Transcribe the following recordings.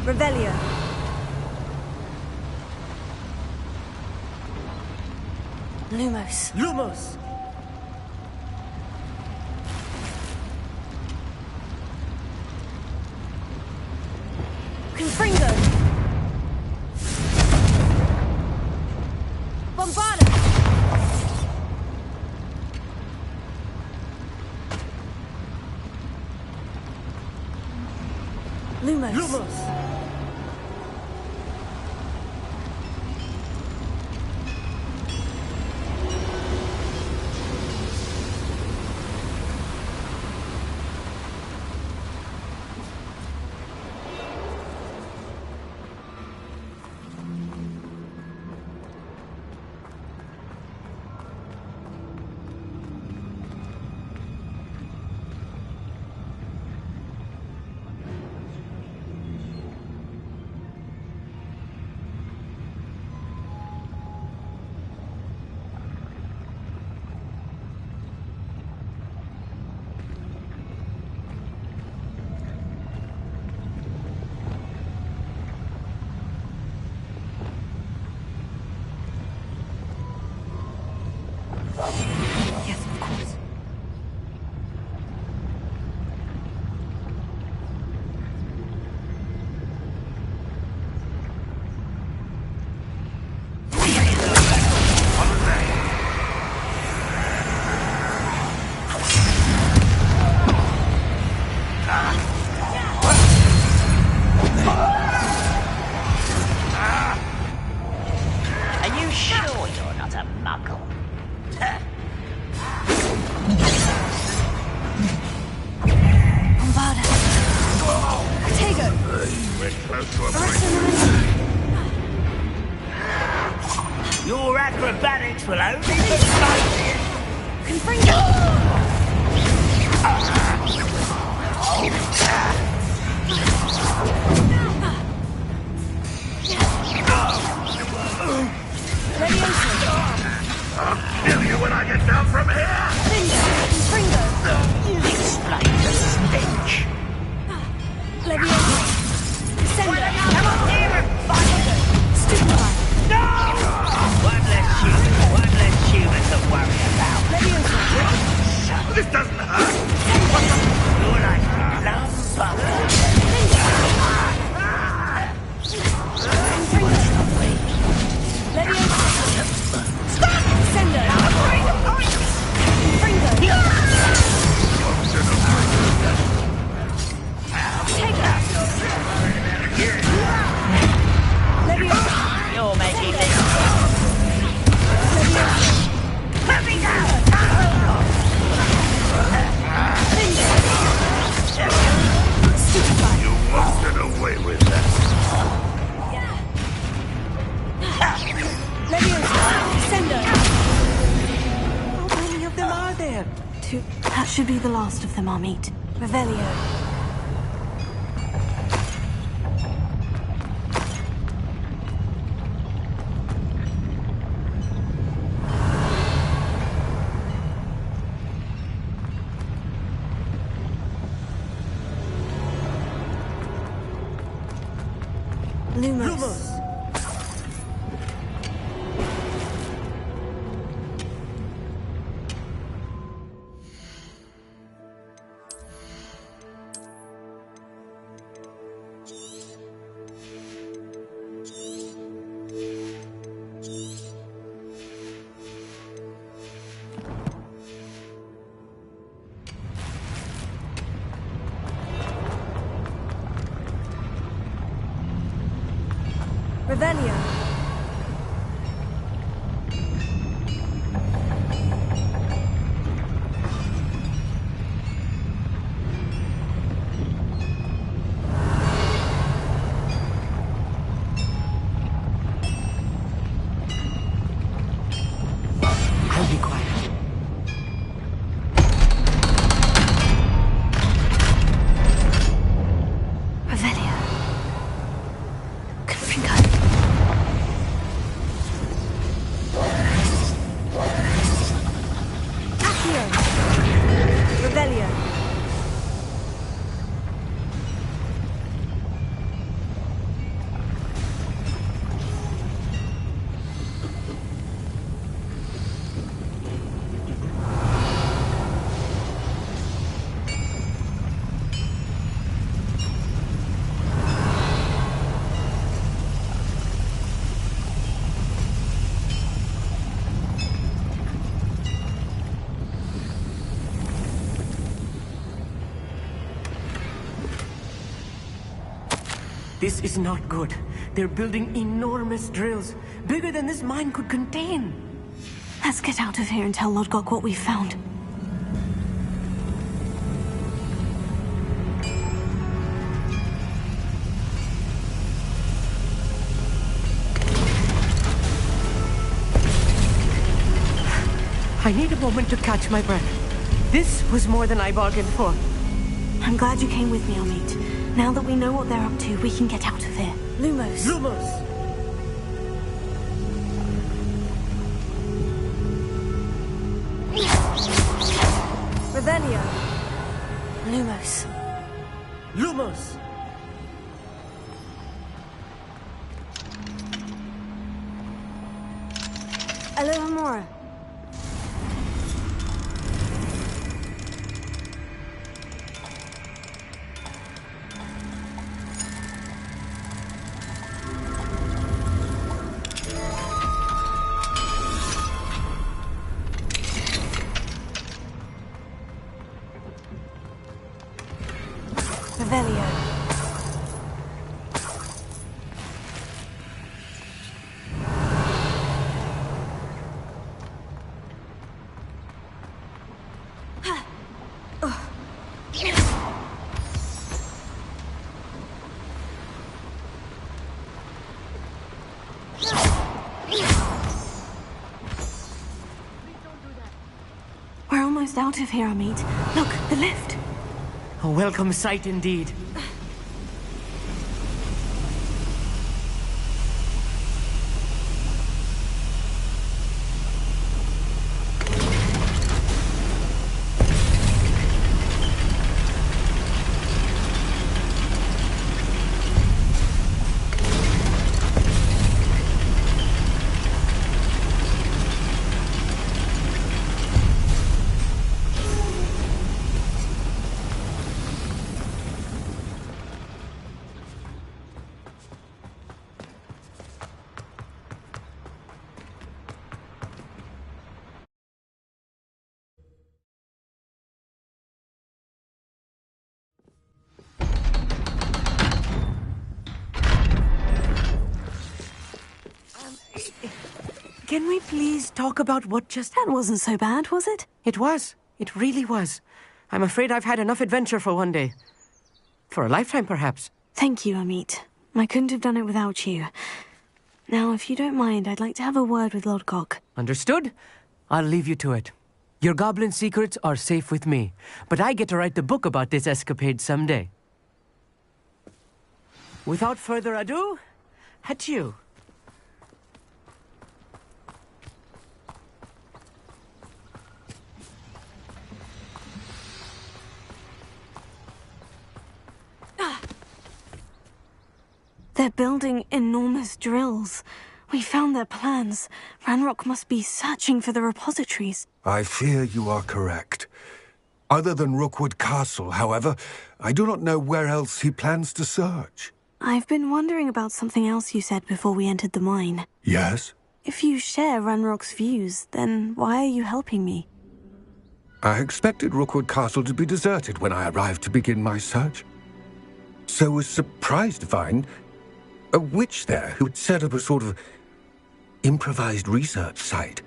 Revelio. Lumos. Lumos! Confringo. Bombarda. Lumos. Lumos! Yes, of course. Are you sure you're not a muggle? Bombarda. Tego. We're close to a Arresting breakthrough. Your acrobatics will only be fun. Confringo. Leviosa. I'll kill you when I get down from here! Confringo. Explain the stench. Leviosa. Descendo. Come on here and fight! Stupefy. No! One less human to worry about. Leviosa. This doesn't hurt! You're like lumber. Leviosa. Stop! Descendo. Confringo. Leviosa. You're making this. Let me go! Stupefy. You won't get away with that. Leviosa. Descendo. How many of them are there? Two. That should be the last of them I'll meet. Revelio. Lumos. Lumos! Revelio. I'll be quiet. Revelio. Confringo. This is not good. They're building enormous drills, bigger than this mine could contain. Let's get out of here and tell Lodgok what we found. I need a moment to catch my breath. This was more than I bargained for. I'm glad you came with me, Amit. Now that we know what they're up to, we can get out of here. Lumos. Lumos! Revelio. Lumos. Lumos! Alohomora. Revelio. We're almost out of here, Amit. Look, the lift. A welcome sight indeed. Can we please talk about what just... That wasn't so bad, was it? It was. It really was. I'm afraid I've had enough adventure for one day. For a lifetime, perhaps. Thank you, Amit. I couldn't have done it without you. Now, if you don't mind, I'd like to have a word with Lodgok. Understood? I'll leave you to it. Your goblin secrets are safe with me, but I get to write the book about this escapade someday. Without further ado, adieu. They're building enormous drills. We found their plans. Ranrock must be searching for the repositories. I fear you are correct. Other than Rookwood Castle, however, I do not know where else he plans to search. I've been wondering about something else you said before we entered the mine. Yes? If you share Ranrock's views, then why are you helping me? I expected Rookwood Castle to be deserted when I arrived to begin my search. So was surprised to find a witch there who had set up a sort of improvised research site.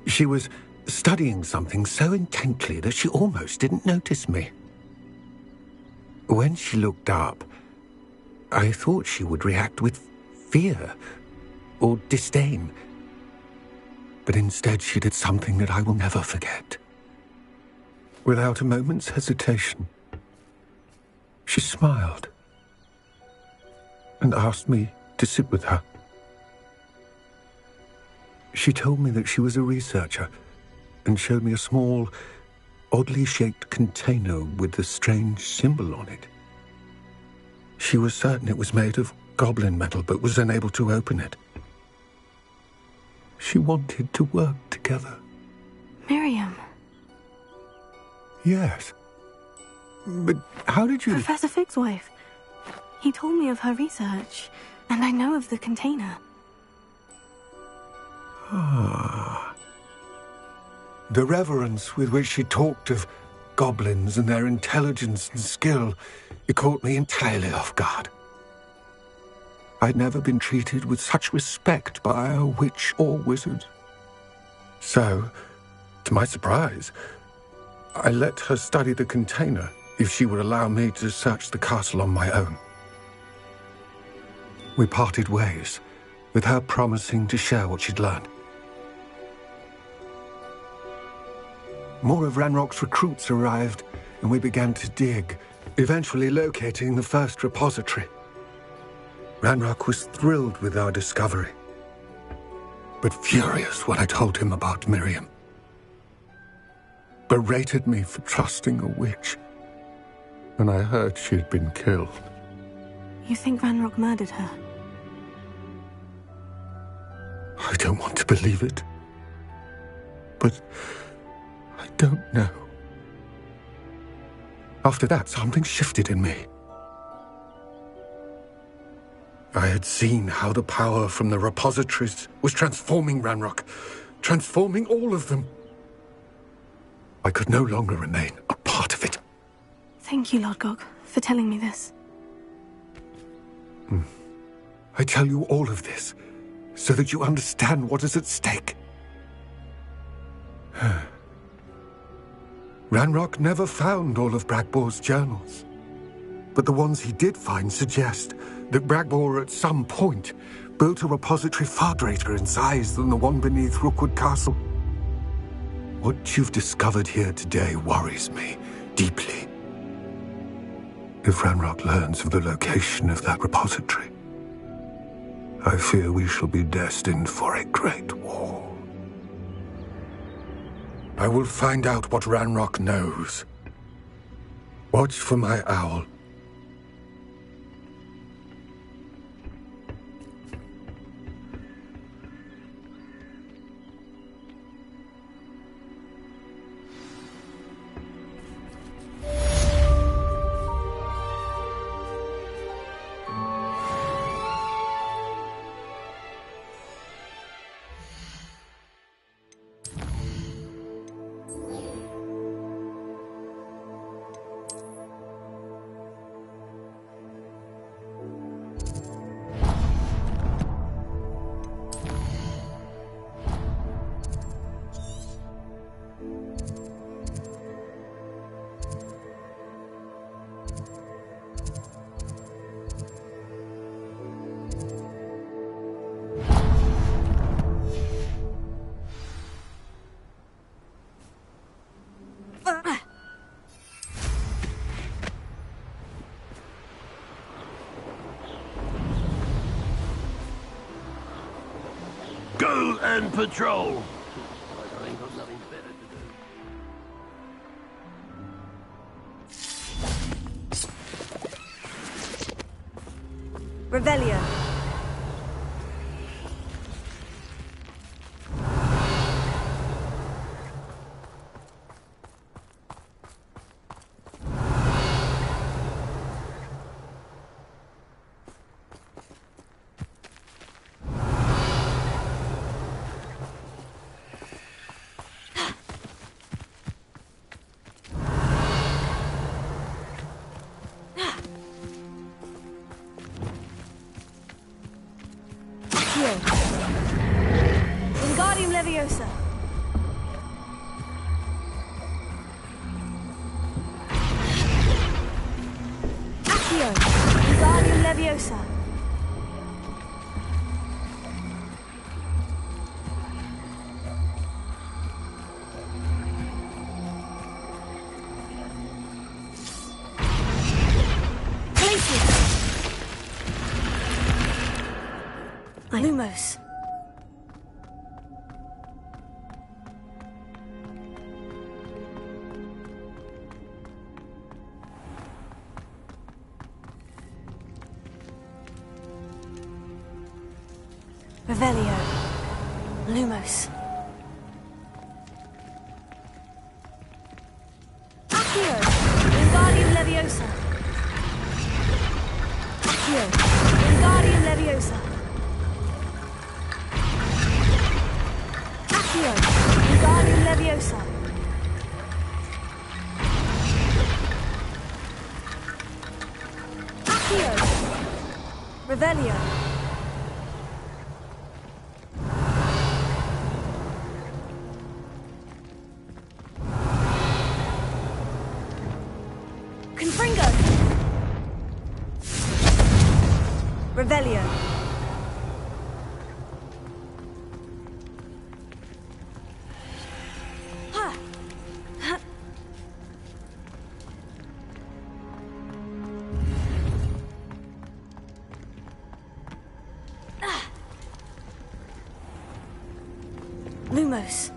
She was studying something so intently that she almost didn't notice me. When she looked up, I thought she would react with fear or disdain. But instead she did something that I will never forget. Without a moment's hesitation, she smiled and asked me to sit with her. She told me that she was a researcher and showed me a small, oddly shaped container with a strange symbol on it. She was certain it was made of goblin metal, but was unable to open it. She wanted to work together. Miriam. Yes. But how did you... Professor Fig's wife. He told me of her research, and I know of the container. Ah. The reverence with which she talked of goblins and their intelligence and skill, it caught me entirely off guard. I'd never been treated with such respect by a witch or wizard. So, to my surprise, I let her study the container if she would allow me to search the castle on my own. We parted ways, with her promising to share what she'd learned. More of Ranrock's recruits arrived, and we began to dig, eventually locating the first repository. Ranrock was thrilled with our discovery, but furious when I told him about Miriam. Berated me for trusting a witch, and I heard she had been killed. You think Ranrock murdered her? I don't want to believe it, but I don't know. After that, something shifted in me. I had seen how the power from the repositories was transforming Ranrock, transforming all of them. I could no longer remain a part of it. Thank you, Lord Gog, for telling me this. I tell you all of this so that you understand what is at stake. Ranrock never found all of Bragbor's journals, but the ones he did find suggest that Bragbor at some point built a repository far greater in size than the one beneath Rookwood Castle. What you've discovered here today worries me deeply. If Ranrock learns of the location of that repository, I fear we shall be destined for a great war. I will find out what Ranrock knows. Watch for my owl. Go and patrol. I ain't got nothing better to do. Revelio. Wingardium Leviosa. Accio. Wingardium Leviosa. Lumos. Revelio. Lumos. Accio. Wingardium Leviosa. Accio. Wingardium Leviosa. Accio. Wingardium Leviosa. Accio. Revelio. Confringo! Revelio. Lumos.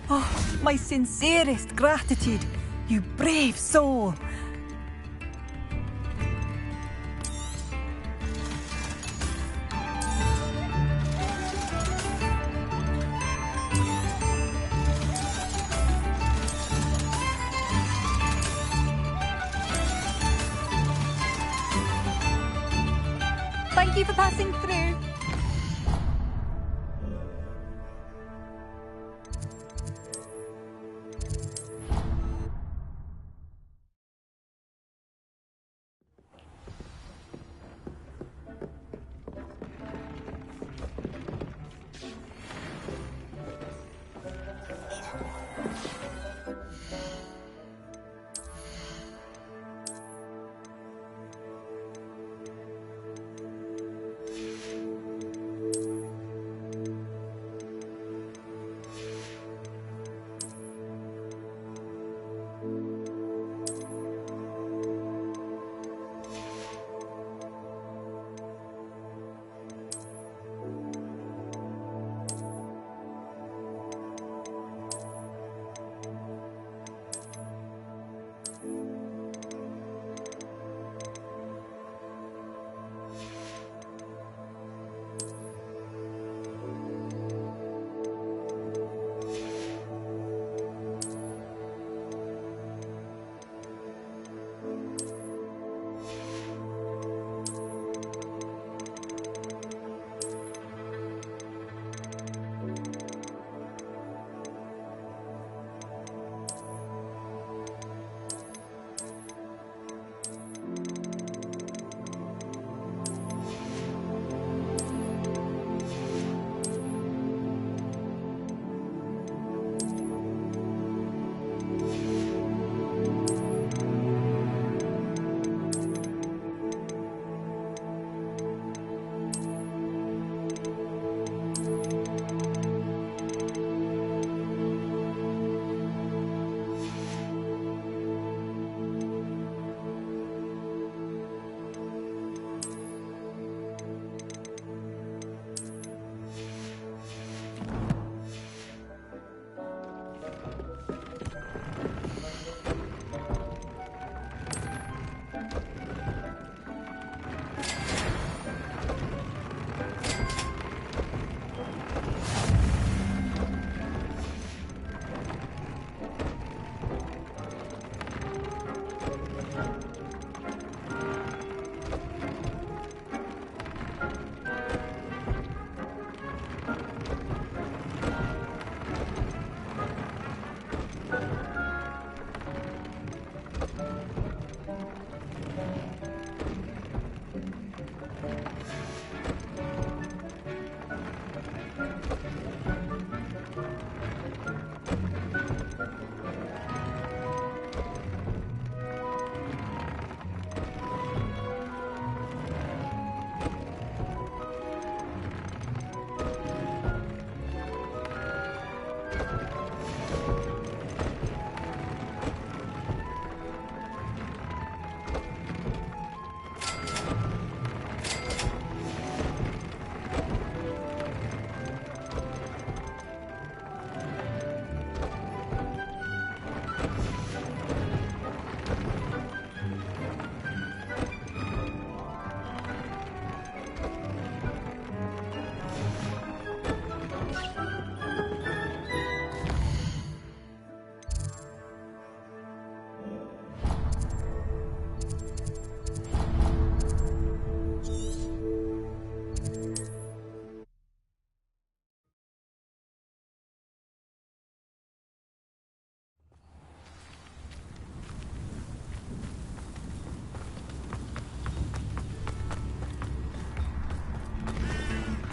Oh, my sincerest gratitude, you brave soul. Thank you for passing through.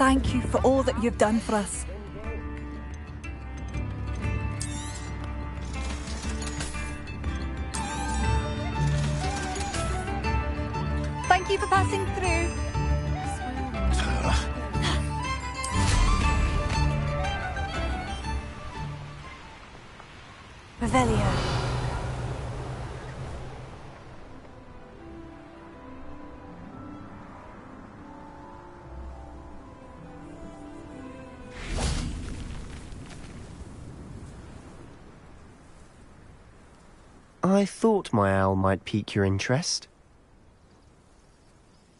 thank you for all that you've done for us. Thank you for passing through. Revelio. I thought my owl might pique your interest.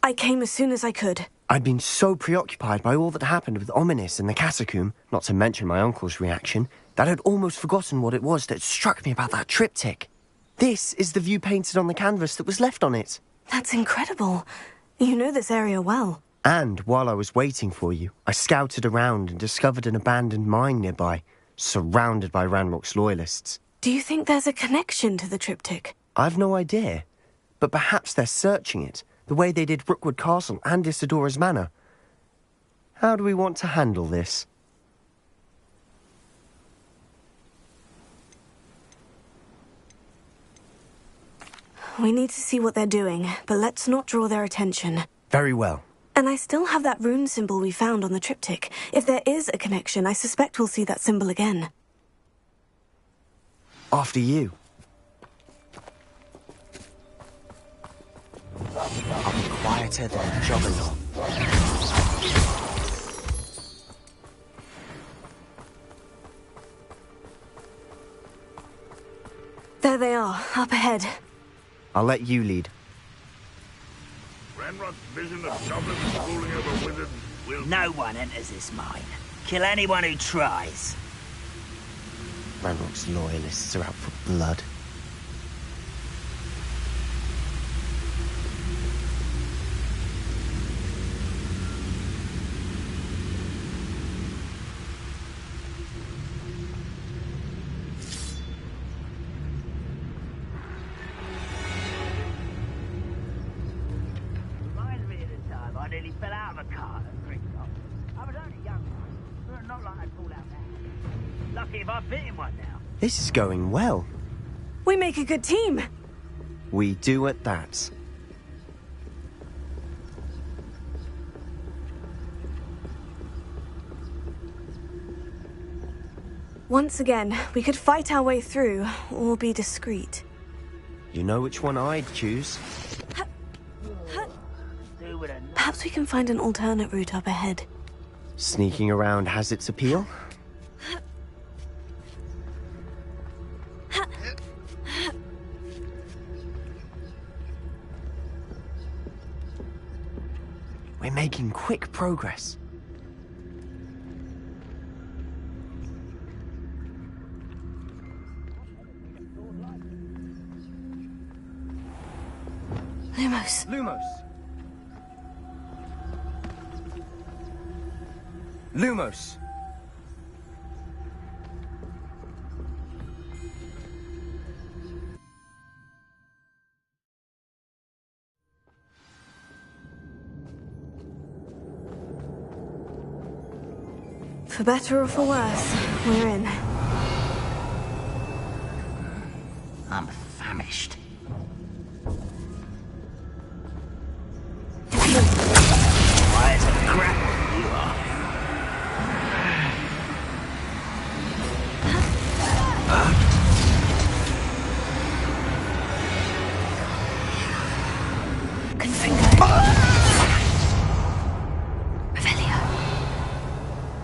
I came as soon as I could. I'd been so preoccupied by all that happened with Ominis and the catacomb, not to mention my uncle's reaction, that I'd almost forgotten what it was that struck me about that triptych. This is the view painted on the canvas that was left on it. That's incredible. You know this area well. And while I was waiting for you, I scouted around and discovered an abandoned mine nearby, surrounded by Ranrock's loyalists. Do you think there's a connection to the triptych? I've no idea, but perhaps they're searching it, the way they did Rookwood Castle and Isidora's Manor. How do we want to handle this? We need to see what they're doing, but let's not draw their attention. Very well. And I still have that rune symbol we found on the triptych. If there is a connection, I suspect we'll see that symbol again. After you. I'll be quieter than a juggernaut. There they are, up ahead. I'll let you lead. Ranrock's vision of goblins ruling over wizards will... No one enters this mine. Kill anyone who tries. Ranrock's loyalists are out for blood. Reminds me of the time I nearly fell out of a car at Bricktop. I was only young, but not like I'd fall out now. Lucky if I fit in one now. This is going well. We make a good team. We do at that. Once again, we could fight our way through, or be discreet. You know which one I'd choose. Do with a Perhaps we can find an alternate route up ahead. Sneaking around has its appeal. We're making quick progress. Lumos. Lumos. Lumos. For better or for worse, we're in. I'm famished. Why is a grapple you are?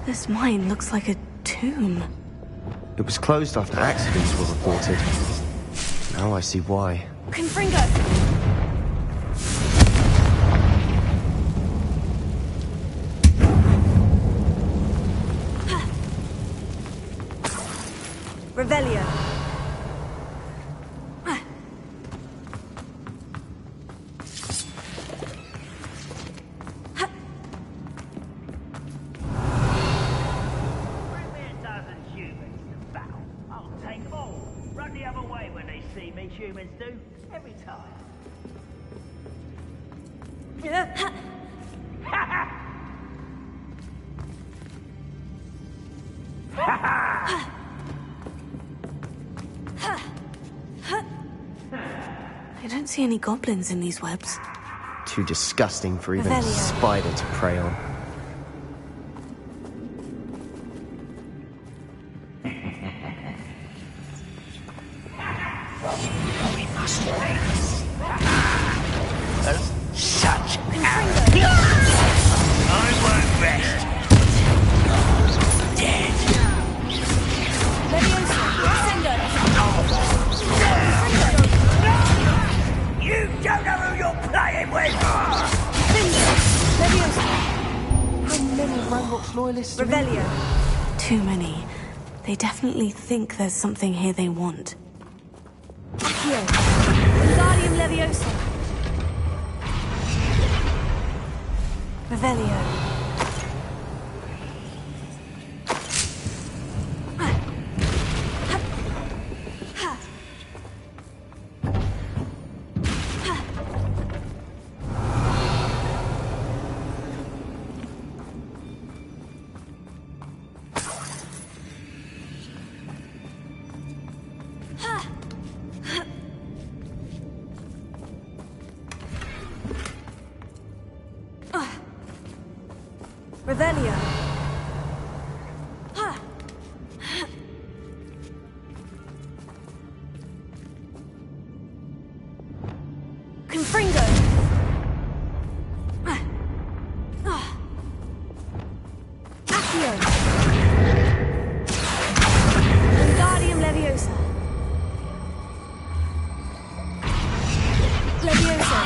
This mine looks like a tomb. It was closed after accidents were reported. Now I see why. Confringo! Revelio. Bring me a dozen humans to battle. I'll take them all. Run the other way when they see me, humans do. Every time. I don't see any goblins in these webs. Too disgusting for even a Revelio. spider to prey on. We must race. Such I won't rest. Dead. You don't know who you're playing with! How many Ranrock's loyalists are in Revelio. Too many. They definitely think there's something here they want. Accio. Wingardium Leviosa. Revelio. Revelio. Confringo. Accio. Wingardium Leviosa. Leviosa.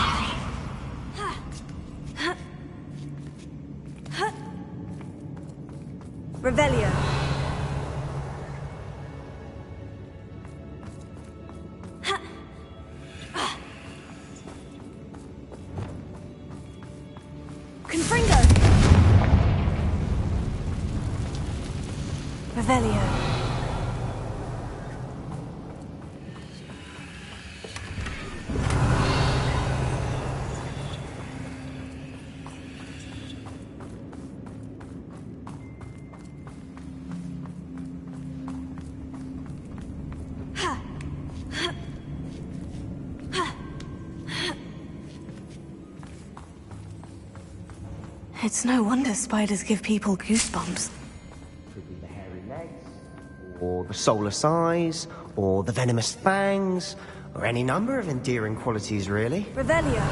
Revelio. Confringo. Revelio. It's no wonder spiders give people goosebumps. Could be the hairy legs, or the soulless eyes, or the venomous fangs, or any number of endearing qualities, really. Revelio.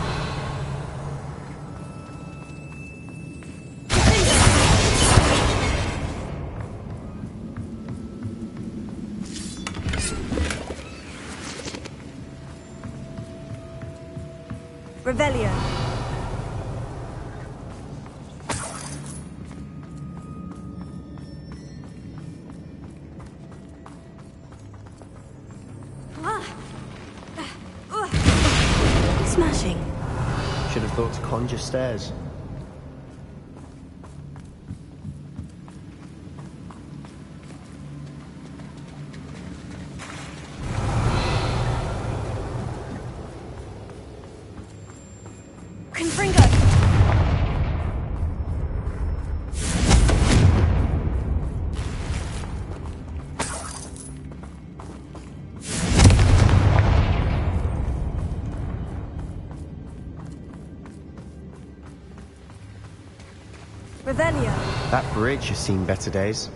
Revelio. Smashing. Should have thought to conjure stairs. Confringo. Revelio. That bridge has seen better days.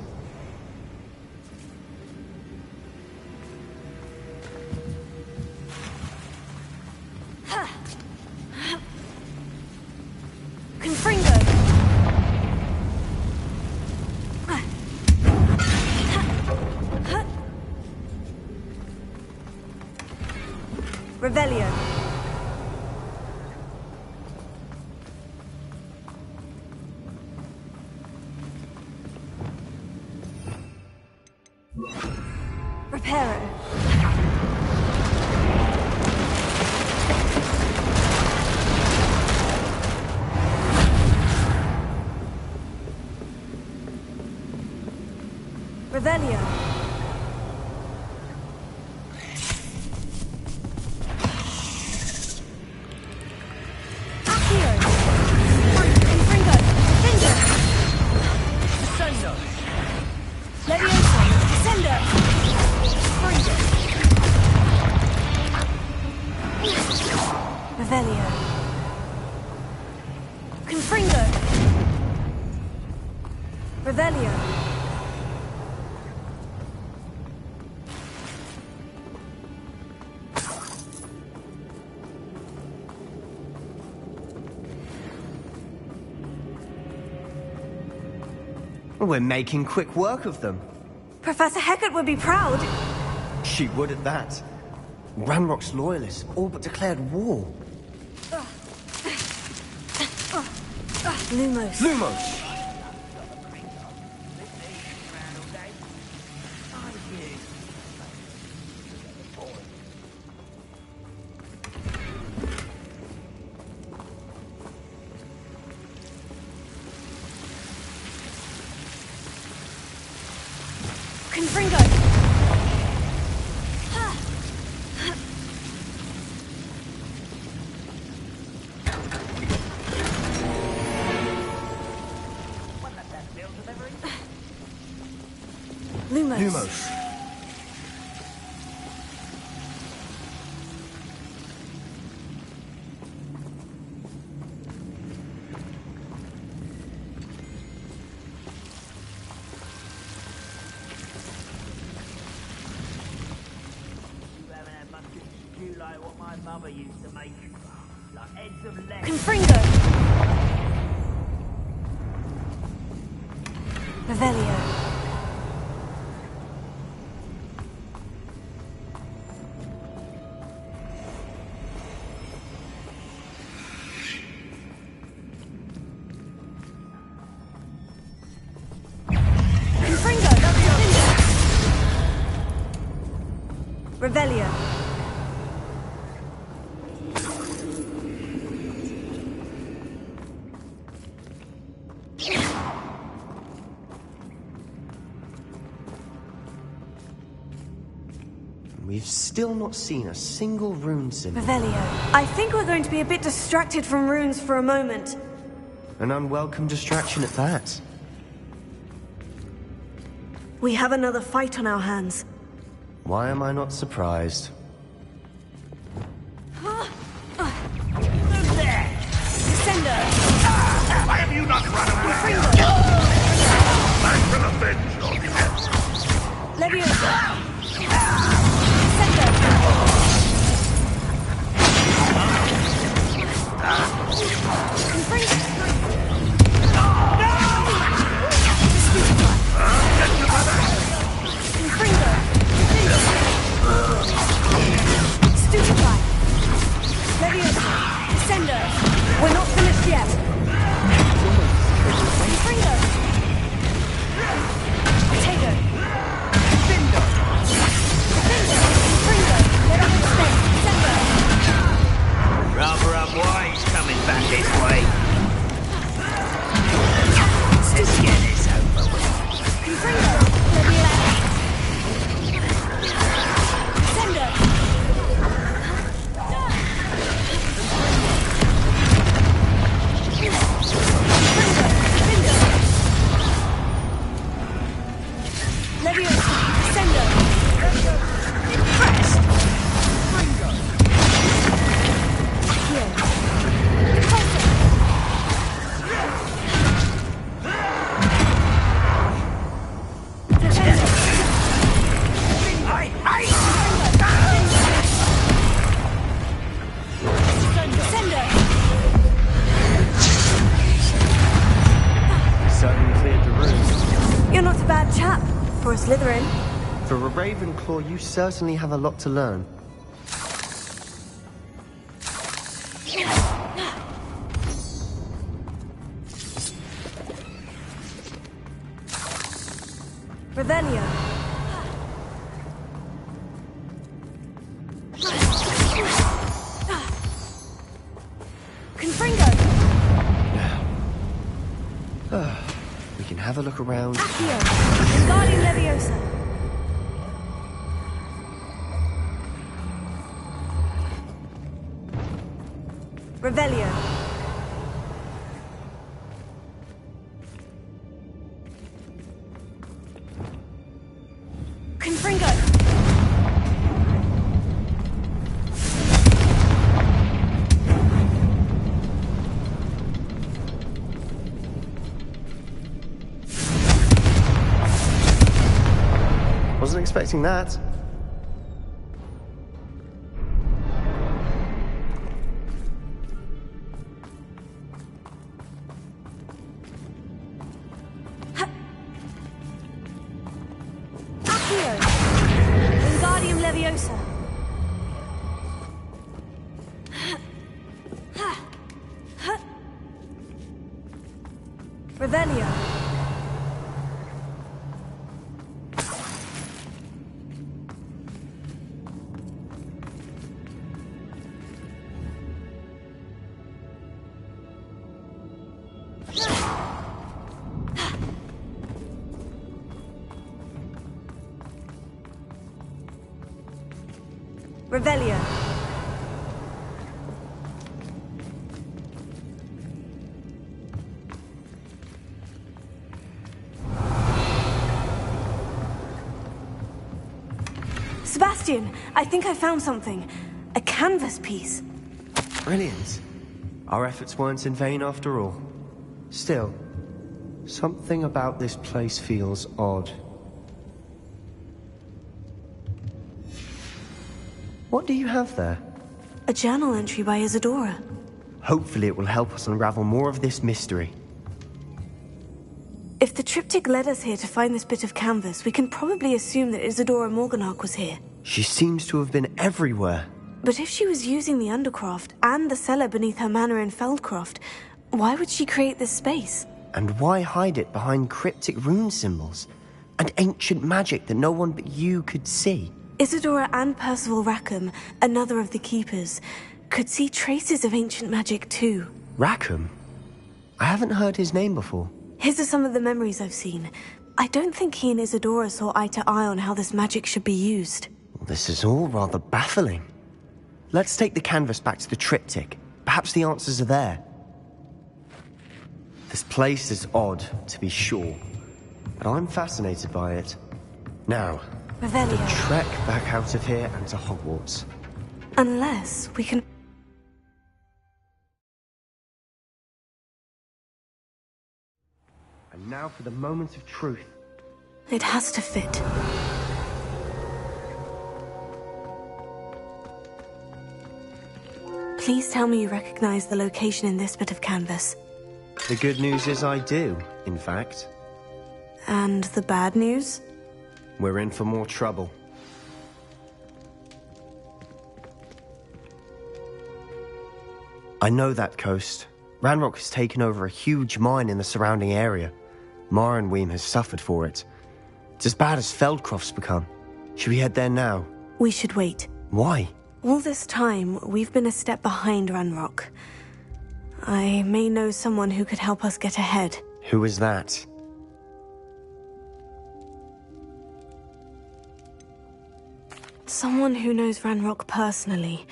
Confringo. Revelio. Reparo. Revelio. Accio. Confringo. Finger. Sendo. Leviosa. Revelio. Confringo. Revelio. We're making quick work of them. Professor Hecat would be proud. She would at that. Ranrock's loyalists all but declared war. Lumos. Lumos! Confringo. Lumos. Lumos. Like what my mother used to make, like heads of lead. Confringo. Revelio. Confringo. Revelio. We've still not seen a single rune symbol. Revelio. I think we're going to be a bit distracted from runes for a moment. An unwelcome distraction at that. We have another fight on our hands. Why am I not surprised? Who's there? Sender. Why have you not run away? I will avenge your death. Leviosa. Sender. Confringo. Confringo. Stupefy. Leviosa. Descender. We're not finished yet. Confringo. Potato. Defender. Confringo. Let us extend. Descender. Rather up why he's coming back this way. Let's get this over with. Confringo. Leviosa. Descender. Leviosa. Descender. Impressed. Here. Repulsor. Defender. Descender. Certainly cleared the room. You're not a bad chap for a Slytherin. For a Ravenclaw, you certainly have a lot to learn. Revelio. Confringo. We can have a look around. Accio. Wingardium Leviosa. Revelio. Confringo. expecting that. Accio! Wingardium Leviosa! Revelio! Revelio. Sebastian, I think I found something. A canvas piece. Brilliant. Our efforts weren't in vain after all. Still, something about this place feels odd. What do you have there? A journal entry by Isadora. Hopefully it will help us unravel more of this mystery. If the triptych led us here to find this bit of canvas, we can probably assume that Isadora Morganach was here. She seems to have been everywhere. But if she was using the Undercroft and the cellar beneath her manor in Feldcroft, why would she create this space? And why hide it behind cryptic rune symbols and ancient magic that no one but you could see? Isadora and Percival Rackham, another of the Keepers, could see traces of ancient magic too. Rackham? I haven't heard his name before. His are some of the memories I've seen. I don't think he and Isadora saw eye to eye on how this magic should be used. This is all rather baffling. Let's take the canvas back to the triptych. Perhaps the answers are there. This place is odd, to be sure, but I'm fascinated by it. Now, Revelio. the trek back out of here and to Hogwarts. Unless we can... And now for the moment of truth. It has to fit. Please tell me you recognize the location in this bit of canvas. The good news is I do, in fact. And the bad news? We're in for more trouble. I know that coast. Ranrock has taken over a huge mine in the surrounding area. Marenweem has suffered for it. It's as bad as Feldcroft's become. Should we head there now? We should wait. Why? All this time, we've been a step behind Ranrock. I may know someone who could help us get ahead. Who is that? Someone who knows Ranrock personally.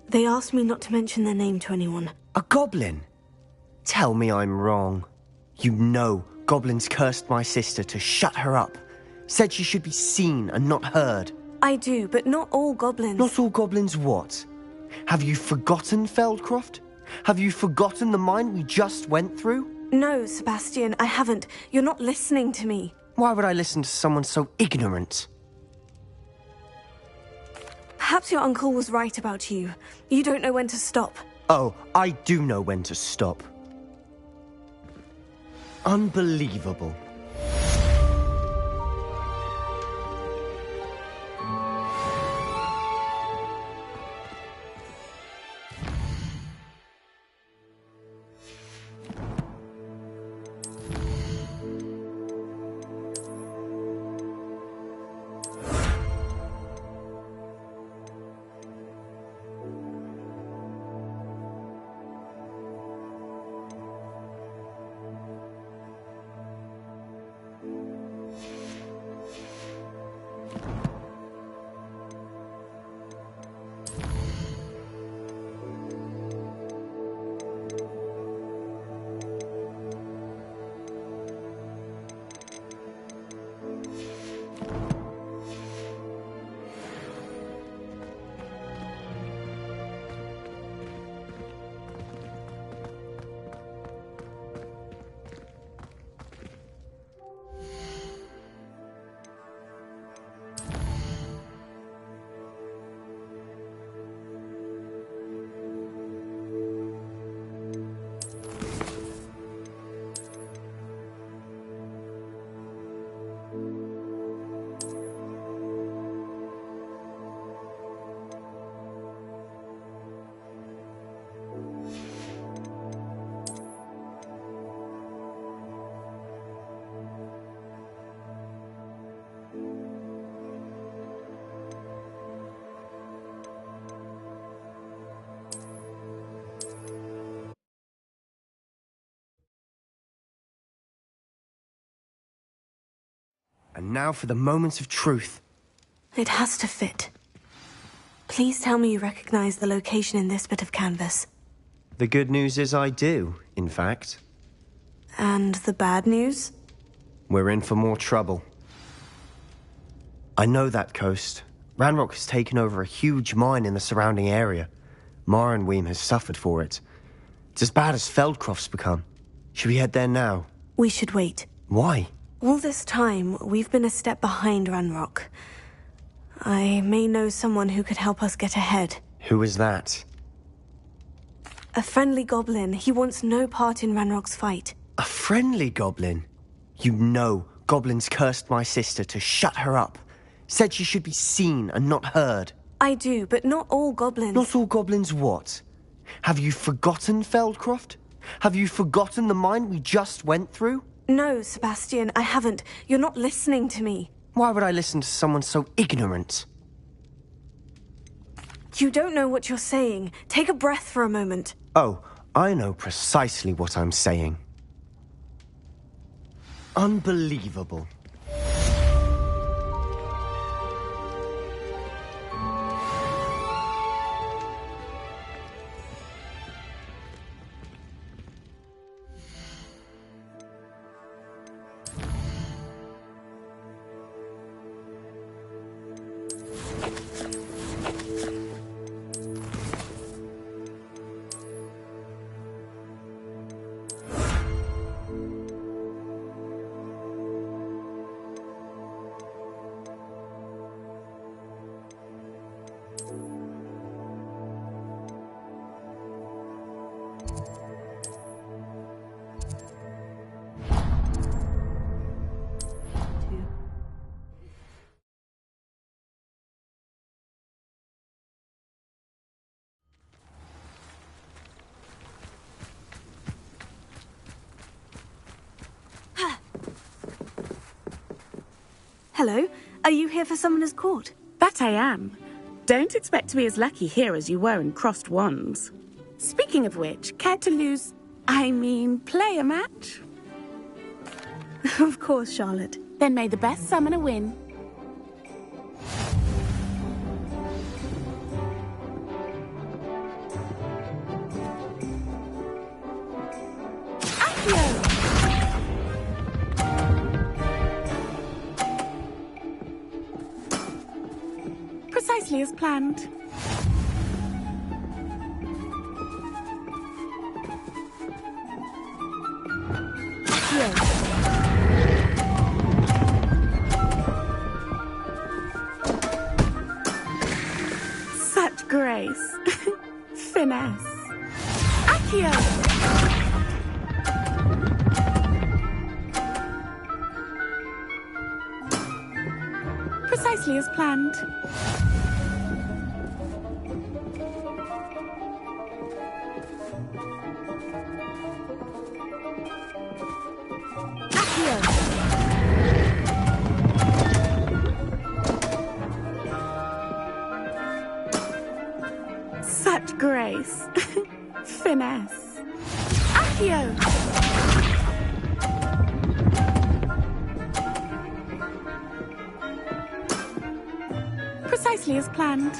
They asked me not to mention their name to anyone. A goblin? Tell me I'm wrong. You know goblins cursed my sister to shut her up. Said she should be seen and not heard. I do, but not all goblins. Not all goblins what? Have you forgotten Feldcroft? Have you forgotten the mine we just went through? No, Sebastian, I haven't. You're not listening to me. Why would I listen to someone so ignorant? Perhaps your uncle was right about you. You don't know when to stop. Oh, I do know when to stop. Unbelievable. And now for the moments of truth. It has to fit. Please tell me you recognize the location in this bit of canvas. The good news is I do, in fact. And the bad news? We're in for more trouble. I know that coast. Ranrock has taken over a huge mine in the surrounding area. Marenweem has suffered for it. It's as bad as Feldcroft's become. Should we head there now? We should wait. Why? All this time, we've been a step behind Ranrock. I may know someone who could help us get ahead. Who is that? A friendly goblin. He wants no part in Ranrock's fight. A friendly goblin? You know goblins cursed my sister to shut her up. Said she should be seen and not heard. I do, but not all goblins. Not all goblins what? Have you forgotten Feldcroft? Have you forgotten the mine we just went through? No, Sebastian, I haven't. You're not listening to me. Why would I listen to someone so ignorant? You don't know what you're saying. Take a breath for a moment. Oh, I know precisely what I'm saying. Unbelievable. Hello, are you here for Summoner's Court? That I am. Don't expect to be as lucky here as you were in Crossed Wands. Speaking of which, care to play a match? Of course, Charlotte. Then may the best summoner win. Precisely as planned. Such grace. Finesse. Accio! Precisely as planned. Such grace. Finesse. Accio! Precisely as planned.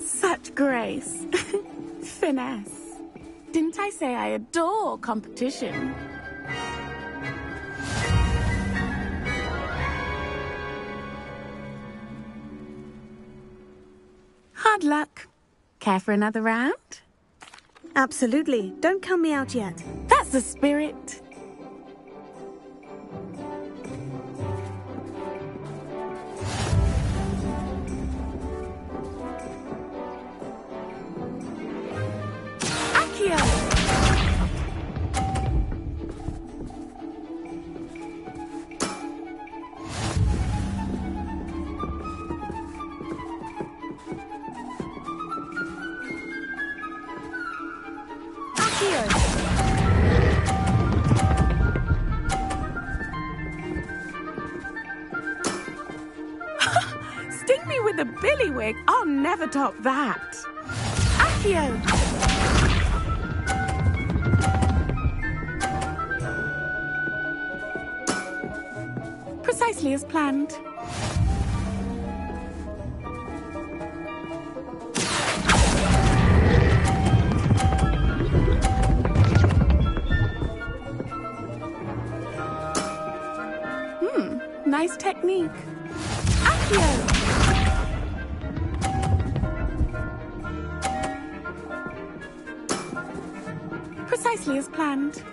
Such grace. Finesse. Didn't I say I adore competition? Hard luck. Care for another round? Absolutely. Don't count me out yet. That's the spirit. Accio! the billywig, I'll never top that. Accio! Precisely as planned. Nice technique. Accio! Precisely as planned.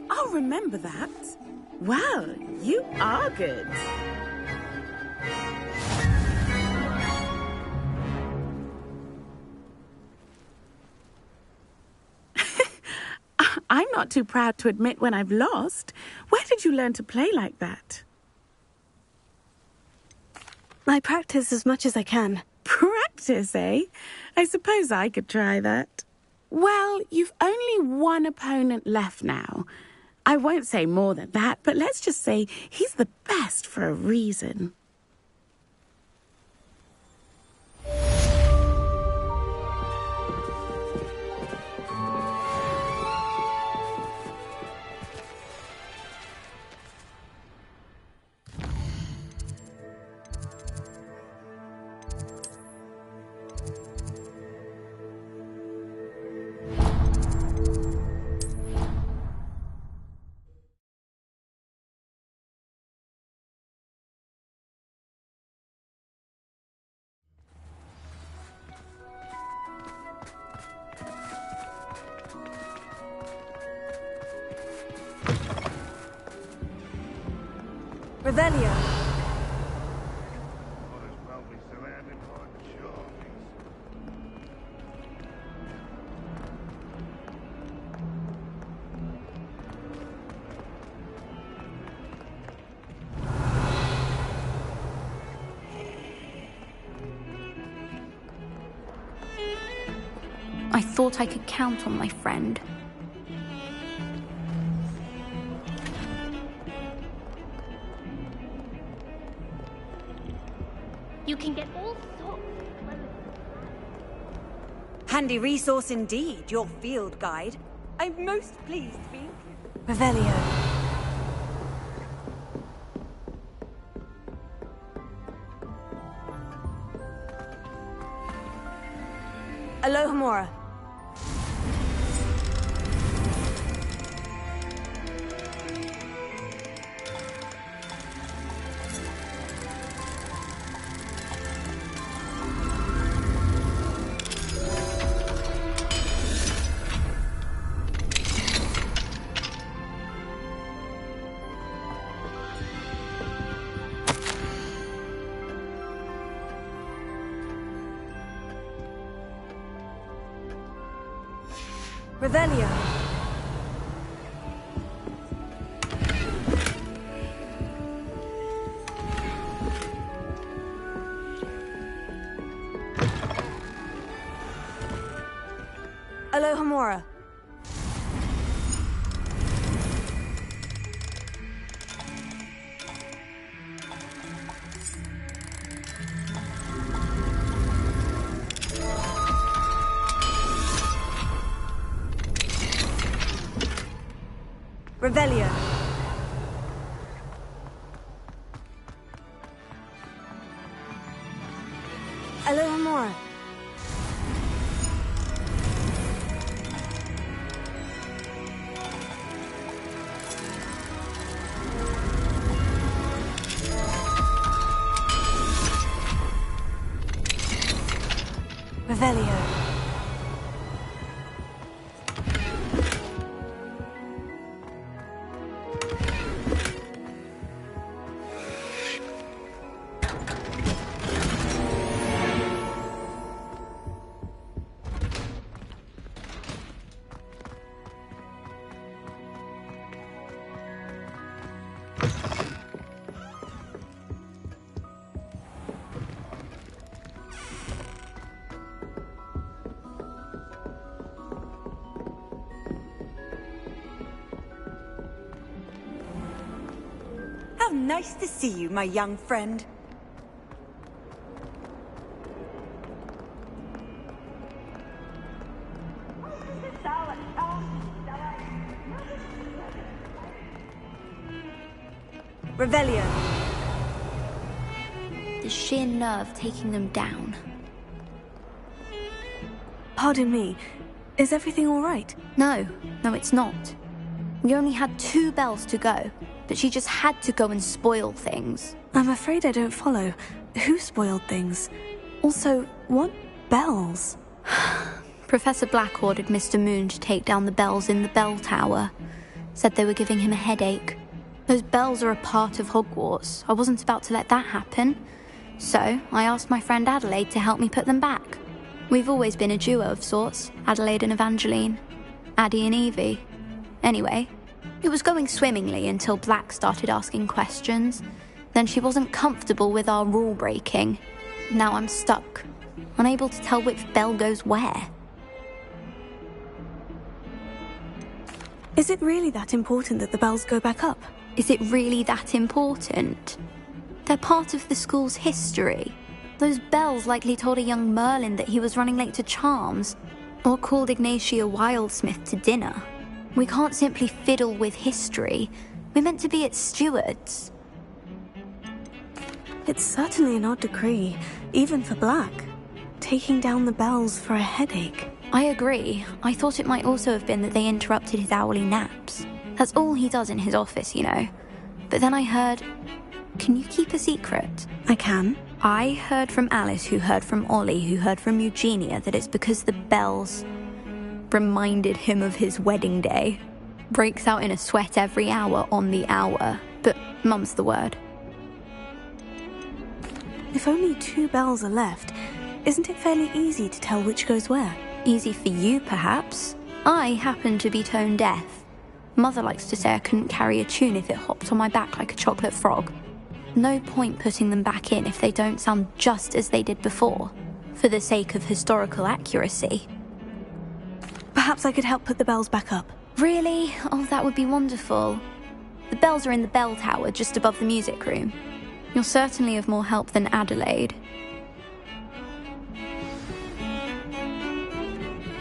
I'll remember that. Well, you are good. I'm not too proud to admit when I've lost. Where did you learn to play like that? I practice as much as I can. Practice, eh? I suppose I could try that. Well, you've only one opponent left now. I won't say more than that, but let's just say he's the best for a reason. Revelio. I thought I could count on my friend. You can get all sorts of... Handy resource indeed, your field guide. I'm most pleased to be included. Revelio. Alohomora. Revelio. Alohomora. Revelio. Alohomora. Revelio. How nice to see you, my young friend. Revelio. The sheer nerve taking them down. Pardon me, is everything all right? No, it's not. We only had 2 bells to go, but she just had to go and spoil things. I'm afraid I don't follow. Who spoiled things? Also, what bells? Professor Black ordered Mr. Moon to take down the bells in the bell tower. Said they were giving him a headache. Those bells are a part of Hogwarts. I wasn't about to let that happen. So, I asked my friend Adelaide to help me put them back. We've always been a duo of sorts, Adelaide and Evangeline. Addie and Evie. Anyway, it was going swimmingly until Black started asking questions. Then she wasn't comfortable with our rule breaking. Now I'm stuck, unable to tell which bell goes where. Is it really that important that the bells go back up? Is it really that important? They're part of the school's history. Those bells likely told a young Merlin that he was running late to Charms, or called Ignatia Wildsmith to dinner. We can't simply fiddle with history. We're meant to be its stewards. It's certainly an odd decree, even for Black. Taking down the bells for a headache. I agree. I thought it might also have been that they interrupted his hourly naps. That's all he does in his office, you know. But then I heard... Can you keep a secret? I can. I heard from Alice, who heard from Ollie, who heard from Eugenia, that it's because the bells reminded him of his wedding day. Breaks out in a sweat every hour on the hour. But mum's the word. If only 2 bells are left, isn't it fairly easy to tell which goes where? Easy for you, perhaps. I happen to be tone deaf. Mother likes to say I couldn't carry a tune if it hopped on my back like a chocolate frog. No point putting them back in if they don't sound just as they did before, for the sake of historical accuracy. Perhaps I could help put the bells back up. Really? Oh, that would be wonderful. The bells are in the bell tower just above the music room. You're certainly of more help than Adelaide.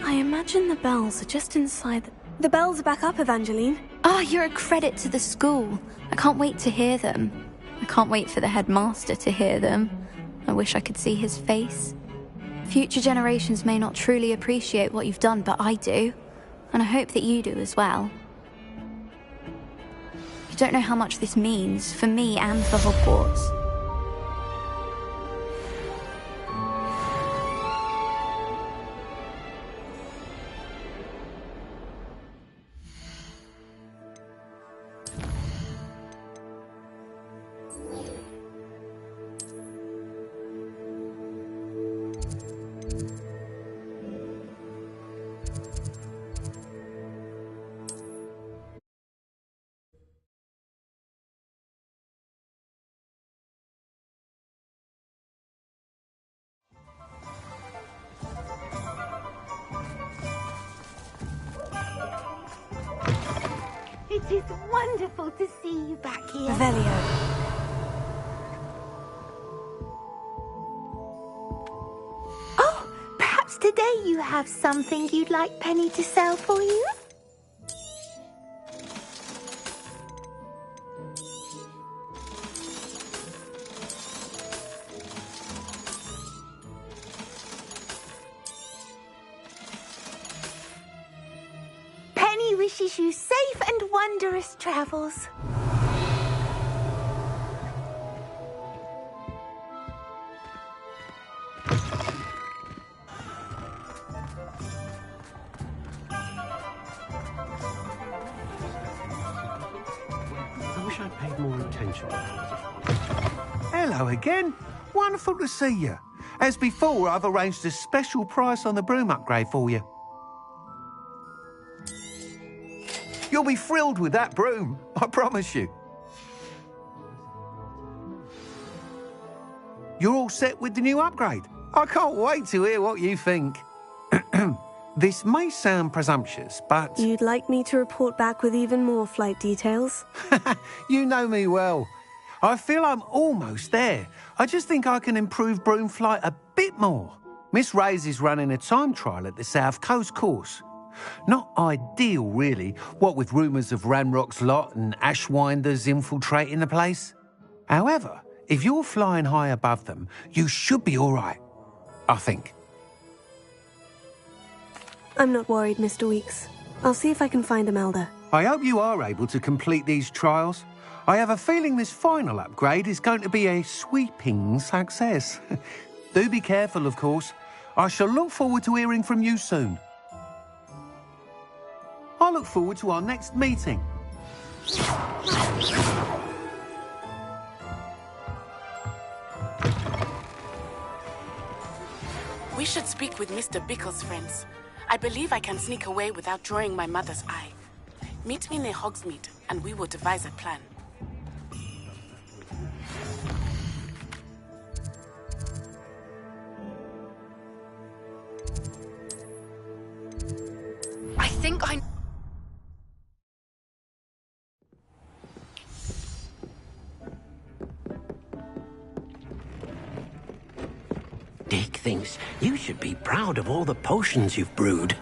I imagine the bells are just inside the bells are back up, Evangeline. You're a credit to the school. I can't wait to hear them. I can't wait for the headmaster to hear them. I wish I could see his face. Future generations may not truly appreciate what you've done, but I do. And I hope that you do as well. You don't know how much this means for me and for Hogwarts. It is wonderful to see you back here. Revelio. Oh, perhaps today you have something you'd like Penny to sell for you? Penny wishes you safe and wondrous travels. I wish I'd paid more attention. Hello again. Wonderful to see you. As before, I've arranged a special price on the broom upgrade for you. You'll be thrilled with that broom, I promise you. You're all set with the new upgrade. I can't wait to hear what you think. This may sound presumptuous, but... You'd like me to report back with even more flight details? You know me well. I feel I'm almost there. I just think I can improve broom flight a bit more. Miss Ray's is running a time trial at the South Coast course. Not ideal, really, what with rumours of Ranrock's lot and Ashwinders infiltrating the place. However, if you're flying high above them, you should be all right, I think. I'm not worried, Mr. Weeks. I'll see if I can find Imelda. I hope you are able to complete these trials. I have a feeling this final upgrade is going to be a sweeping success. Do be careful, of course. I shall look forward to hearing from you soon. I look forward to our next meeting. We should speak with Mr. Bickle's friends. I believe I can sneak away without drawing my mother's eye. Meet me near Hogsmeade, and we will devise a plan. I think I... Dick thinks you should be proud of all the potions you've brewed.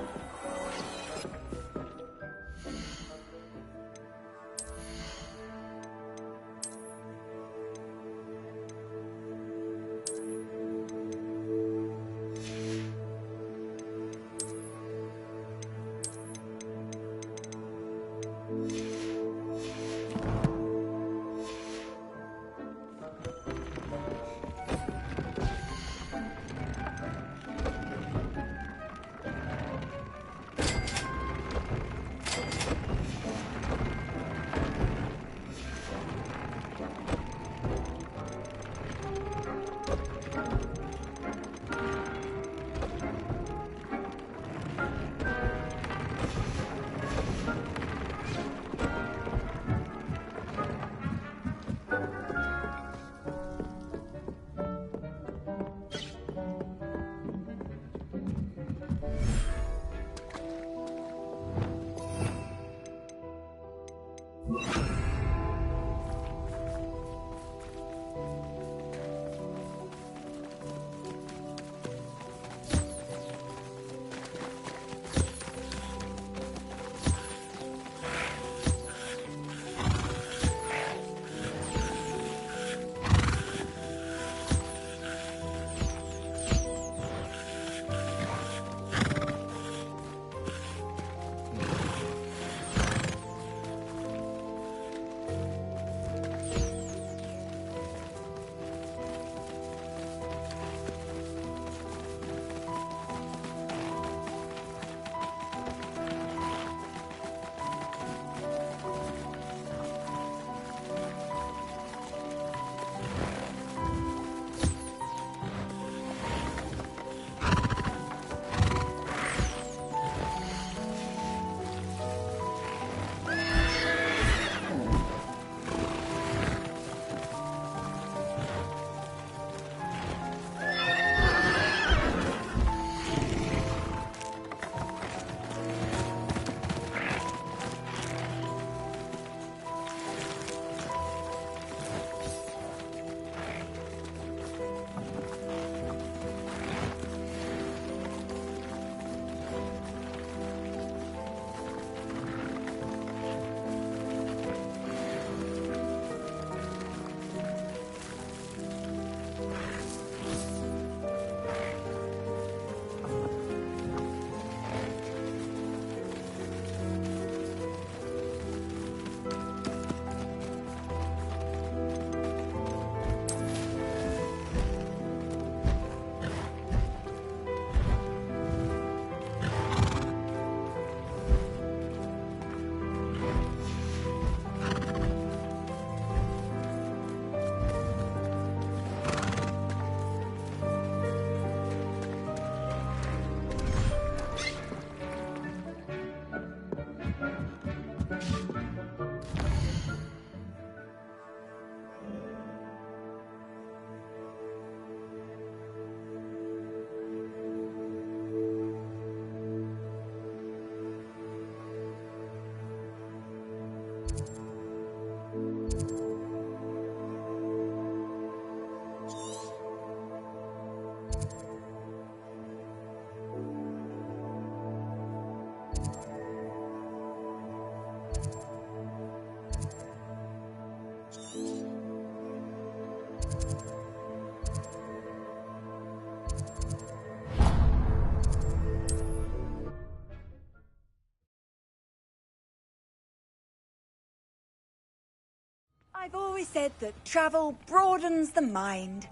I've always said that travel broadens the mind.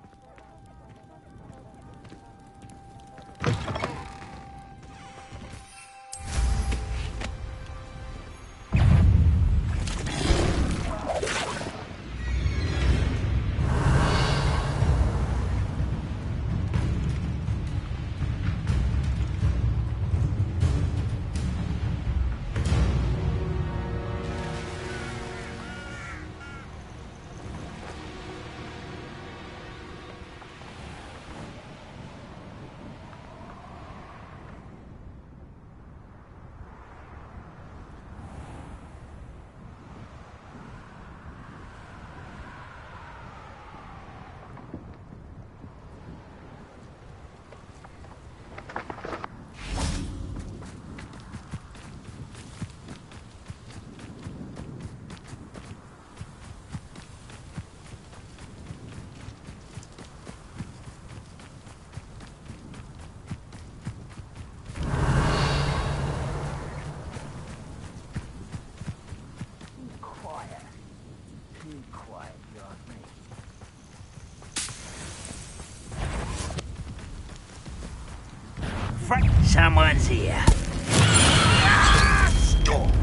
Someone's here. Stop!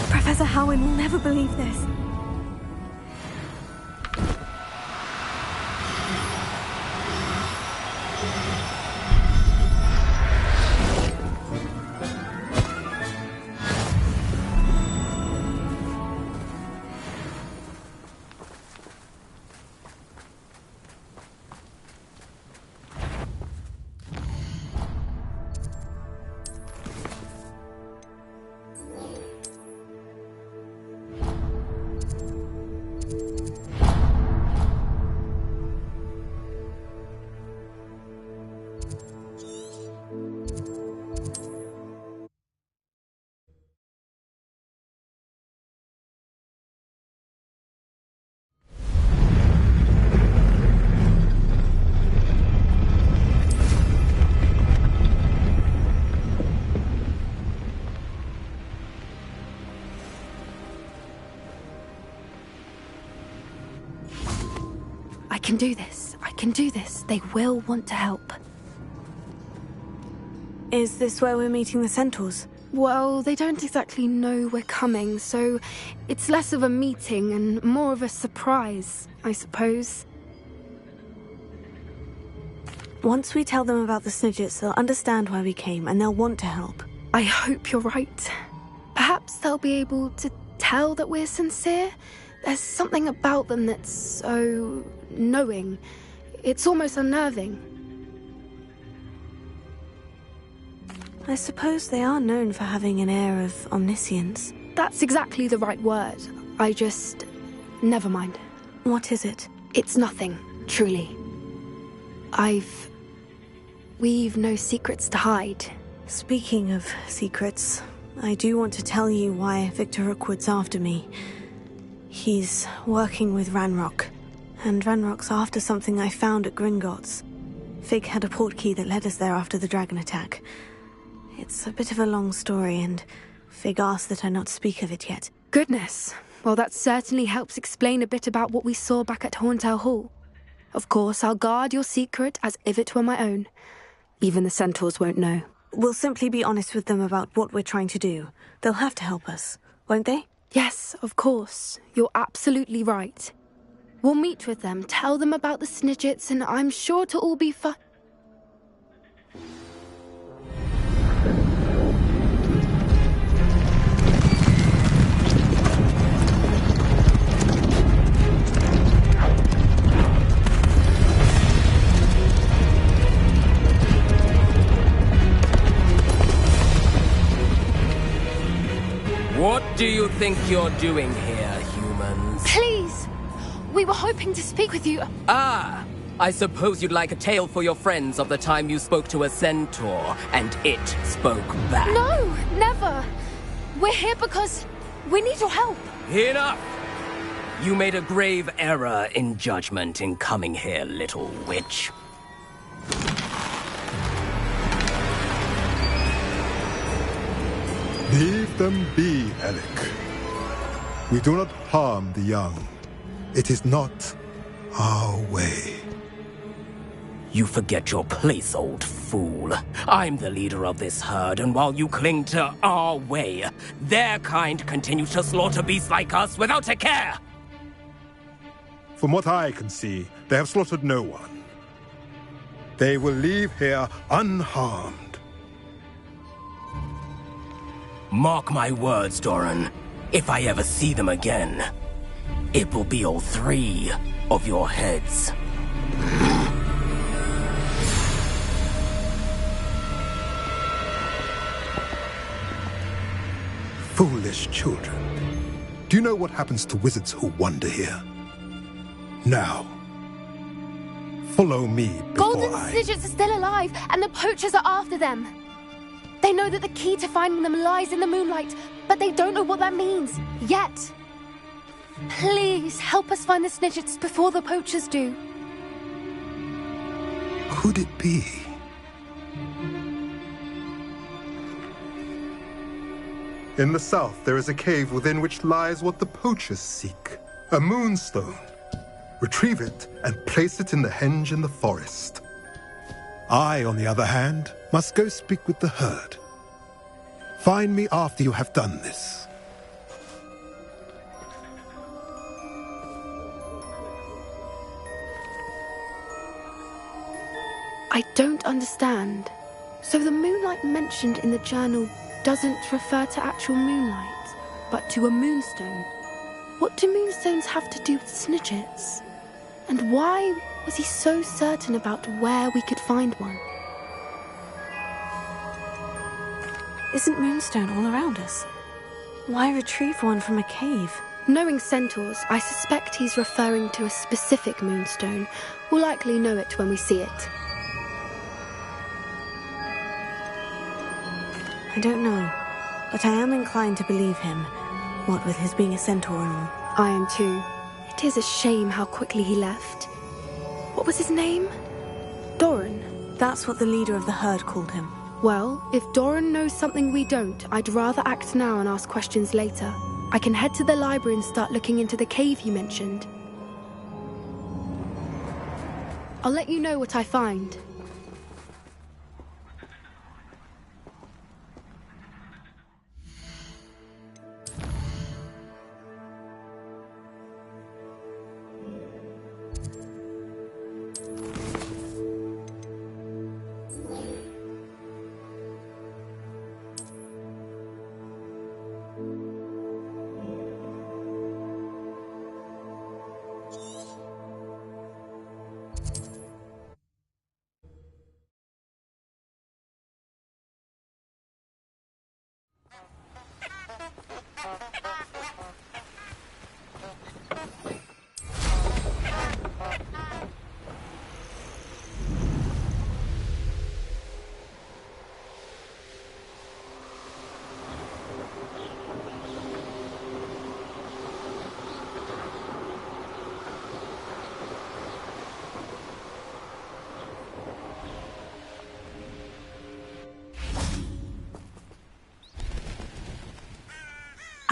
Professor Howin will never believe this. I can do this. I can do this. They will want to help. Is this where we're meeting the centaurs? Well, they don't exactly know we're coming, so it's less of a meeting and more of a surprise, I suppose. Once we tell them about the Snidgets, they'll understand why we came and they'll want to help. I hope you're right. Perhaps they'll be able to tell that we're sincere. There's something about them that's so knowing. It's almost unnerving. I suppose they are known for having an air of omniscience. That's exactly the right word. I just... never mind. What is it? It's nothing, truly. We've no secrets to hide. Speaking of secrets, I do want to tell you why Victor Rookwood's after me. He's working with Ranrock, and Ranrock's after something I found at Gringotts. Fig had a portkey that led us there after the dragon attack. It's a bit of a long story, and Fig asked that I not speak of it yet. Goodness. Well, that certainly helps explain a bit about what we saw back at Horntail Hall. Of course, I'll guard your secret as if it were my own. Even the centaurs won't know. We'll simply be honest with them about what we're trying to do. They'll have to help us, won't they? Yes, of course. You're absolutely right. We'll meet with them, tell them about the Snidgets, and I'm sure to all be What do you think you're doing here, humans? Please! We were hoping to speak with you. Ah! I suppose you'd like a tale for your friends of the time you spoke to a centaur, and it spoke back. No, never! We're here because we need your help. Enough! You made a grave error in judgment in coming here, little witch. Leave them be, Alec. We do not harm the young. It is not our way. You forget your place, old fool. I'm the leader of this herd, and while you cling to our way, their kind continue to slaughter beasts like us without a care! From what I can see, they have slaughtered no one. They will leave here unharmed. Mark my words, Doran. If I ever see them again, it will be all 3 of your heads. Foolish children. Do you know what happens to wizards who wander here? Now, follow me before Golden Snidgets are still alive, and the poachers are after them. They know that the key to finding them lies in the moonlight, but they don't know what that means, yet. Please, help us find the Snidgets before the poachers do. Could it be? In the south, there is a cave within which lies what the poachers seek. A moonstone. Retrieve it and place it in the henge in the forest. I, on the other hand, must go speak with the herd. Find me after you have done this. I don't understand. So the moonlight mentioned in the journal doesn't refer to actual moonlight, but to a moonstone. What do moonstones have to do with Snidgets? And why was he so certain about where we could find one? Isn't Moonstone all around us? Why retrieve one from a cave? Knowing centaurs, I suspect he's referring to a specific moonstone. We'll likely know it when we see it. I don't know, but I am inclined to believe him, what with his being a centaur and all. I am too. It is a shame how quickly he left. What was his name? Doran? That's what the leader of the herd called him. Well, if Doran knows something we don't, I'd rather act now and ask questions later. I can head to the library and start looking into the cave you mentioned. I'll let you know what I find.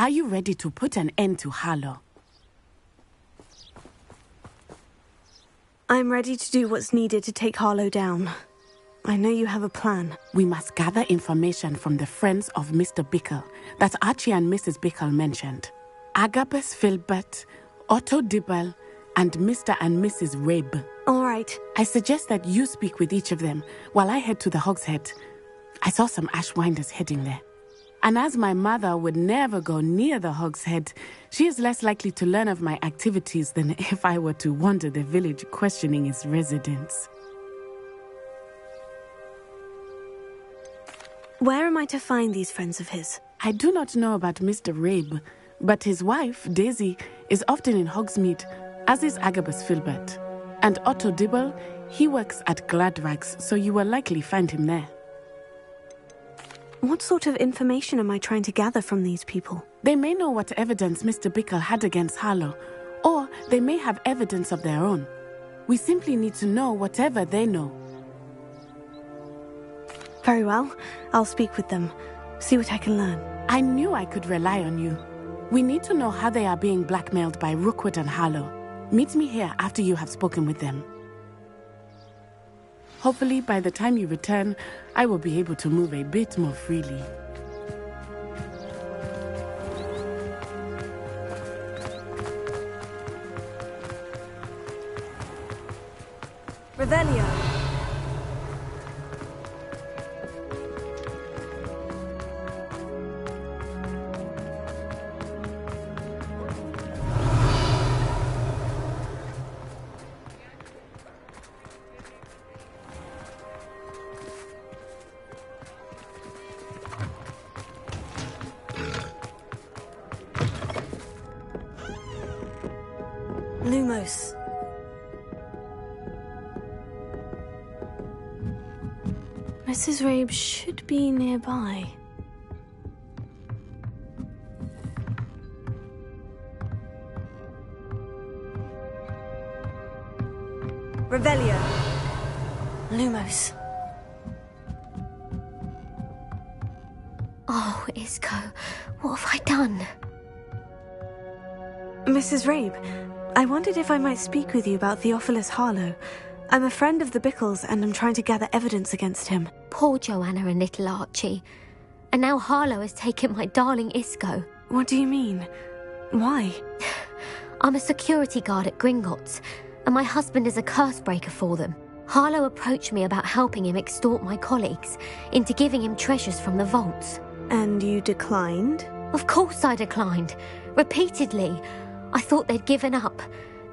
Are you ready to put an end to Harlow? I'm ready to do what's needed to take Harlow down. I know you have a plan. We must gather information from the friends of Mr. Bickle that Archie and Mrs. Bickle mentioned. Agabus Filbert, Otto Dibble, and Mr. and Mrs. Rabe. All right. I suggest that you speak with each of them while I head to the Hogshead. I saw some Ashwinders heading there. And as my mother would never go near the Hogshead, she is less likely to learn of my activities than if I were to wander the village questioning its residents. Where am I to find these friends of his? I do not know about Mr. Rabe, but his wife, Daisy, is often in Hogsmeade, as is Agabus Filbert. And Otto Dibble, he works at Gladrags, so you will likely find him there. What sort of information am I trying to gather from these people? They may know what evidence Mr. Bickle had against Harlow, or they may have evidence of their own. We simply need to know whatever they know. Very well. I'll speak with them. See what I can learn. I knew I could rely on you. We need to know how they are being blackmailed by Rookwood and Harlow. Meet me here after you have spoken with them. Hopefully, by the time you return, I will be able to move a bit more freely. Revelio. Lumos. Mrs. Rabe should be nearby. Revelio. Lumos. Oh, Isco, what have I done? Mrs. Rabe, I wondered if I might speak with you about Theophilus Harlow. I'm a friend of the Bickles and I'm trying to gather evidence against him. Poor Joanna and little Archie. And now Harlow has taken my darling Isco. What do you mean? Why? I'm a security guard at Gringotts, and my husband is a curse breaker for them. Harlow approached me about helping him extort my colleagues into giving him treasures from the vaults. And you declined? Of course I declined. Repeatedly. I thought they'd given up,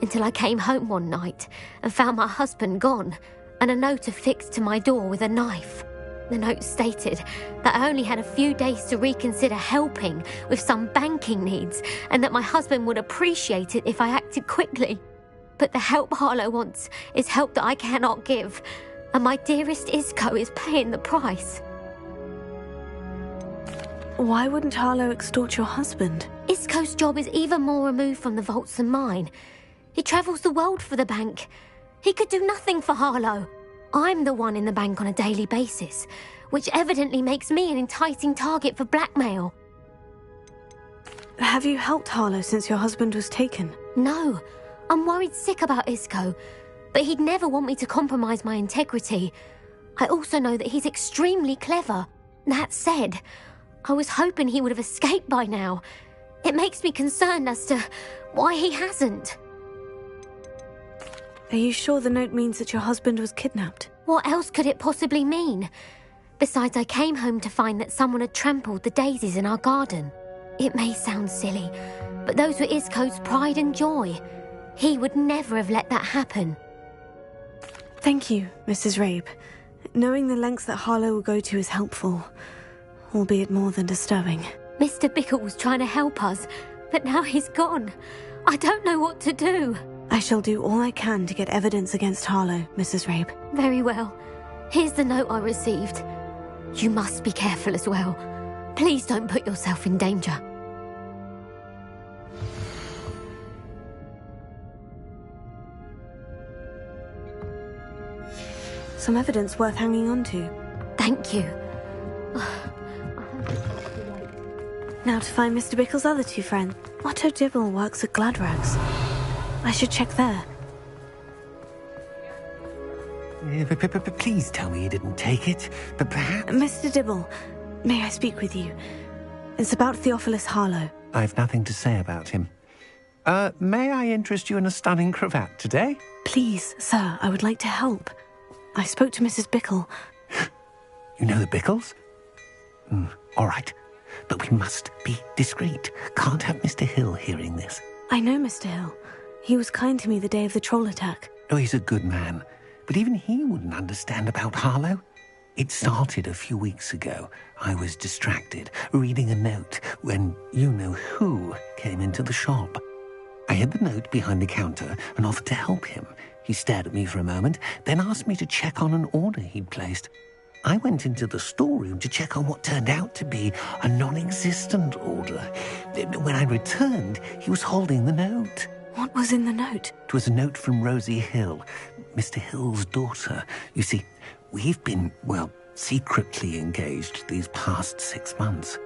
until I came home one night and found my husband gone, and a note affixed to my door with a knife. The note stated that I only had a few days to reconsider helping with some banking needs, and that my husband would appreciate it if I acted quickly. But the help Harlow wants is help that I cannot give, and my dearest Isco is paying the price. Why wouldn't Harlow extort your husband? Isco's job is even more removed from the vaults than mine. He travels the world for the bank. He could do nothing for Harlow. I'm the one in the bank on a daily basis, which evidently makes me an enticing target for blackmail. Have you helped Harlow since your husband was taken? No. I'm worried sick about Isco, but he'd never want me to compromise my integrity. I also know that he's extremely clever. That said, I was hoping he would have escaped by now. It makes me concerned as to why he hasn't. Are you sure the note means that your husband was kidnapped? What else could it possibly mean? Besides, I came home to find that someone had trampled the daisies in our garden. It may sound silly, but those were Isco's pride and joy. He would never have let that happen. Thank you, Mrs. Rabe. Knowing the lengths that Harlow will go to is helpful, albeit more than disturbing. Mr. Bickle was trying to help us, but now he's gone. I don't know what to do. I shall do all I can to get evidence against Harlow, Mrs. Rabe. Very well. Here's the note I received. You must be careful as well. Please don't put yourself in danger. Some evidence worth hanging on to. Thank you. Now to find Mr. Bickle's other two friends. Otto Dibble works at Gladrags. I should check there. Please tell me you didn't take it. But perhaps... Mr. Dibble, may I speak with you? It's about Theophilus Harlow. I've nothing to say about him. May I interest you in a stunning cravat today? Please, sir, I would like to help. I spoke to Mrs. Bickle. You know the Bickles? All right. But we must be discreet. Can't have Mr. Hill hearing this. I know Mr. Hill. He was kind to me the day of the troll attack. Oh, he's a good man. But even he wouldn't understand about Harlow. It started a few weeks ago. I was distracted, reading a note, when you-know-who came into the shop. I hid the note behind the counter and offered to help him. He stared at me for a moment, then asked me to check on an order he'd placed. I went into the storeroom to check on what turned out to be a non-existent order. When I returned, he was holding the note. What was in the note? It was a note from Rosie Hill, Mr. Hill's daughter. You see, we've been, secretly engaged these past 6 months.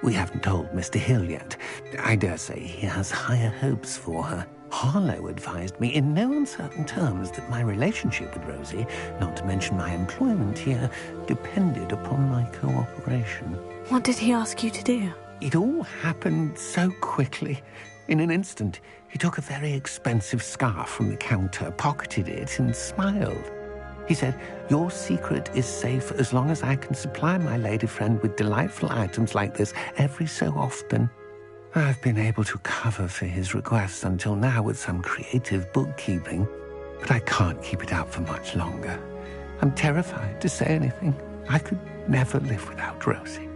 We haven't told Mr. Hill yet. I dare say he has higher hopes for her. Harlow advised me in no uncertain terms that my relationship with Rosie, not to mention my employment here, depended upon my cooperation. What did he ask you to do? It all happened so quickly. In an instant, he took a very expensive scarf from the counter, pocketed it, and smiled. He said, "Your secret is safe as long as I can supply my lady friend with delightful items like this every so often." I've been able to cover for his requests until now with some creative bookkeeping, but I can't keep it up for much longer. I'm terrified to say anything. I could never live without Rosie.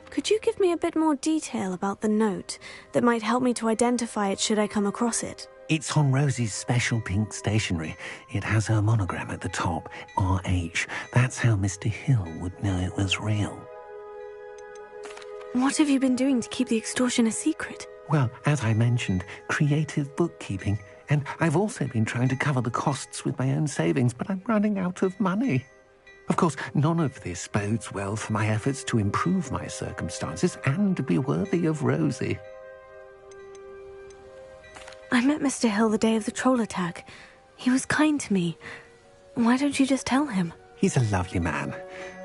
Could you give me a bit more detail about the note that might help me to identify it should I come across it? It's on Rosie's special pink stationery. It has her monogram at the top, RH. That's how Mr. Hill would know it was real. What have you been doing to keep the extortion a secret? Well, as I mentioned, creative bookkeeping. And I've also been trying to cover the costs with my own savings, but I'm running out of money. Of course, none of this bodes well for my efforts to improve my circumstances and to be worthy of Rosie. I met Mr. Hill the day of the troll attack. He was kind to me. Why don't you just tell him? He's a lovely man.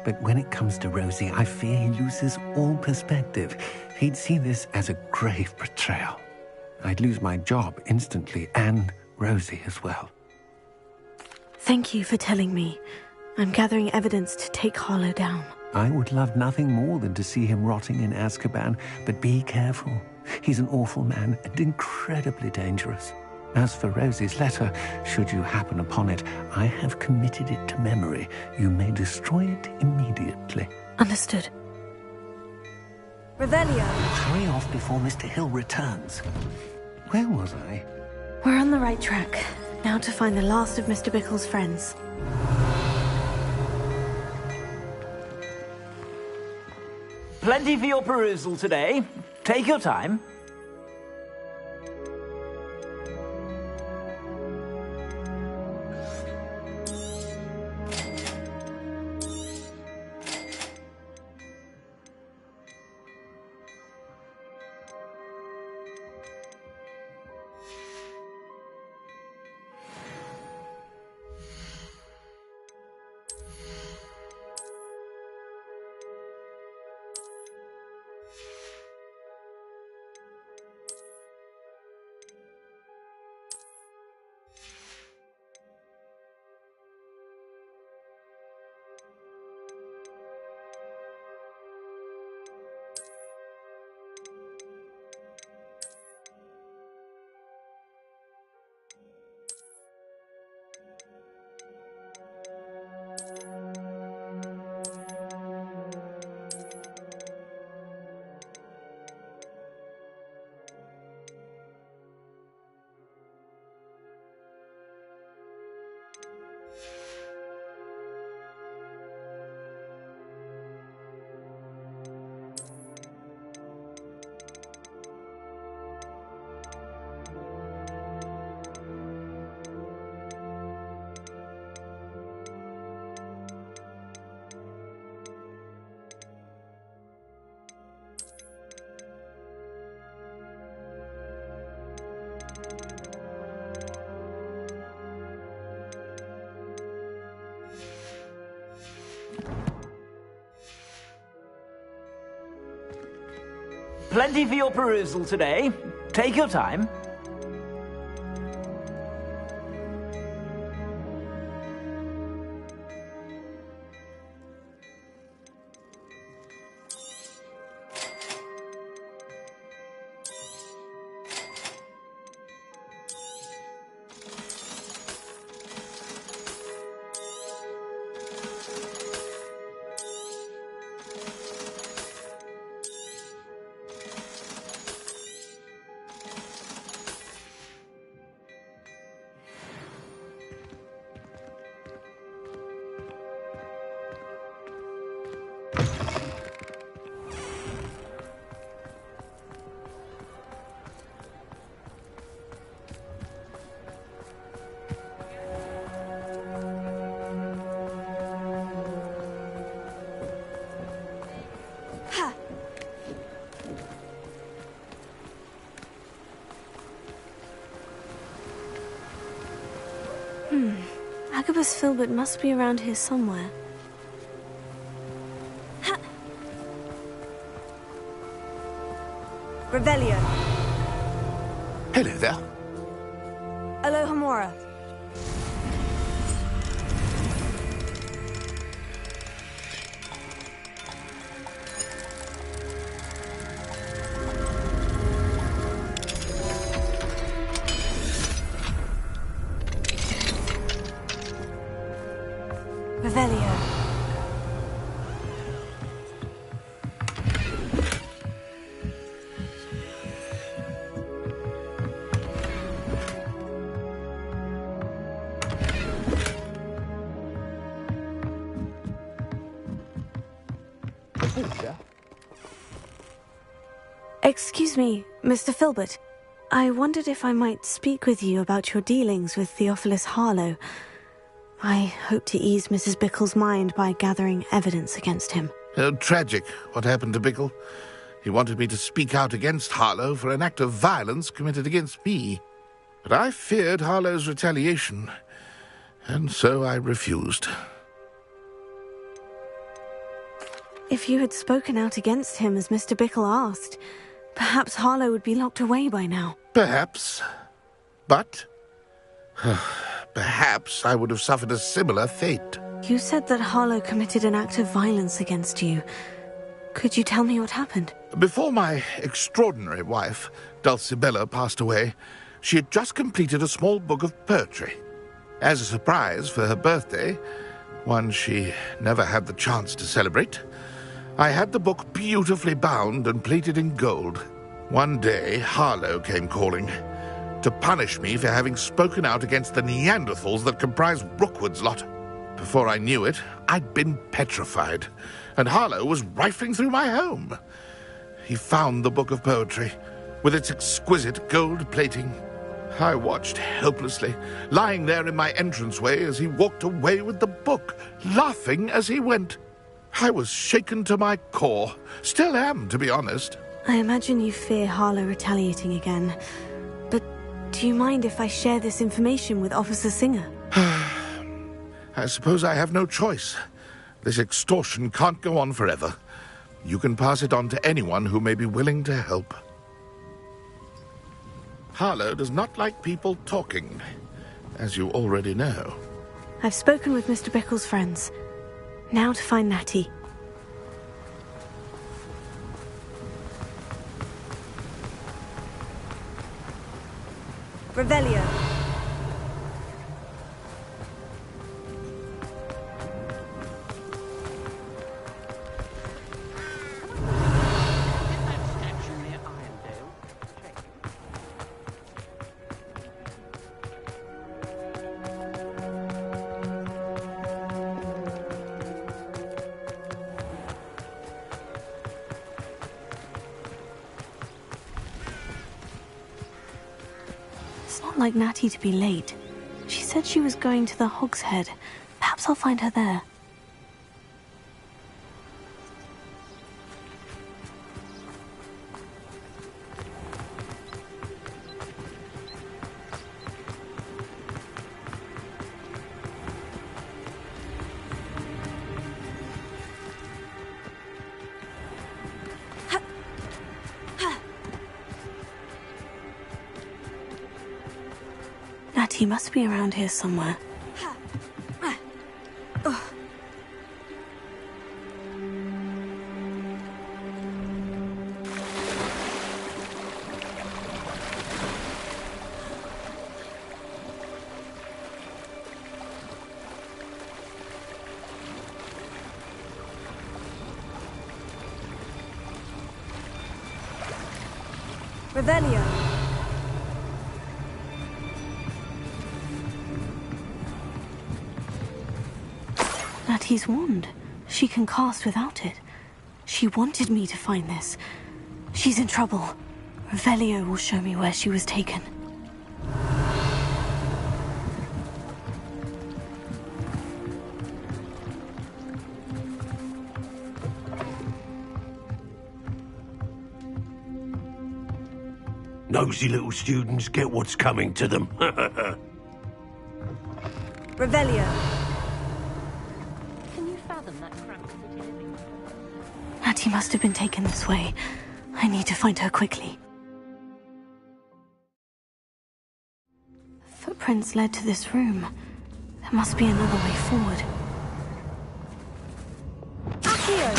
But when it comes to Rosie, I fear he loses all perspective. He'd see this as a grave betrayal. I'd lose my job instantly, and Rosie as well. Thank you for telling me. I'm gathering evidence to take Harlow down. I would love nothing more than to see him rotting in Azkaban, but be careful. He's an awful man and incredibly dangerous. As for Rosie's letter, should you happen upon it, I have committed it to memory. You may destroy it immediately. Understood. Revelio. Hurry off before Mr. Hill returns. Where was I? We're on the right track. Now to find the last of Mr. Bickle's friends. Plenty for your perusal today. Take your time. Plenty for your perusal today. Take your time. Agabus Filbert must be around here somewhere. Revelio. Hello there. Alohomora. Revelio. Excuse me, Mr. Filbert. I wondered if I might speak with you about your dealings with Theophilus Harlow. I hope to ease Mrs. Bickle's mind by gathering evidence against him. Tragic, what happened to Bickle. He wanted me to speak out against Harlow for an act of violence committed against me. But I feared Harlow's retaliation, and so I refused. If you had spoken out against him as Mr. Bickle asked, perhaps Harlow would be locked away by now. Perhaps. But perhaps I would have suffered a similar fate. You said that Harlow committed an act of violence against you. Could you tell me what happened? Before my extraordinary wife, Dulcibella, passed away, she had just completed a small book of poetry. As a surprise for her birthday, one she never had the chance to celebrate, I had the book beautifully bound and plated in gold. One day, Harlow came calling to punish me for having spoken out against the Neanderthals that comprise Rookwood's lot. Before I knew it, I'd been petrified, and Harlow was rifling through my home. He found the book of poetry, with its exquisite gold plating. I watched helplessly, lying there in my entranceway as he walked away with the book, laughing as he went. I was shaken to my core. Still am, to be honest. I imagine you fear Harlow retaliating again. But do you mind if I share this information with Officer Singer? I suppose I have no choice. This extortion can't go on forever. You can pass it on to anyone who may be willing to help. Harlow does not like people talking, as you already know. I've spoken with Mr. Bickle's friends. Now to find Natty. Revelio. Like Natty to be late. She said she was going to the Hog's Head. Perhaps I'll find her there. He must be around here somewhere. Revelio. Natty's wand. She can cast without it. She wanted me to find this. She's in trouble. Revelio will show me where she was taken. Nosy little students get what's coming to them. Revelio. Can you fathom that cramped city living? Natty must have been taken this way. I need to find her quickly. Footprints led to this room. There must be another way forward. Accio!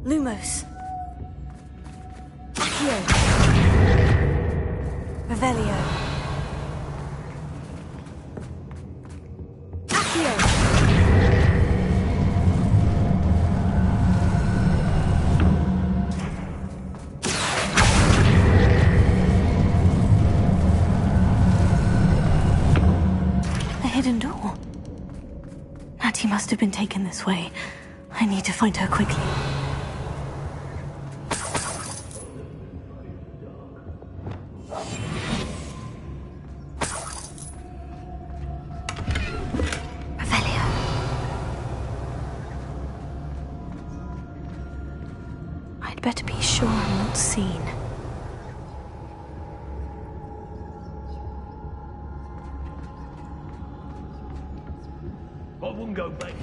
Lumos. Accio! Revelio. Accio! The hidden door. Natty must have been taken this way. I need to find her quickly. Better be sure I'm not seen. I wouldn't go back.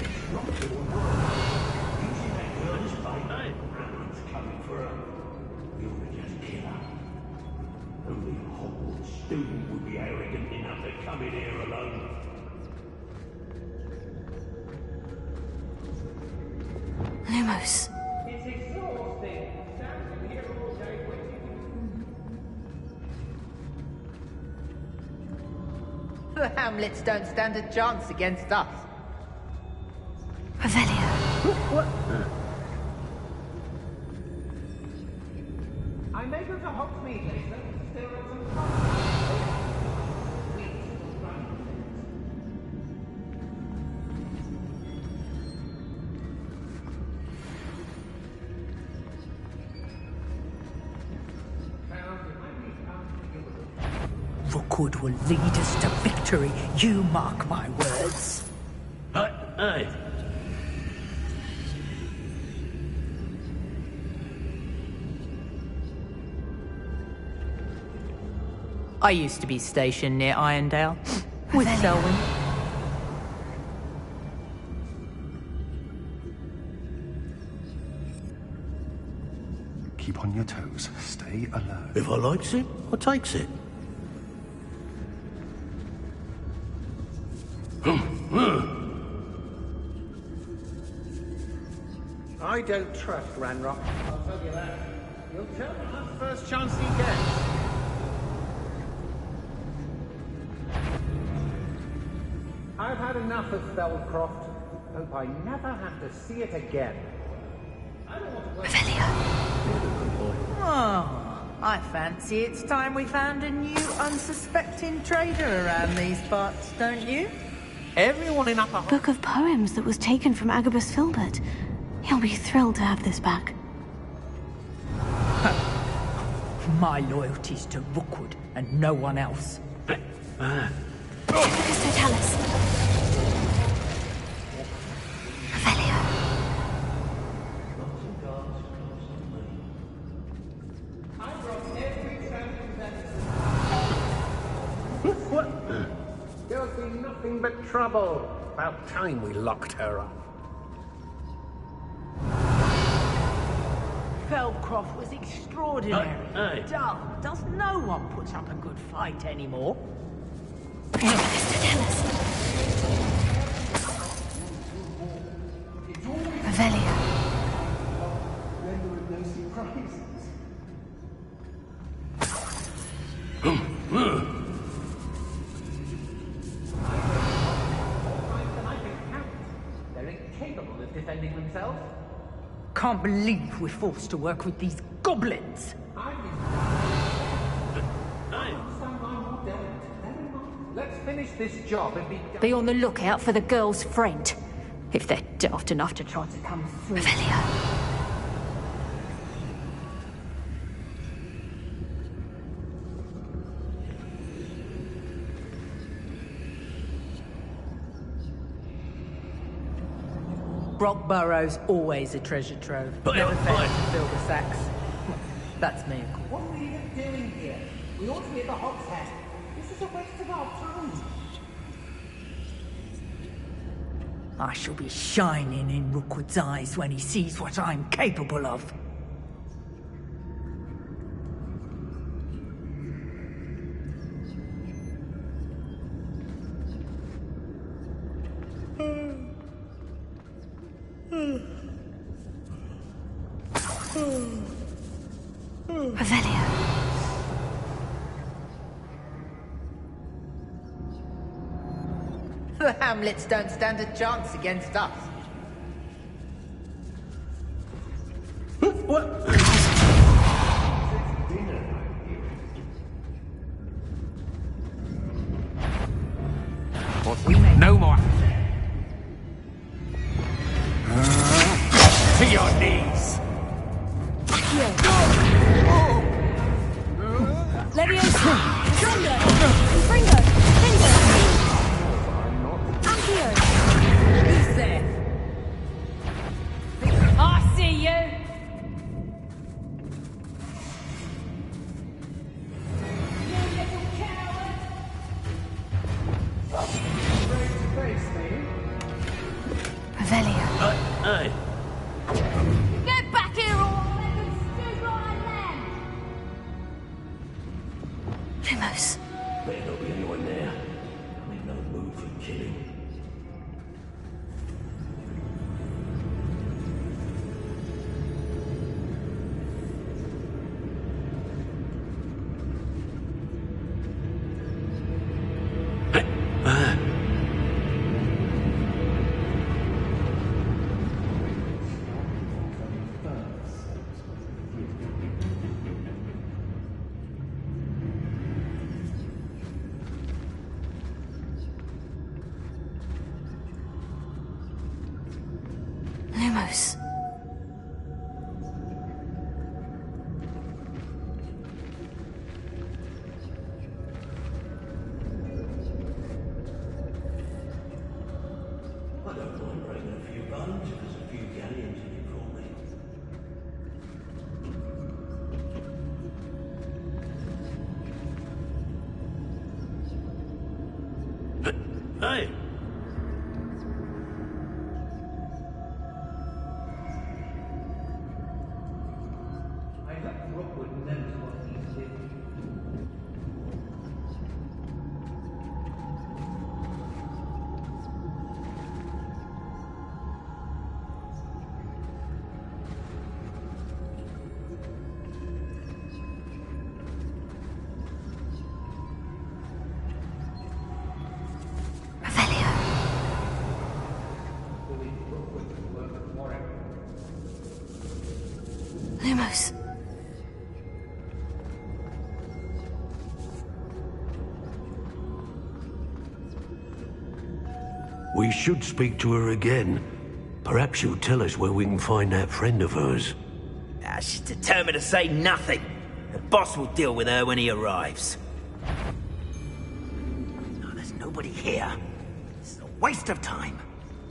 Only a Hogwarts student would be arrogant enough to come in here alone. Lumos. The Hamlets don't stand a chance against us. Revelio. What? I may go to Hogsmeade later. There are some Rookwood will lead us to victory, you mark my words. Hey. I used to be stationed near Irondale with Selwyn. Keep on your toes. Stay alert. If I likes it, I takes it. I don't trust Ranrock. I'll tell you that. He'll tell him the first chance he gets. I've had enough of Felcroft. Hope I never have to see it again. Oh, I fancy it's time we found a new unsuspecting trader around these parts, don't you? Everyone in Upper... Book of poems that was taken from Agabus Filbert. He'll be thrilled to have this back. My loyalty's to Rookwood and no one else. Aristotelis. Revelio. What? There'll be nothing but trouble. About time we locked her up. Feldcroft was extraordinary. Dull. Does no one put up a good fight anymore? Revelio. They're incapable of defending themselves. Can't believe we're forced to work with these goblins. Let's finish this job and Be on the lookout for the girl's friend. If they're daft enough to try to come through. Revelio. Rockborough's always a treasure trove. Never fails to fill the sacks. That's me, of course. What are we even doing here? We ought to be at the hogshead. This is a waste of our time. I shall be shining in Rookwood's eyes when he sees what I'm capable of. Revelio. The Hamlets don't stand a chance against us. What? No more. To your knees. Leviosa! Fringo! Fringo! Fringo! Accio! Who's there? I see you! You little coward! Revelio. Hey. Get back here or I'll let them stood right there! Lumos. Better not be anyone there. I'm in no mood for killing. Lumos. I don't mind breaking a few bones if there's a few galleons in it for me. Hey! I hope Rookwood knows what he's doing. Revelio. Lumos. We should speak to her again. Perhaps she'll tell us where we can find that friend of hers. She's determined to say nothing. The boss will deal with her when he arrives. No, there's nobody here. It's a waste of time.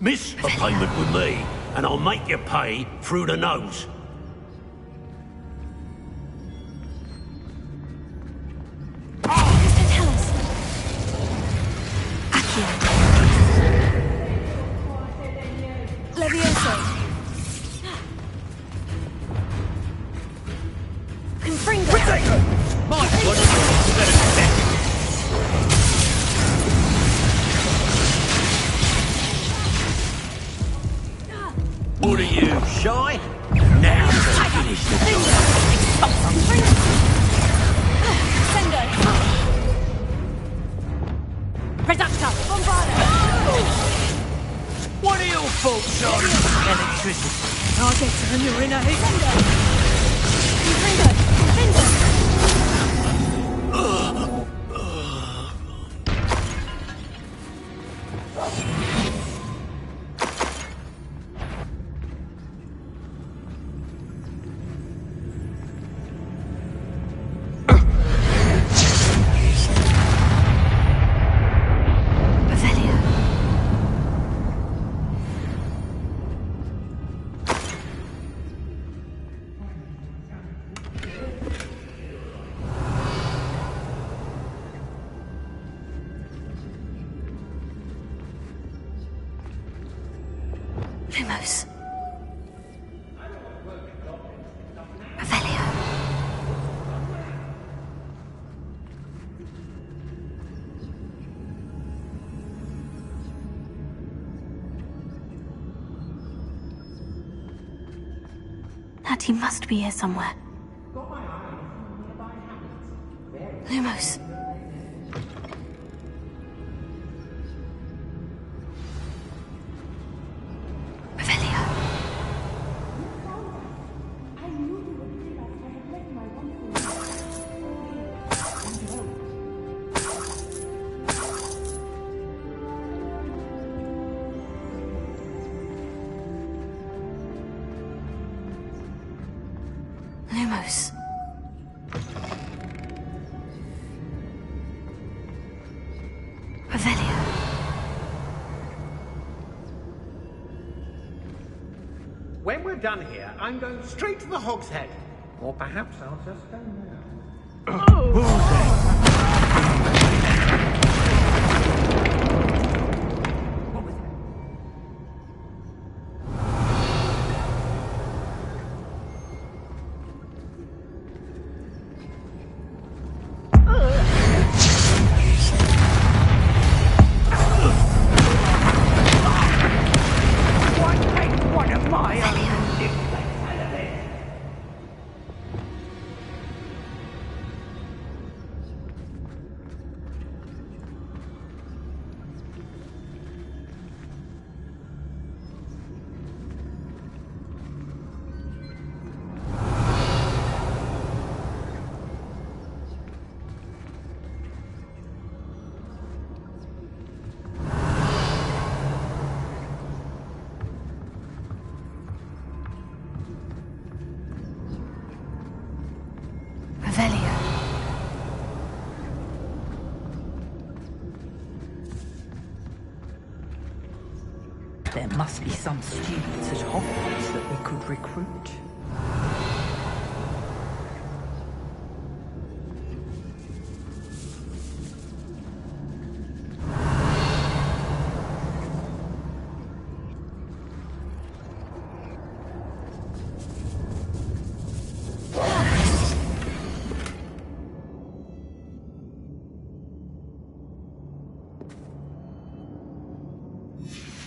Miss a payment with me, and I'll make you pay through the nose. Confringo! My God, you better do that. What are you, shy? Now, finish the job. Sendo! Reducto! Bombardo! What are your faults on electricity? Target, and you're in a heat. Confringo! Confringo! Lumos. Revelio. Natty must be here somewhere. Lumos. Lumos. Revelio. When we're done here, I'm going straight to the Hog's Head. Or perhaps I'll just go now. There must be some students at Hogwarts that we could recruit.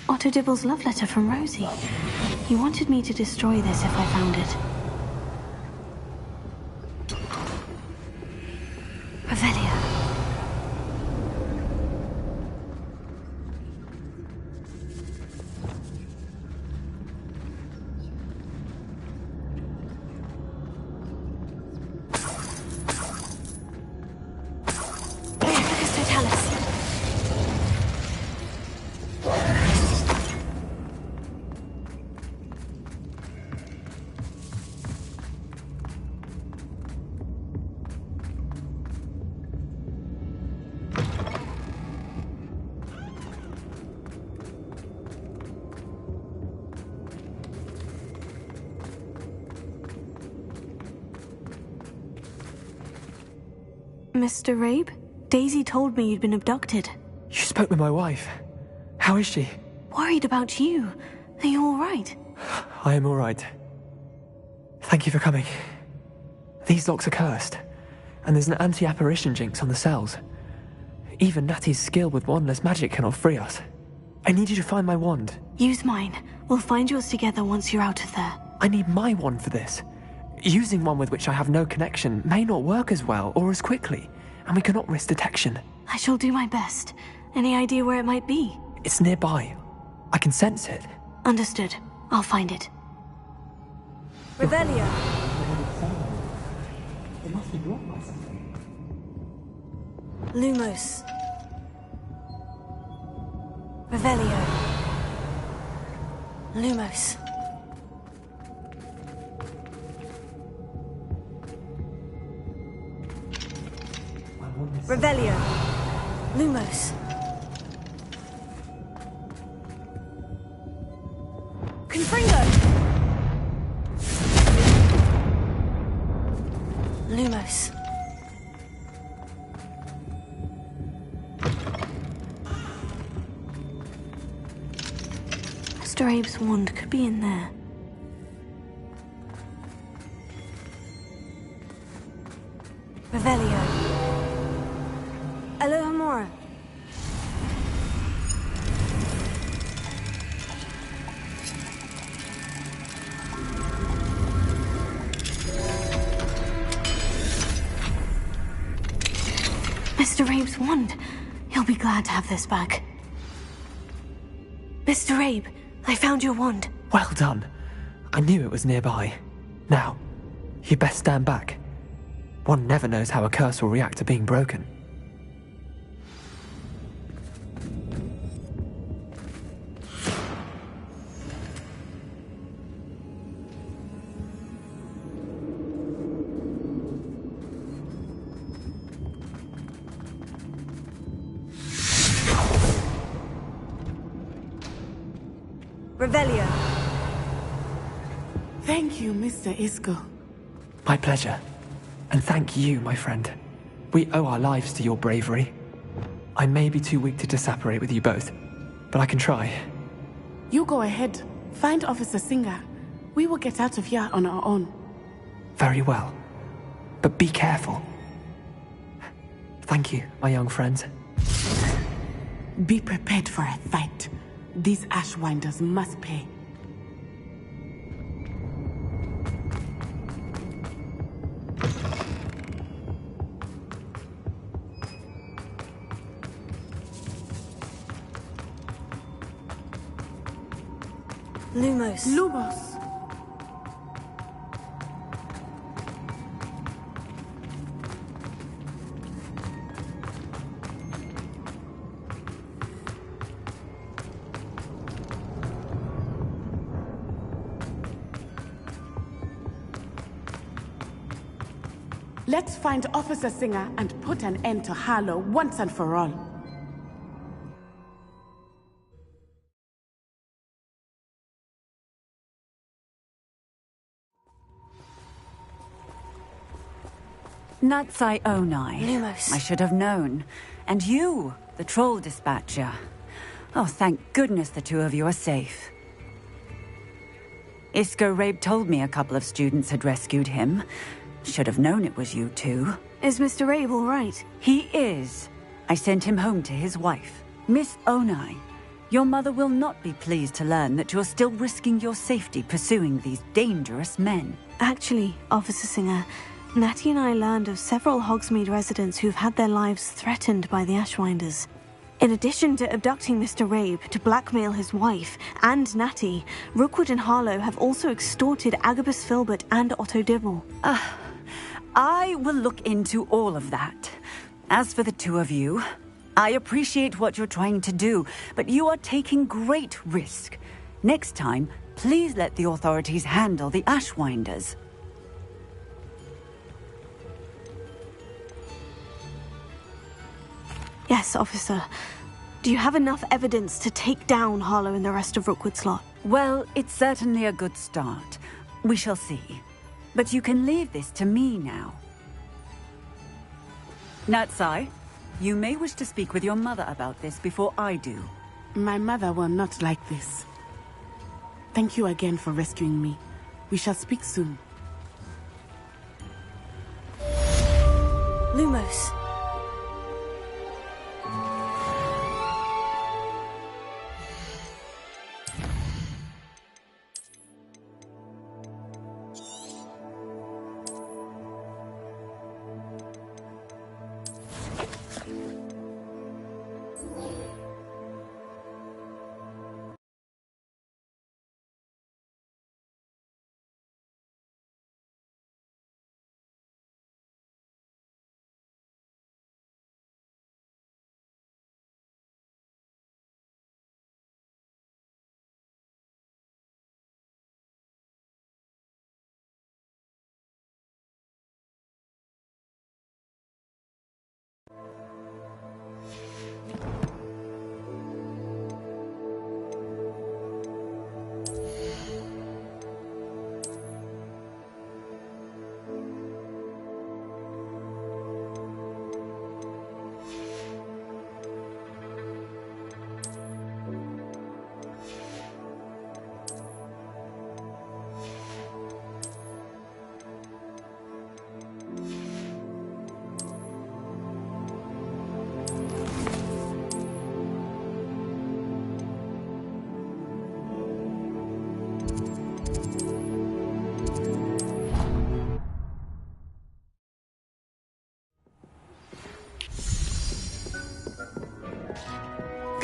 Otto Dibble's love letter from Rosie. He wanted me to destroy this if I found it. Revelio. Mr. Rabe? Daisy told me you'd been abducted. You spoke with my wife. How is she? Worried about you. Are you all right? I am all right. Thank you for coming. These locks are cursed, and there's an anti-apparition jinx on the cells. Even Natty's skill with wandless magic cannot free us. I need you to find my wand. Use mine. We'll find yours together once you're out of there. I need my wand for this. Using one with which I have no connection may not work as well or as quickly, and we cannot risk detection. I shall do my best. Any idea where it might be? It's nearby. I can sense it. Understood. I'll find it. Revelio. It must be blocked by something. Lumos. Revelio. Lumos. Revelio. Lumos. Confringo. Lumos. Mr. Abe's wand could be in there. Revelio. Alohomora. Mr. Abe's wand. He'll be glad to have this back. Mr. Abe, I found your wand. Well done. I knew it was nearby. Now, you best stand back. One never knows how a curse will react to being broken. Revelio. Thank you, Mr. Isco. My pleasure. And thank you, my friend. We owe our lives to your bravery. I may be too weak to disapparate with you both, but I can try. You go ahead. Find Officer Singer. We will get out of here on our own. Very well. But be careful. Thank you, my young friends. Be prepared for a fight. These Ashwinders must pay. Lumos. Lumos. Let's find Officer Singer and put an end to Harlow once and for all. Natsai Onai. Lumos. I should have known. And you, the troll dispatcher. Oh, thank goodness the two of you are safe. Isco Rabe told me a couple of students had rescued him. Should have known it was you two. Is Mr. Abe all right? He is. I sent him home to his wife. Miss Onai, your mother will not be pleased to learn that you're still risking your safety pursuing these dangerous men. Actually, Officer Singer, Natty and I learned of several Hogsmeade residents who've had their lives threatened by the Ashwinders. In addition to abducting Mr. Rabe to blackmail his wife and Natty, Rookwood and Harlow have also extorted Agabus Filbert and Otto Dibble. I will look into all of that. As for the two of you, I appreciate what you're trying to do, but you are taking great risk. Next time, please let the authorities handle the Ashwinders. Yes, officer. Do you have enough evidence to take down Harlow and the rest of Rookwood's lot? Well, it's certainly a good start. We shall see. But you can leave this to me now. Natsai, you may wish to speak with your mother about this before I do. My mother will not like this. Thank you again for rescuing me. We shall speak soon. Lumos.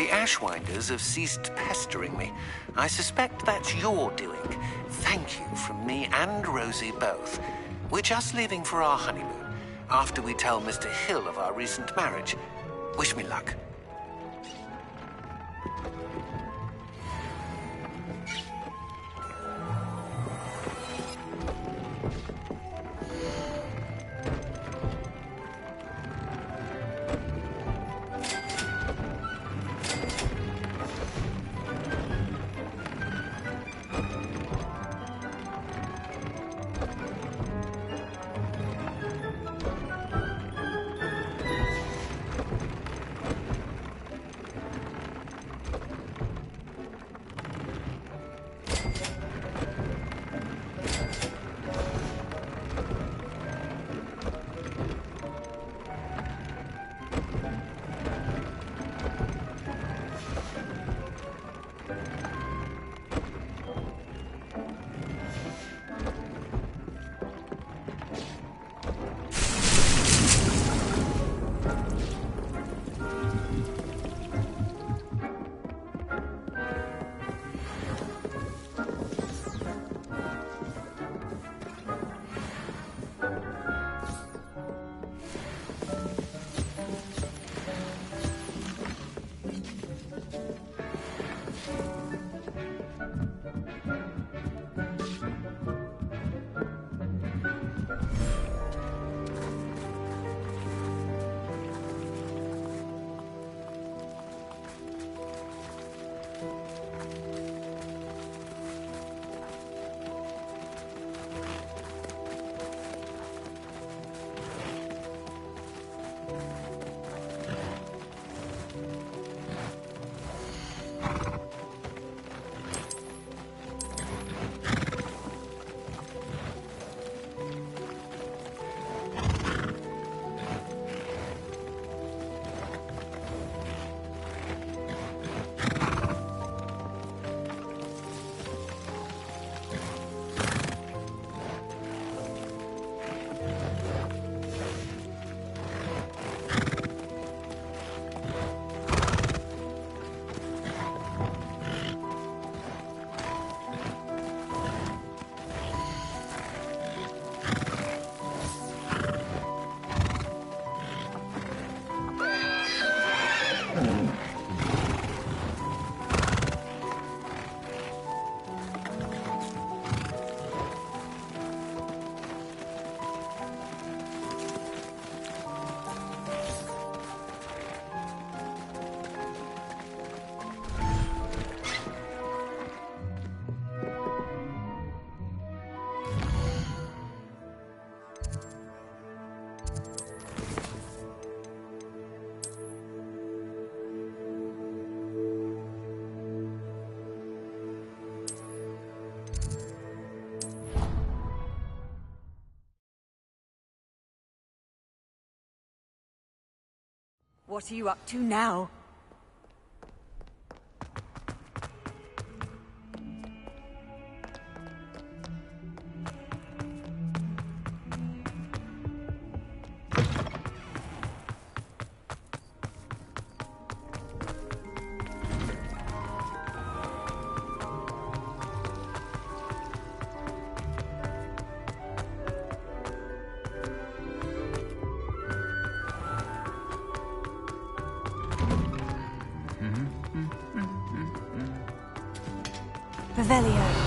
The Ashwinders have ceased pestering me. I suspect that's your doing. Thank you from me and Rosie both. We're just leaving for our honeymoon, after we tell Mr. Hill of our recent marriage. Wish me luck. What are you up to now? Revelio.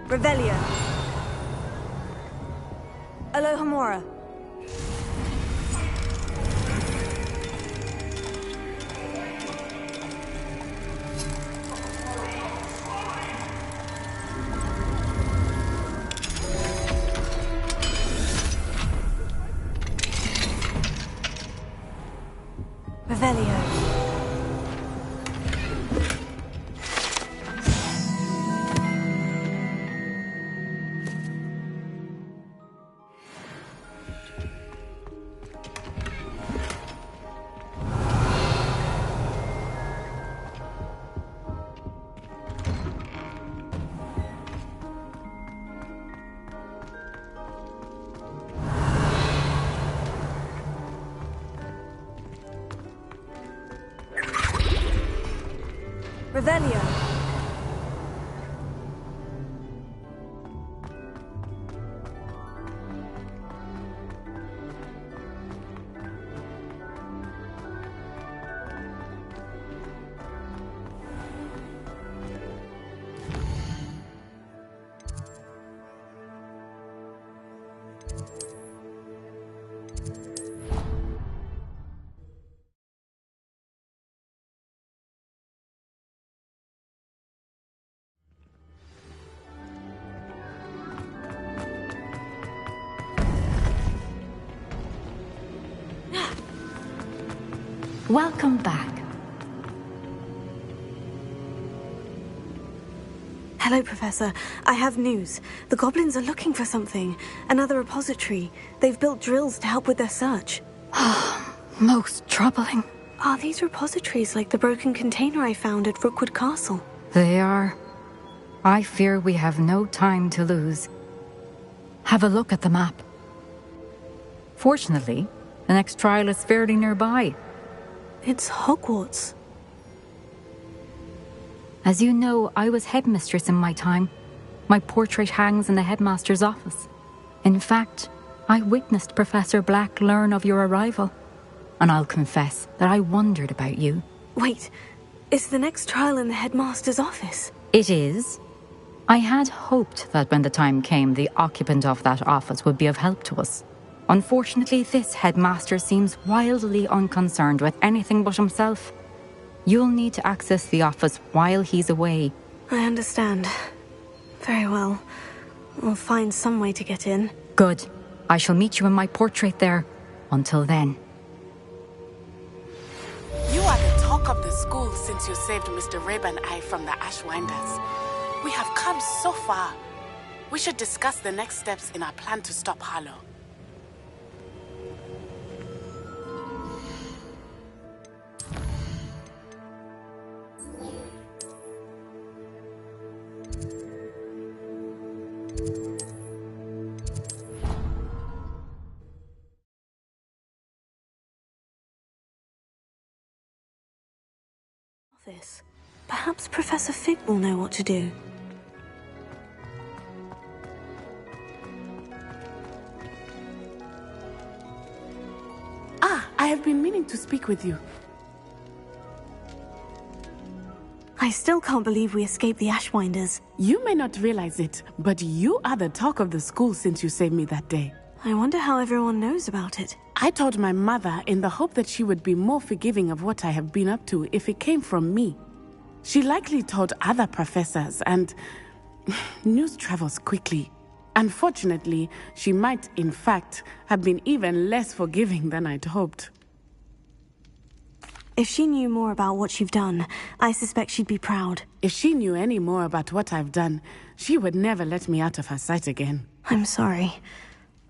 Revelio. Alohomora. Revelio. Revelio. Welcome back. Hello, Professor. I have news. The goblins are looking for something. Another repository. They've built drills to help with their search. Most troubling. Are these repositories like the broken container I found at Rookwood Castle? They are. I fear we have no time to lose. Have a look at the map. Fortunately, the next trial is fairly nearby. It's Hogwarts. As you know, I was headmistress in my time. My portrait hangs in the headmaster's office. In fact, I witnessed Professor Black learn of your arrival. And I'll confess that I wondered about you. Wait, is the next trial in the headmaster's office? It is. I had hoped that when the time came, the occupant of that office would be of help to us. Unfortunately, this headmaster seems wildly unconcerned with anything but himself. You'll need to access the office while he's away. I understand. Very well. We'll find some way to get in. Good. I shall meet you in my portrait there. Until then. You are the talk of the school since you saved Mr. Rib and I from the Ashwinders. We have come so far. We should discuss the next steps in our plan to stop Harlow. Perhaps Professor Fig will know what to do. I have been meaning to speak with you. I still can't believe we escaped the Ashwinders. You may not realize it, but you are the talk of the school since you saved me that day. I wonder how everyone knows about it. I told my mother in the hope that she would be more forgiving of what I have been up to if it came from me. She likely told other professors, and news travels quickly. Unfortunately, she might, in fact, have been even less forgiving than I'd hoped. If she knew more about what you've done, I suspect she'd be proud. If she knew any more about what I've done, she would never let me out of her sight again. I'm sorry.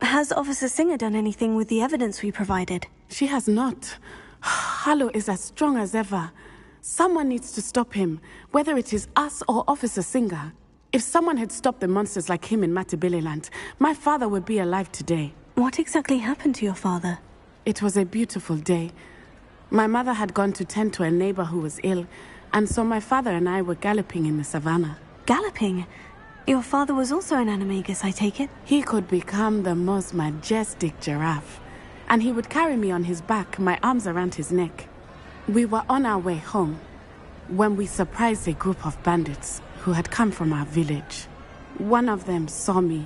Has Officer Singer done anything with the evidence we provided? She has not. Harlow is as strong as ever. Someone needs to stop him, whether it is us or Officer Singer. If someone had stopped the monsters like him in Matabeleland, my father would be alive today. What exactly happened to your father? It was a beautiful day. My mother had gone to tend to a neighbor who was ill, and so my father and I were galloping in the savannah. Galloping? Your father was also an animagus, I take it? He could become the most majestic giraffe, and he would carry me on his back, my arms around his neck. We were on our way home when we surprised a group of bandits who had come from our village. One of them saw me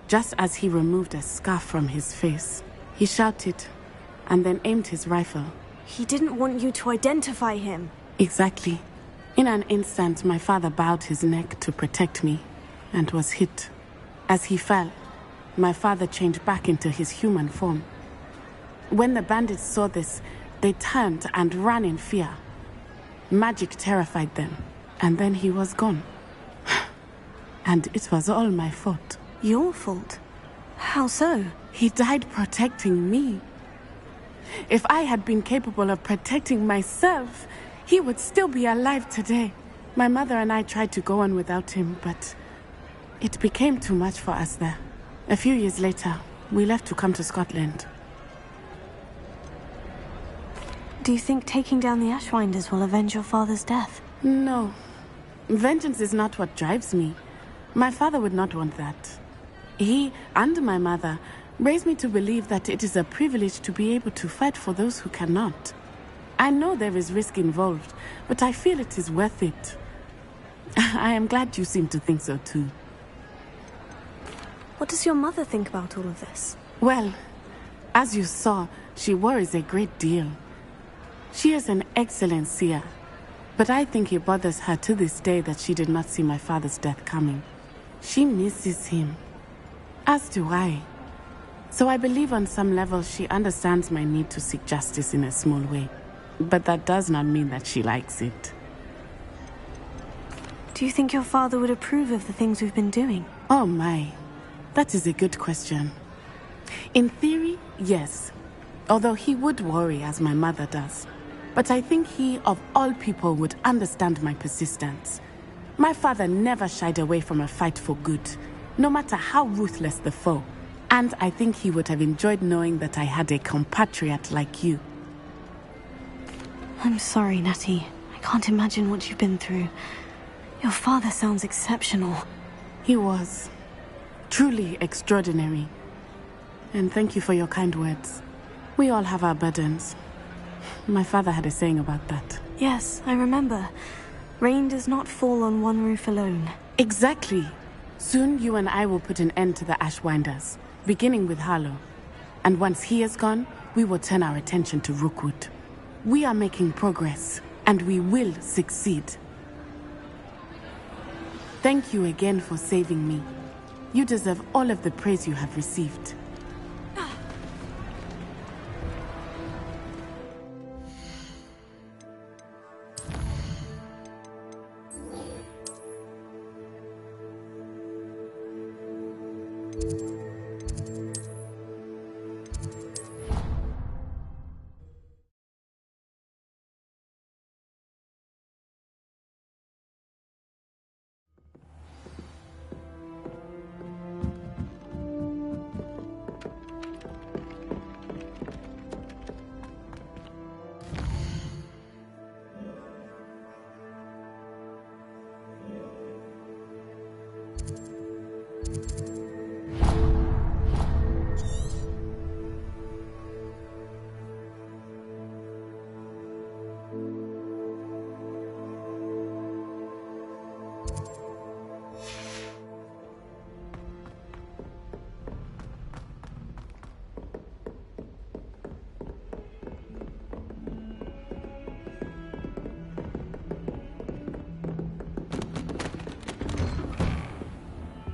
just as he removed a scarf from his face. He shouted and then aimed his rifle. He didn't want you to identify him. Exactly. In an instant, my father bowed his neck to protect me and was hit. As he fell, my father changed back into his human form. When the bandits saw this, they turned and ran in fear. Magic terrified them, and then he was gone. And it was all my fault. Your fault? How so? He died protecting me. If I had been capable of protecting myself, he would still be alive today. My mother and I tried to go on without him, but it became too much for us there. A few years later, we left to come to Scotland. Do you think taking down the Ashwinders will avenge your father's death? No. Vengeance is not what drives me. My father would not want that. He and my mother raised me to believe that it is a privilege to be able to fight for those who cannot. I know there is risk involved, but I feel it is worth it. I am glad you seem to think so too. What does your mother think about all of this? Well, as you saw, she worries a great deal. She is an excellent seer, but I think it bothers her to this day that she did not see my father's death coming. She misses him, as do I. So I believe on some level she understands my need to seek justice in a small way. But that does not mean that she likes it. Do you think your father would approve of the things we've been doing? Oh my, that is a good question. In theory, yes. Although he would worry as my mother does. But I think he, of all people, would understand my persistence. My father never shied away from a fight for good, no matter how ruthless the foe. And I think he would have enjoyed knowing that I had a compatriot like you. I'm sorry, Natty. I can't imagine what you've been through. Your father sounds exceptional. He was. Truly extraordinary. And thank you for your kind words. We all have our burdens. My father had a saying about that. Yes, I remember. Rain does not fall on one roof alone. Exactly. Soon you and I will put an end to the Ashwinders, beginning with Harlow. And once he is gone, we will turn our attention to Rookwood. We are making progress, and we will succeed. Thank you again for saving me. You deserve all of the praise you have received.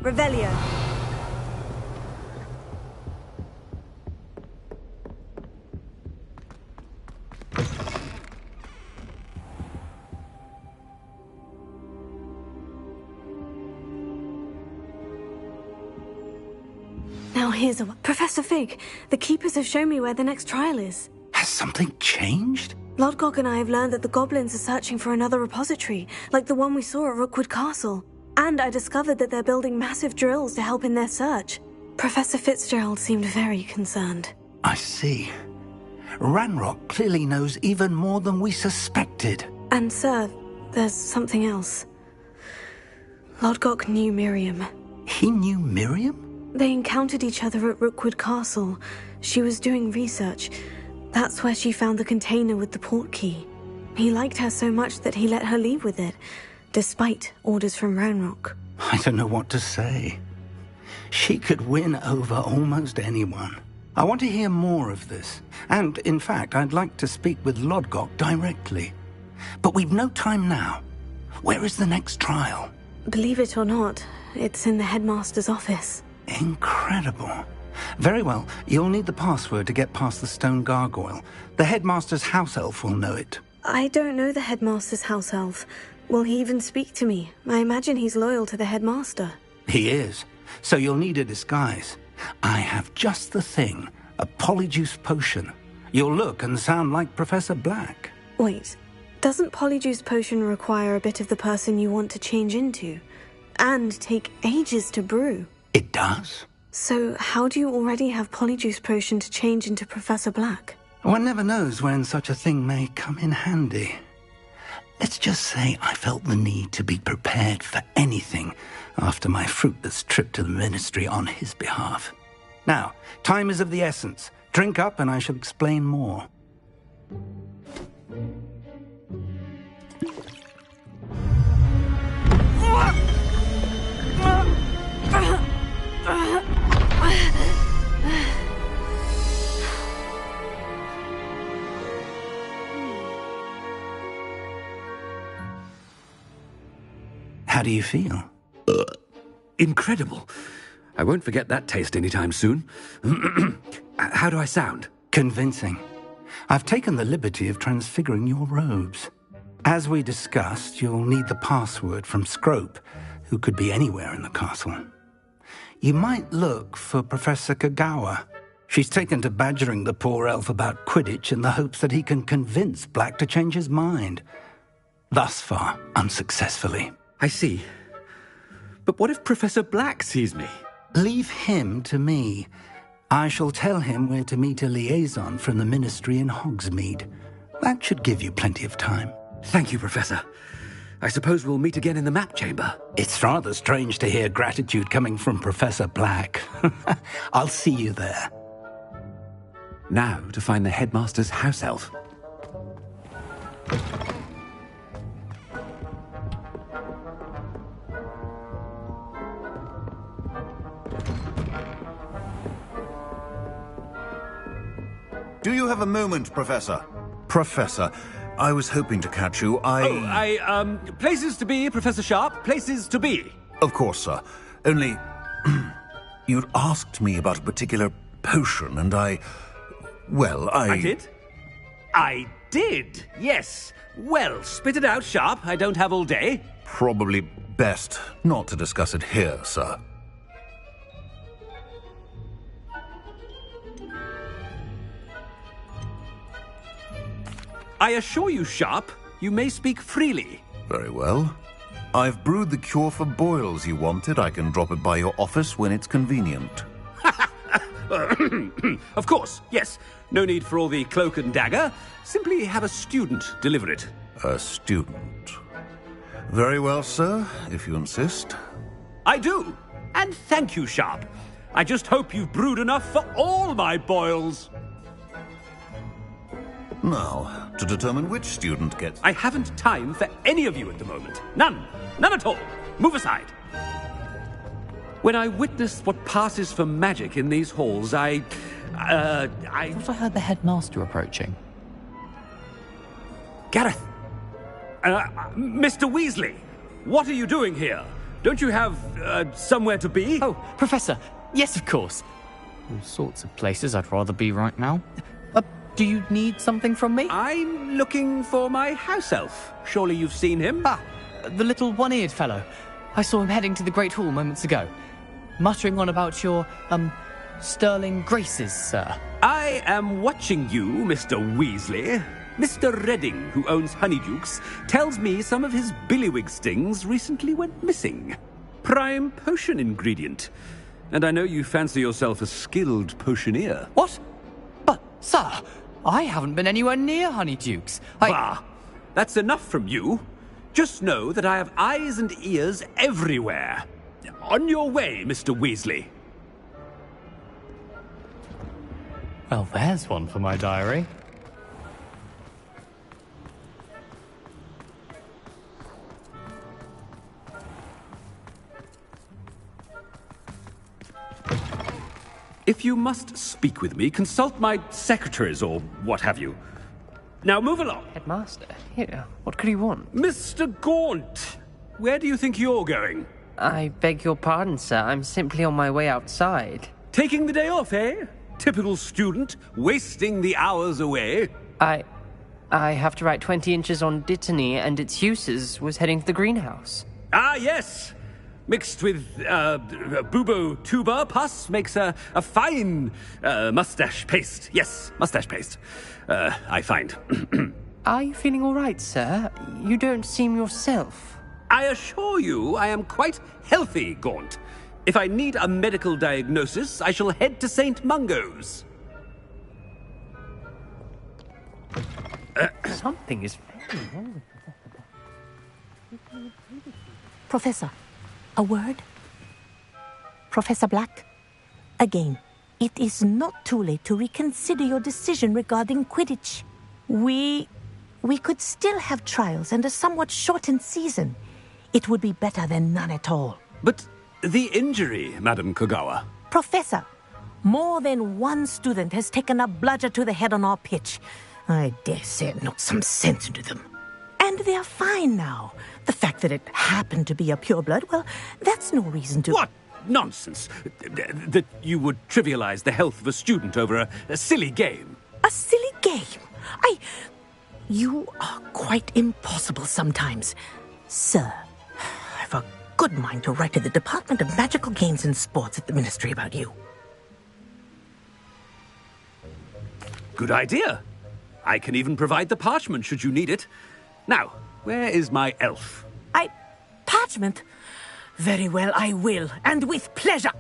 Revelio. Now here's a... Professor Fig, the Keepers have shown me where the next trial is. Has something changed? Lodgok and I have learned that the goblins are searching for another repository, like the one we saw at Rookwood Castle. And I discovered that they're building massive drills to help in their search. Professor Fitzgerald seemed very concerned. I see. Ranrock clearly knows even more than we suspected. And sir, there's something else. Lodgok knew Miriam. He knew Miriam? They encountered each other at Rookwood Castle. She was doing research. That's where she found the container with the port key. He liked her so much that he let her leave with it, despite orders from Ranrock. I don't know what to say. She could win over almost anyone. I want to hear more of this. And, in fact, I'd like to speak with Lodgok directly. But we've no time now. Where is the next trial? Believe it or not, it's in the headmaster's office. Incredible. Very well, you'll need the password to get past the stone gargoyle. The headmaster's house elf will know it. I don't know the headmaster's house elf. Will he even speak to me? I imagine he's loyal to the headmaster. He is. So you'll need a disguise. I have just the thing. A polyjuice potion. You'll look and sound like Professor Black. Wait, doesn't polyjuice potion require a bit of the person you want to change into? And take ages to brew? It does. So how do you already have polyjuice potion to change into Professor Black? One never knows when such a thing may come in handy. Let's just say I felt the need to be prepared for anything after my fruitless trip to the ministry on his behalf. Now, time is of the essence. Drink up and I shall explain more. How do you feel? Incredible. I won't forget that taste anytime soon. How do I sound? Convincing. I've taken the liberty of transfiguring your robes. As we discussed, you'll need the password from Scrope, who could be anywhere in the castle. You might look for Professor Kagawa. She's taken to badgering the poor elf about Quidditch in the hopes that he can convince Black to change his mind. Thus far, unsuccessfully. I see. But what if Professor Black sees me? Leave him to me. I shall tell him where to meet a liaison from the ministry in Hogsmeade. That should give you plenty of time. Thank you, Professor. I suppose we'll meet again in the map chamber. It's rather strange to hear gratitude coming from Professor Black. I'll see you there. Now to find the headmaster's house elf. Do you have a moment, Professor? Professor, I was hoping to catch you. Places to be, Professor Sharp. Places to be. Of course, sir. Only, you'd asked me about a particular potion, and I did? I did, yes. Well, spit it out, Sharp. I don't have all day. Probably best not to discuss it here, sir. I assure you, Sharp, you may speak freely. Very well. I've brewed the cure for boils you wanted. I can drop it by your office when it's convenient. Of course, yes. No need for all the cloak and dagger. Simply have a student deliver it. A student. Very well, sir, if you insist. I do. And thank you, Sharp. I just hope you've brewed enough for all my boils. Now, to determine which student gets... I haven't time for any of you at the moment. None. None at all. Move aside. When I witnessed what passes for magic in these halls, I thought I heard the headmaster approaching. Gareth! Mr. Weasley! What are you doing here? Don't you have, somewhere to be? Oh, Professor, yes, of course. All sorts of places I'd rather be right now. Do you need something from me? I'm looking for my house elf. Surely you've seen him? Ah, the little one-eared fellow. I saw him heading to the Great Hall moments ago, muttering on about your, sterling graces, sir. I am watching you, Mr. Weasley. Mr. Redding, who owns Honeydukes, tells me some of his billywig stings recently went missing. Prime potion ingredient. And I know you fancy yourself a skilled potioneer. What? But, sir, I haven't been anywhere near Honeydukes. Bah! That's enough from you. Just know that I have eyes and ears everywhere. On your way, Mr. Weasley. Well, there's one for my diary. If you must speak with me, consult my secretaries or what have you. Now move along. Headmaster, here, what could you want? Mr. Gaunt, where do you think you're going? I beg your pardon, sir. I'm simply on my way outside. Taking the day off, eh? Typical student, wasting the hours away. I have to write 20 inches on Dittany and its uses, was heading to the greenhouse. Ah, yes! Mixed with, bubo tuber pus makes a fine, mustache paste. Yes, mustache paste. I find. Are you feeling all right, sir? You don't seem yourself. I assure you I am quite healthy, Gaunt. If I need a medical diagnosis, I shall head to St. Mungo's. Something is very wrong with Professor, a word? Professor Black, again, it is not too late to reconsider your decision regarding Quidditch. We could still have trials and a somewhat shortened season. It would be better than none at all. But the injury, Madam Kogawa. Professor, more than one student has taken a bludger to the head on our pitch. I dare say it knocked some sense into them. And they're fine now. The fact that it happened to be a pureblood, well, that's no reason to... What nonsense! That you would trivialize the health of a student over a silly game. A silly game? You are quite impossible sometimes. Sir, I've a good mind to write to the Department of Magical Games and Sports at the Ministry about you. Good idea. I can even provide the parchment should you need it. Now, where is my elf? Parchment? Very well, I will, and with pleasure.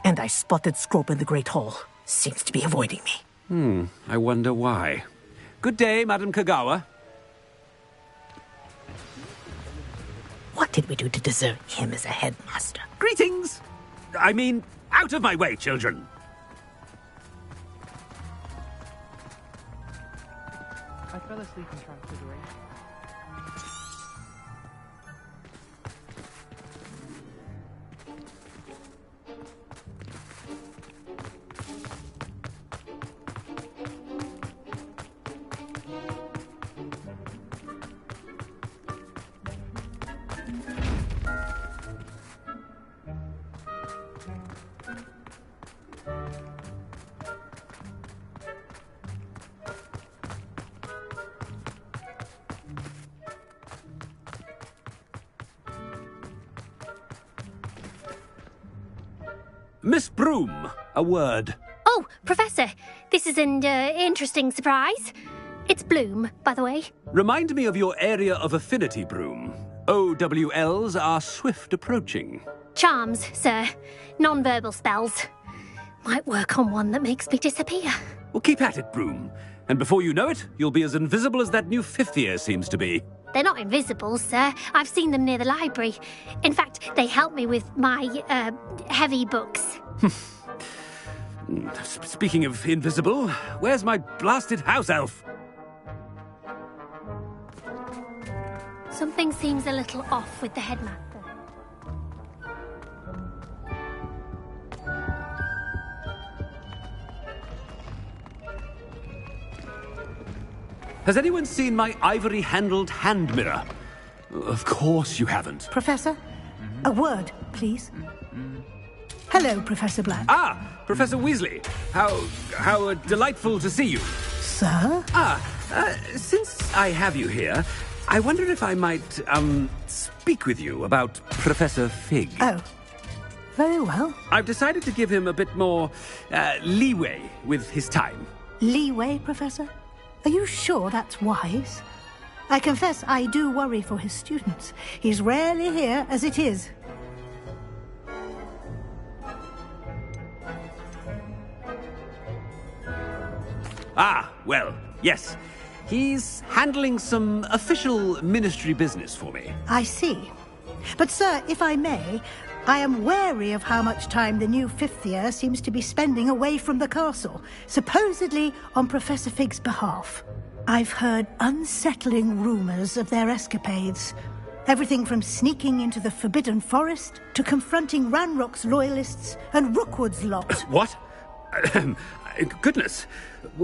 And I spotted Scrope in the Great Hall. Seems to be avoiding me. I wonder why. Good day, Madam Kogawa. What did we do to deserve him as a headmaster? Greetings! I mean, out of my way, children. I fell asleep in Transfiguration. Miss Broom, a word. Oh, Professor, this is an interesting surprise. It's Bloom, by the way. Remind me of your area of affinity, Broom. OWLs are swift approaching. Charms, sir. Non-verbal spells. Might work on one that makes me disappear. Well, keep at it, Broom. And before you know it, you'll be as invisible as that new fifth year seems to be. They're not invisible, sir. I've seen them near the library. In fact, they help me with my, heavy books. Speaking of invisible, where's my blasted house elf? Something seems a little off with the headmaster. Has anyone seen my ivory-handled hand mirror? Of course you haven't. Professor, A word, please. Hello, Professor Black. Ah, Professor Weasley. How delightful to see you. Sir? Since I have you here, I wonder if I might, speak with you about Professor Fig. Oh, very well. I've decided to give him a bit more, leeway with his time. Leeway, Professor? Are you sure that's wise? I confess I do worry for his students. He's rarely here as it is. Ah, well, yes. He's handling some official ministry business for me. I see. But, sir, if I may, I am wary of how much time the new fifth year seems to be spending away from the castle, supposedly on Professor Fig's behalf. I've heard unsettling rumours of their escapades. Everything from sneaking into the Forbidden Forest to confronting Ranrock's loyalists and Rookwood's lot. What? Goodness.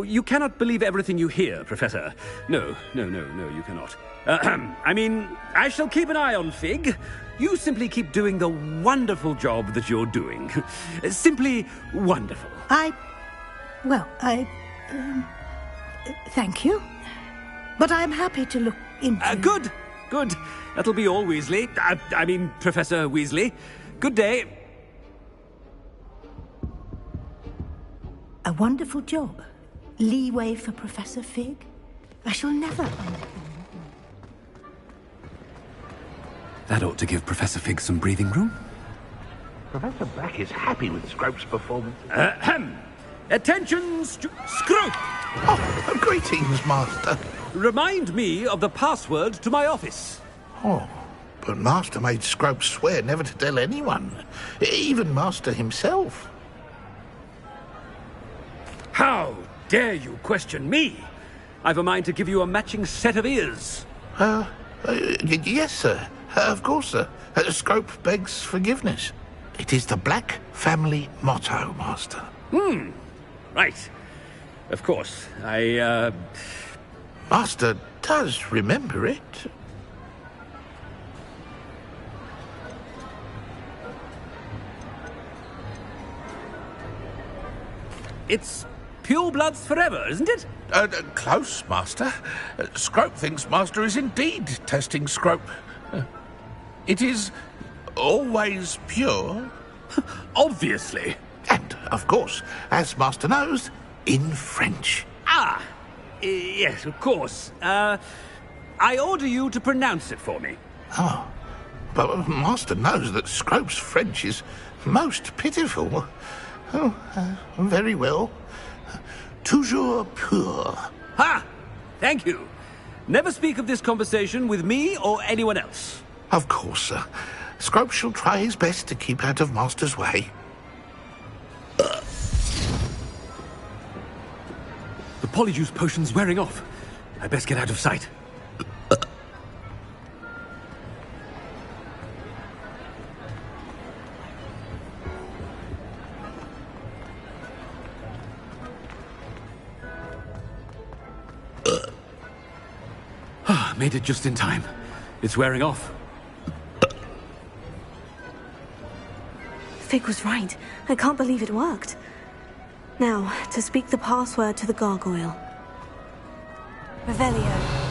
You cannot believe everything you hear, Professor. No, you cannot. I mean, I shall keep an eye on Fig. You simply keep doing the wonderful job that you're doing. Simply wonderful. Thank you. But I'm happy to look into... Good. That'll be all, Weasley. I mean, Professor Weasley. Good day. A wonderful job. Leeway for Professor Fig. I shall never understand. That ought to give Professor Fig some breathing room. Professor Black is happy with Scrope's performance. Attention, Scrope! Oh, greetings, Master. Remind me of the password to my office. Oh, but Master made Scrope swear never to tell anyone, even Master himself. How dare you question me? I've a mind to give you a matching set of ears. Yes, sir. Of course, sir. Scrope begs forgiveness. It is the Black family motto, Master. Right. Of course. Master does remember it. It's pure bloods forever, isn't it? Close, Master. Scrope thinks Master is indeed testing Scrope. It is always pure. Obviously. And, of course, as Master knows, in French. Yes, of course. I order you to pronounce it for me. Oh, but Master knows that Scrope's French is most pitiful. Oh, very well. Toujours pur. Ha! Thank you. Never speak of this conversation with me or anyone else. Of course, sir. Scrope shall try his best to keep out of Master's way. The polyjuice potion's wearing off. I best get out of sight. Made it just in time. It's wearing off. Fig was right. I can't believe it worked. Now, to speak the password to the gargoyle. Revelio.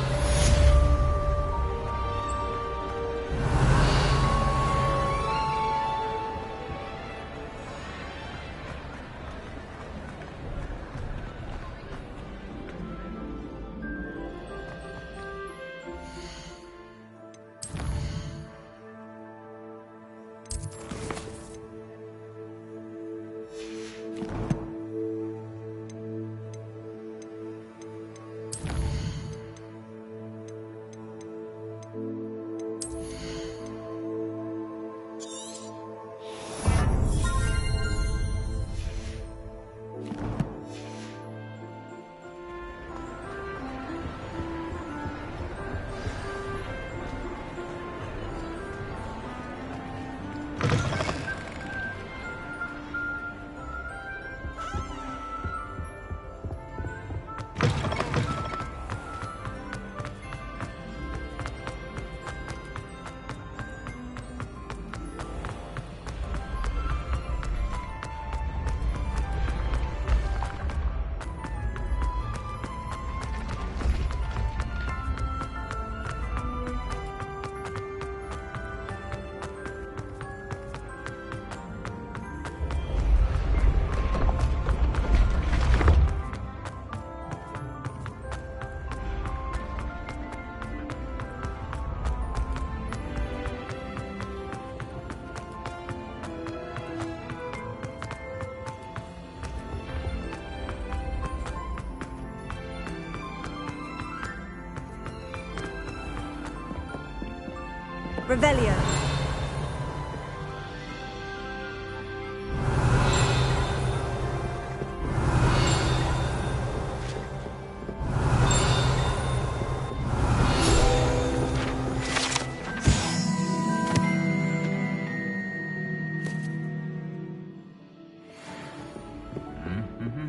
Revelio.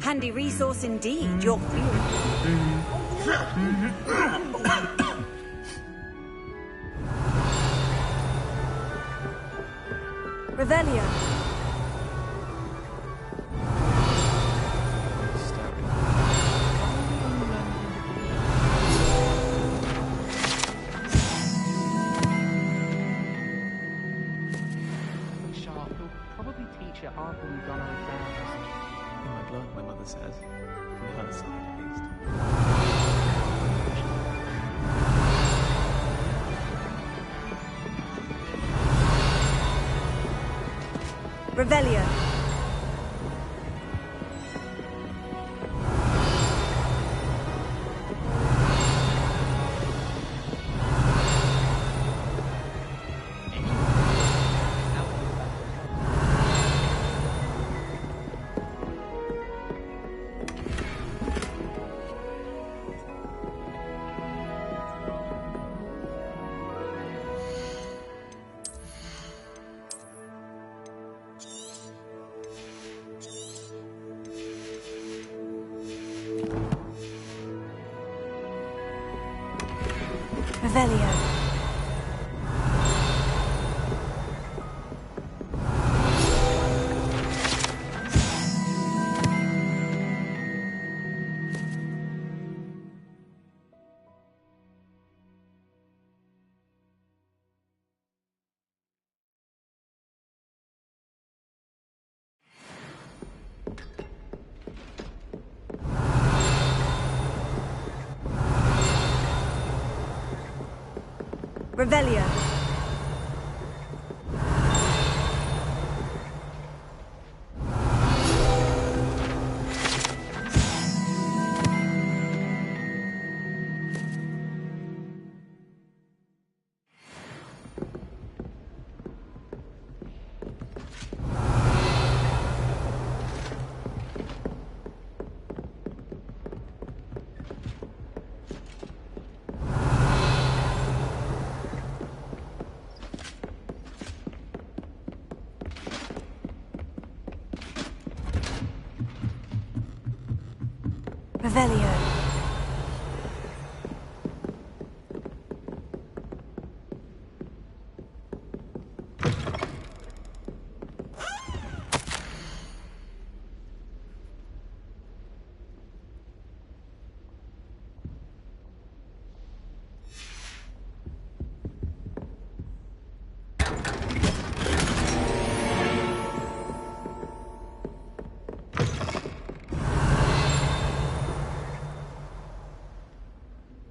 Handy resource indeed, your field. Revelio. Sharp, he'll probably teach you half when we've done our exams. In my blood, my mother says. From her side, at least. Revelio. Revelio. Revelio. Revelio.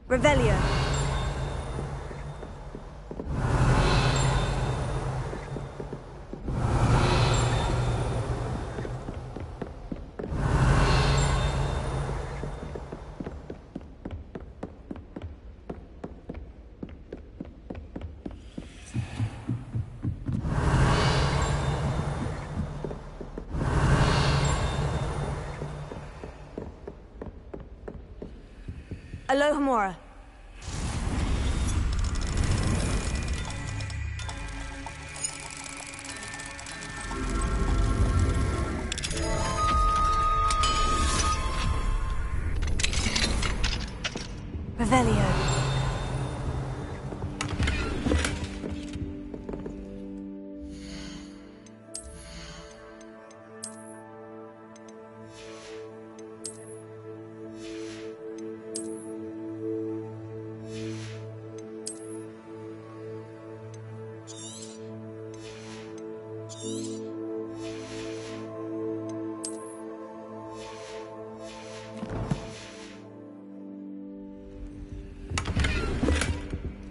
Revelio. Alohomora. Revelio.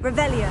Revelio.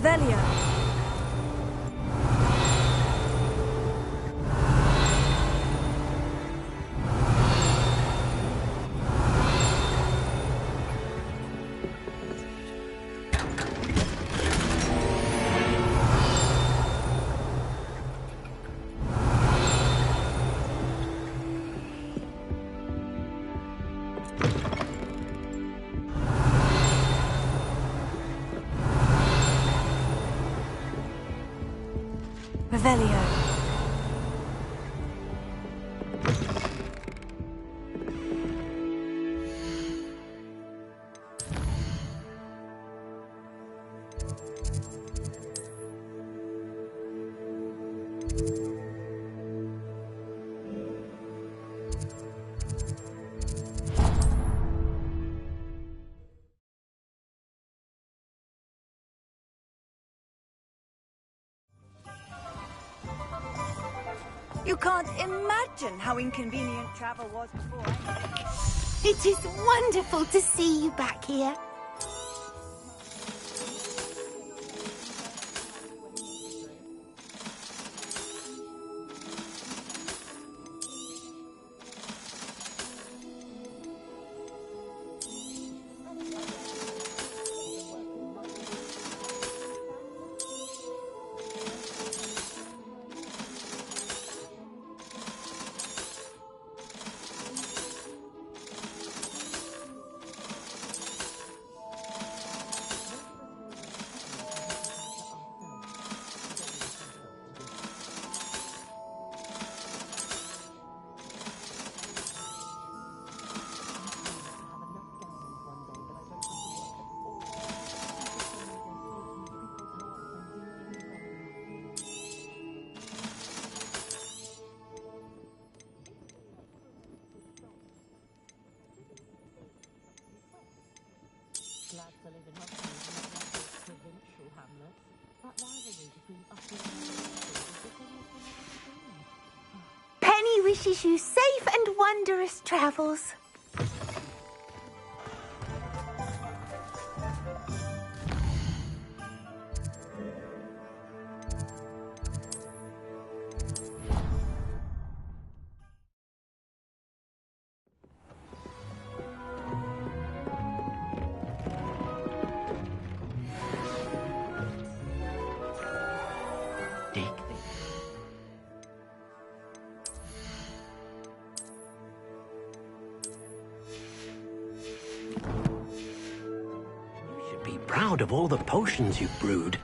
Revelio. Revelio. You can't imagine how inconvenient travel was before. It is wonderful to see you back here. Penny wishes you safe and wondrous travels. Proud of all the potions you've brewed.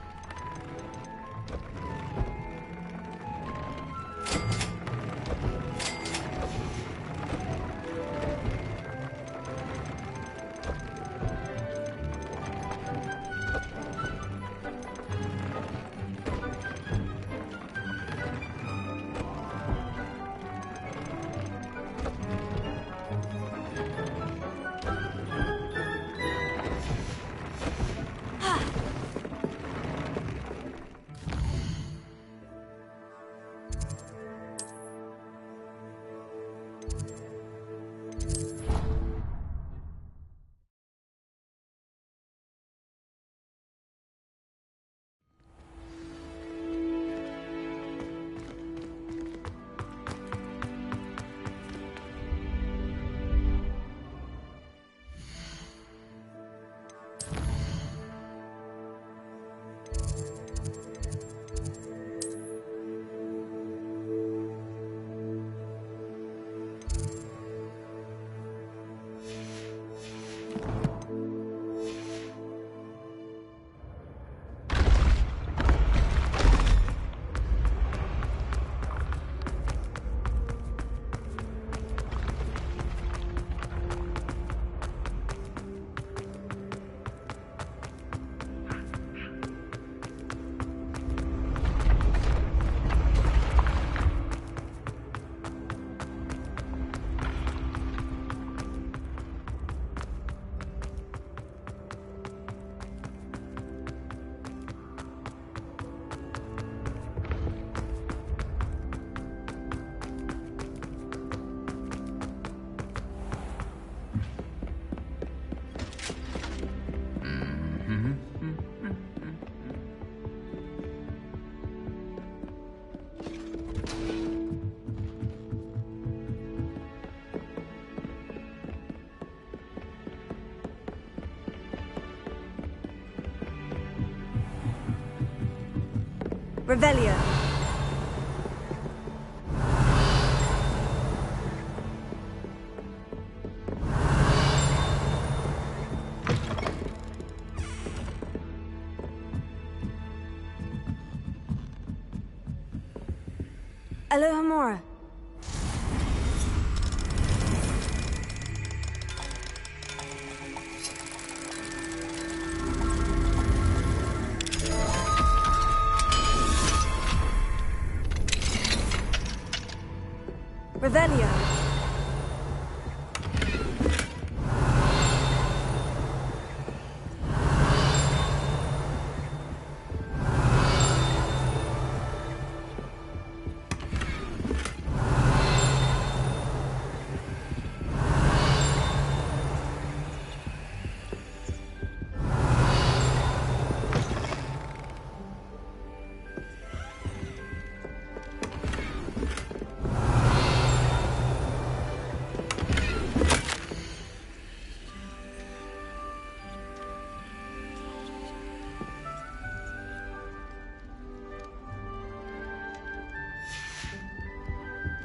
Revelio. Alohomora. Revelio.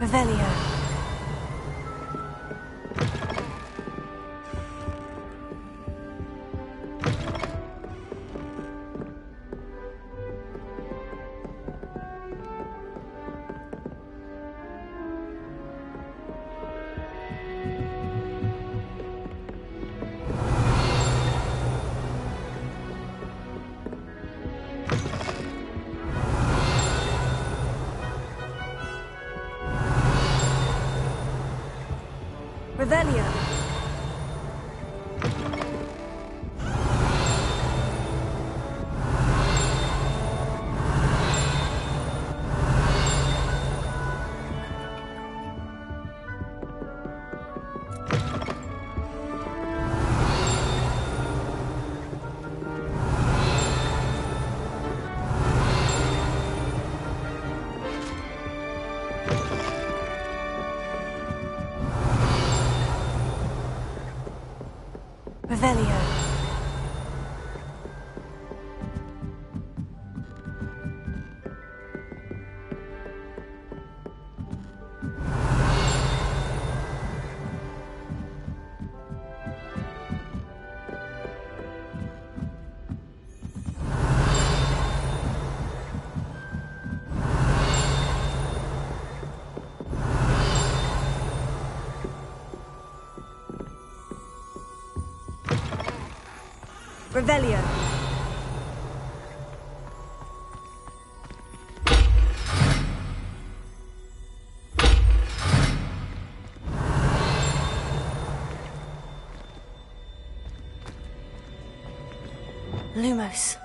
Revelio. Revelio. Revelio. Revelio. Lumos.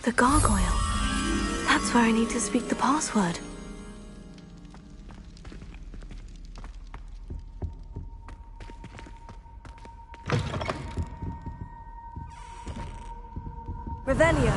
The gargoyle. That's where I need to speak the password. Revelio.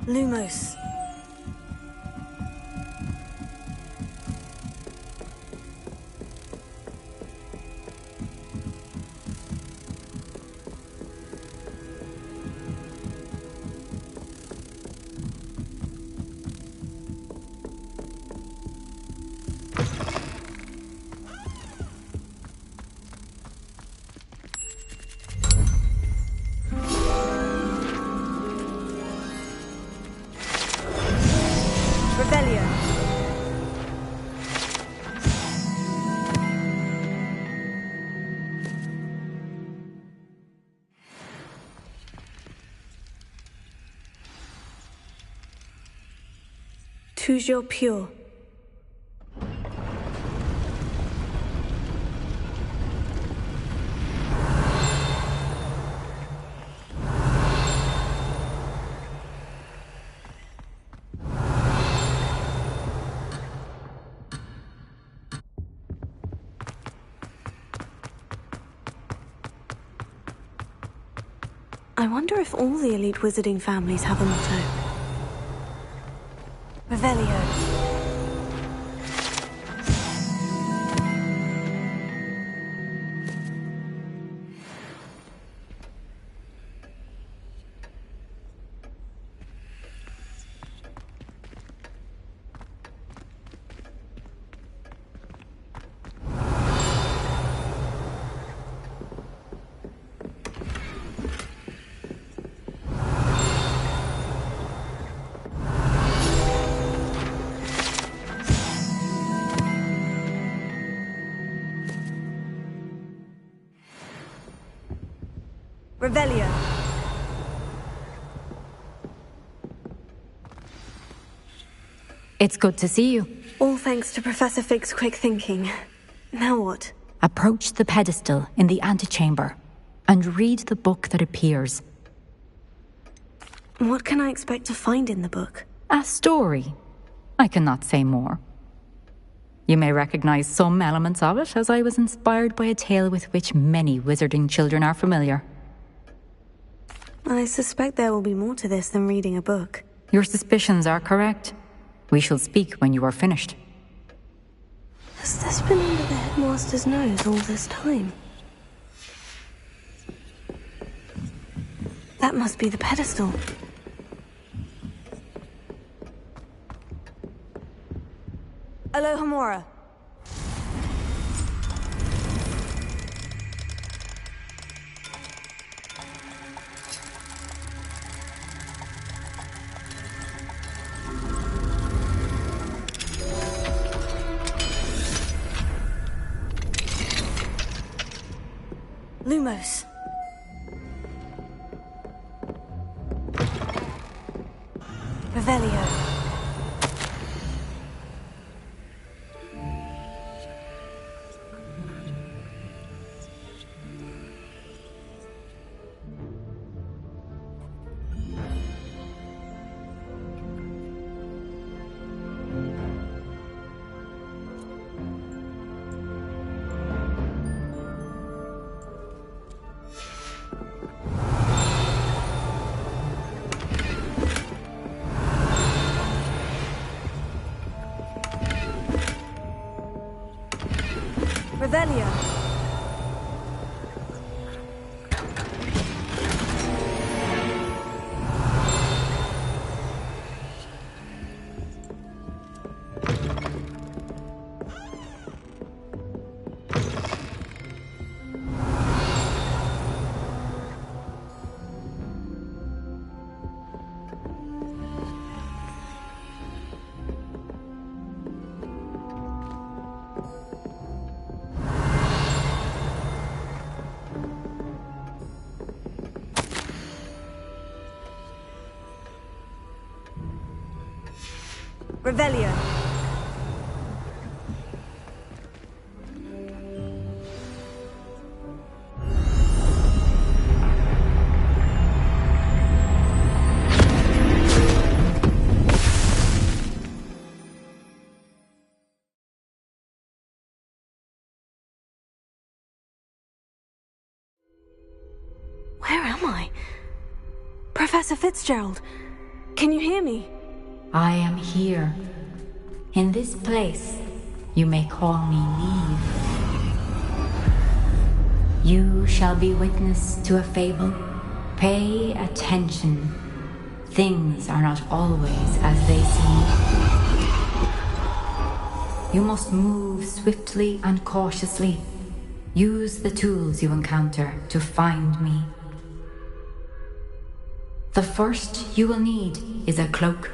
Lumos. Toujours pure. I wonder if all the elite wizarding families have a motto. Revelio. Revelio. It's good to see you. All thanks to Professor Fig's quick thinking. Now what? Approach the pedestal in the antechamber and read the book that appears. What can I expect to find in the book? A story. I cannot say more. You may recognize some elements of it, as I was inspired by a tale with which many wizarding children are familiar. I suspect there will be more to this than reading a book. Your suspicions are correct. We shall speak when you are finished. Has this been under the headmaster's nose all this time? That must be the pedestal. Alohomora. Lumos. Revelio. Revelio. Revelio. Where am I? Professor Fitzgerald, can you hear me? I am here. In this place, you may call me Neve. You shall be witness to a fable. Pay attention. Things are not always as they seem. You must move swiftly and cautiously. Use the tools you encounter to find me. The first you will need is a cloak.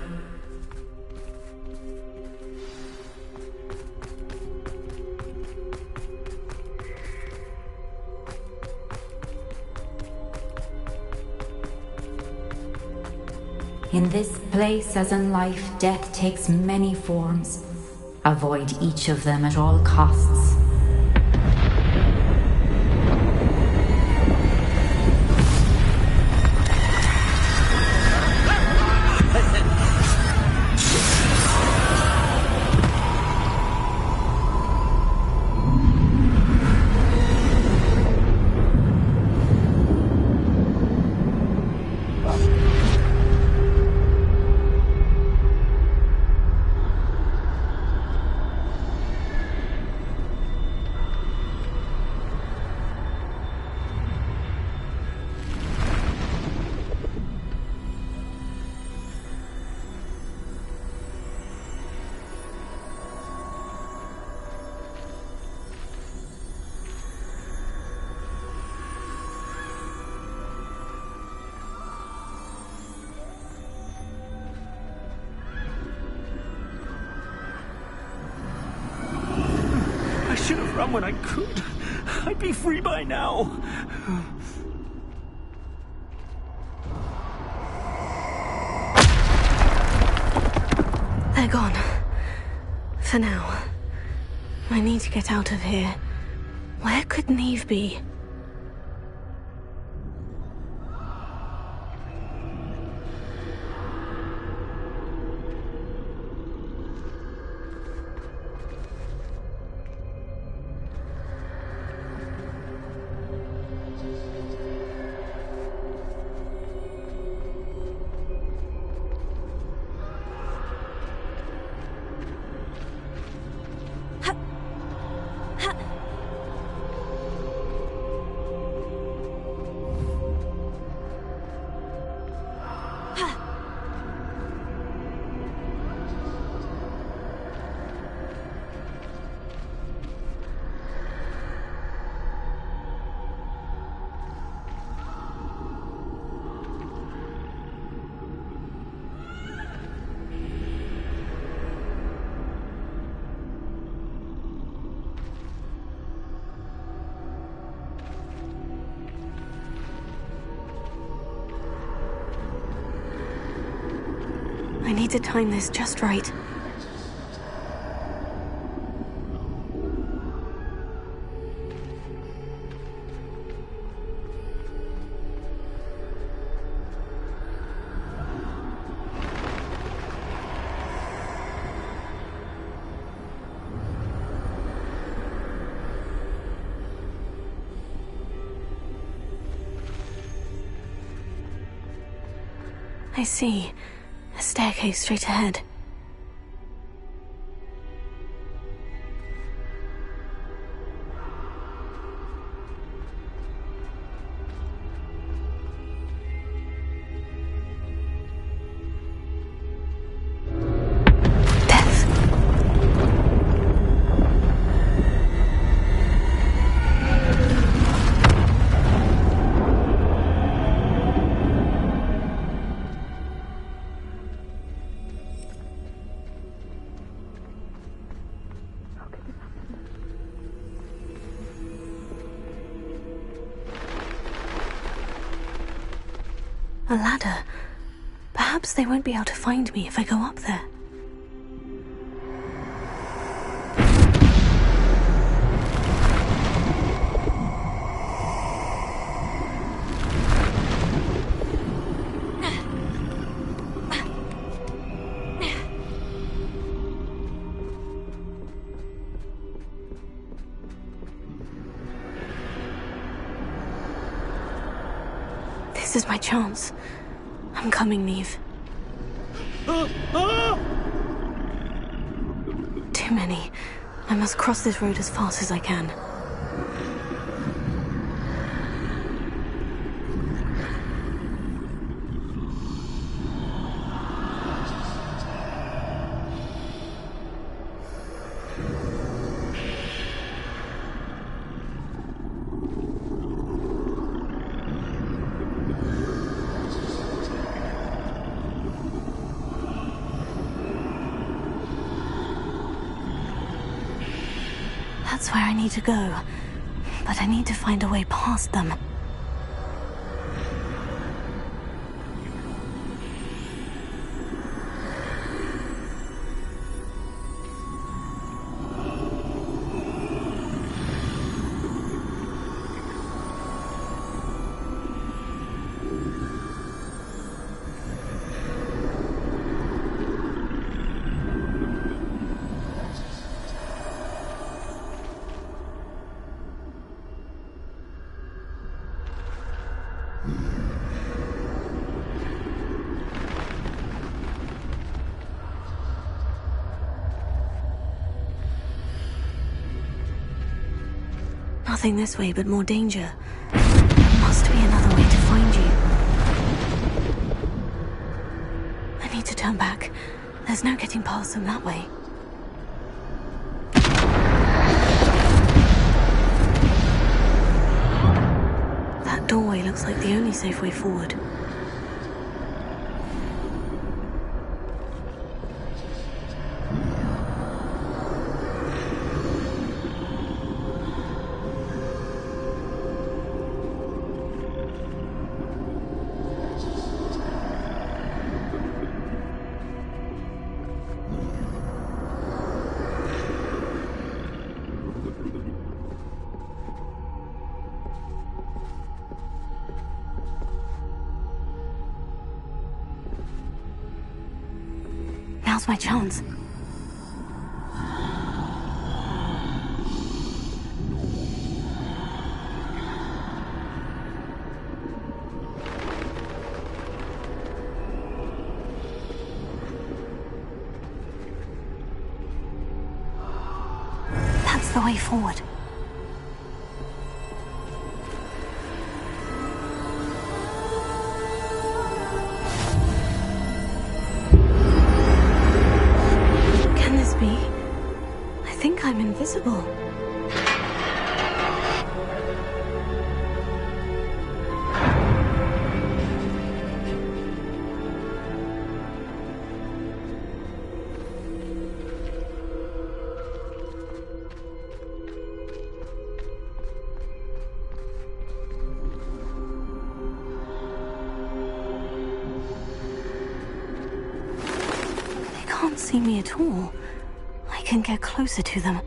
In this place, as in life, death takes many forms. Avoid each of them at all costs. run when I could. I'd be free by now. They're gone. For now. I need to get out of here. Where could Neve be? I need to time this just right. I see. A staircase straight ahead. A ladder. Perhaps they won't be able to find me if I go up there. This is my chance. I'm coming, Neve. Too many. I must cross this road as fast as I can. That's where I need to go, but I need to find a way past them. Nothing this way, but more danger. There must be another way to find you. I need to turn back. There's no getting past them that way. That doorway looks like the only safe way forward. Now's my chance. That's the way forward. I think I'm invisible. They can't see me at all. I can get closer to them.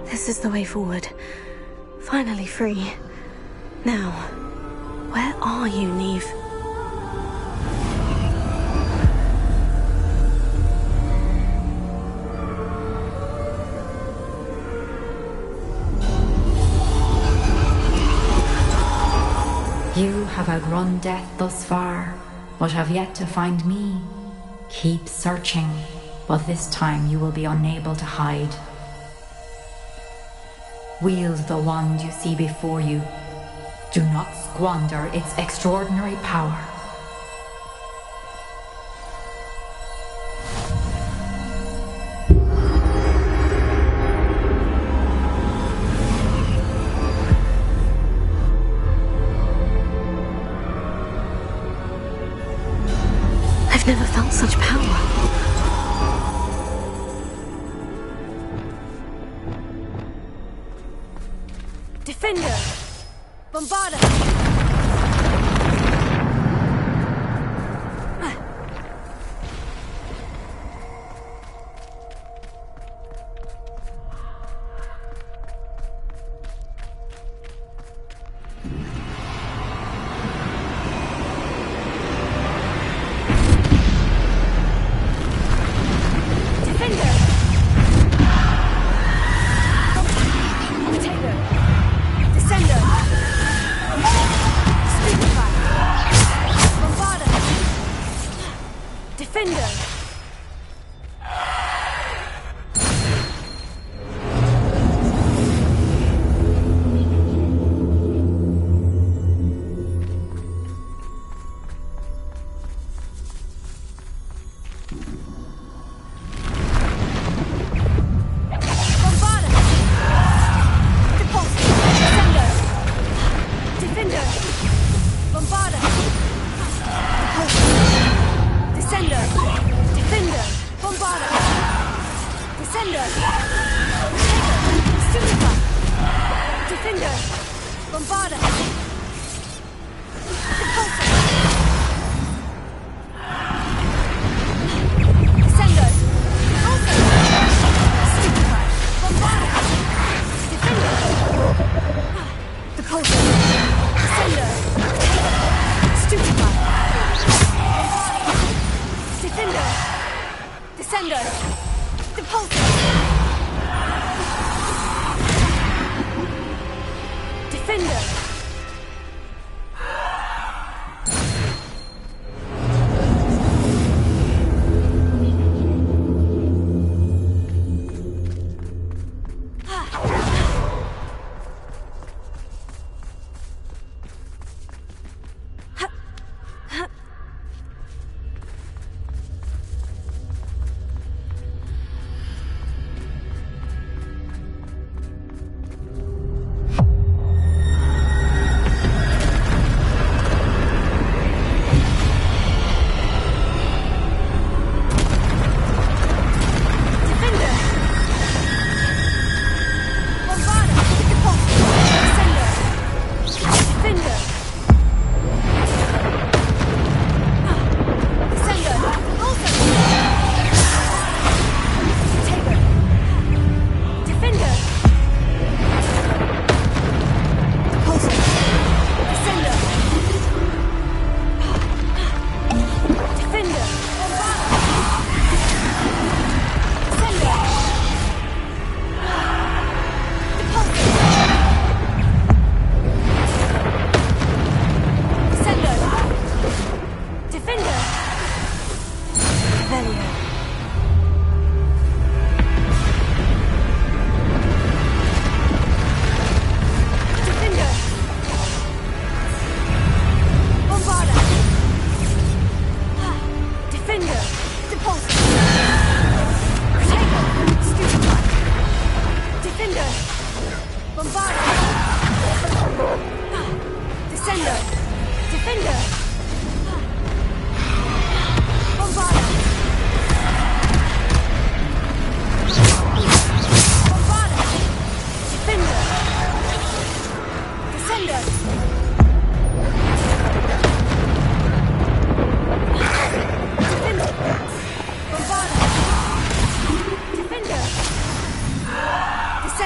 This is the way forward. Finally free. Now, where are you, Neve? You have outrun death thus far, but have yet to find me. Keep searching, but this time you will be unable to hide. Wield the wand you see before you. Do not squander its extraordinary power. I've never felt such power. Defender! Bombarda!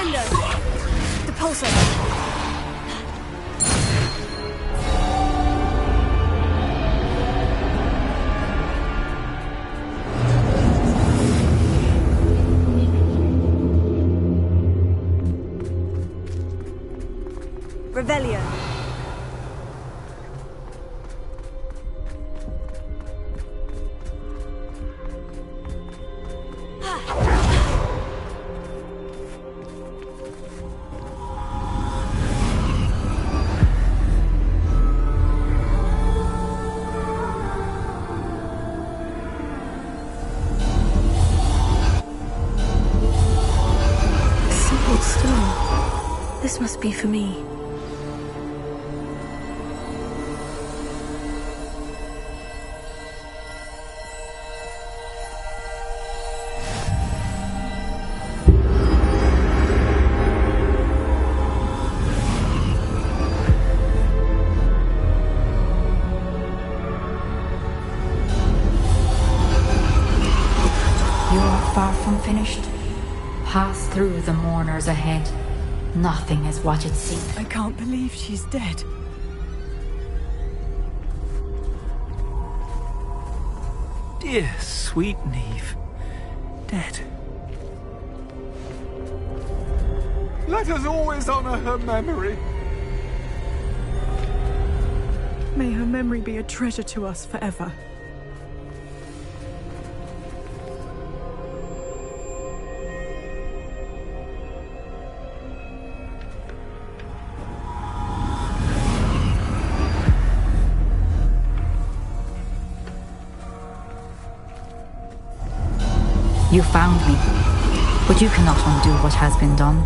Defender! Depulso! Revelio. Simple stone. This must be for me. Far from finished. Pass through the mourners ahead. Nothing is what it seems. I can't believe she's dead. Dear sweet Neve. Dead. Let us always honor her memory. May her memory be a treasure to us forever. You found me, but you cannot undo what has been done.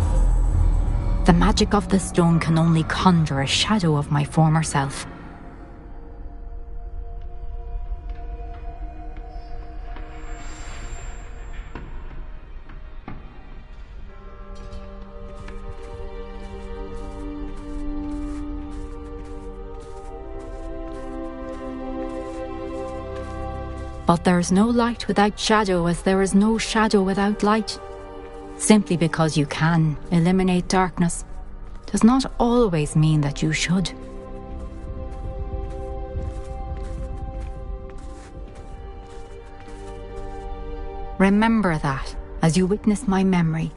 The magic of the stone can only conjure a shadow of my former self. But there is no light without shadow, as there is no shadow without light. Simply because you can eliminate darkness does not always mean that you should. Remember that as you witness my memory.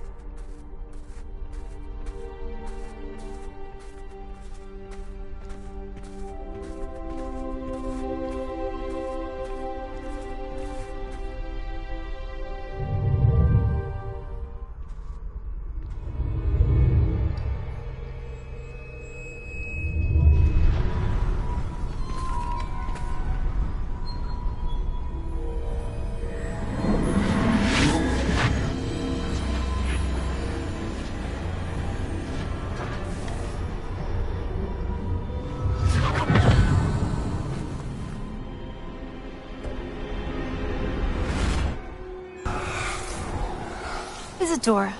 Isadora,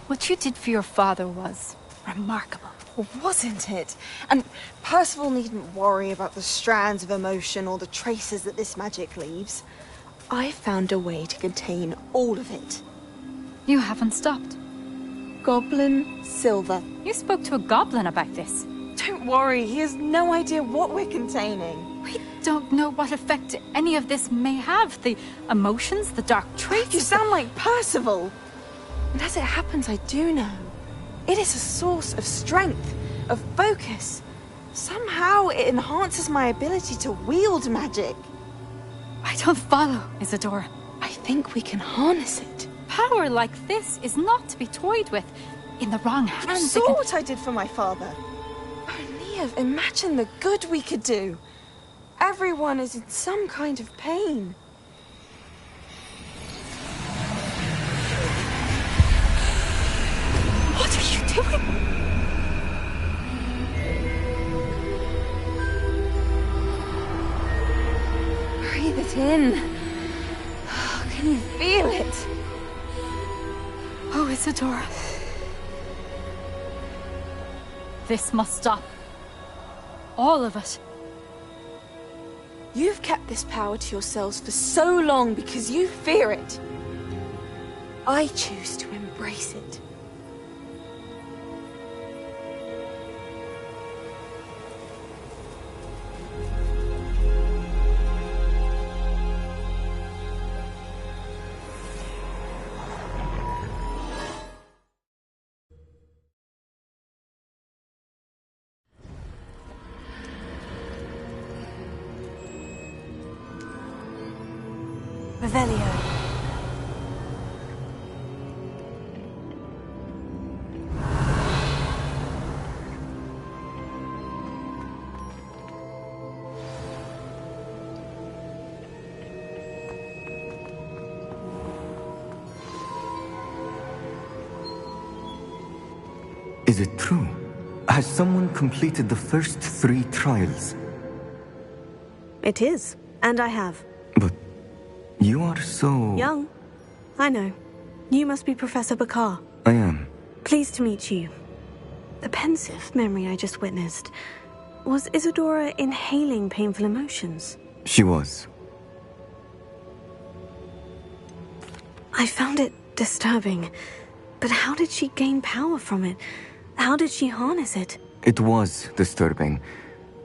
what you did for your father was remarkable. Well, wasn't it? And Percival needn't worry about the strands of emotion or the traces that this magic leaves. I found a way to contain all of it. You haven't stopped. Goblin Silver. You spoke to a goblin about this. Don't worry, he has no idea what we're containing. We don't know what effect any of this may have. The emotions, the dark traits. You sound like Percival. And as it happens, I do know. It is a source of strength, of focus. Somehow it enhances my ability to wield magic. I don't follow, Isadora. I think we can harness it. Power like this is not to be toyed with. In the wrong hands, You saw what I did for my father. Oh, Neve, imagine the good we could do. Everyone is in some kind of pain. What are you doing? Breathe it in. Can you feel it? Oh, Isadora. This must stop. All of it. You've kept this power to yourselves for so long because you fear it. I choose to embrace it. Revelio. Is it true? Has someone completed the first 3 trials? It is, and I have. But you are so... Young. I know. You must be Professor Bakar. I am. Pleased to meet you. The pensive memory I just witnessed. Was Isadora inhaling painful emotions? She was. I found it disturbing. But how did she gain power from it? How did she harness it? It was disturbing.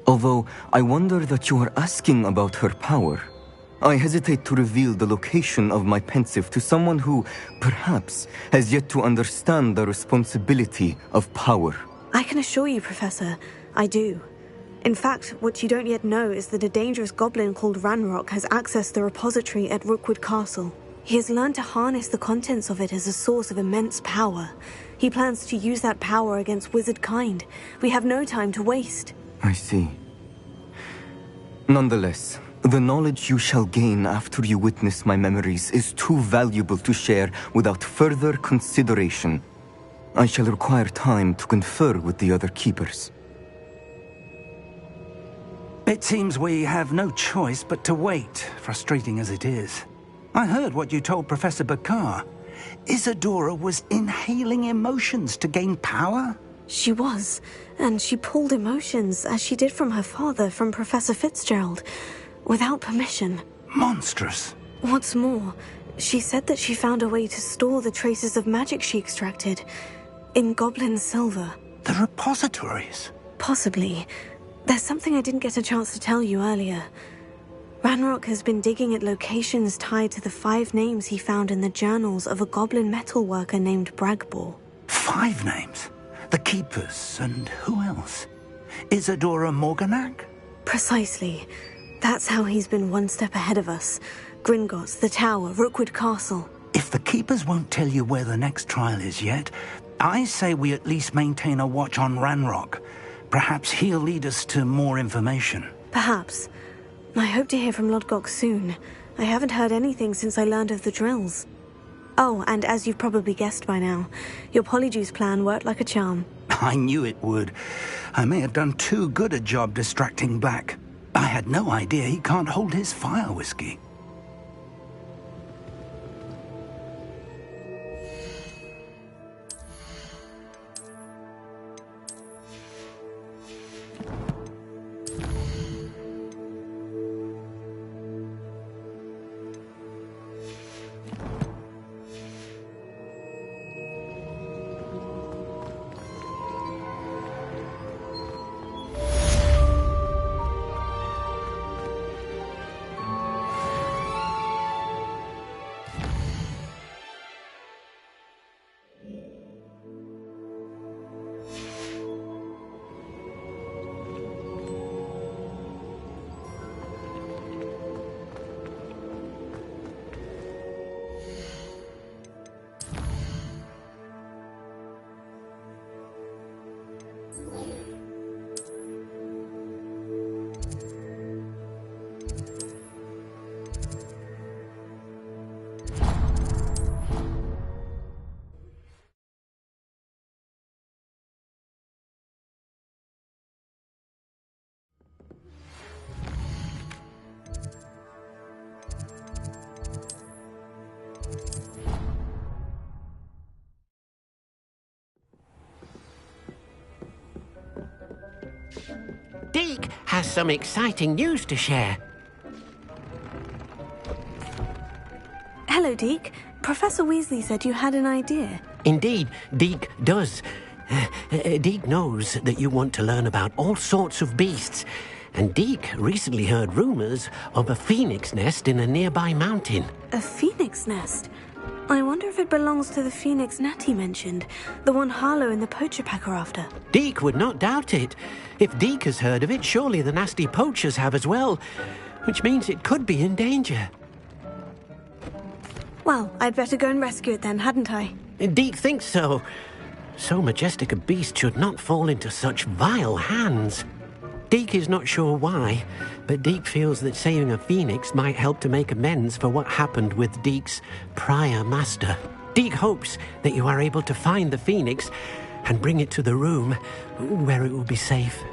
Although I wonder that you are asking about her power. I hesitate to reveal the location of my pensive to someone who, perhaps, has yet to understand the responsibility of power. I can assure you, Professor, I do. In fact, what you don't yet know is that a dangerous goblin called Ranrock has accessed the repository at Rookwood Castle. He has learned to harness the contents of it as a source of immense power. He plans to use that power against wizard kind. We have no time to waste. I see. Nonetheless, the knowledge you shall gain after you witness my memories is too valuable to share without further consideration. I shall require time to confer with the other keepers. It seems we have no choice but to wait, frustrating as it is. I heard what you told Professor Bakar. Isadora was inhaling emotions to gain power? She was, and she pulled emotions, as she did from her father, from Professor Fitzgerald, without permission. Monstrous. What's more, she said that she found a way to store the traces of magic she extracted in goblin silver. The repositories? Possibly. There's something I didn't get a chance to tell you earlier. Ranrock has been digging at locations tied to the 5 names he found in the journals of a goblin metalworker named Bragbor. 5 names? The Keepers, and who else? Isadora Morganac? Precisely. That's how he's been one step ahead of us. Gringotts, the Tower, Rookwood Castle. If the Keepers won't tell you where the next trial is yet, I say we at least maintain a watch on Ranrock. Perhaps he'll lead us to more information. Perhaps. I hope to hear from Lodgok soon. I haven't heard anything since I learned of the drills. Oh, and as you've probably guessed by now, your Polyjuice plan worked like a charm. I knew it would. I may have done too good a job distracting Black. I had no idea he can't hold his fire whiskey. Deke has some exciting news to share. Hello, Deke. Professor Weasley said you had an idea. Indeed, Deke does. Deke knows that you want to learn about all sorts of beasts, and Deke recently heard rumors of a phoenix nest in a nearby mountain. A phoenix nest? I wonder if it belongs to the phoenix Natty mentioned, the one Harlow and the poacher pack are after. Deke would not doubt it. If Deke has heard of it, surely the nasty poachers have as well, which means it could be in danger. Well, I'd better go and rescue it then, hadn't I? Deke thinks so. So majestic a beast should not fall into such vile hands. Deke is not sure why, but Deke feels that saving a phoenix might help to make amends for what happened with Deke's prior master. Deke hopes that you are able to find the phoenix and bring it to the room where it will be safe.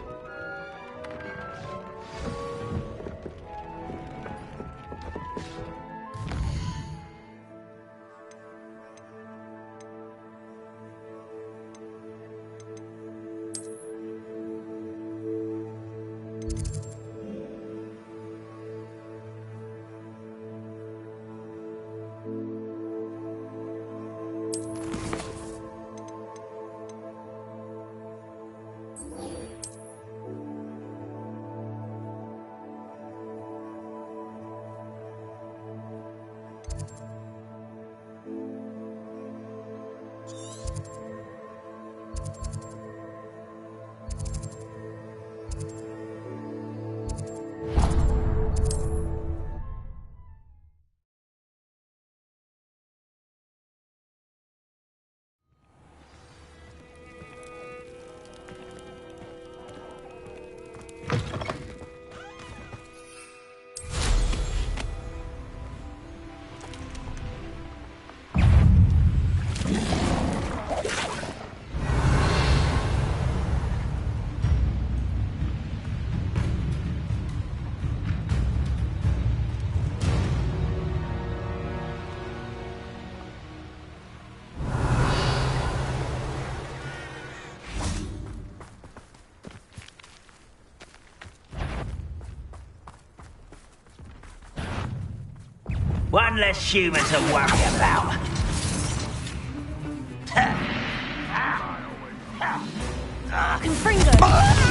One less human to worry about. Confringo!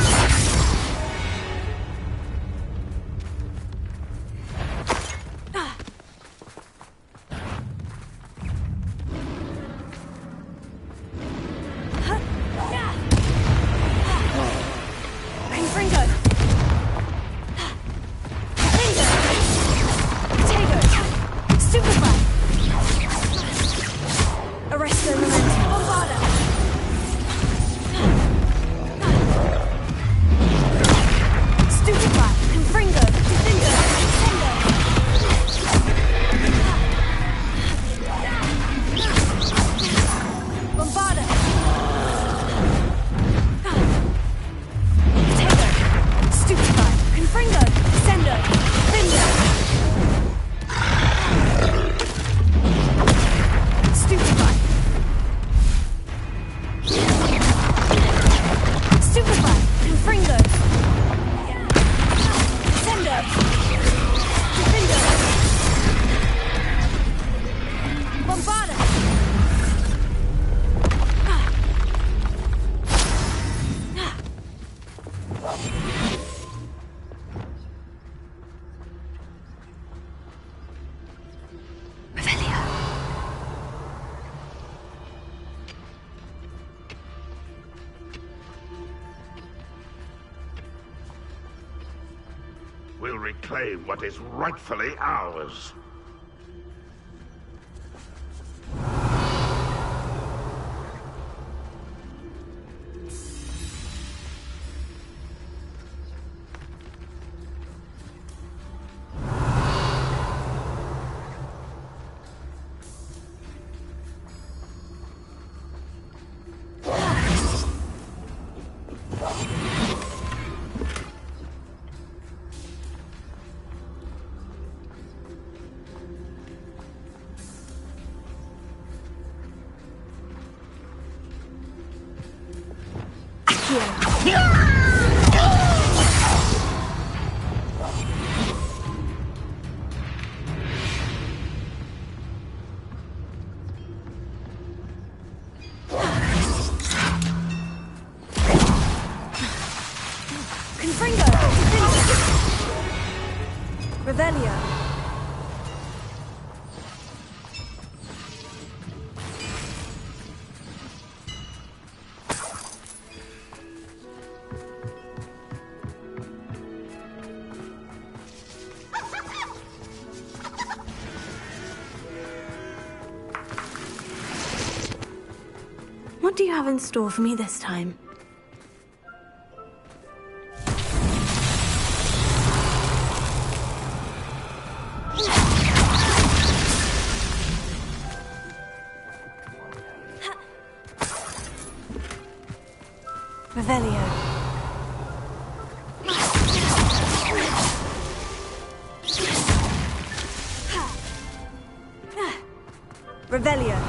We'll reclaim what is rightfully ours. Revelio. What do you have in store for me this time? Revelio. Revelio.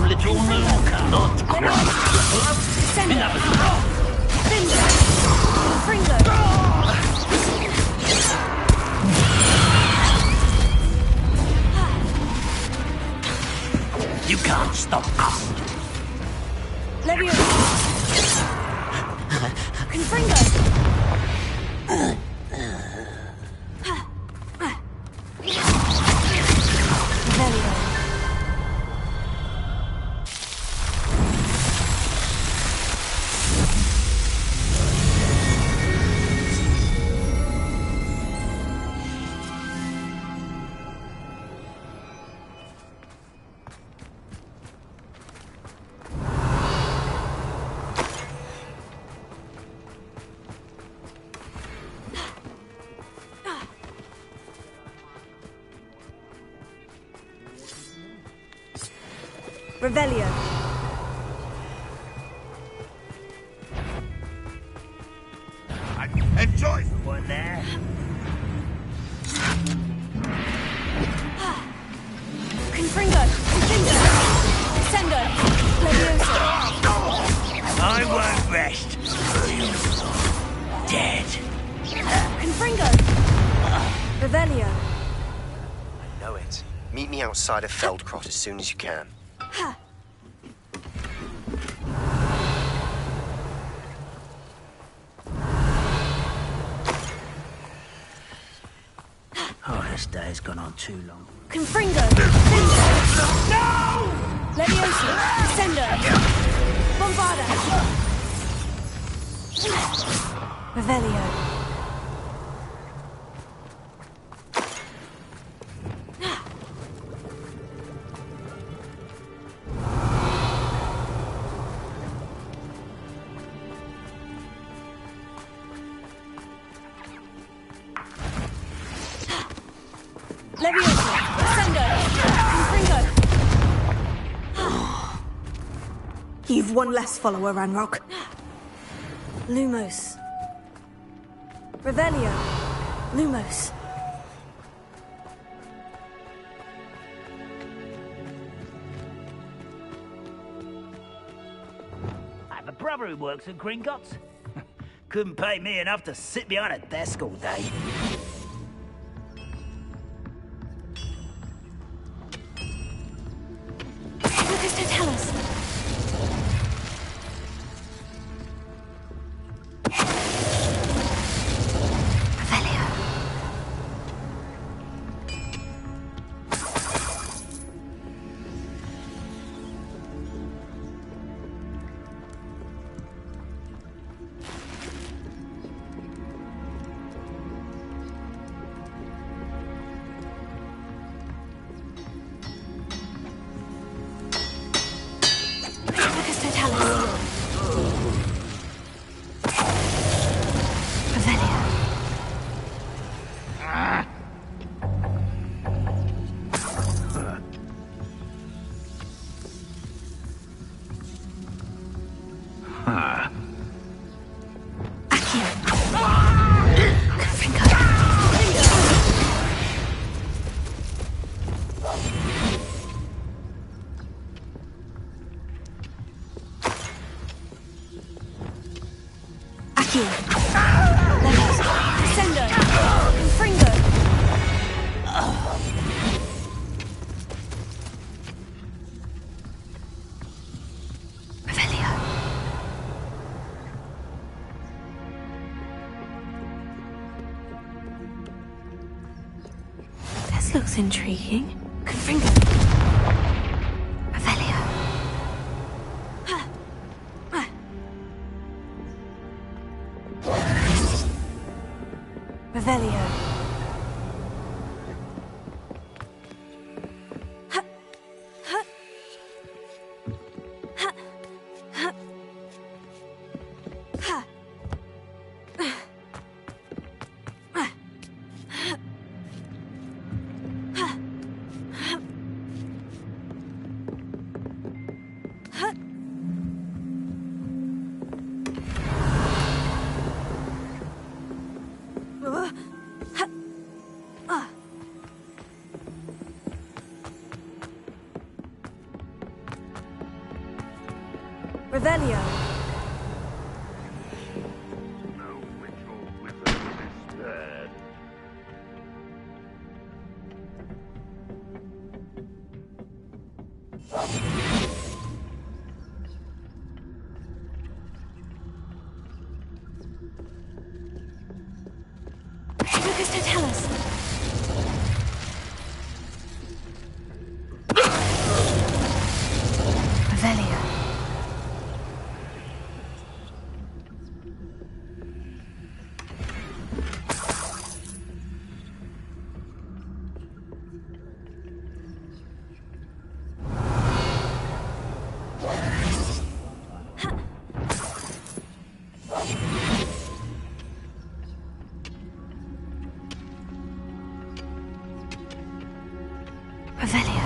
Little moon cannot cry. Fringo. You can't stop us. Levio. Confringo. Revelio. Enjoy! One there. Confringo. Confringo. Sendo. Levioso. I won't rest. Dead. Confringo. Revelio. I know it. Meet me outside of Feldcroft as soon as you can. Oh, this day's gone on too long. Confringo. No! Levioso. Sendo. Bombarda. Revelio. Levioso. Sendo. Confringo. You've one less follower, Ranrock. Lumos. Revelio. Lumos. I have a brother who works at Gringotts. Couldn't pay me enough to sit behind a desk all day. Tell us. Revelio. Looks intriguing. Confringo. Revelio. Revelio. Revelio. Lucas, don't tell us. Revelio. Revelio.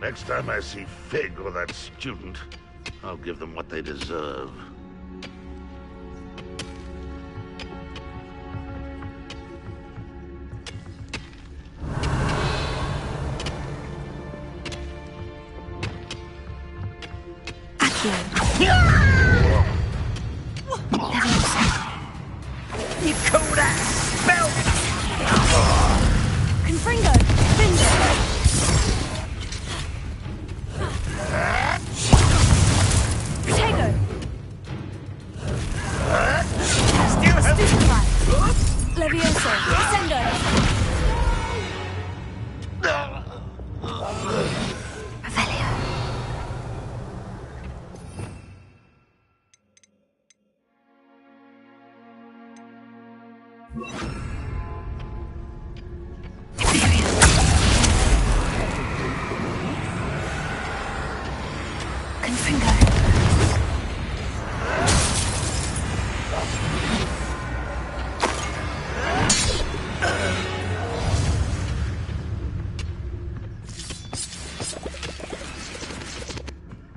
Next time I see Fig or that student, I'll give them what they deserve. You call that spell? Confringo. Bingo. Protego. Stupefy. Levioso. Ascendo. Revelio. Confringo.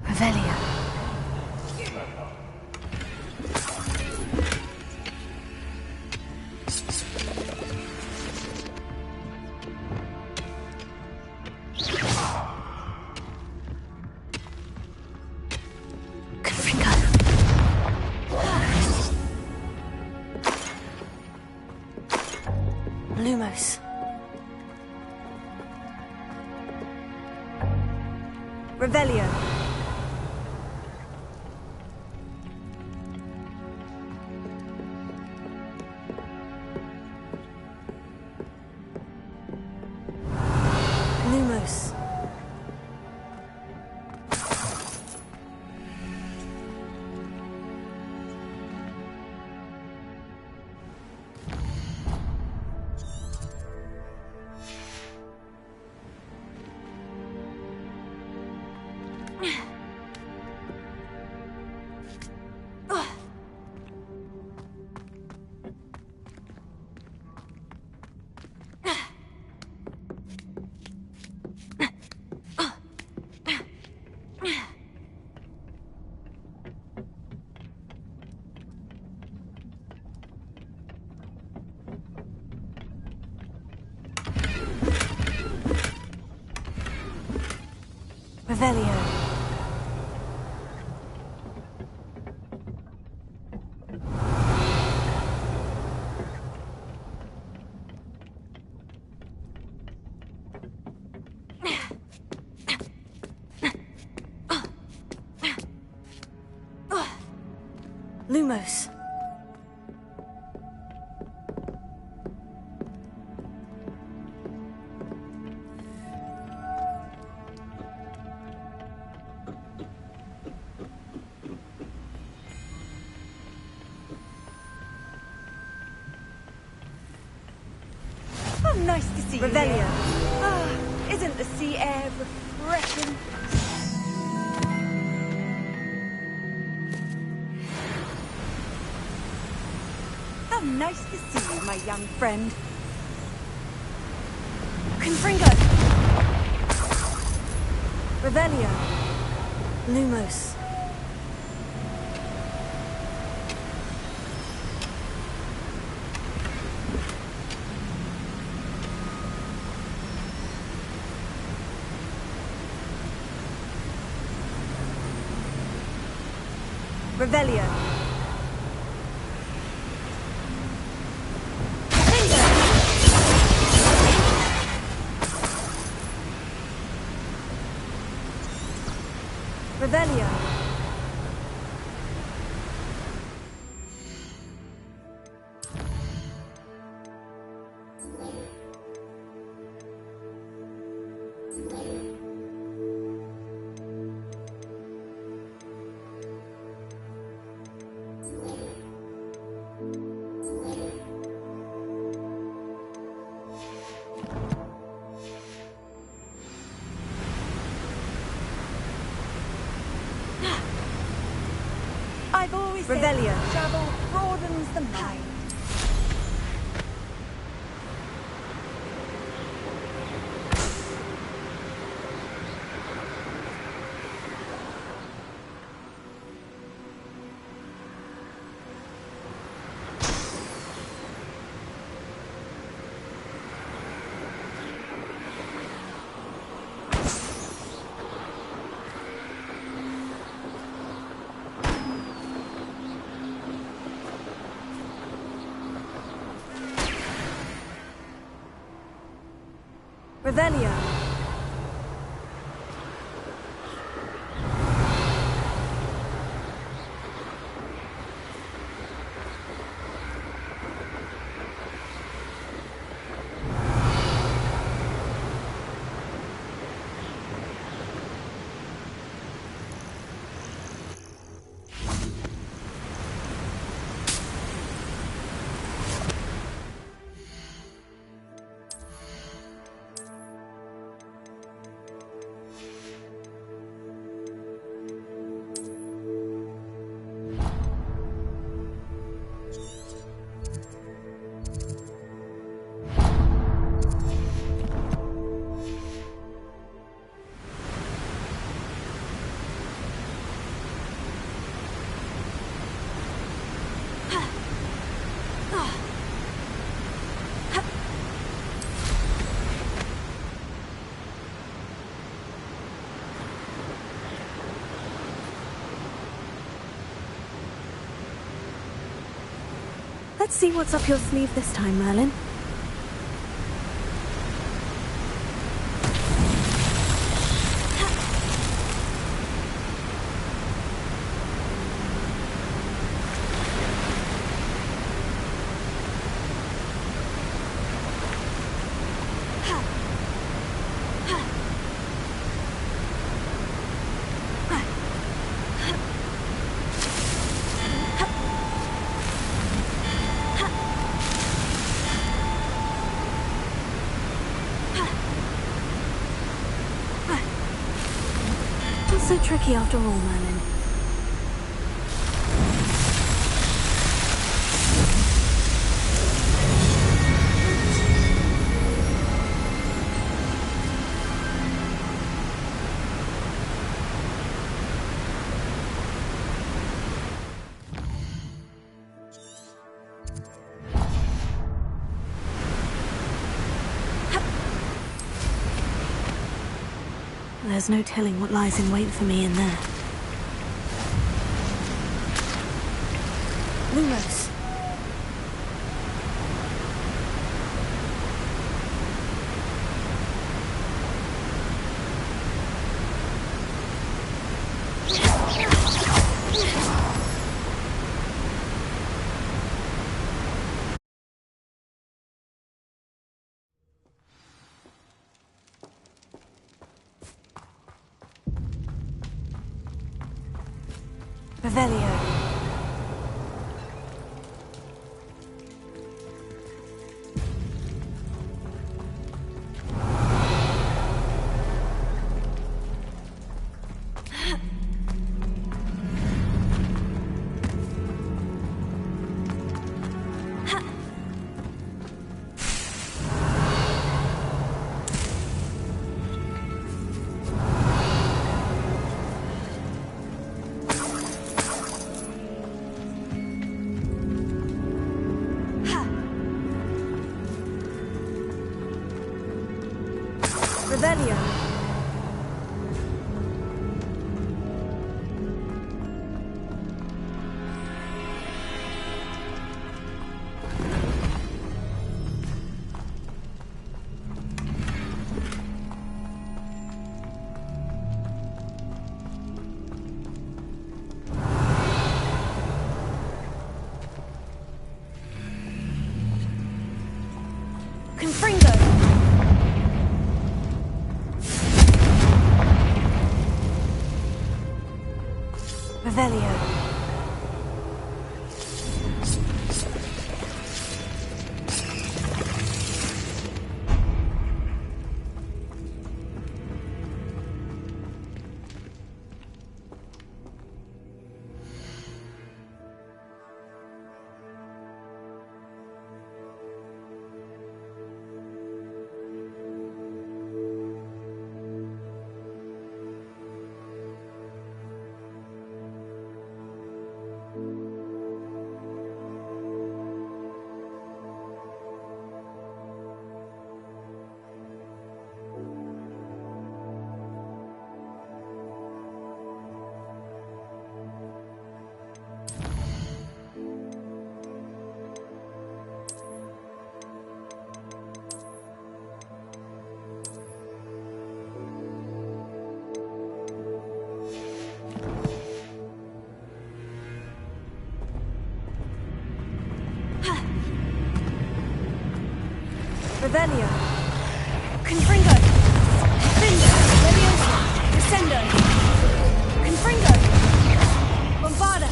Revelio. Confringo. Lumos. Revelio. Lumos. Revelio. Lumos. Oh, nice to see you. Revelio. Ah, isn't the sea air refreshing? How nice to see you, my young friend. Confringo. Revelio. Lumos. Revelio. Revelio. I've always said Revelio. travel broadens the mind. Revelio. Let's see what's up your sleeve this time, Merlin. So tricky after all, Merlin. There's no telling what lies in wait for me in there. Lumos. Revelio. Revelio. Revelio. Revelio. Confringo. Findo. Leviosa. Crescendo. Confringo. Bombarda.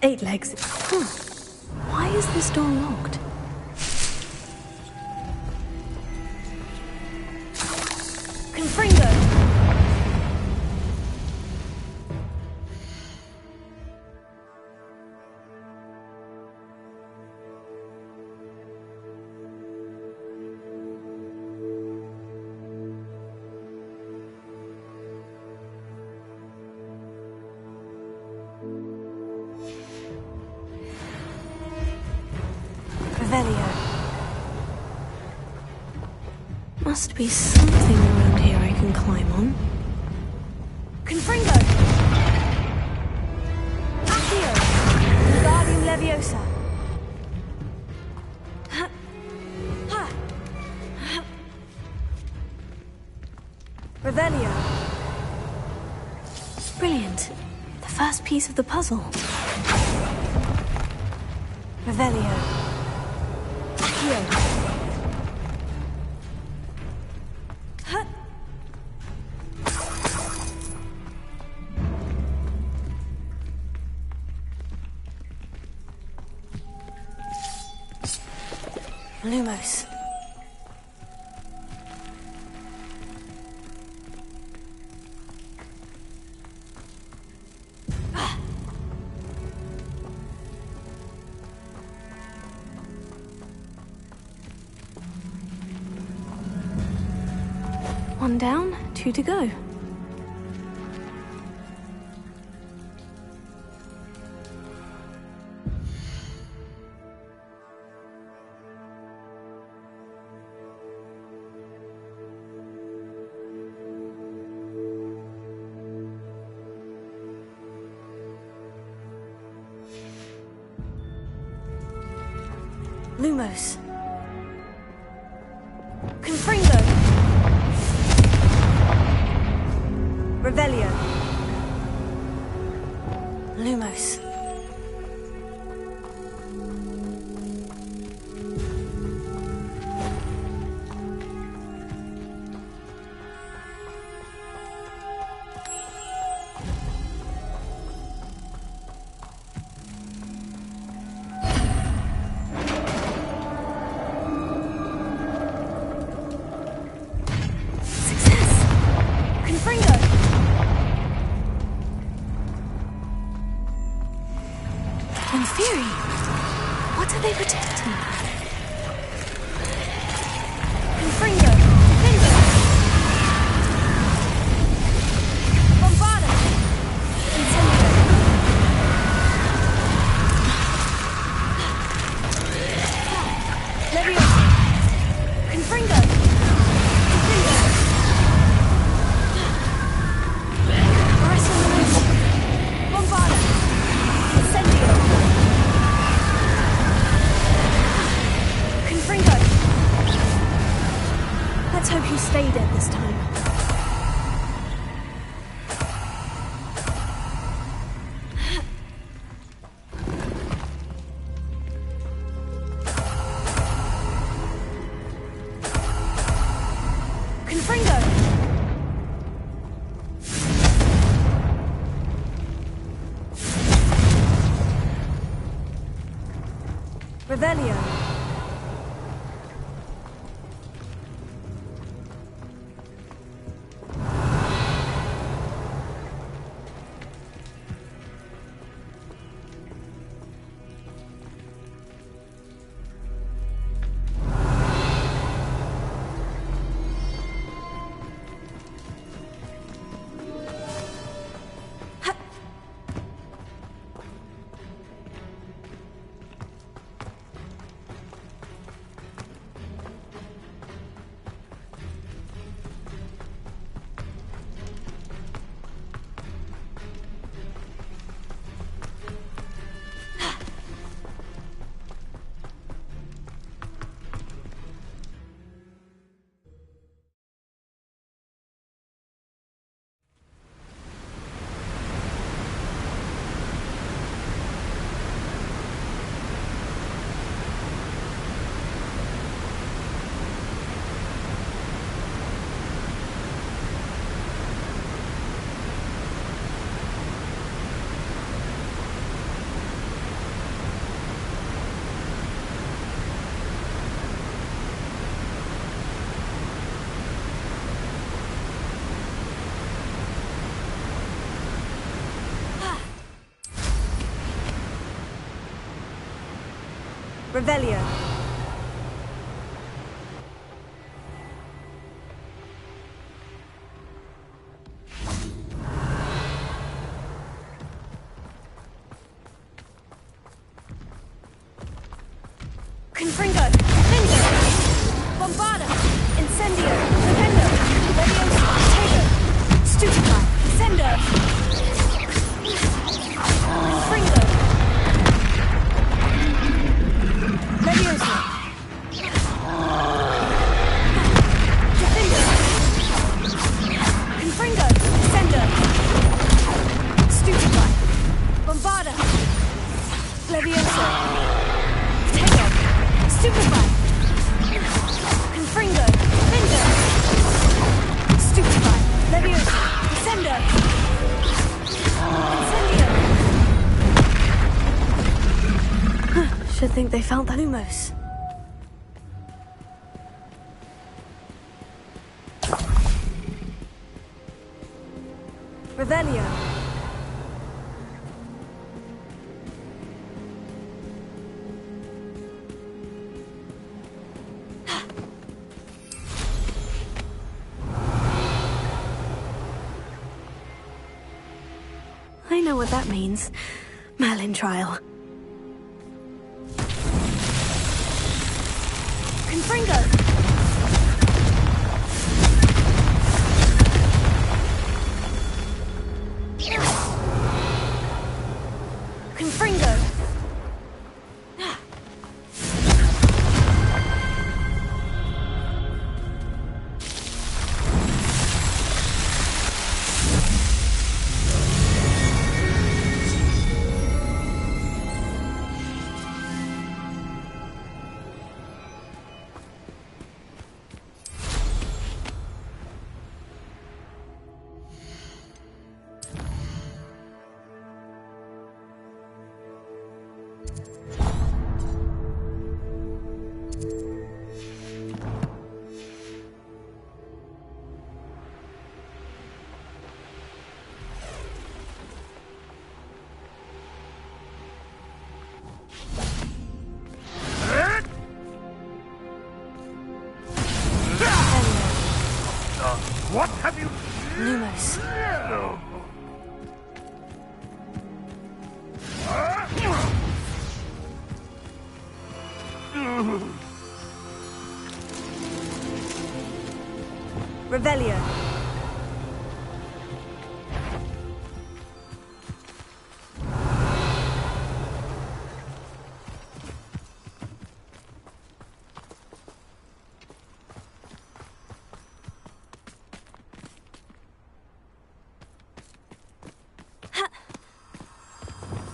8 legs. Why is this door locked? Confringo. Must be something around here I can climb on. Confringo. Accio. Wingardium Leviosa. Revelio. Brilliant. The first piece of the puzzle. Revelio. Accio. Lumos. One down, 2 to go. Lumos. Confringo. Revelio. Lumos. Revelio. Revelio. Confringo. Lindo. Bombarda. Incendio. Defendo. Leviosa. Tego. Stupefy. Sendo. Confringo. Leviosa. Defendo. Confringo. Sendo. Stupefy. Bombarda. Leviosa. Tego. Stupefy. Confringo. Defendo. Stupefy. Leviosa. Sendo. Incendio. Should think they found the Lumos. Revelio. I know what that means. Merlin trial. Confringo! Confringo! What have you... Lumos. Revelio.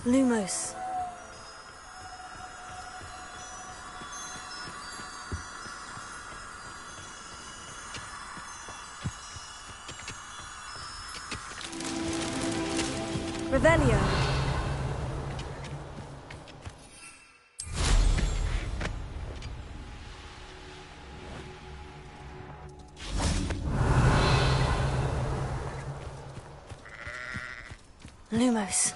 Lumos. Revelio. Lumos.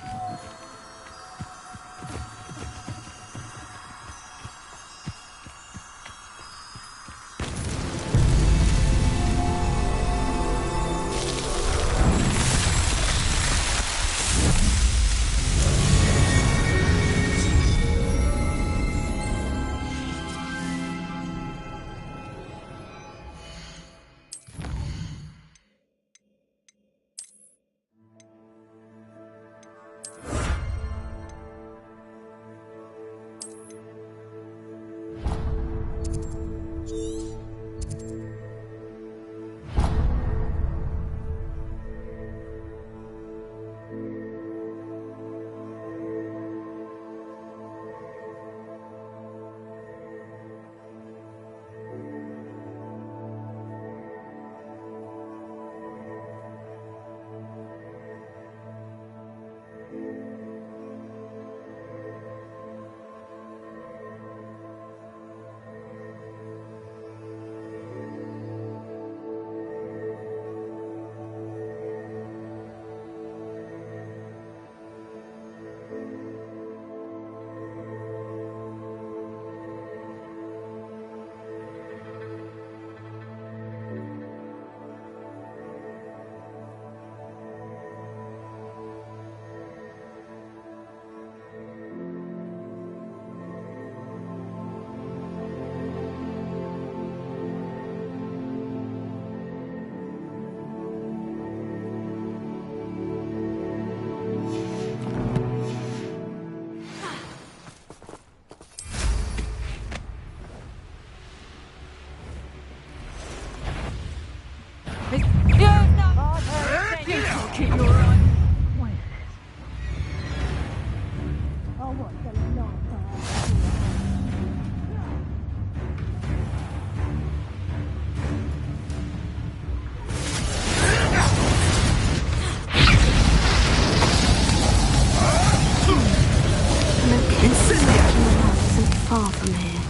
Far from here.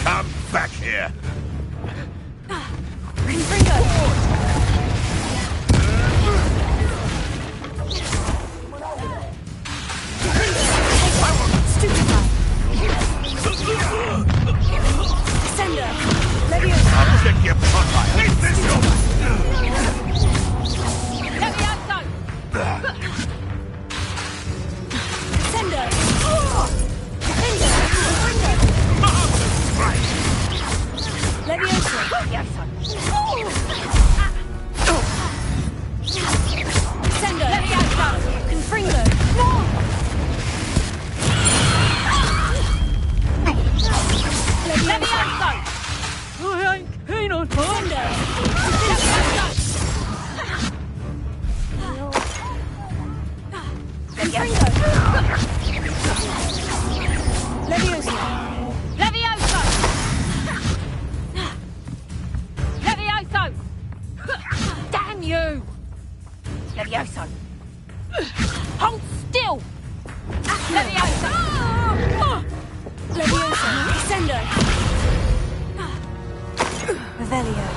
Come back here. I'll check your pot. Leave this Damn you! Levioso! Hold still! Levioso! Levioso! Descendo! Revelio.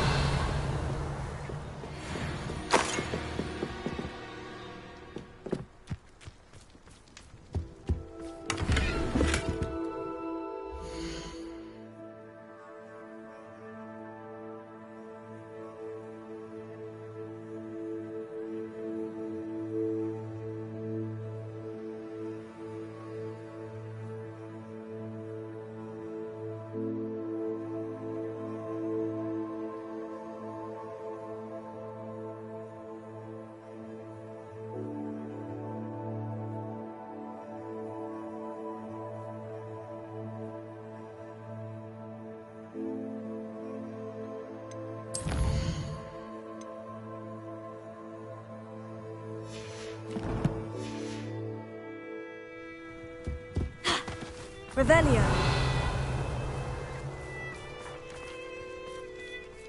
Revelio.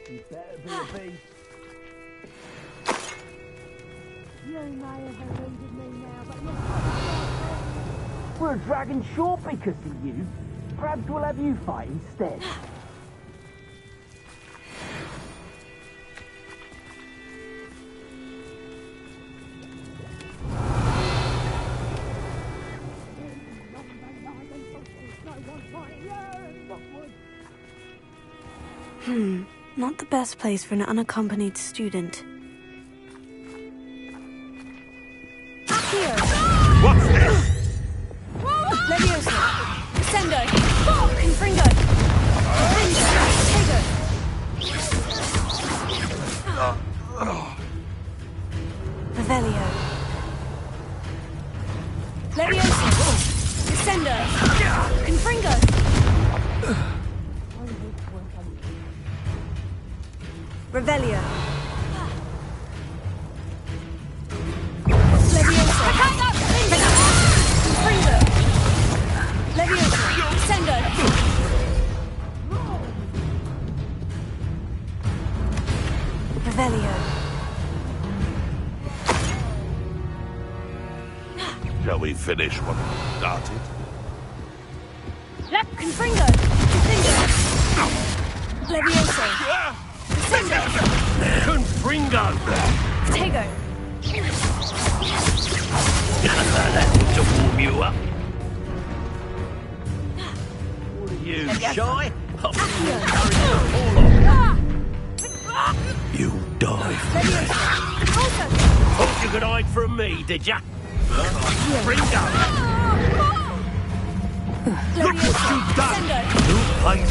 You better be a beast. You may have eluded me now, but you're... We're a dragon short because of you. Perhaps we'll have you fight instead. Not the best place for an unaccompanied student. What's this? Leviosa! Descendo! Confringo! Revelio. Leviosa! Descendo! Confringo! Revelio. Leviosa! Confringo! Leviosa! Descendo! Revelio. Shall we finish what we started? Confringo! Leviosa! Descendo! Confringo! Tego! That ought to warm you up. What are you, shy? You die for that. Thought you could hide from me, did ya? Confringo! Look what you've done! You played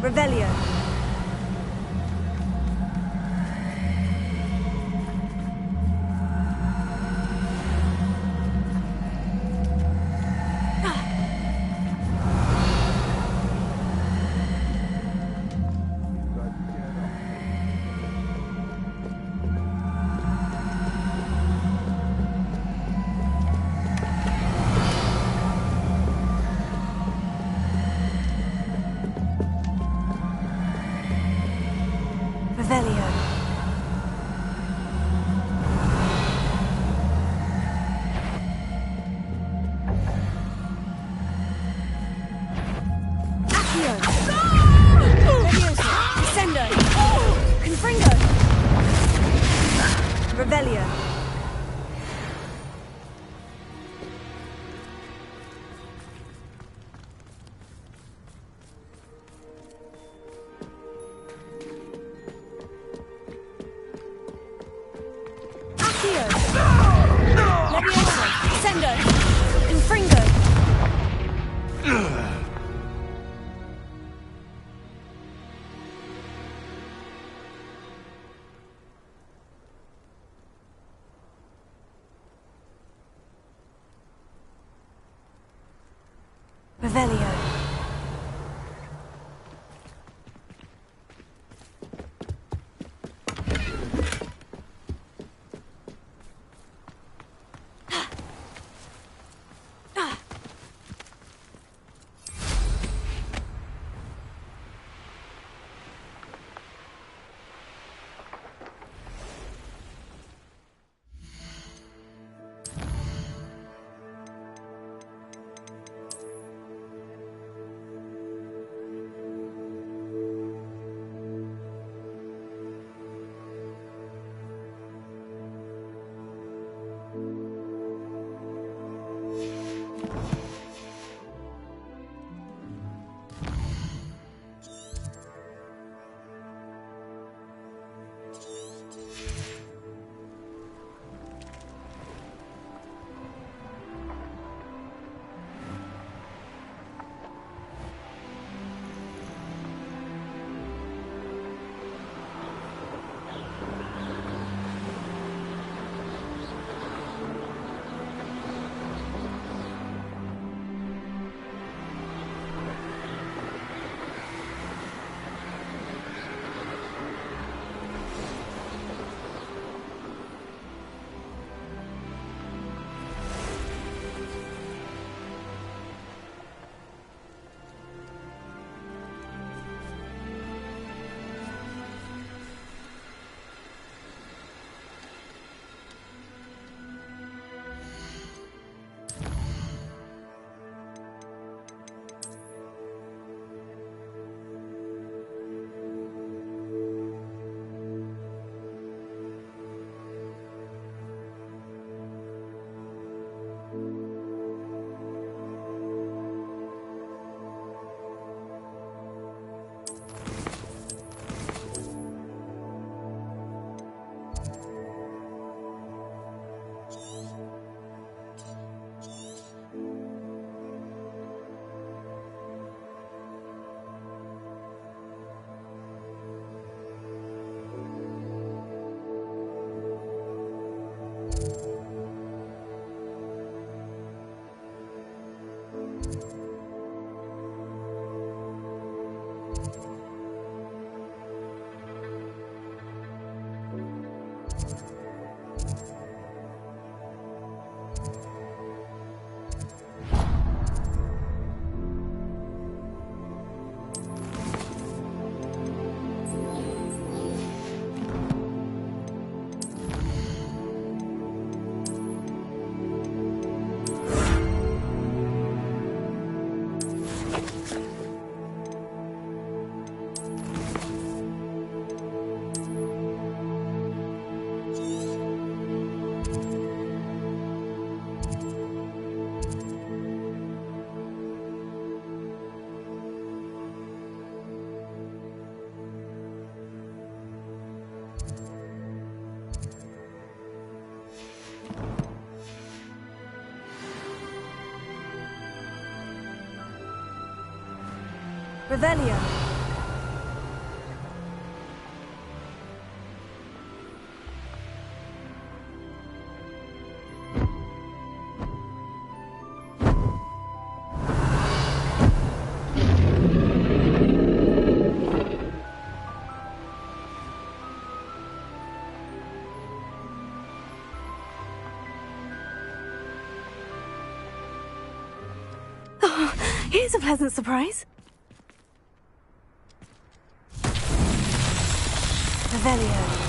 Revelio. Revelio. Accio! Leviosa! Descendo! Confringo! Revelio. Leviosa! Descendo! Confringo! Revelio. Revelio. Oh, here's a pleasant surprise. Revelio.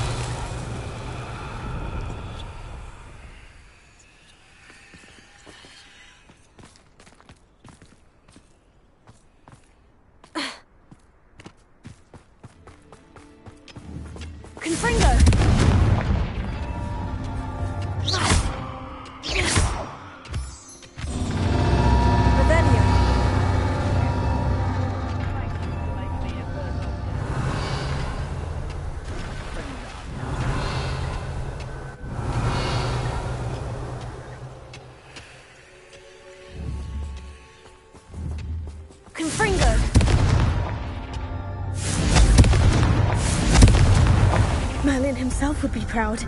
Confringo. Merlin himself would be proud.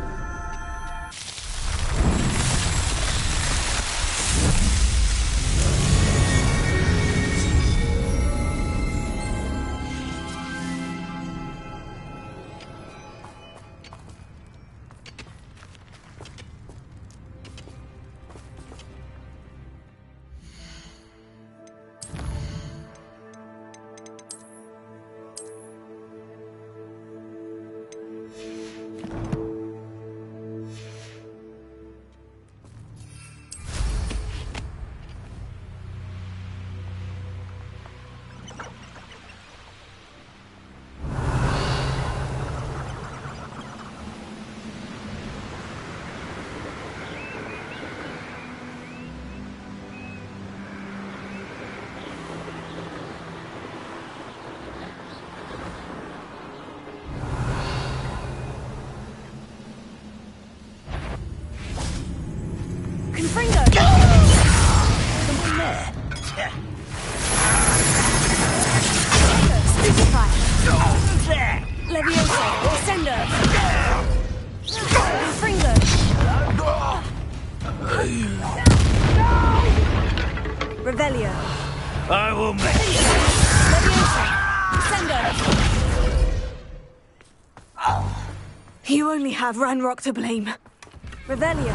Revelio. I will make it. You only have Ranrock to blame. Revelio.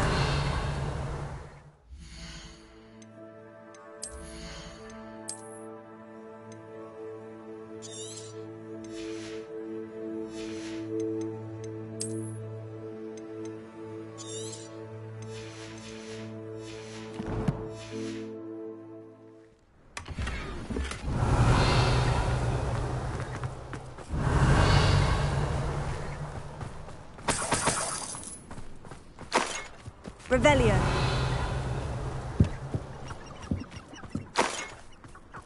Revelio.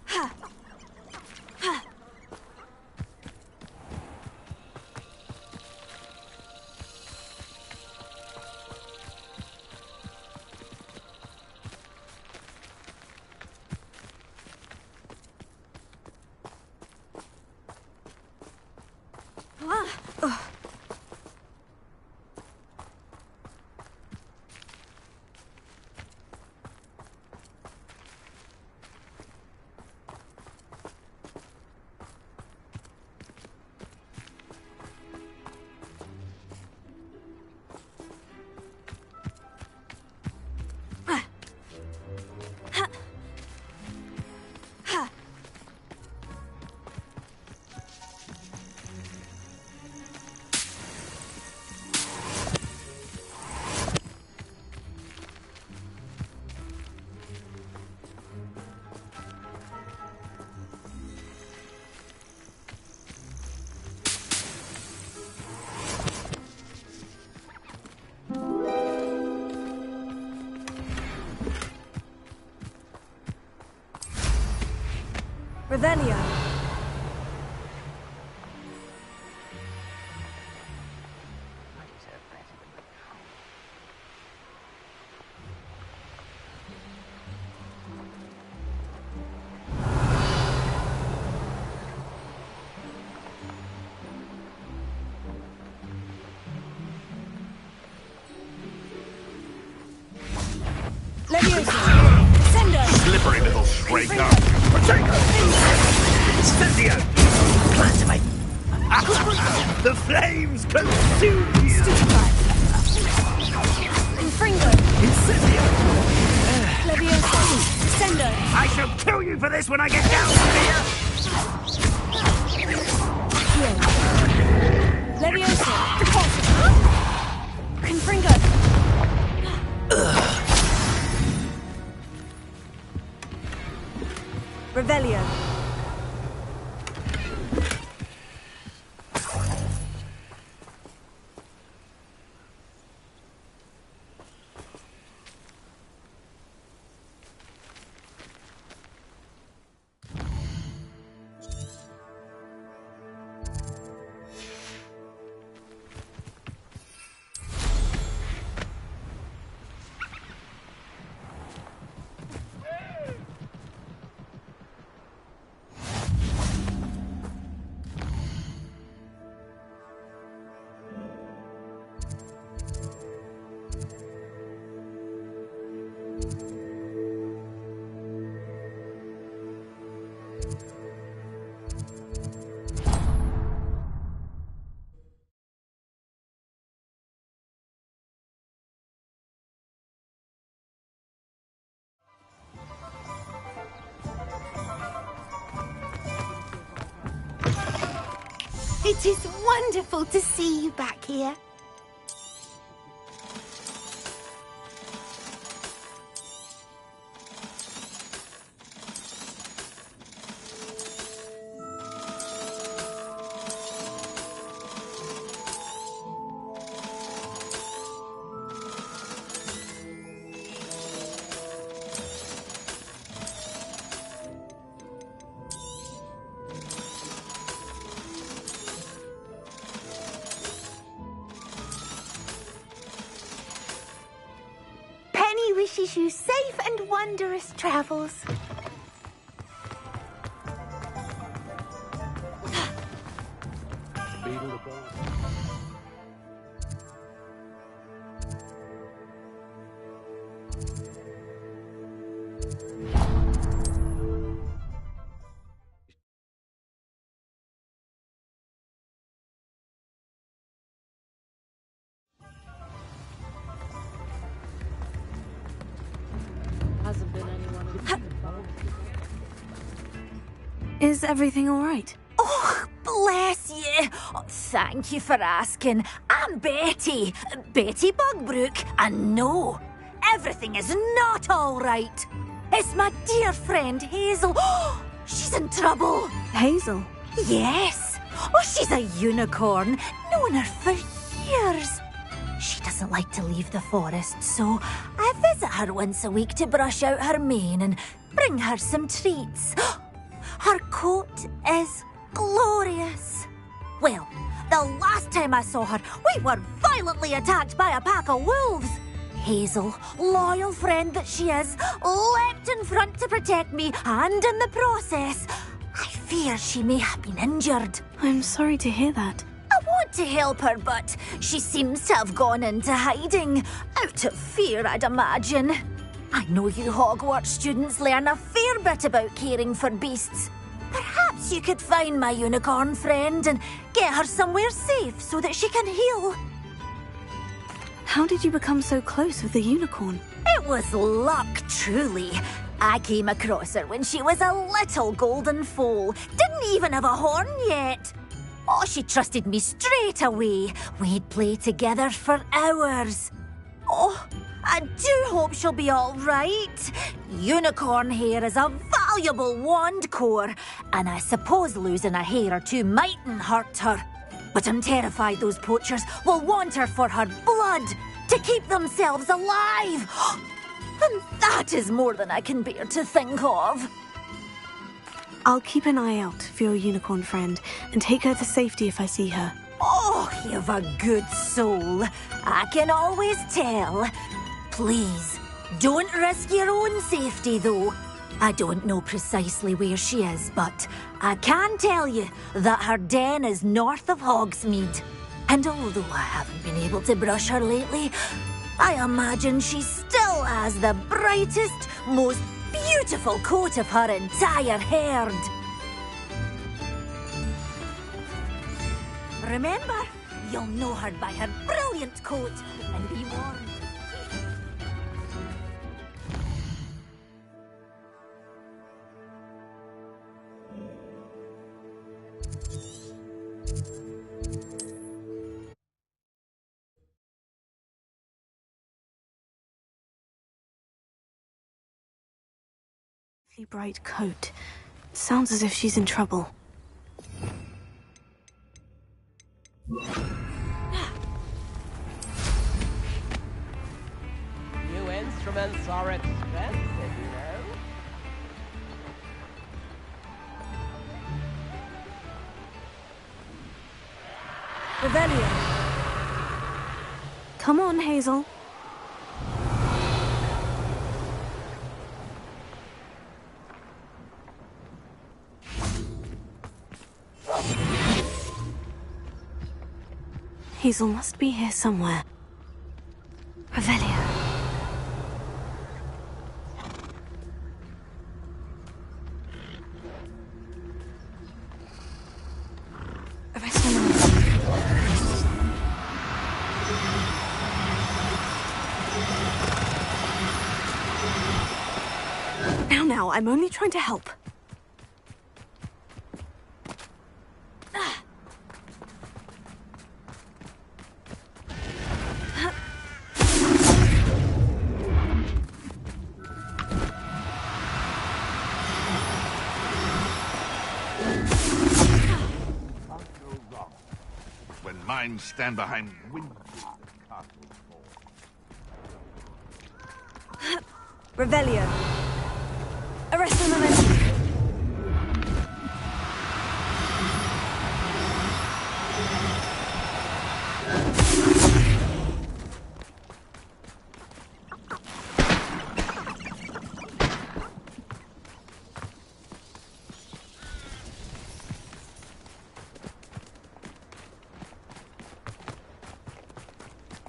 Ha. Ha. Revelio. Potato! Potato! Incendio! Plasmate! The flames consume you! Infringo! Incendio! Leviosa! Sendo! I shall kill you for this when I get down from here! Leviosa! Deposit! Confringo! Revelio! It is wonderful to see you back here. Wishes you safe and wondrous travels. Is everything all right? Oh, bless you. Oh, thank you for asking. I'm Betty. Betty Bugbrook. And no, everything is not all right. It's my dear friend Hazel. Oh, she's in trouble. Hazel? Yes. Oh, she's a unicorn. Known her for years. She doesn't like to leave the forest, so I visit her once a week to brush out her mane and bring her some treats. Her coat is glorious. Well, the last time I saw her, we were violently attacked by a pack of wolves. Hazel, loyal friend that she is, leapt in front to protect me, and in the process, I fear she may have been injured. I'm sorry to hear that. I want to help her, but she seems to have gone into hiding. Out of fear, I'd imagine. I know you Hogwarts students learn a fair bit about caring for beasts. Perhaps you could find my unicorn friend and get her somewhere safe so that she can heal. How did you become so close with the unicorn? It was luck, truly. I came across her when she was a little golden foal. Didn't even have a horn yet. Oh, she trusted me straight away. We'd play together for hours. Oh, I do hope she'll be all right. Unicorn hair is a valuable wand core, and I suppose losing a hair or two mightn't hurt her. But I'm terrified those poachers will want her for her blood to keep themselves alive. And that is more than I can bear to think of. I'll keep an eye out for your unicorn friend and take her to safety if I see her. Oh, you've a good soul. I can always tell. Please, don't risk your own safety, though. I don't know precisely where she is, but I can tell you that her den is north of Hogsmeade. And although I haven't been able to brush her lately, I imagine she still has the brightest, most beautiful coat of her entire herd. Remember, you'll know her by her brilliant coat, and be warned. Bright coat. Sounds as if she's in trouble. New instruments are expensive, you know. Revelio. Come on, Hazel. Hazel must be here somewhere. Revelio. Now, I'm only trying to help. When stand behind windows. Revelio. Arresto momentum.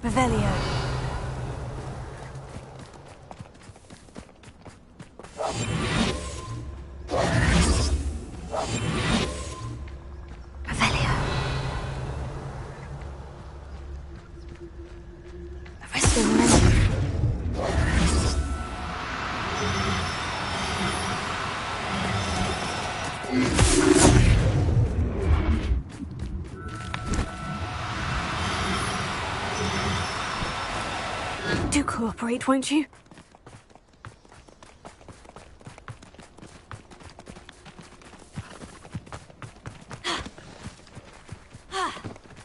Revelio. Revelio. Arresto momentum. Do cooperate, won't you?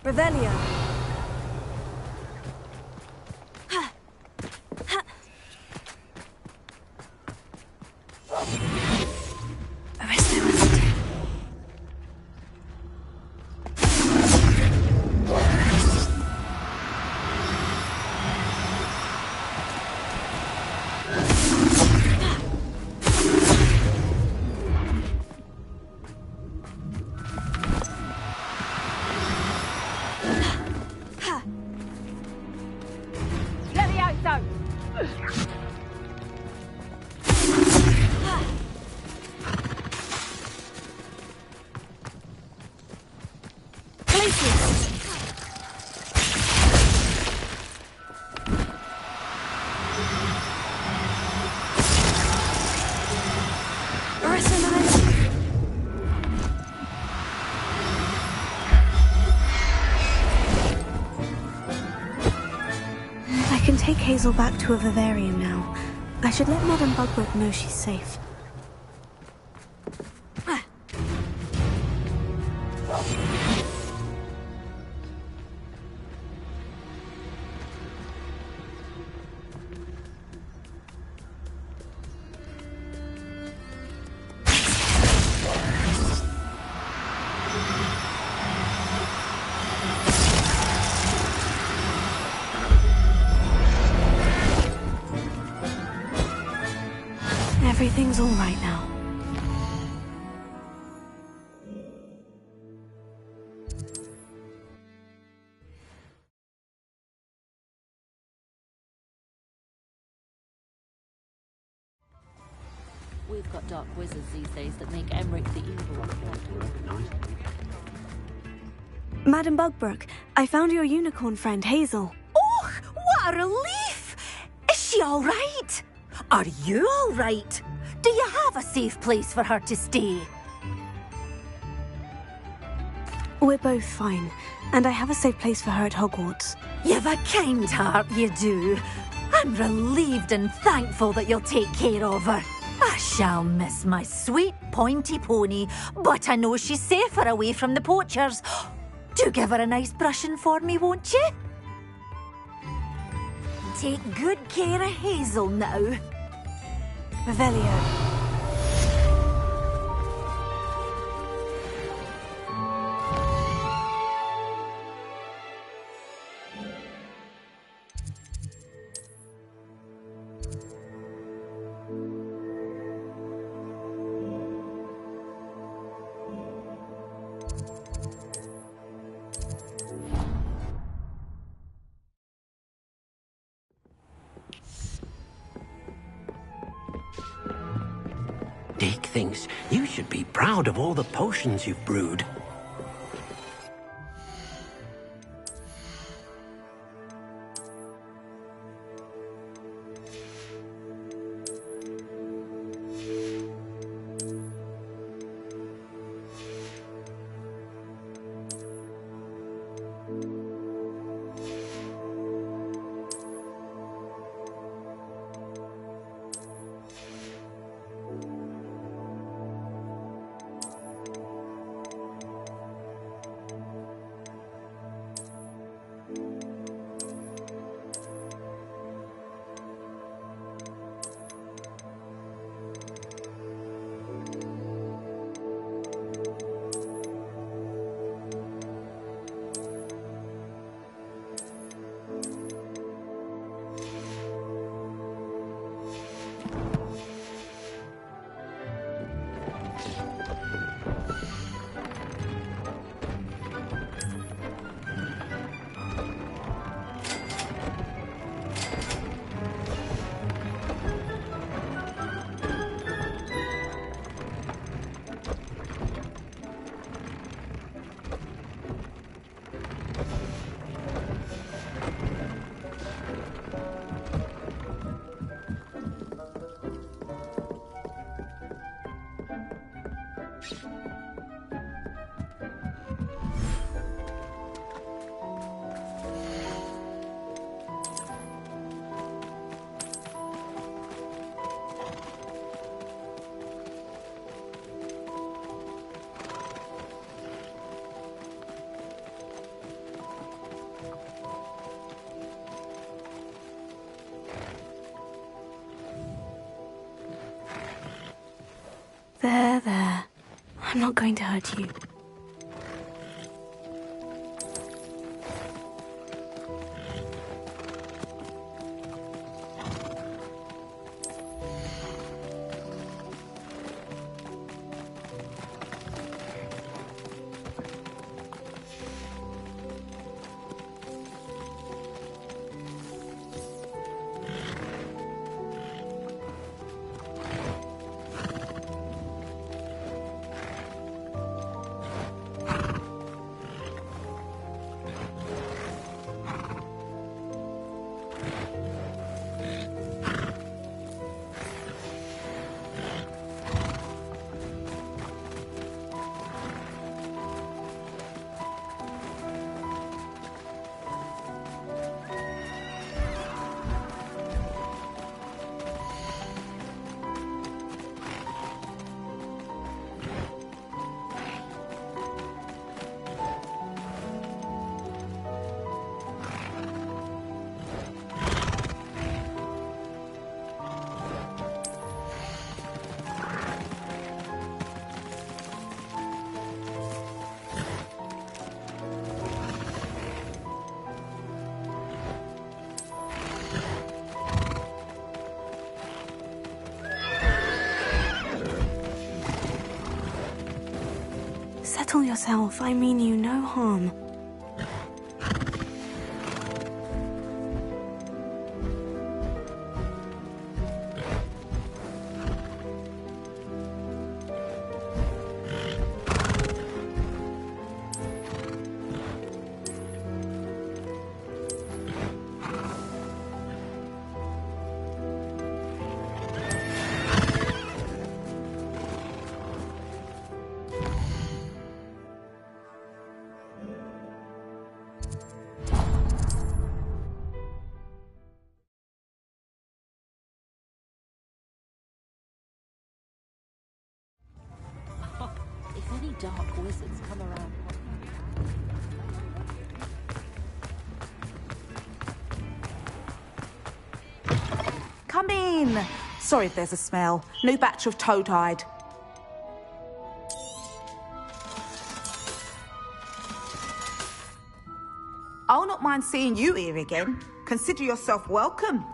Revelio. Arresto momentum. Take Hazel back to a vivarium now. I should let Madame Bugwort know she's safe. Everything's all right now. always got dark wizards these days that make Emmerich the evil. Madam Bugbrook, I found your unicorn friend, Hazel. Oh, what a relief! Is she all right? Are you all right? Do you have a safe place for her to stay? We're both fine, and I have a safe place for her at Hogwarts. You've a kind heart, you do. I'm relieved and thankful that you'll take care of her. I shall miss my sweet pointy pony, but I know she's safer away from the poachers. Do give her a nice brushing for me, won't you? Take good care of Hazel now. Revelio. Dick thinks you should be proud of all the potions you've brewed. There. I'm not going to hurt you. Settle yourself. I mean you no harm. dark wizards come around. Come in. Sorry if there's a smell. New batch of toad-hide. I'll not mind seeing you here again. Consider yourself welcome.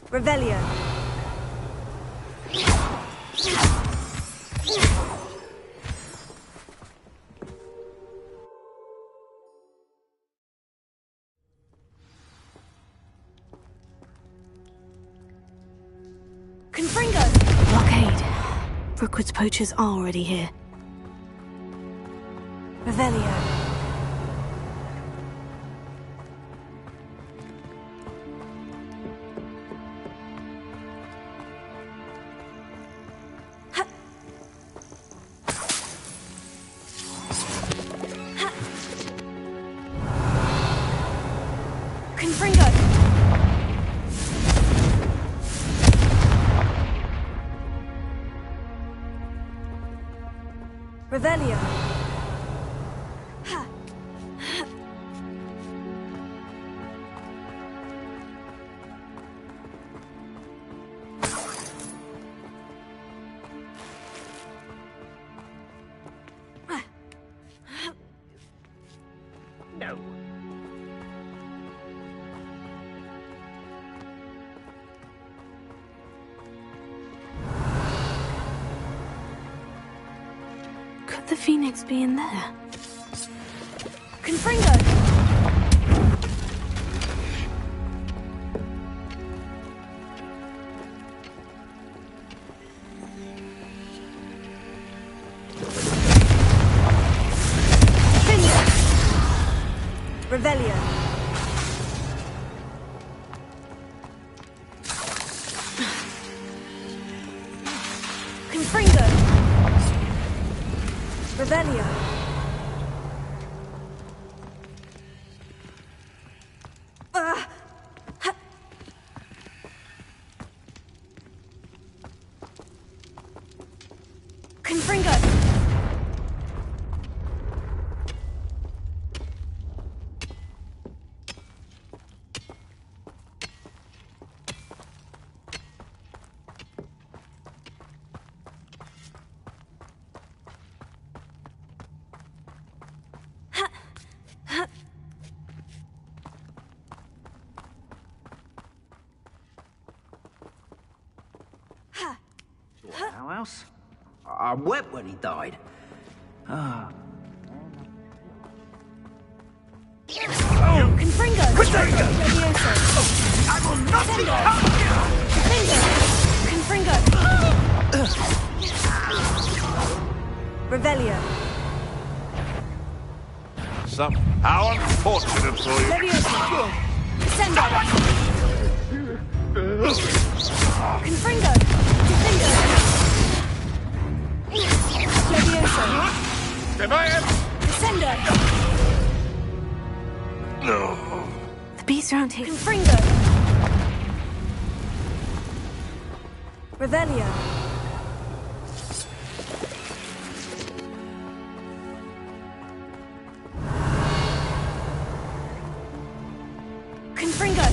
Revelio. Confringo! Blockade. Brookwood's poachers are already here. Revelio. Revelio. No. Could the Phoenix be in there? Confringo! Revelio. Confringo. Revelio. Confringo. How else? I wept when he died. Ah. Confringo! Confringo! I will not be Confringo! Revelio. How unfortunate for you. Leviosa. Descendo. Confringo. Descendo. Leviosa. Descendo. The beast around here. Confringo. Revelio. Confringo.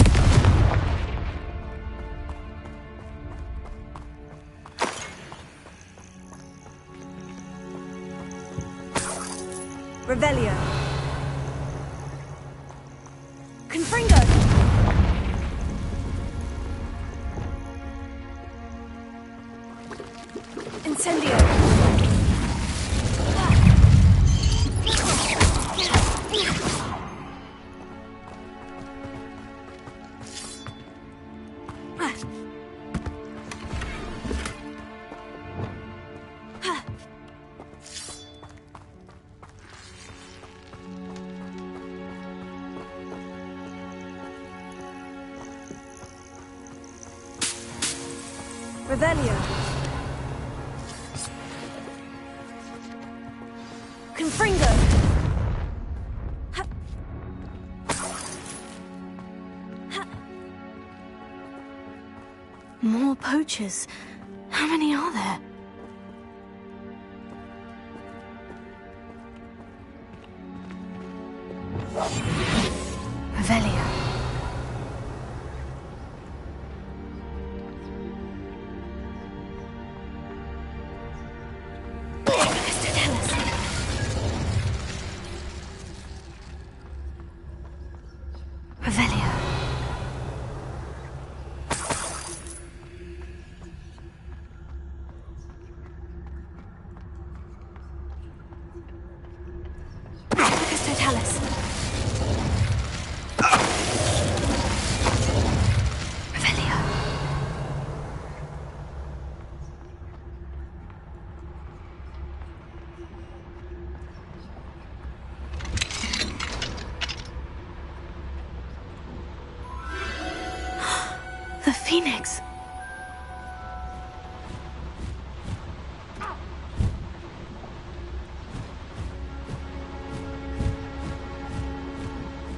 Revelio. Confringo. Incendio. Revelio. Confringo. More poachers. How many are there? Revelio. Revelio. Totalis. Revelio. The Phoenix.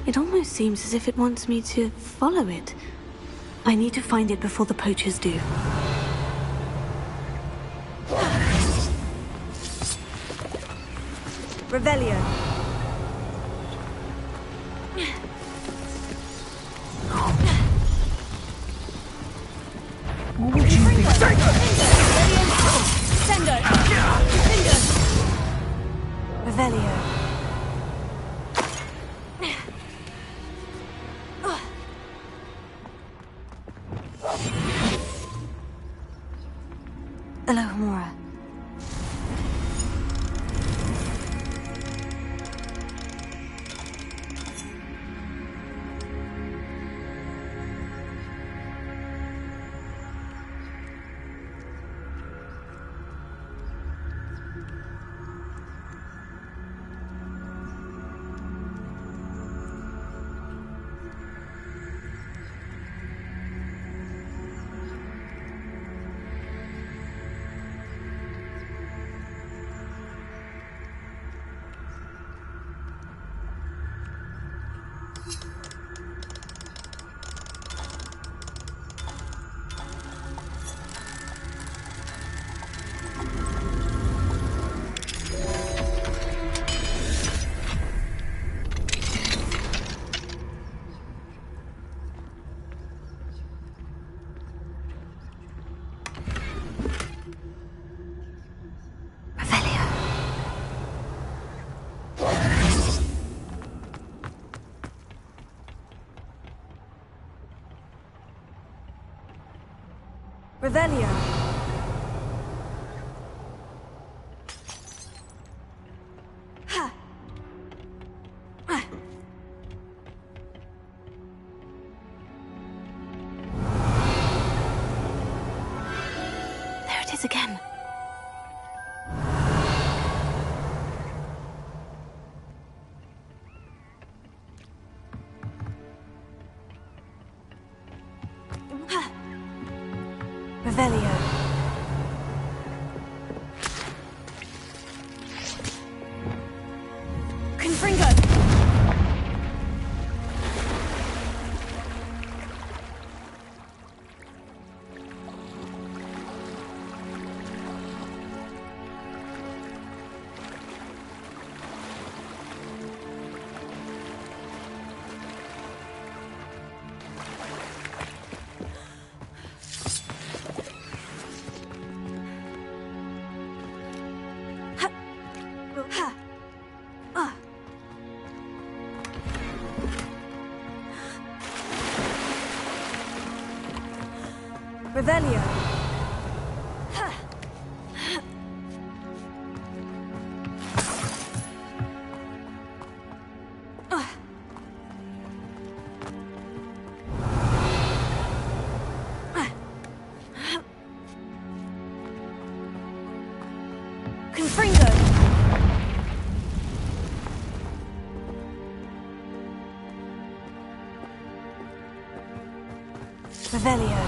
It almost seems as if it wants me to follow it. I need to find it before the poachers do. Revelio. What would you be? Sendo. Revelio. Alohomora. Revelio. Ha. There it is again. Revelio. Confringo. Revelio. Confringo. Revelio.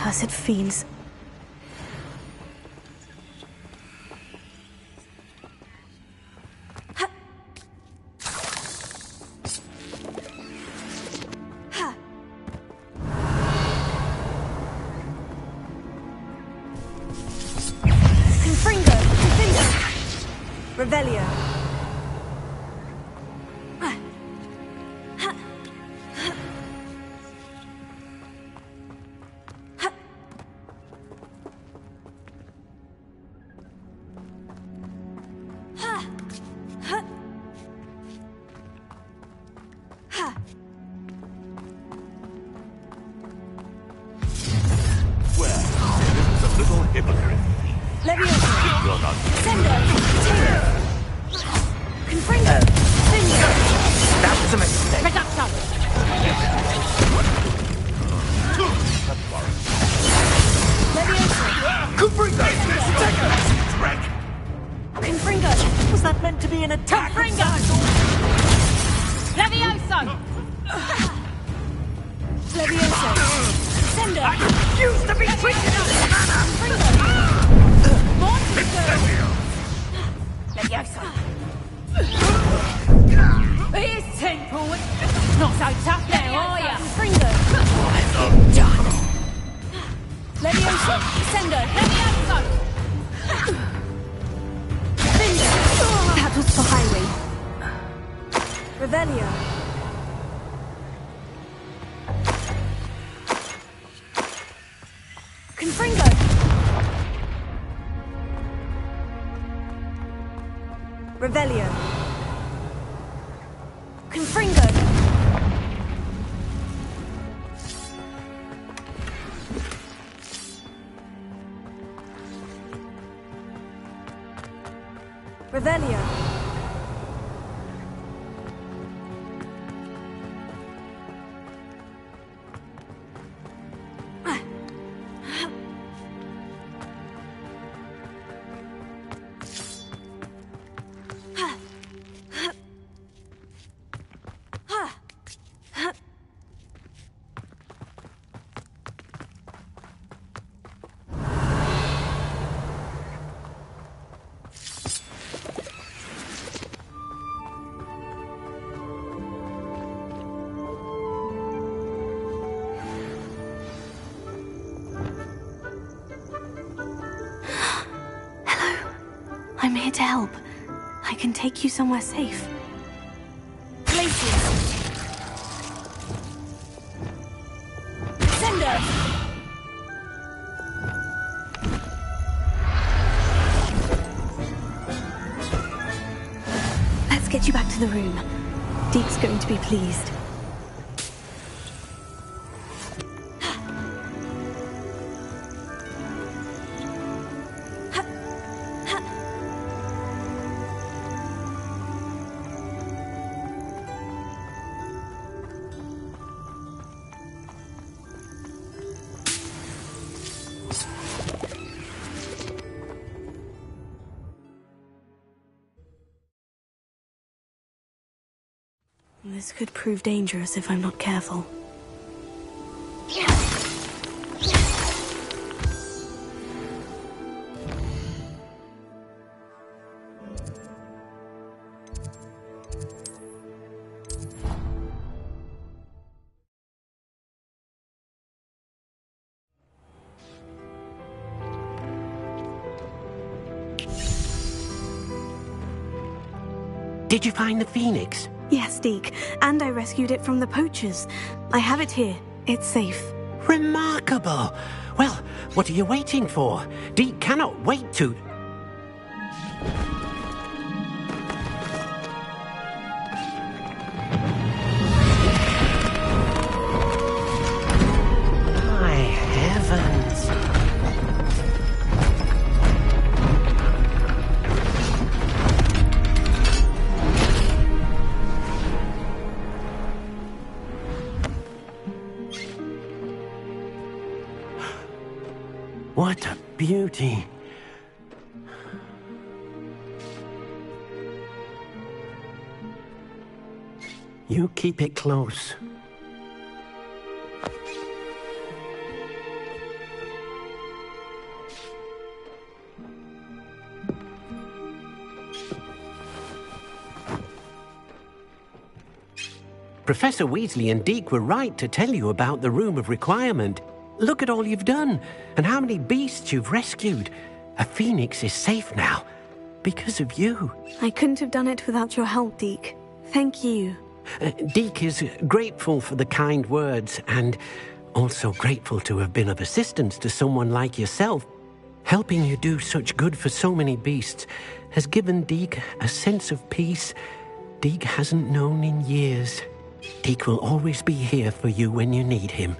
cursed fiends. Revelio. Revelio. Confringo. Revelio. I'm here to help. I can take you somewhere safe. Glaciers. Sender. Let's get you back to the room. Deke's going to be pleased. This could prove dangerous if I'm not careful. Did you find the phoenix? Yes, Deke, and I rescued it from the poachers. I have it here. It's safe. Remarkable. Well, what are you waiting for? Deke cannot wait to... My heavens. What a beauty. You keep it close. Professor Weasley and Deke were right to tell you about the Room of Requirement. Look at all you've done, and how many beasts you've rescued. A phoenix is safe now, because of you. I couldn't have done it without your help, Deke. Thank you. Deke is grateful for the kind words, and also grateful to have been of assistance to someone like yourself. Helping you do such good for so many beasts has given Deke a sense of peace Deke hasn't known in years. Deke will always be here for you when you need him.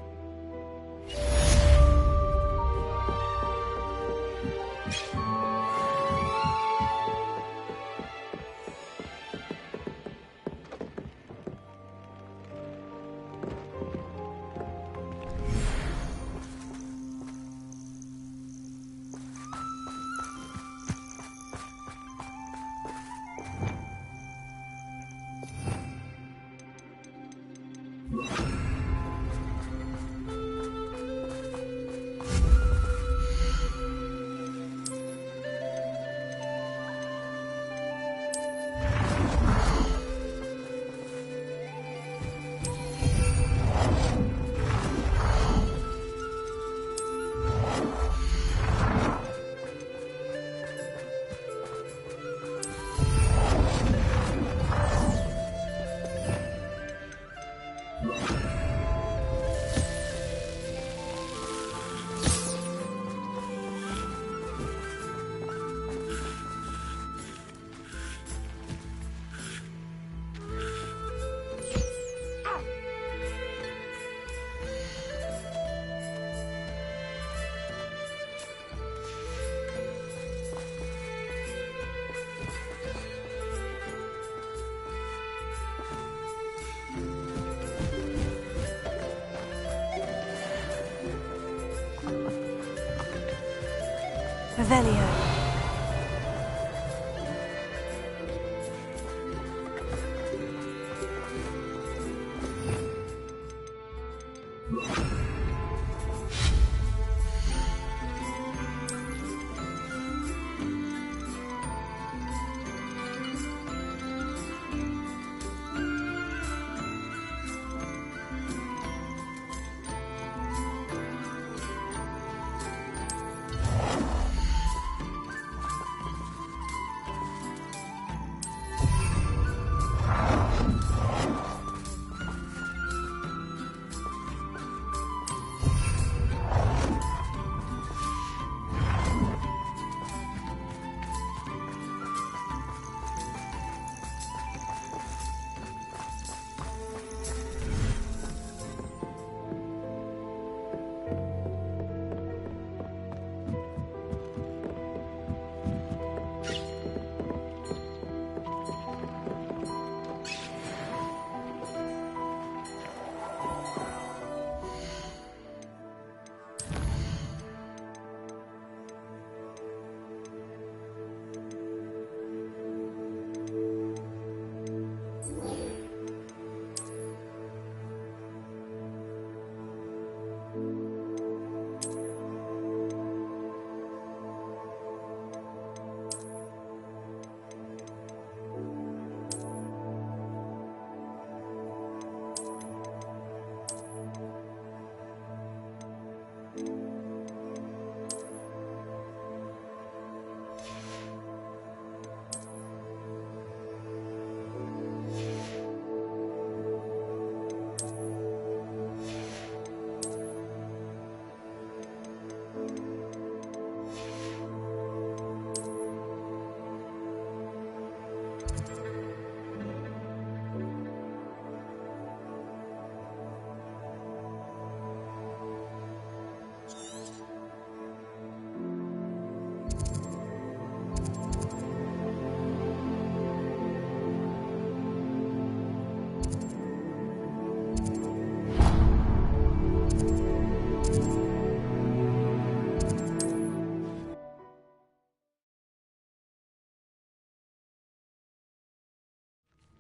Revelio.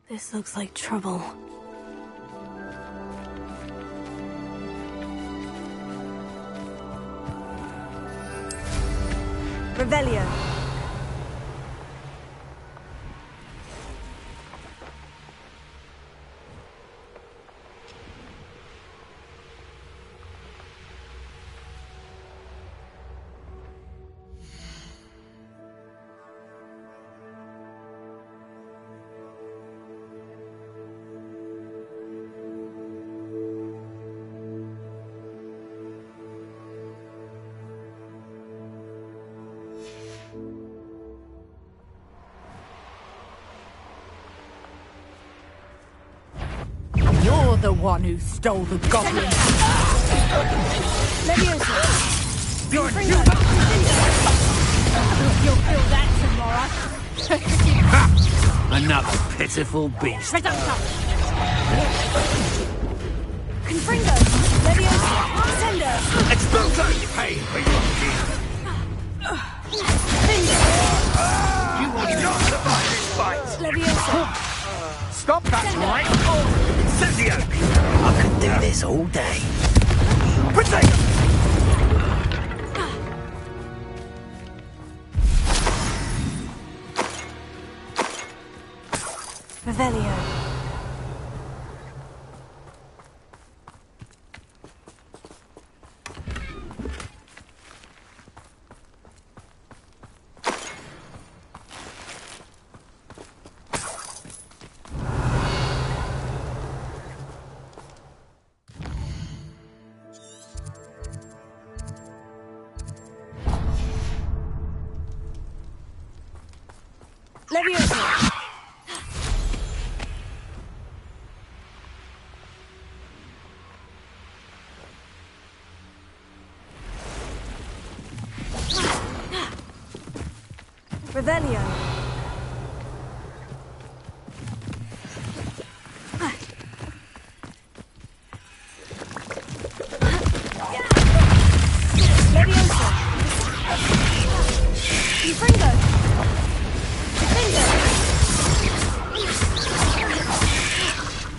This looks like trouble. Revelio. the one who stole the goblin. Leviosa. You're You'll feel that tomorrow. another pitiful beast. Reductor. Confringo. Leviosa. Sender. Expulso! Pay for your king. You will not survive this fight. Leviosa. Stop that, right? Incendio! I could do this all day. Protect! Revelio. Leviosa. Revelio. Leviosa. Confringo. Defender.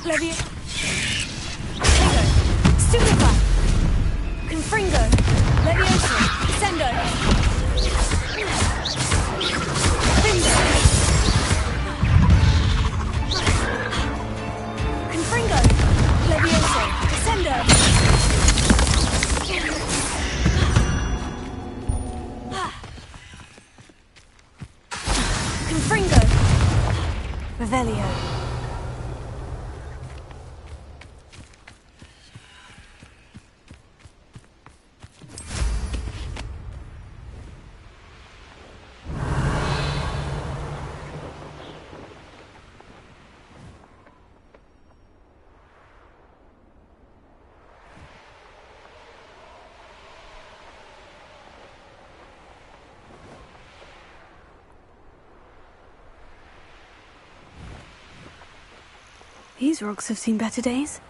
Levio. Confringo. Stupefy. Confringo. Leviosa. Sendo. Confringo. Leviosa. Sendo. Confringo. Revelio. These rocks have seen better days.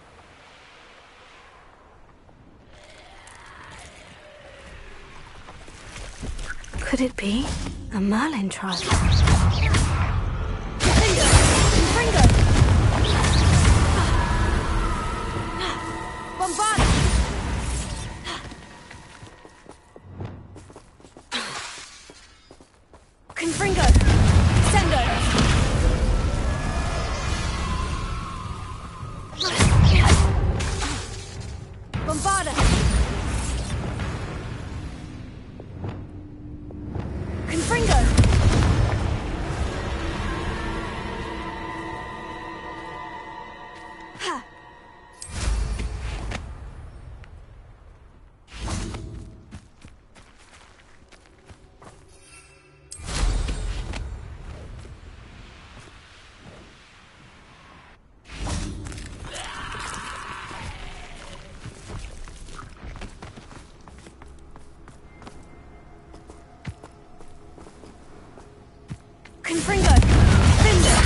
Could it be a Merlin trial? Confringo. Bombard. Confringo. Sendo. Bombarda! Confringo! Ha! Confringo! Fender!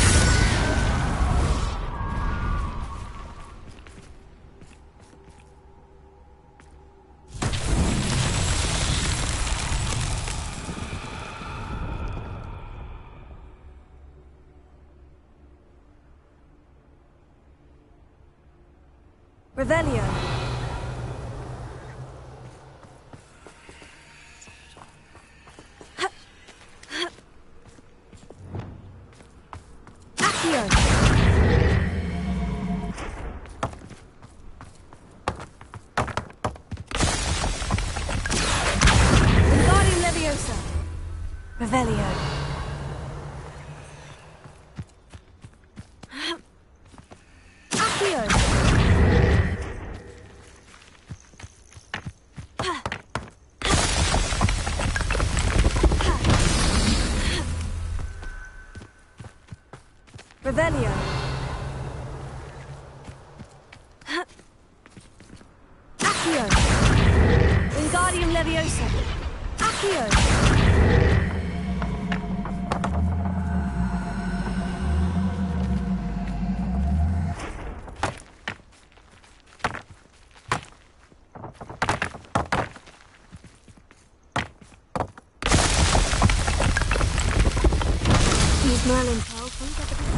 Revelio. Accio. Wingardium Leviosa. Revelio. Accio. Revelio. Those Merlin pearls won't get the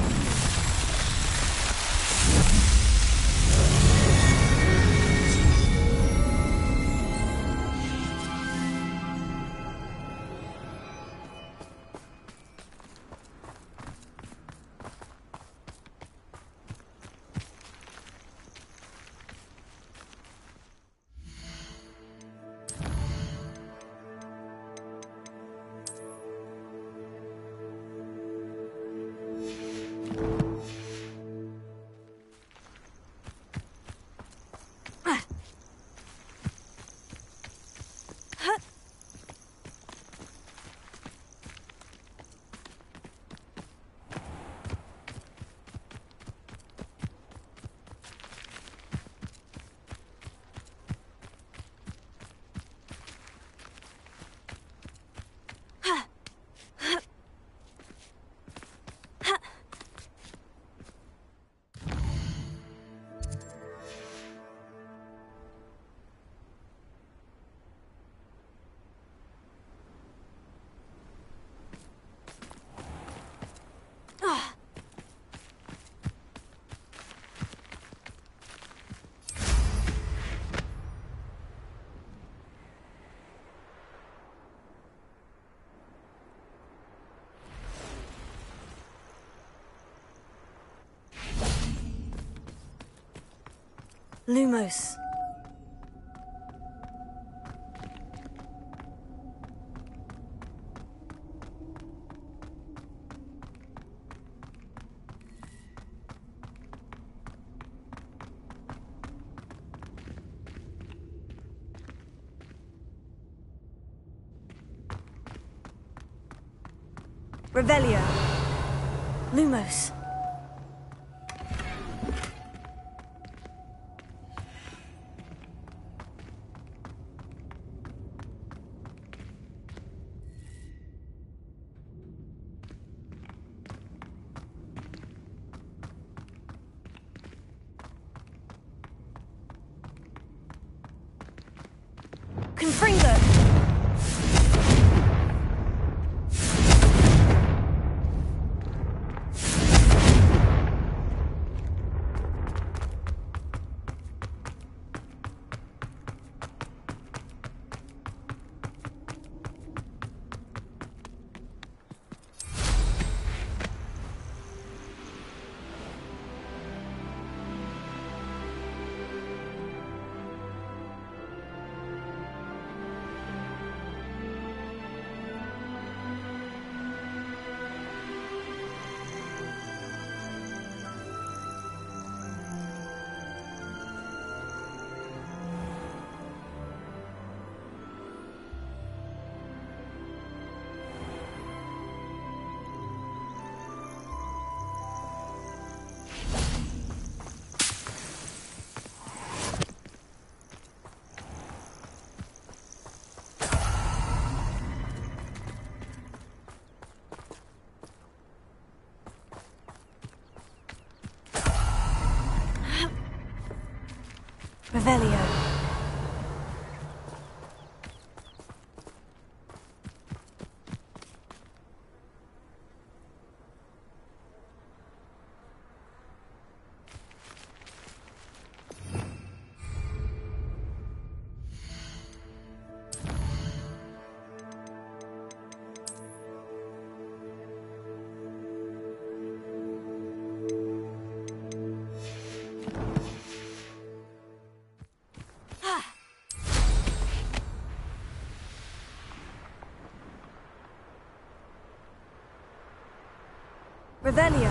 Lumos. Revelio. Lumos. Confringo. Revelio. Revelio.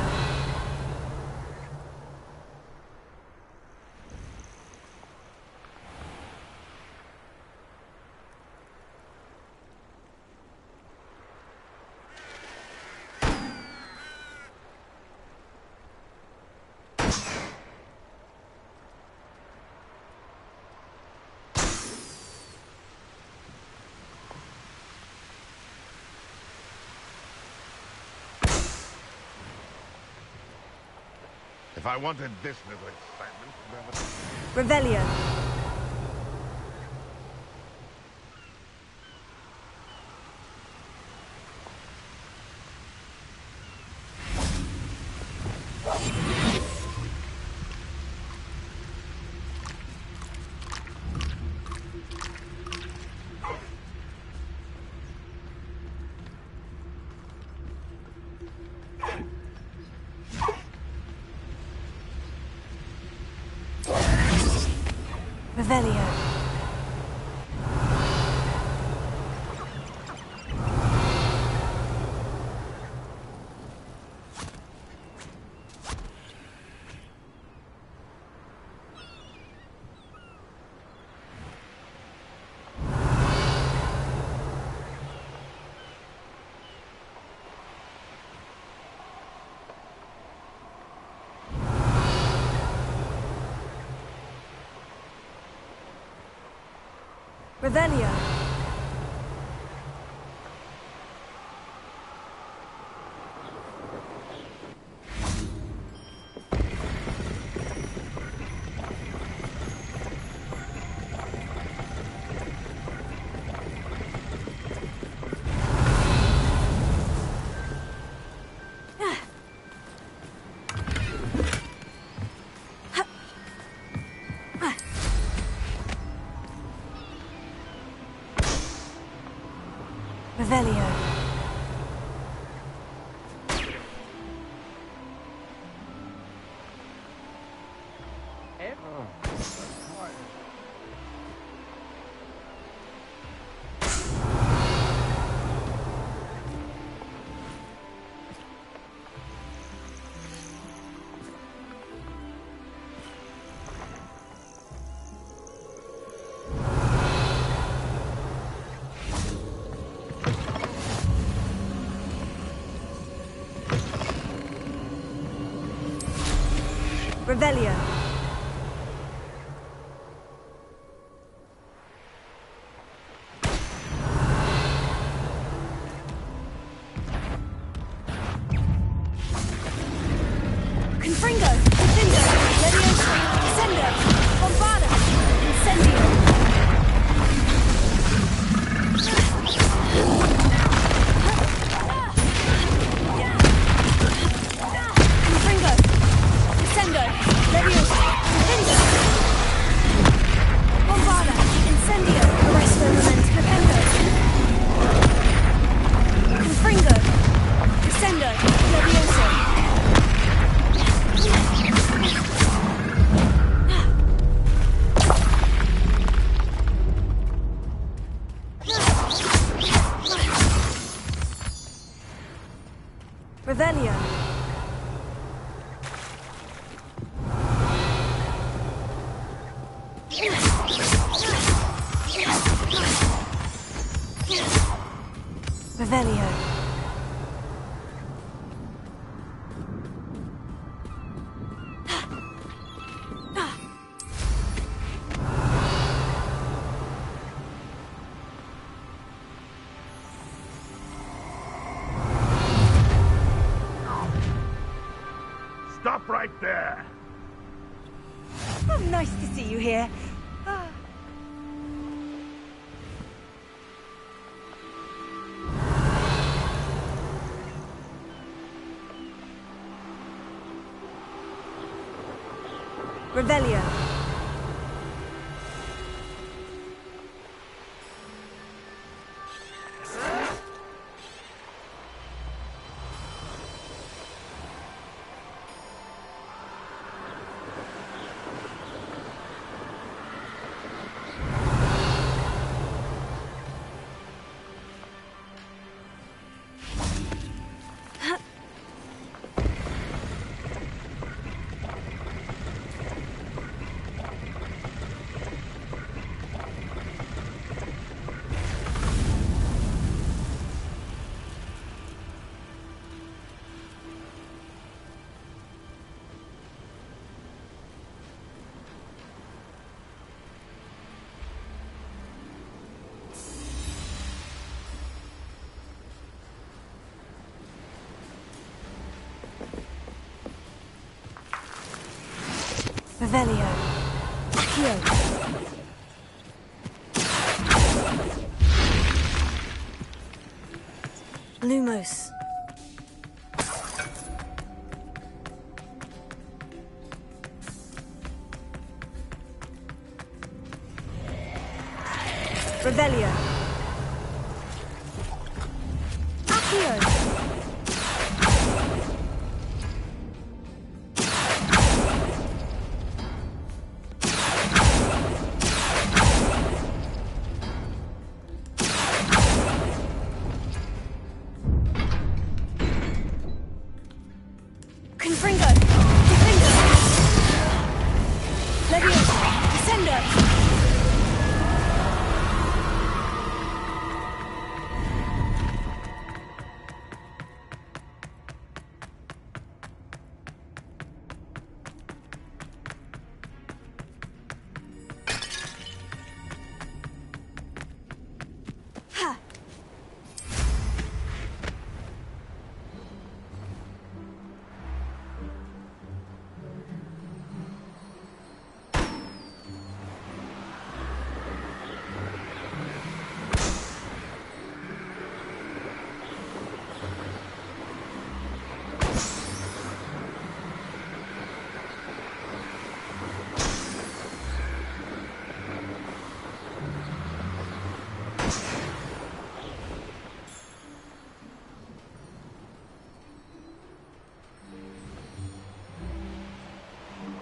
If I wanted this little excitement, Revelio. Revelio. Revelio. Revelio. Revelio. Confringo. Incendio. Levioso. Sendo. Bombarda. Incendio. Confringo. Sendo. Levioso. Sendo. Bombarda. Incendio. Arresto moment. Capendo. Confringo. Sendo. Levioso. Revelio. Revelio. Stop right there. Oh, nice to see you here. Revelio. Revelio. Accio. Lumos. Revelio. Accio.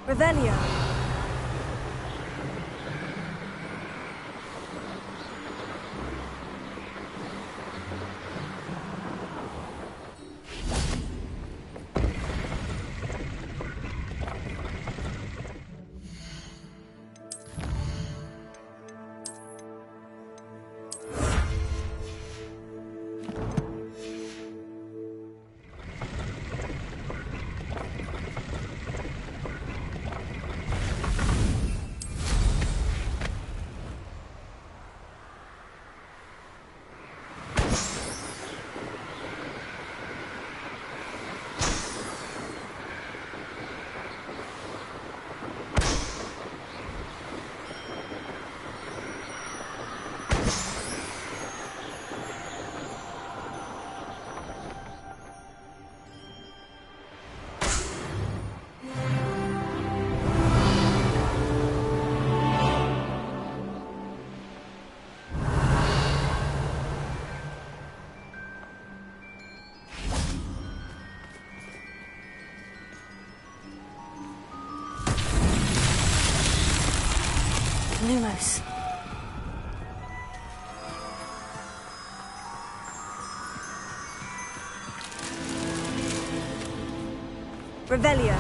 Revelio. Lumos. Revelio.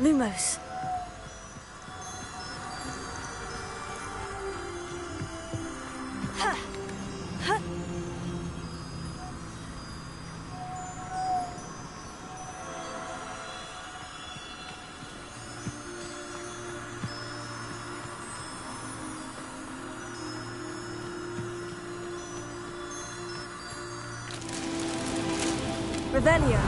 Lumos. Revelio.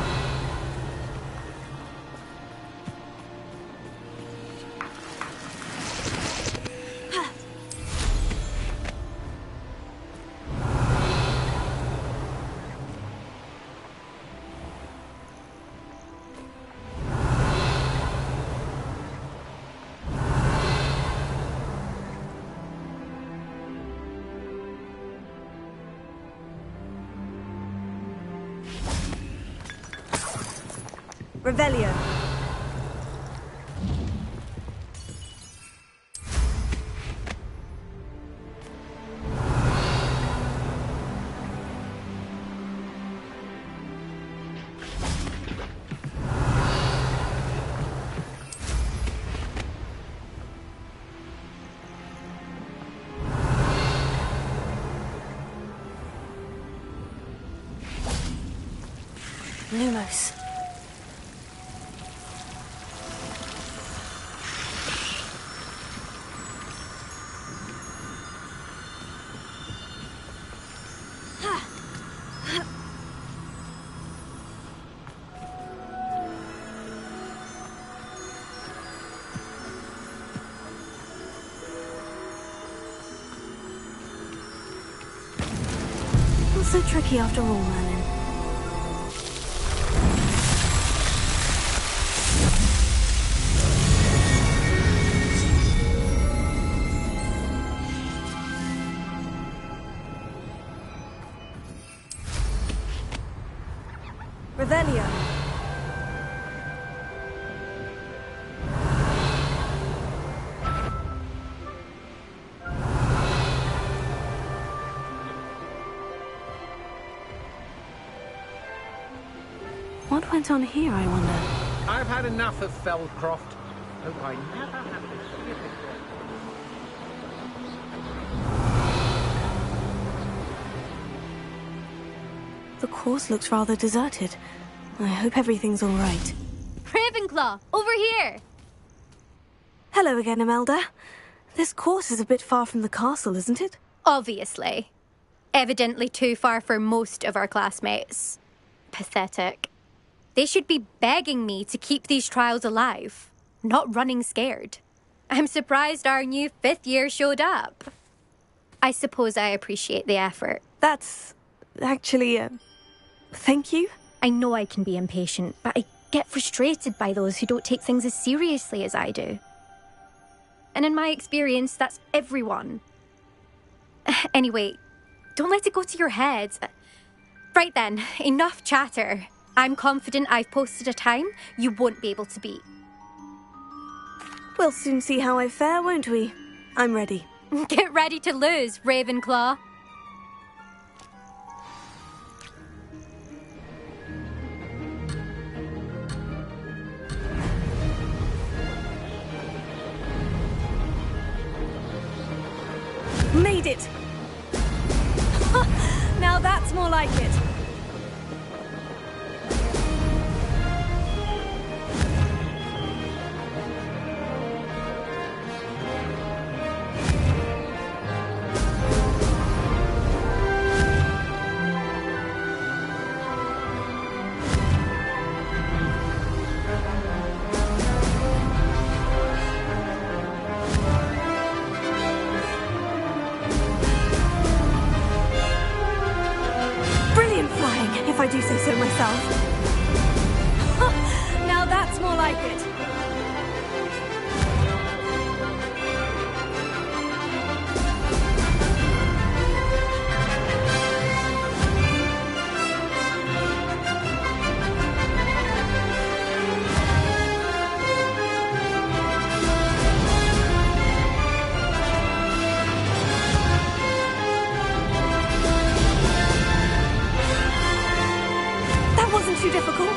Revelio. Lumos. Not so tricky after all, Merlin. Revelio. What went on here, I wonder? I've had enough of Feldcroft. Hope I never have to see it again. The course looks rather deserted. I hope everything's all right. Ravenclaw, over here! Hello again, Imelda. This course is a bit far from the castle, isn't it? Obviously. Evidently too far for most of our classmates. Pathetic. They should be begging me to keep these trials alive, not running scared. I'm surprised our new 5th year showed up. I suppose I appreciate the effort. That's actually thank you. I know I can be impatient, but I get frustrated by those who don't take things as seriously as I do. And in my experience, that's everyone. Anyway, don't let it go to your head. Right then, enough chatter. I'm confident I've posted a time you won't be able to beat. We'll soon see how I fare, won't we? I'm ready. Get ready to lose, Ravenclaw. Made it! Now that's more like it. If I do say so myself. Now that's more like it. Too difficult.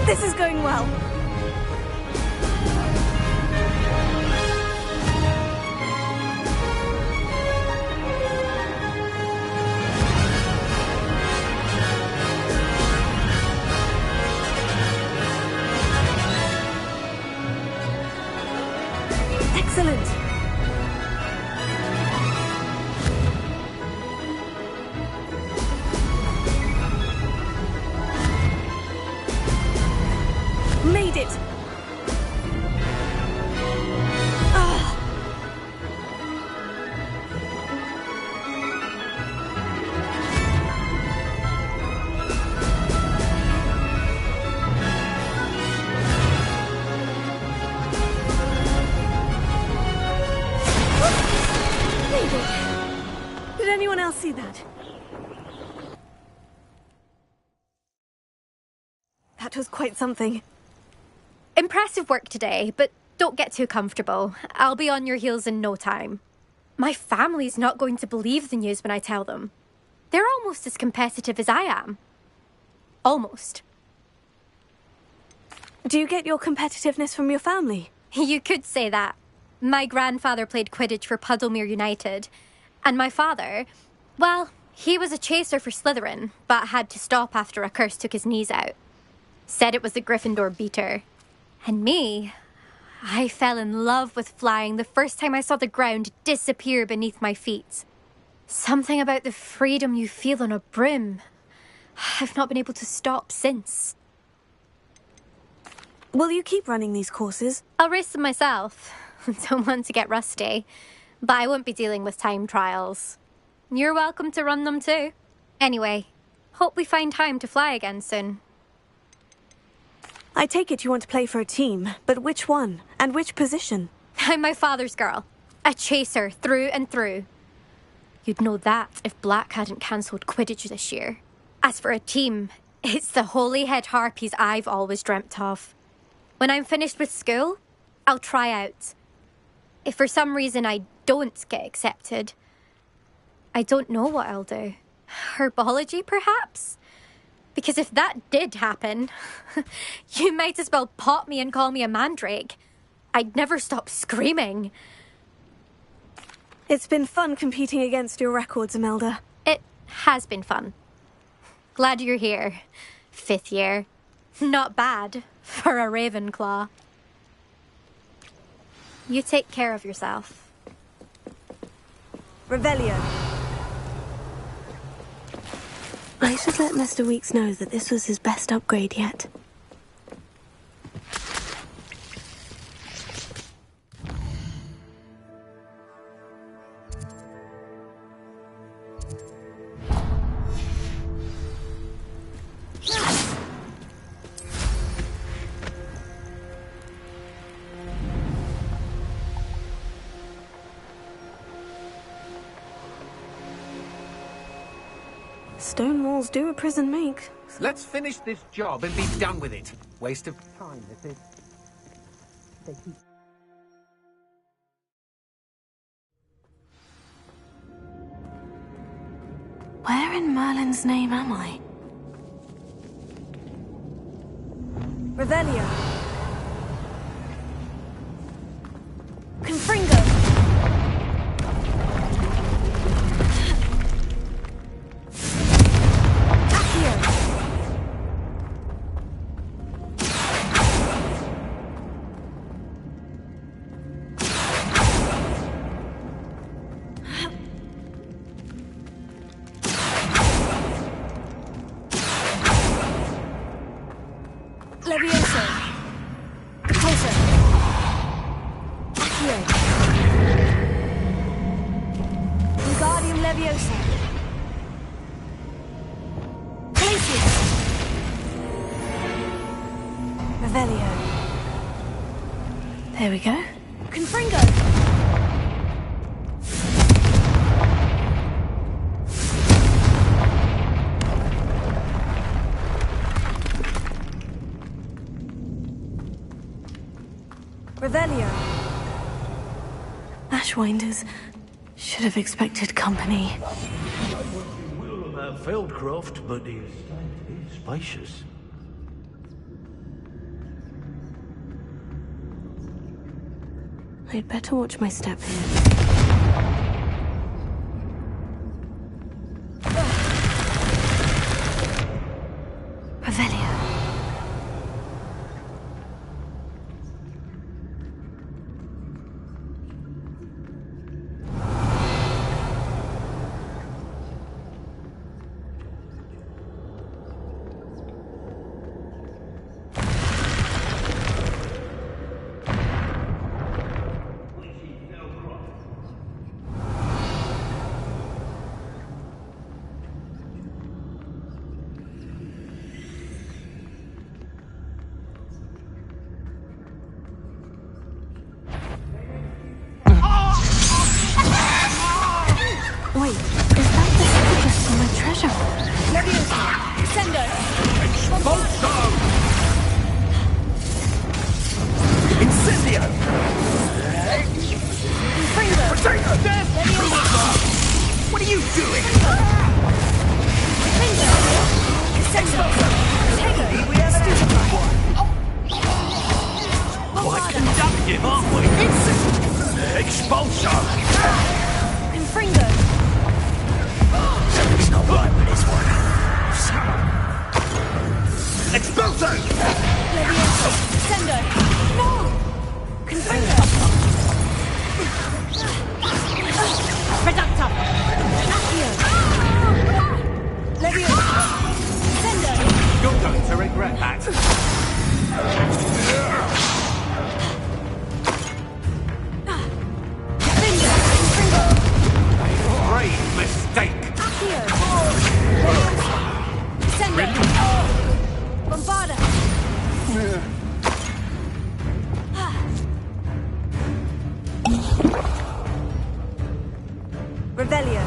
This is going well. Excellent. Made it! Ah. Made it! Did anyone else see that? That was quite something. Impressive work today, but don't get too comfortable. I'll be on your heels in no time. My family's not going to believe the news when I tell them. They're almost as competitive as I am. Almost. Do you get your competitiveness from your family? You could say that. My grandfather played Quidditch for Puddlemere United. And my father, well, he was a chaser for Slytherin, but had to stop after a curse took his knees out. Said it was the Gryffindor beater. And me, I fell in love with flying the first time I saw the ground disappear beneath my feet. Something about the freedom you feel on a broom. I've not been able to stop since. Will you keep running these courses? I'll race them myself. Don't want to get rusty. But I won't be dealing with time trials. You're welcome to run them too. Anyway, hope we find time to fly again soon. I take it you want to play for a team, but which one? And which position? I'm my father's girl. A chaser through and through. You'd know that if Black hadn't cancelled Quidditch this year. As for a team, it's the Holyhead Harpies I've always dreamt of. When I'm finished with school, I'll try out. If for some reason I don't get accepted, I don't know what I'll do. Herbology, perhaps? Because if that did happen, you might as well pop me and call me a mandrake. I'd never stop screaming. It's been fun competing against your records, Imelda. It has been fun. Glad you're here. 5th year. Not bad for a Ravenclaw. You take care of yourself. Revelio. I should let Mr. Weeks know that this was his best upgrade yet. Stone walls do a prison make. Let's finish this job and be done with it. Waste of time, this is. Where in Merlin's name am I? Revelio. Confringo. There we go. Confringo! Revelio. Ashwinders should have expected company. Feldcroft, but it's spacious. I'd better watch my step here. Revelio. Wait, is that the secret for my treasure? Leviosa! Sendo! Expulso! Incendio! Confringo! Potato! Leviosa! What are you doing? Confringo! Sendo! Tego! We have a stupid one! Quite conductive, aren't we? Expulso! Confringo! Something's not right with this one. Expulso! Leviosa! Sendo! No! Confringo! Reductor! Accio! Leviosa! Sendo! You're going to regret that. Grave mistake. Accio! Leviosa! Sendo! Bombarda! Revelio.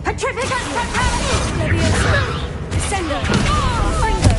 Petrificus Totality! Leviosa. Sendo. Confringo.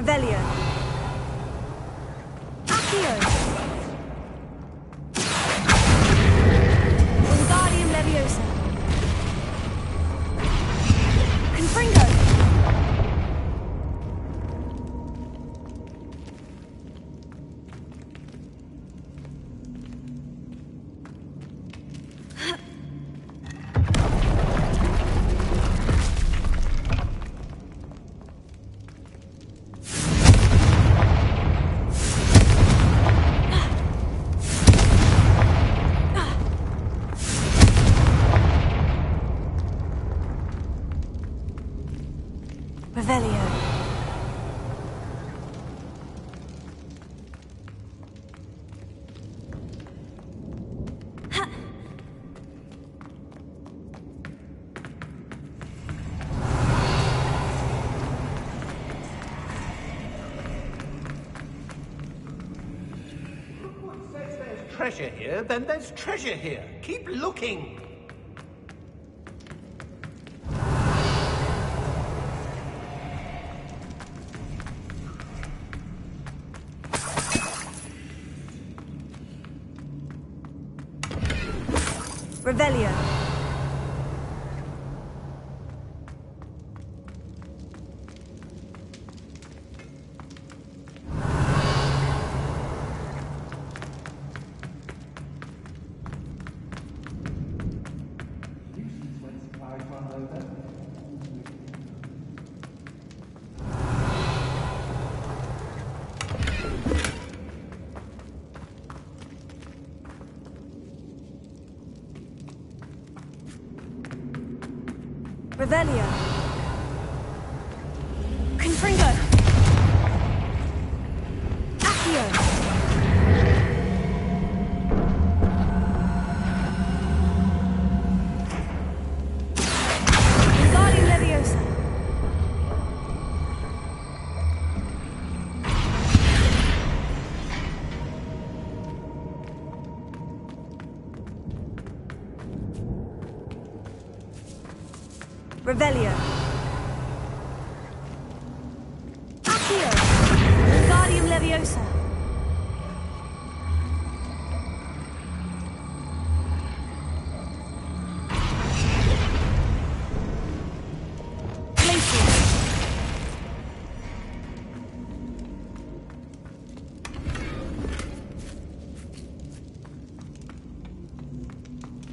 Revelio. Accio. Wingardium Leviosa. Confringo. Revelio. Treasure here, then there's treasure here. Keep looking. Revelio. Revelio. Confringo. Accio. Wingardium Leviosa. Revelio. Accio. Wingardium Leviosa. Glacier.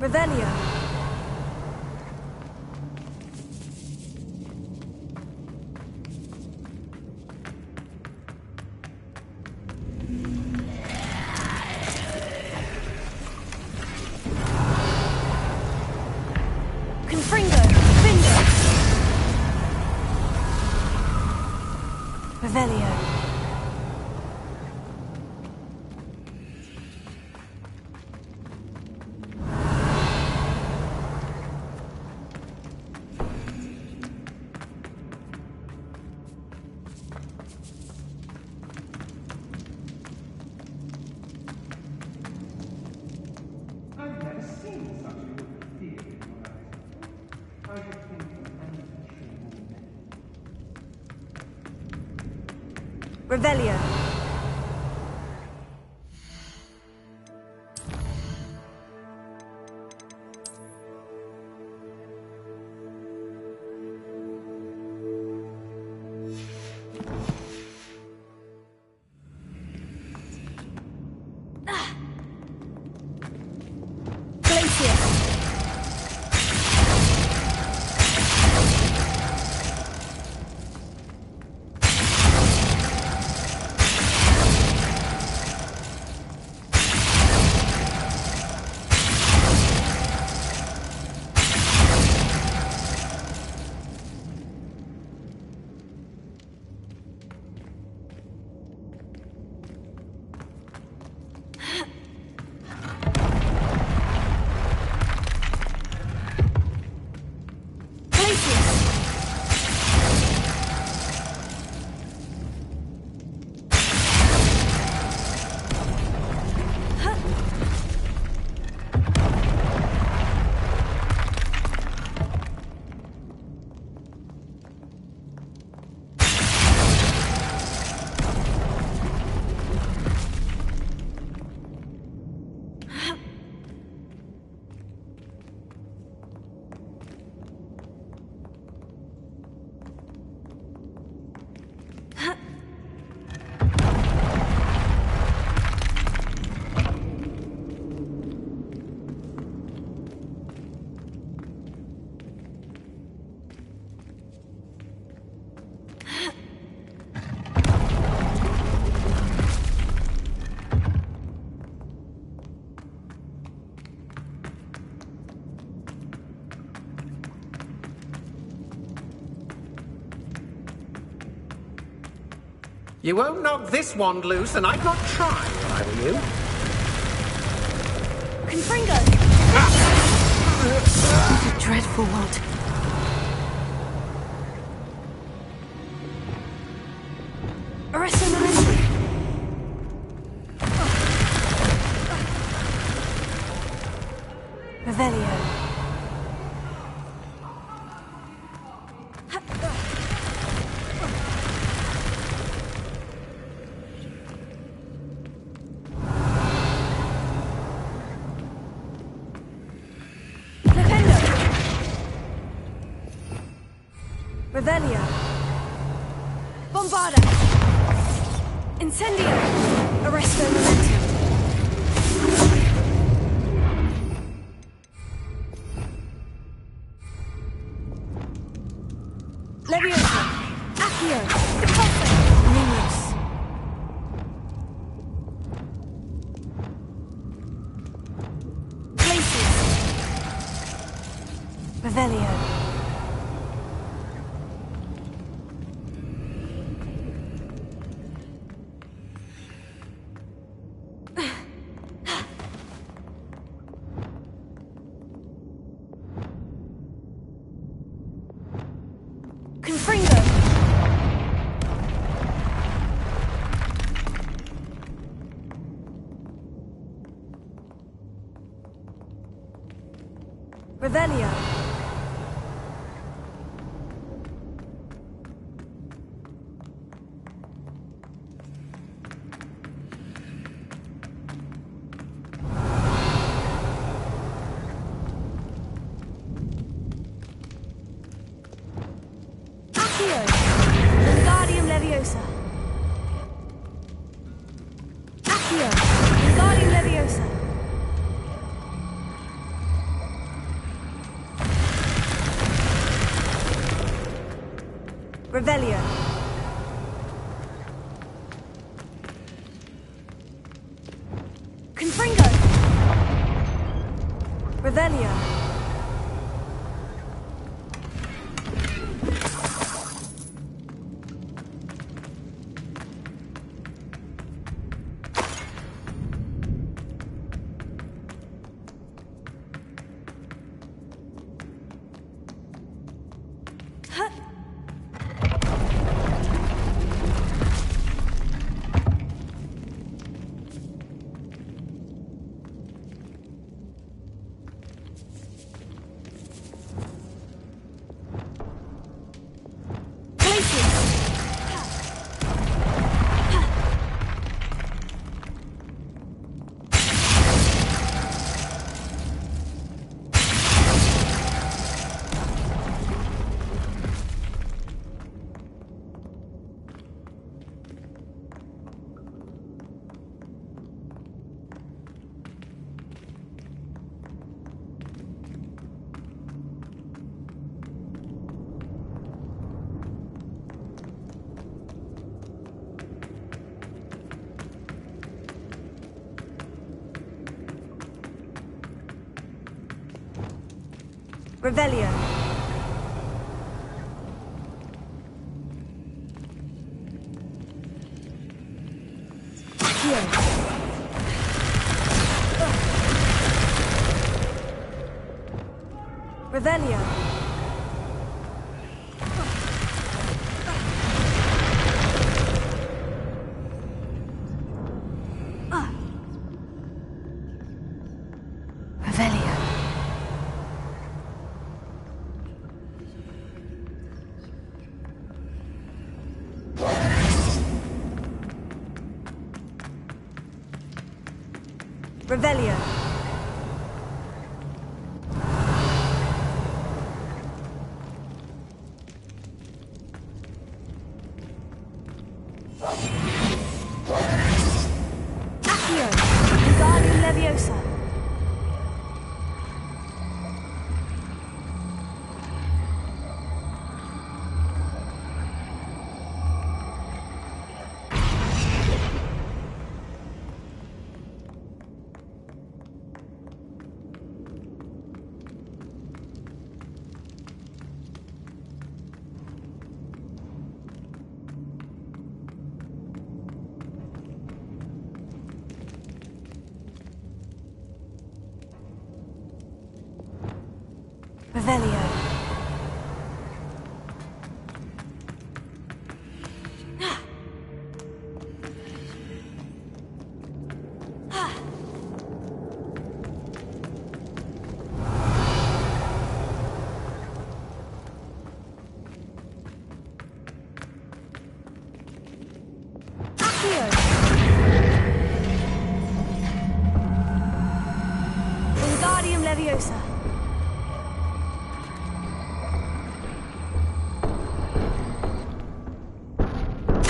Revelio. Confringo. Finger. Revelio. Revelio. Glacier. You won't knock this wand loose, and I'd not try if I were you. Confringo! A dreadful lot. Arresto Momenti! Revelio. Revelio. Bombarda. Incendio. Arresto Momentum. Leviosa. Accio. Depulso. Numerous. Places. Revelio. Confringo. Revelio. Wingardium Leviosa. Accio. Wingardium Leviosa. Revelio. Confringo. Revelio. Revelio. Accio. Revelio. Revelio. Revelio. Accio. Wingardium Leviosa. Revelio. Wingardium Leviosa.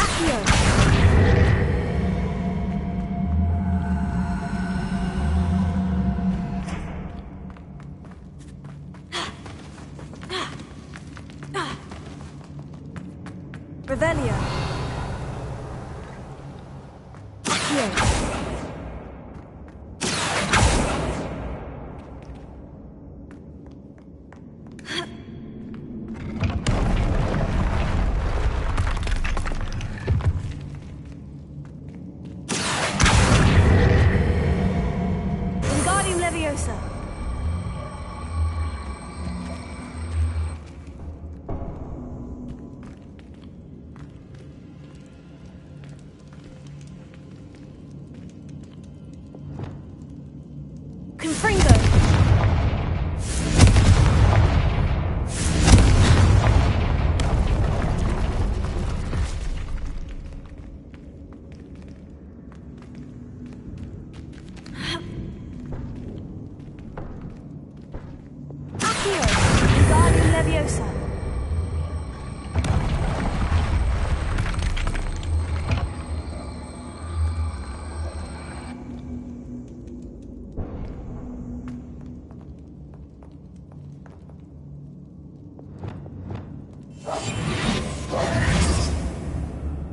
Accio. Revelio. Accio. Wingardium Leviosa. Confringo. Accio. Wingardium Leviosa.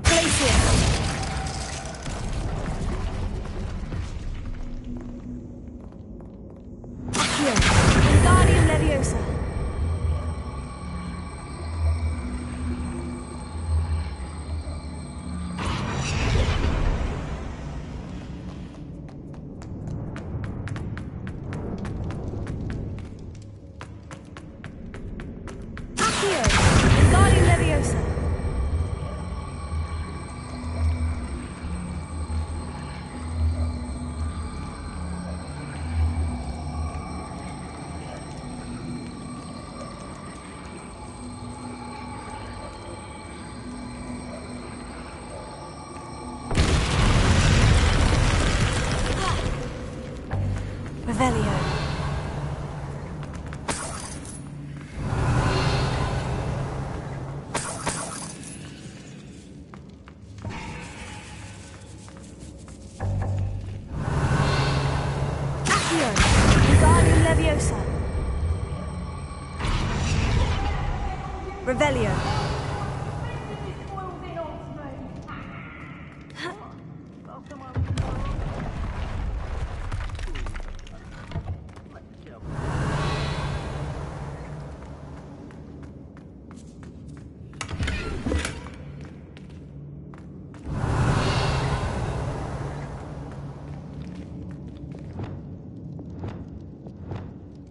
Glacier. Accio. Wingardium Leviosa. Accio. Wingardium Leviosa. Revelio. Accio. Wingardium Leviosa. Revelio.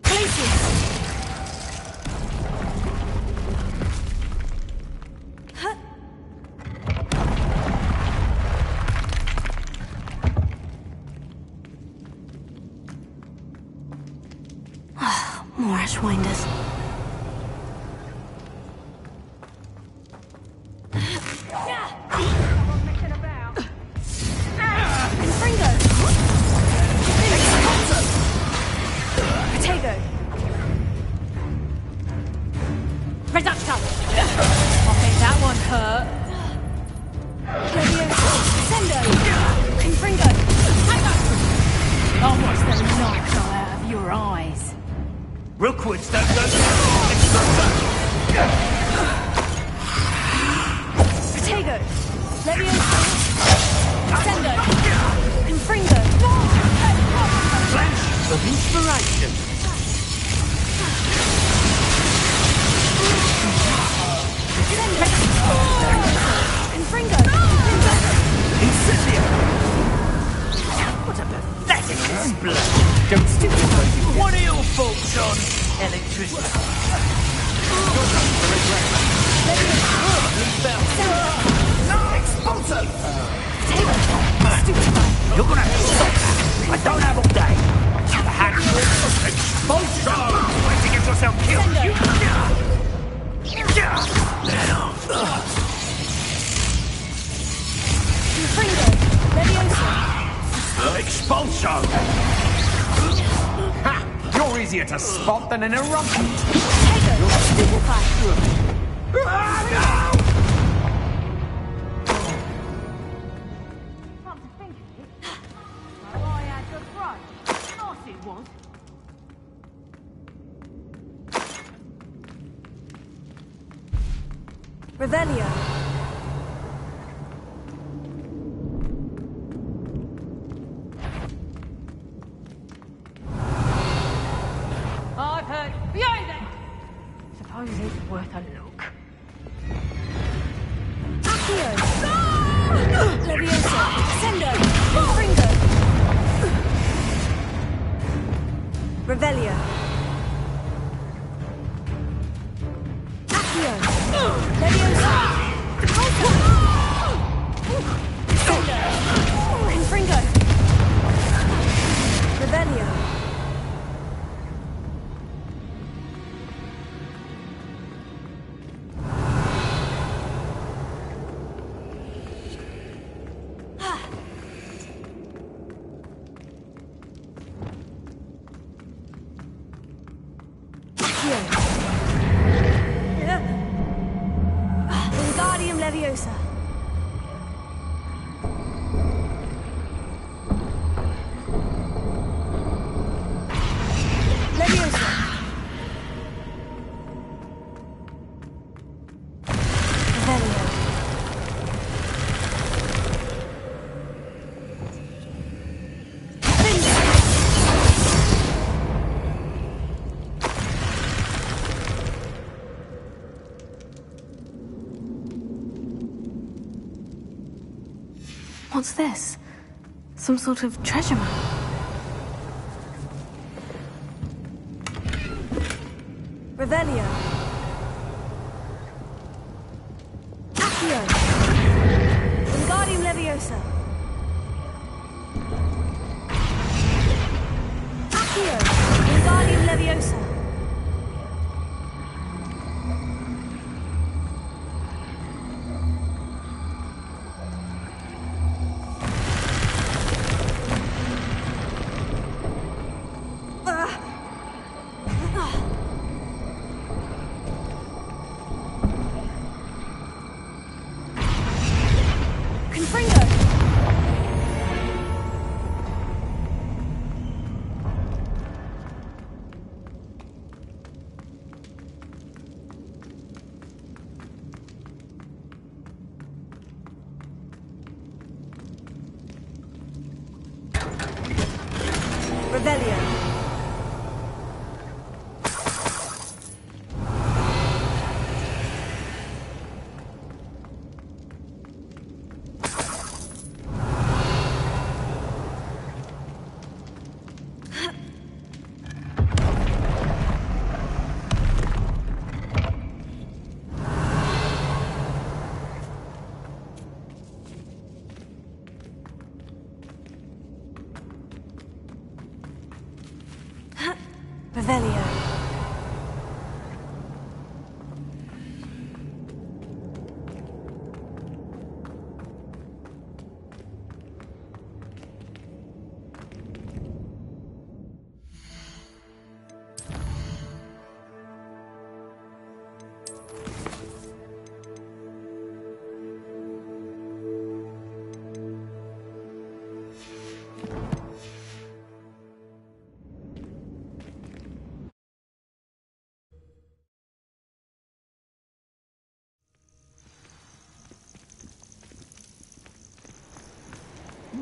Glacier. More Ashwinders. Confringo. Potato. Reducto. Okay, that one hurt. Leviosa. Sendo. Confringo. I'll watch the light go out of your eyes. Rookwoods don't go down. Let's go back. Potato. Leviosa. Sendo. Confringo. Flash of inspiration. Confringo. Incendio. What a pathetic display. Don't stick to those. What are your thoughts on electricity? You're gonna have to stop that. I don't have all day. Have expulsion! Wait to get yourself killed. Expulsion! Ha! You're easier to spot than an eruption. Revelio. I've heard. Behind it! Suppose it's worth a look. Accio. Leviosa. Sendo. Fringo. Revelio. Accio. Leviosa. Sendo. Confringo. Revelio. Wingardium Leviosa. Leviosa. Revelio. What's this? Some sort of treasure map. Revelio. Accio. Wingardium Leviosa. Accio. Wingardium Leviosa. Confringo. Revelio. Revelio.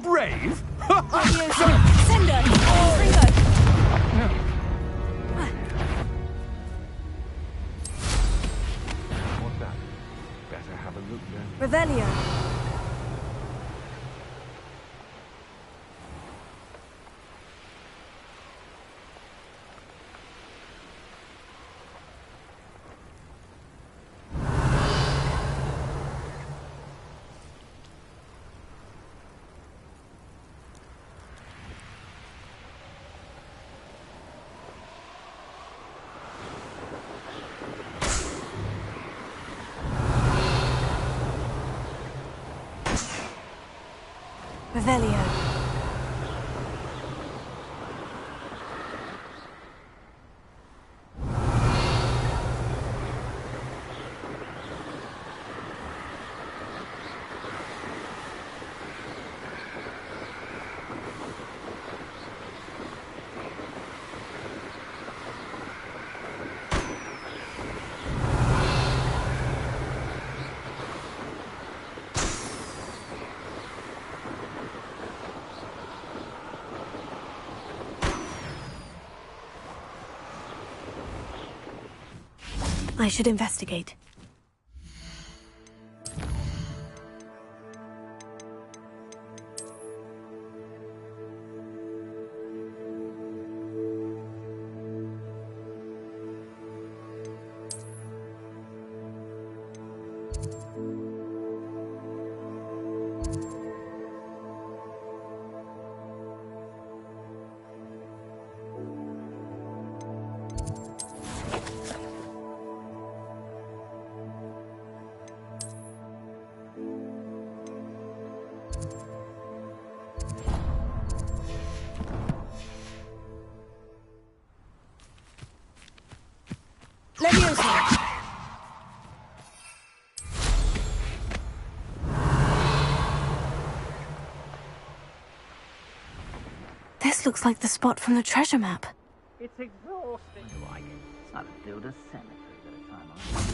Brave? Leviosa. Sendo. Fringo. What's that? Better have a look then. Revelio. Revelio. I should investigate. This looks like the spot from the treasure map. It's exhausting. You like it? I'd build a cemetery by the time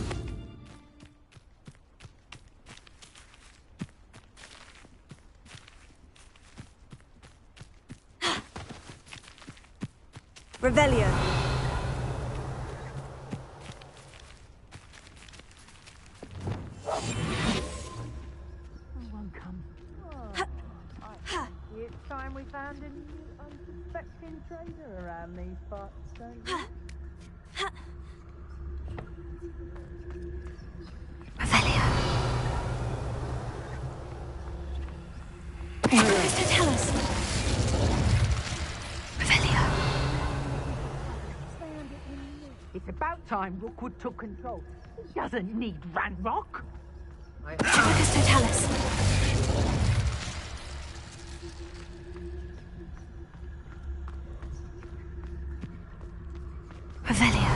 Revelio. Someone come. It's time we found a new unsuspecting trader around these parts, don't we? Mr. Tell us. Revelio. It's about time Rookwood took control. He doesn't need Ranrock. Mr. Tell us. Revelio.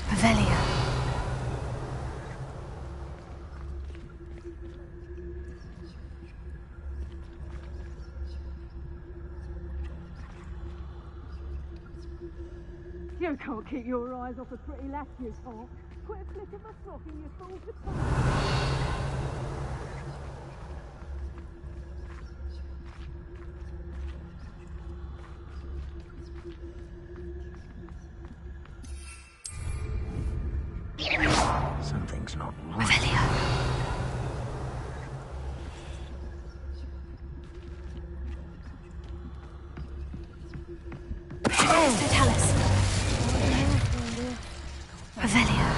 Revelio. You can't keep your eyes off a pretty lass, you can't. Quit a flick of a sock and you fall for time. Something's not right. Revelio. Mr. Tell us. Revelio.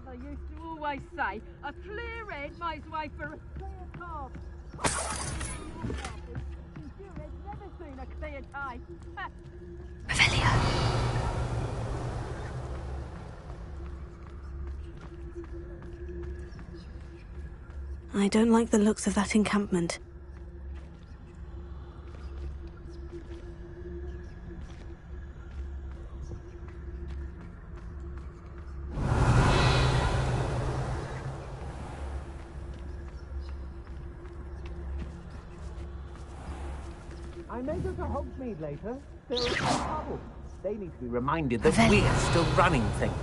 I used to always say, a clear head makes way for a clear path. Your head's never seen a clear day. I don't like the looks of that encampment. I may go to Hogsmeade later. Still in trouble. They need to be reminded that we're still running things.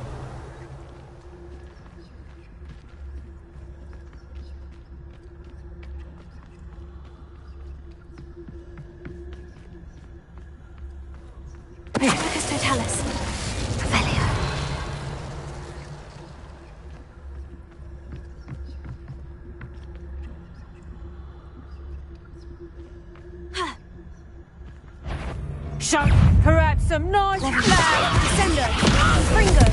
Shot, perhaps some nice flag. Descender, Springer.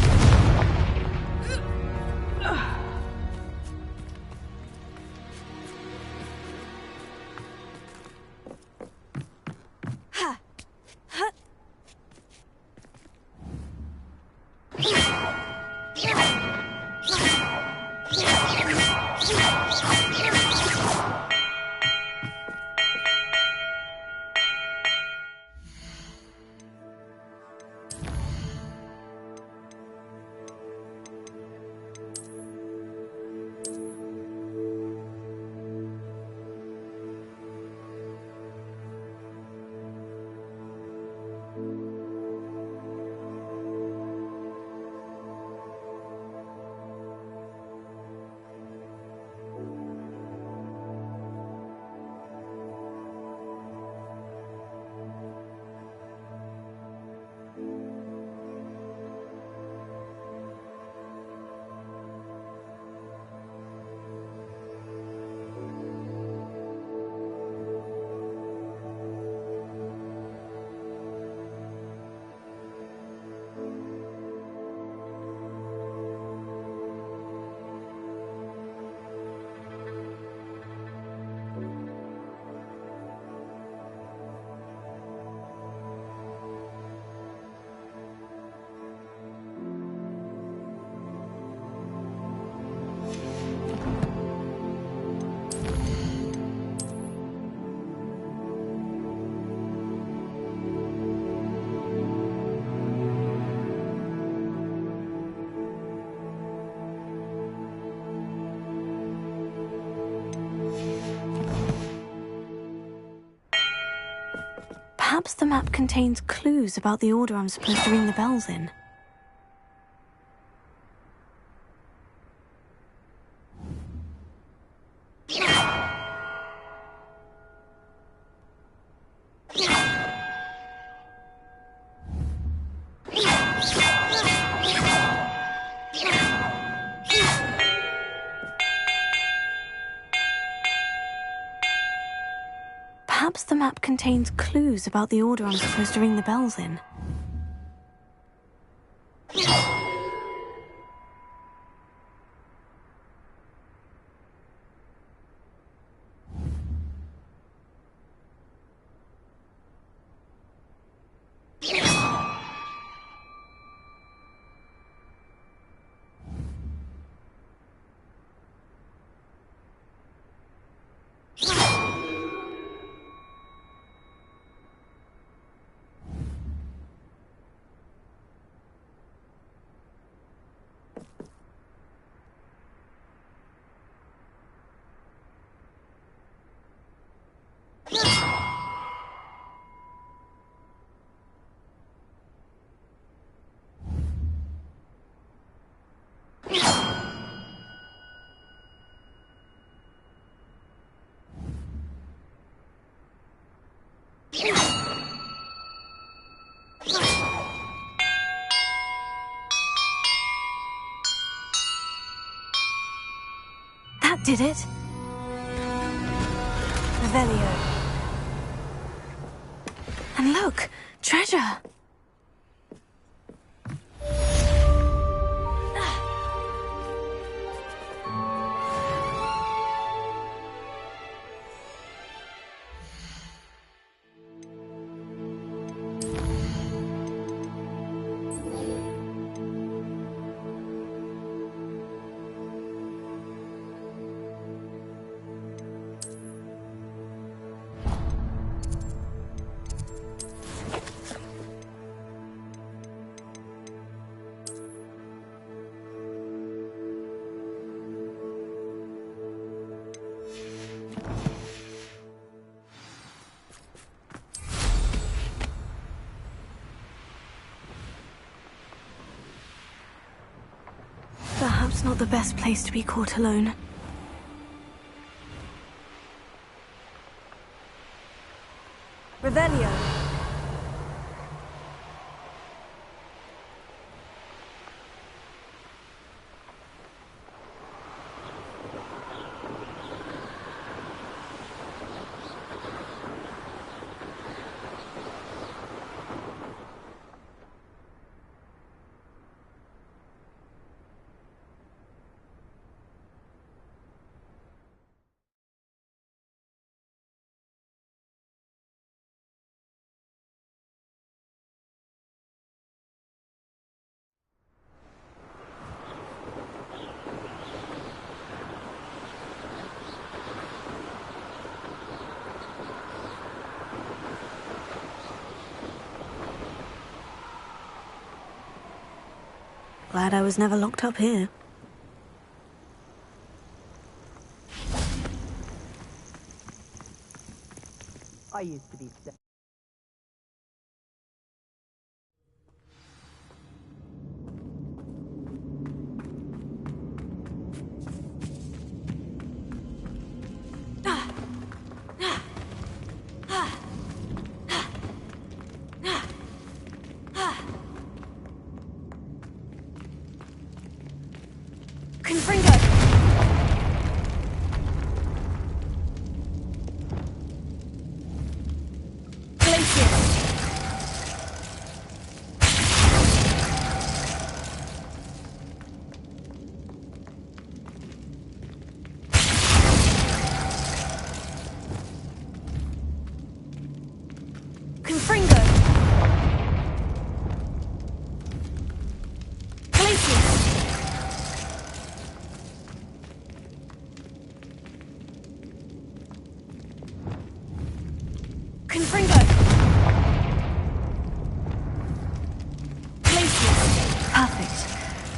Perhaps the map contains clues about the order I'm supposed to ring the bells in. Perhaps the map contains clues about the order I'm supposed to ring the bells in. Did it? Revelio. And look, treasure. Perhaps not the best place to be caught alone. Revelio. Glad I was never locked up here. I used to be sick.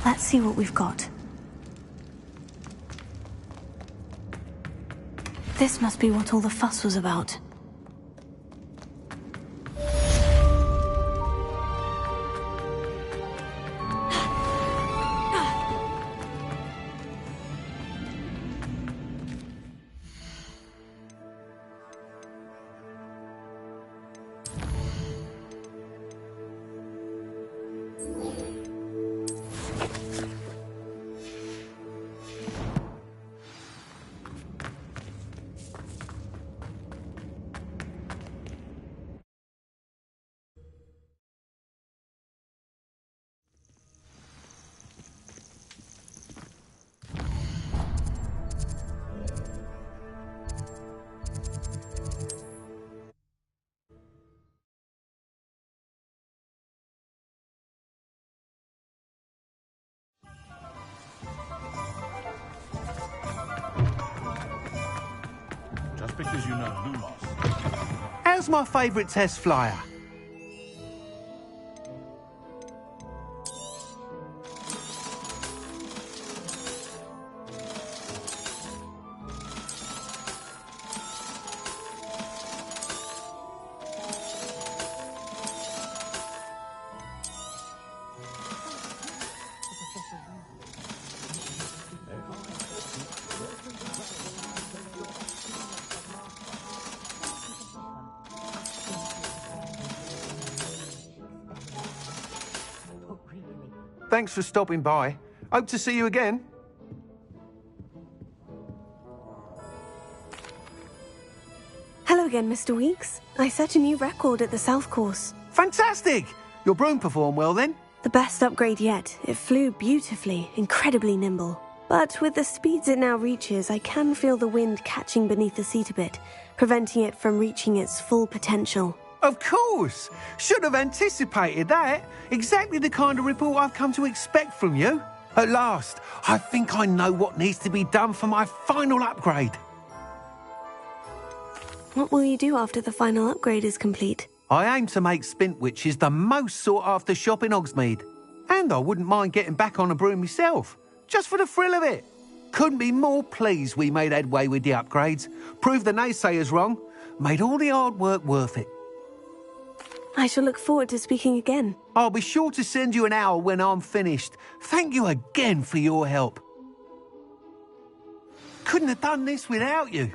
Let's see what we've got. This must be what all the fuss was about. Because you know Lumos. How's my favourite test flyer? Thanks for stopping by. Hope to see you again. Hello again, Mr. Weeks. I set a new record at the South Course. Fantastic! Your broom performed well then? The best upgrade yet. It flew beautifully, incredibly nimble. But with the speeds it now reaches, I can feel the wind catching beneath the seat a bit, preventing it from reaching its full potential. Of course! Should have anticipated that. Exactly the kind of report I've come to expect from you. At last, I think I know what needs to be done for my final upgrade. What will you do after the final upgrade is complete? I aim to make Spintwitches the most sought-after shop in Hogsmeade. And I wouldn't mind getting back on a broom myself, just for the thrill of it. Couldn't be more pleased we made headway with the upgrades, proved the naysayers wrong, made all the hard work worth it. I shall look forward to speaking again. I'll be sure to send you an owl when I'm finished. Thank you again for your help. Couldn't have done this without you.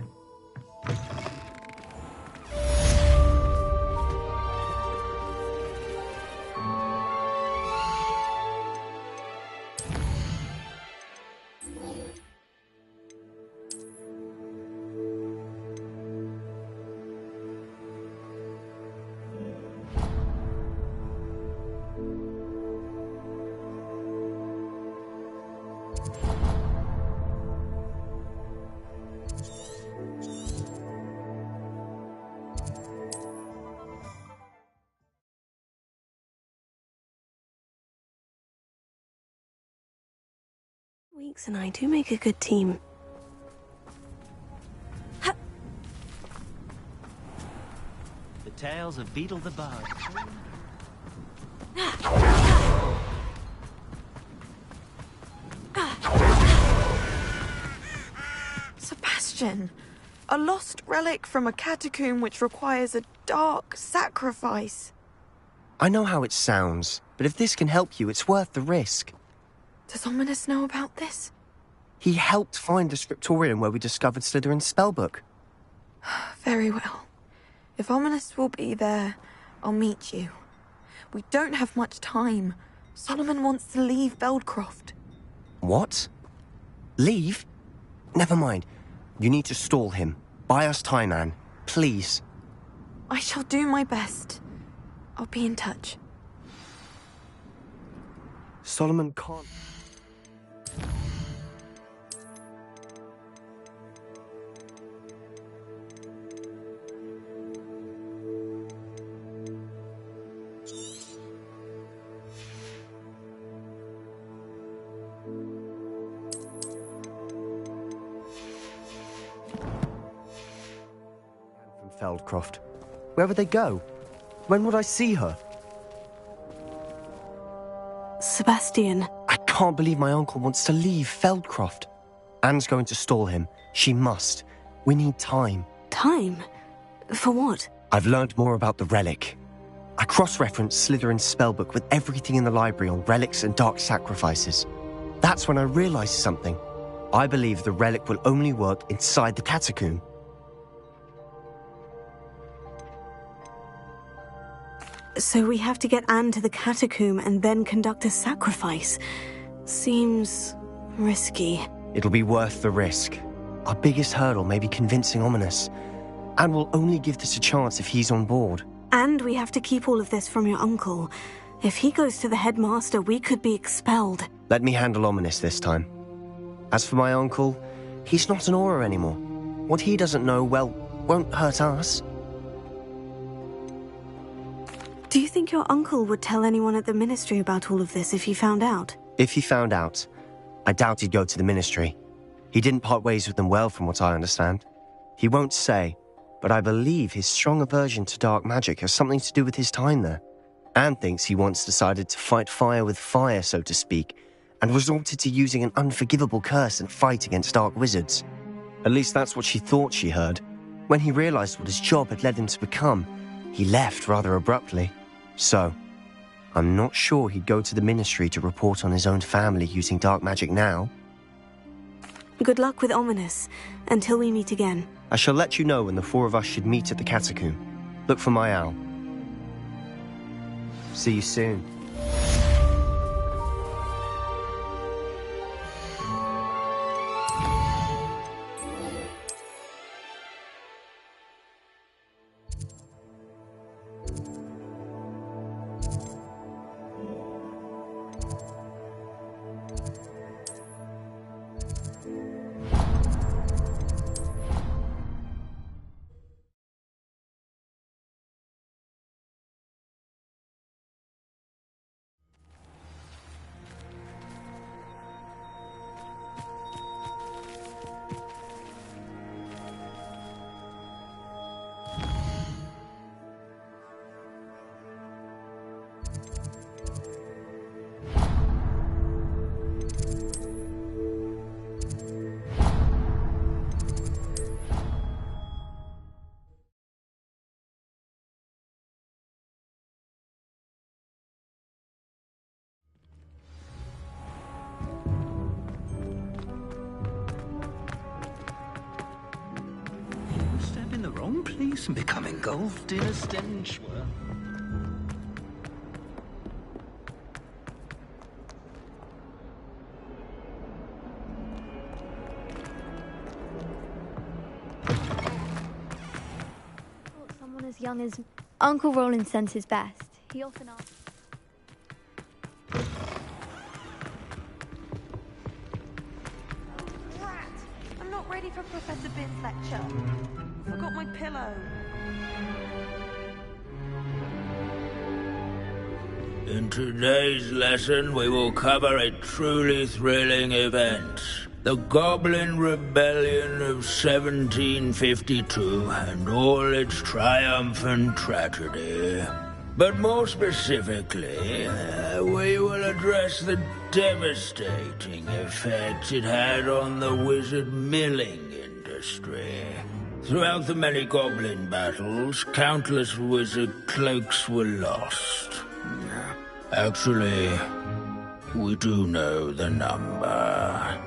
Weeks and I do make a good team. The tales of Beetle the Bug. Sebastian, a lost relic from a catacomb which requires a dark sacrifice. I know how it sounds, but if this can help you, it's worth the risk. Does Ominous know about this? He helped find the scriptorium where we discovered Slytherin's spellbook. Very well. If Ominous will be there, I'll meet you. We don't have much time. Solomon wants to leave Beldcroft. What? Leave? Never mind. You need to stall him. Buy us time, Anne. Please. I shall do my best. I'll be in touch. Solomon can't... Feldcroft. Where would they go? When would I see her? Sebastian. I can't believe my uncle wants to leave Feldcroft. Anne's going to stall him. She must. We need time. Time? For what? I've learned more about the relic. I cross-referenced Slytherin's spellbook with everything in the library on relics and dark sacrifices. That's when I realized something. I believe the relic will only work inside the catacomb. So we have to get Anne to the catacomb and then conduct a sacrifice. Seems risky. It'll be worth the risk. Our biggest hurdle may be convincing Ominous. And we'll only give this a chance if he's on board. And we have to keep all of this from your uncle. If he goes to the headmaster, we could be expelled. Let me handle Ominous this time. As for my uncle, he's not an Auror anymore. What he doesn't know, well, won't hurt us. Do you think your uncle would tell anyone at the ministry about all of this if he found out? If he found out, I doubt he'd go to the ministry. He didn't part ways with them well, from what I understand. He won't say, but I believe his strong aversion to dark magic has something to do with his time there. Anne thinks he once decided to fight fire with fire, so to speak, and resorted to using an unforgivable curse and fight against dark wizards. At least that's what she thought she heard. When he realized what his job had led him to become, he left rather abruptly. So, I'm not sure he'd go to the ministry to report on his own family using dark magic now. Good luck with Ominous, until we meet again. I shall let you know when the four of us should meet at the catacomb. Look for my owl. See you soon. wrong place and become engulfed in a stench. Someone as young as Uncle Roland sends his best. He often asks. I'm not ready for Professor Bin's lecture. Forgot my pillow. In today's lesson, we will cover a truly thrilling event. The Goblin Rebellion of 1752 and all its triumphant tragedy. But more specifically, we will address the devastating effect it had on the wizard milling industry. Throughout the many goblin battles, countless wizard cloaks were lost. Actually, we do know the number.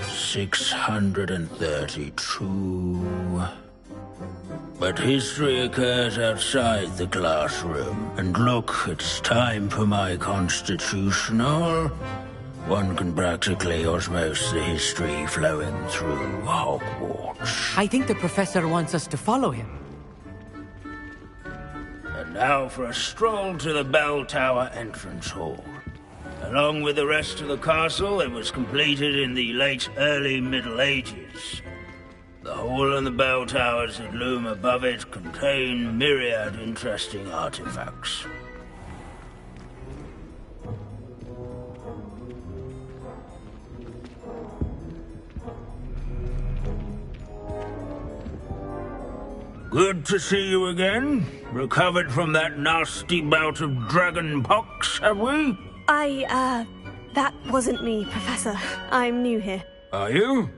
632. But history occurs outside the classroom. And look, it's time for my constitutional. One can practically osmose the history flowing through Hogwarts. I think the professor wants us to follow him. And now for a stroll to the bell tower entrance hall. Along with the rest of the castle, it was completed in the late early Middle Ages. The hall and the bell towers that loom above it contain myriad interesting artifacts. Good to see you again. Recovered from that nasty bout of dragon pox, have we? That wasn't me, Professor. I'm new here. Are you?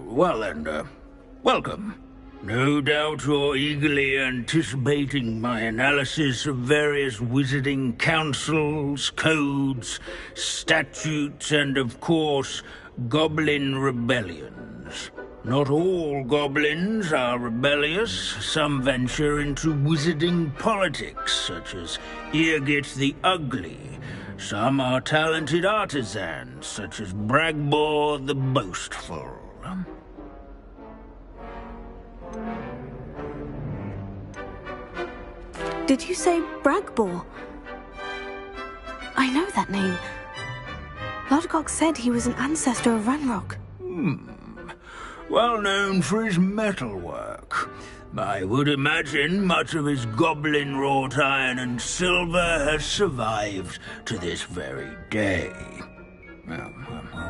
Well then, welcome. No doubt you're eagerly anticipating my analysis of various wizarding councils, codes, statutes, and of course, goblin rebellions. Not all goblins are rebellious. Some venture into wizarding politics, such as Eargit the Ugly. Some are talented artisans, such as Bragbor the Boastful. Did you say Bragbor? I know that name. Lodgok said he was an ancestor of Ranrock. Well known for his metalwork. I would imagine much of his goblin wrought iron and silver has survived to this very day.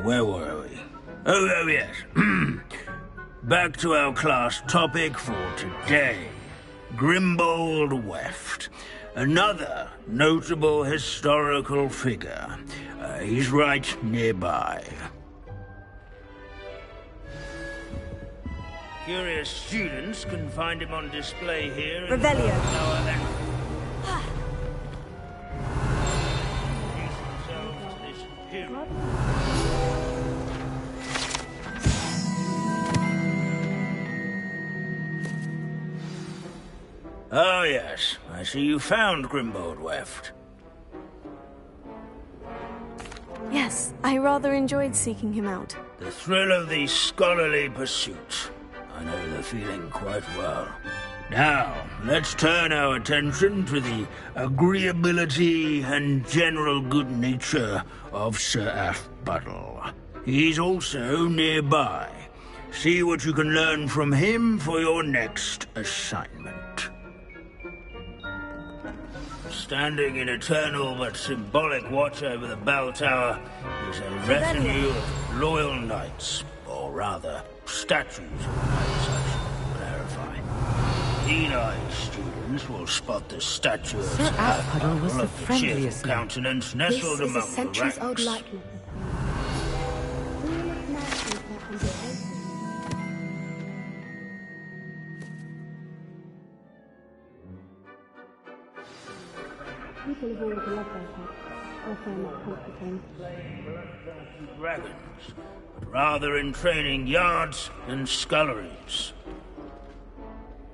Where were we? Oh yes. Back to our class topic for today. Grimbold Weft. Another notable historical figure. He's right nearby. Curious students can find him on display here. Revelio. Oh yes, I see you found Grimbold Weft. Yes, I rather enjoyed seeking him out. The thrill of the scholarly pursuit. I know the feeling quite well. Now, let's turn our attention to the agreeability and general good nature of Sir Afbuddle. He's also nearby. See what you can learn from him for your next assignment. Standing in eternal but symbolic watch over the bell tower is a retinue of loyal knights, or rather, statues of knights, I should clarify. Keen-eyed students will spot the statue of Sir Afbuddle was the friendliest man. Countenance nestled among the centuries-old ranks. likeness. People have always loved their pets. I find that comforting. Dragons, but rather in training yards and sculleries.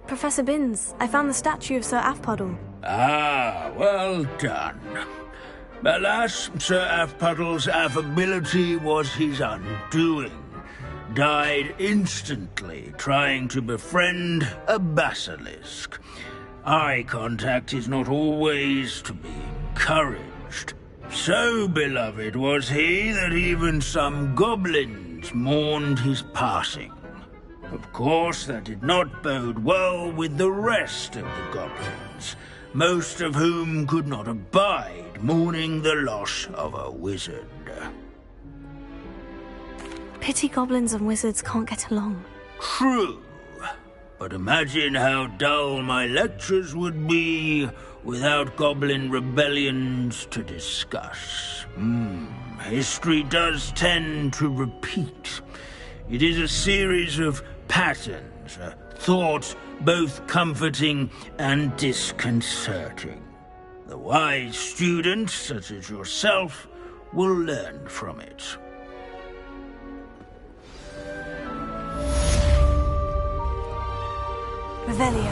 Professor Binns, I found the statue of Sir Afpuddle. Ah, well done. Alas, Sir Afpuddle's affability was his undoing. Died instantly trying to befriend a basilisk. Eye contact is not always to be encouraged. So beloved was he that even some goblins mourned his passing. Of course, that did not bode well with the rest of the goblins, most of whom could not abide mourning the loss of a wizard. Pity goblins and wizards can't get along. True. But imagine how dull my lectures would be without goblin rebellions to discuss. History does tend to repeat. It is a series of patterns, a thought both comforting and disconcerting. The wise students, such as yourself, will learn from it. Revelio.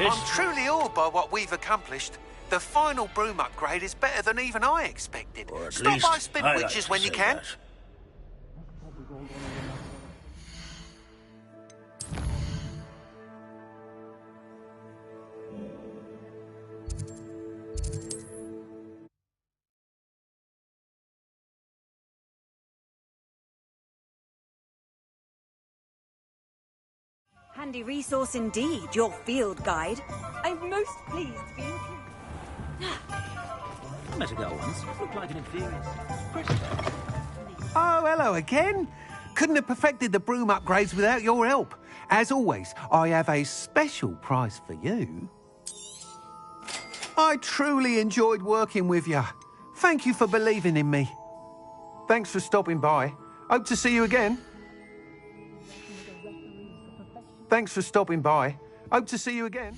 I'm truly awed by what we've accomplished. The final broom upgrade is better than even I expected. Stop by Spin Witches when you can. Handy resource indeed, your field guide. I'm most pleased to be included. Met a girl once. Looked like an inferior. Oh, hello again. Couldn't have perfected the broom upgrades without your help. As always, I have a special prize for you. I truly enjoyed working with you. Thank you for believing in me. Thanks for stopping by. Hope to see you again. Thanks for stopping by. Hope to see you again.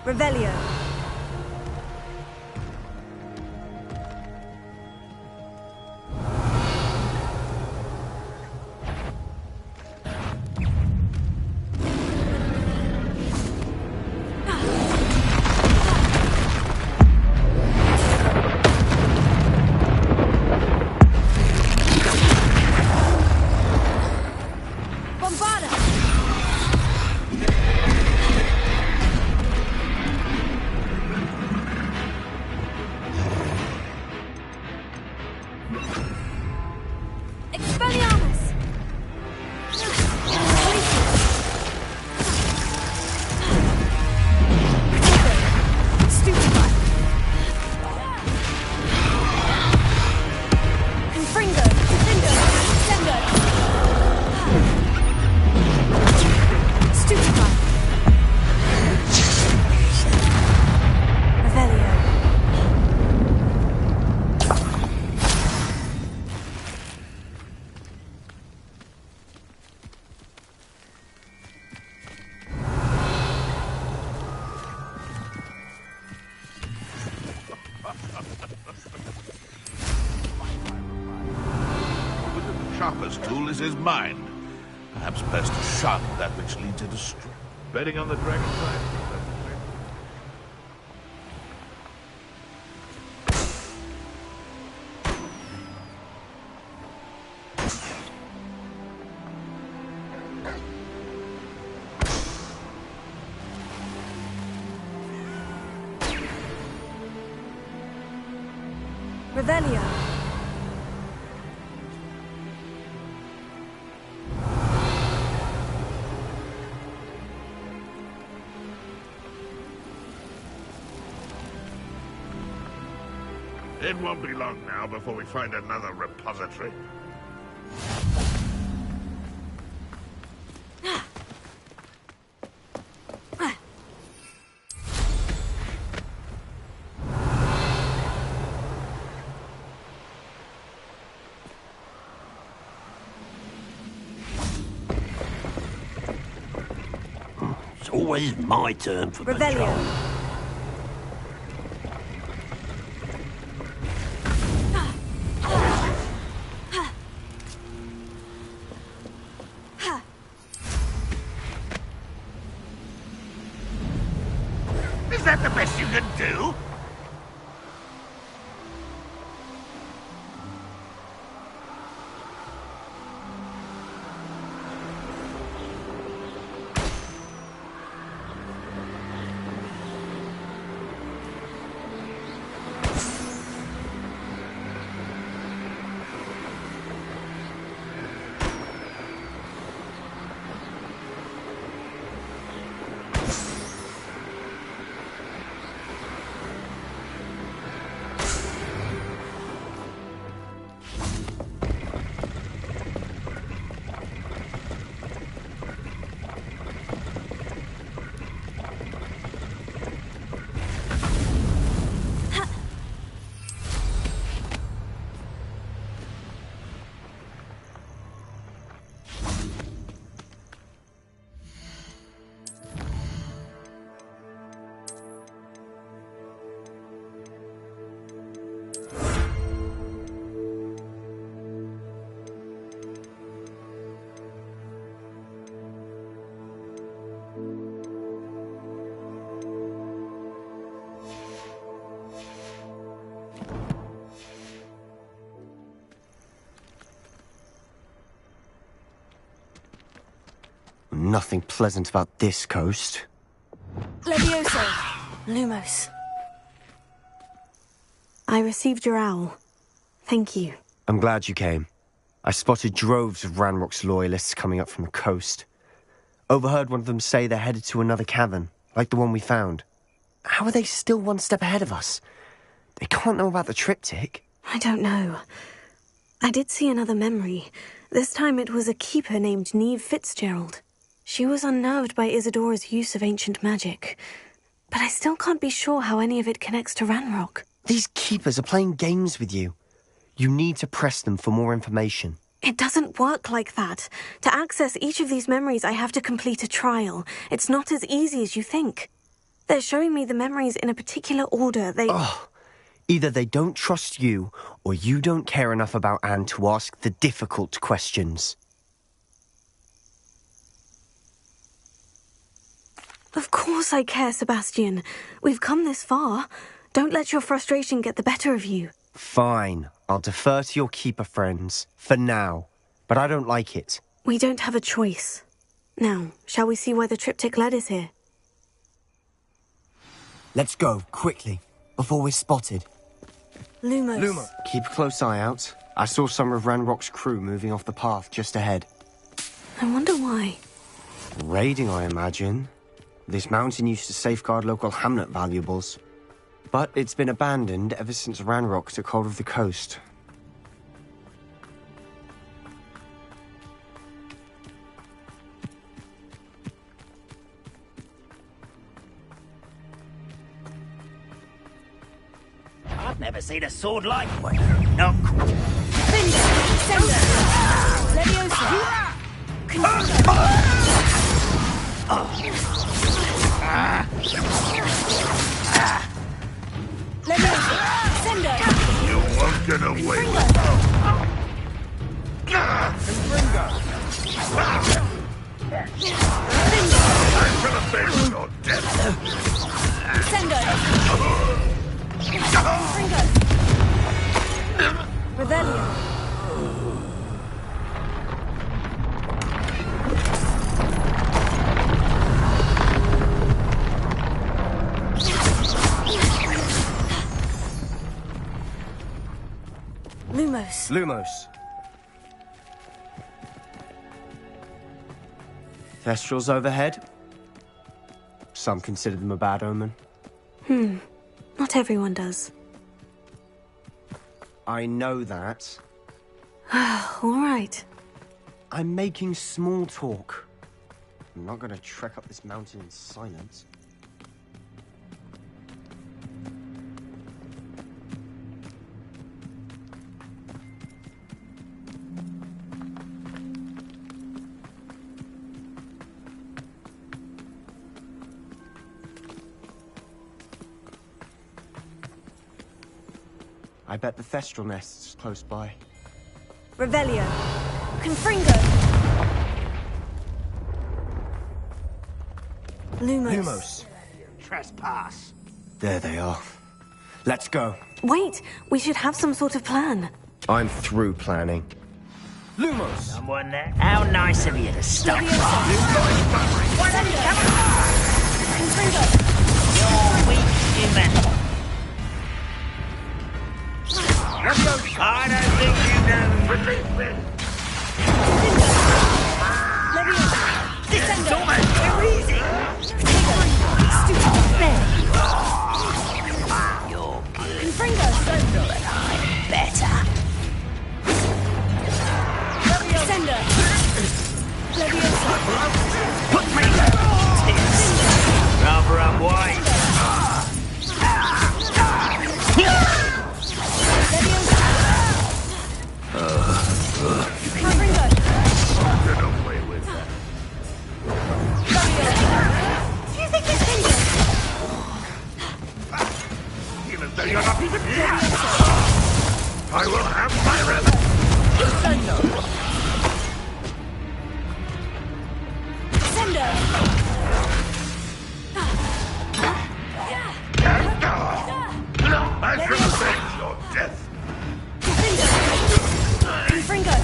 Revelio. Sharper's tool is his mind. Perhaps best to shun that which leads it astray. Betting on the dragon side? Revelio. It won't be long now before we find another repository. It's always my turn for Revelio. patrol. Is that the best you can do? Nothing pleasant about this coast. Levioso. Lumos. I received your owl. Thank you. I'm glad you came. I spotted droves of Ranrock's loyalists coming up from the coast. Overheard one of them say they're headed to another cavern, like the one we found. How are they still one step ahead of us? They can't know about the triptych. I don't know. I did see another memory. This time it was a keeper named Neve Fitzgerald. She was unnerved by Isadora's use of ancient magic. But I still can't be sure how any of it connects to Ranrock. These keepers are playing games with you. You need to press them for more information. It doesn't work like that. To access each of these memories, I have to complete a trial. It's not as easy as you think. They're showing me the memories in a particular order. Either they don't trust you, or you don't care enough about Anne to ask the difficult questions. Of course I care, Sebastian. We've come this far. Don't let your frustration get the better of you. Fine. I'll defer to your keeper friends. For now. But I don't like it. We don't have a choice. Now, shall we see why the triptych led us here? Let's go, quickly, before we're spotted. Lumos. Keep a close eye out. I saw some of Ranrock's crew moving off the path just ahead. I wonder why. Raiding, I imagine. This mountain used to safeguard local hamlet valuables. But it's been abandoned ever since Ranrock took hold of the coast. I've never seen a sword like one. No. You won't get away with Lumos. Lumos. Thestrals overhead. Some consider them a bad omen. Not everyone does. I know that. All right. I'm making small talk. I'm not going to trek up this mountain in silence. I bet the Thestral nest's close by. Revelio. Confringo. Lumos. Trespass. There they are. Let's go. Wait, we should have some sort of plan. I'm through planning. Lumos! Someone there? How nice of you to stop by. You're weak, human. I don't think you know. It's almost too easy. There you are. You're good. But I'm better. Put me rather unwise. Even though you're not even I will have my revenge. I shall avenge your death. Confringo.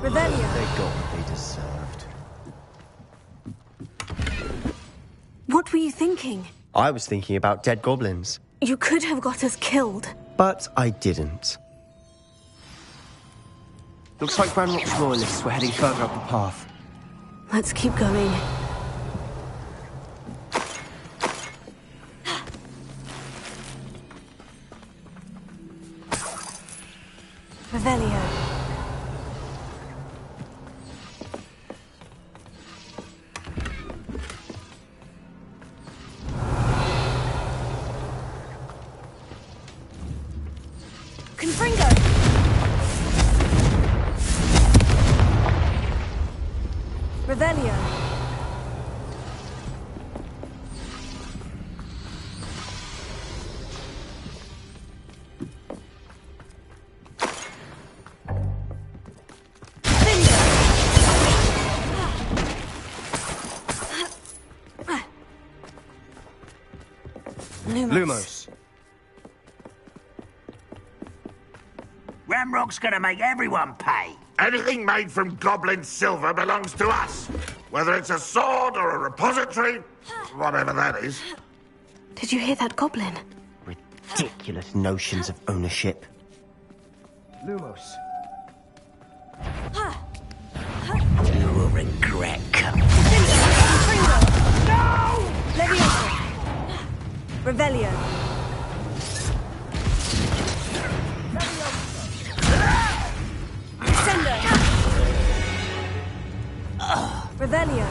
Revelio. They got what they deserved. What were you thinking? I was thinking about dead goblins. You could have got us killed. But I didn't. Looks like Ranrock's royalists were heading further up the path. Let's keep going. Revelio. Confringo. Revelio. Lumos. Ramrock's gonna make everyone pay. Anything made from goblin silver belongs to us. Whether it's a sword or a repository, whatever that is. Did you hear that goblin? Ridiculous notions of ownership. Lumos. You will regret coming. No! Leviosa. Revelio. Sender. Revelio.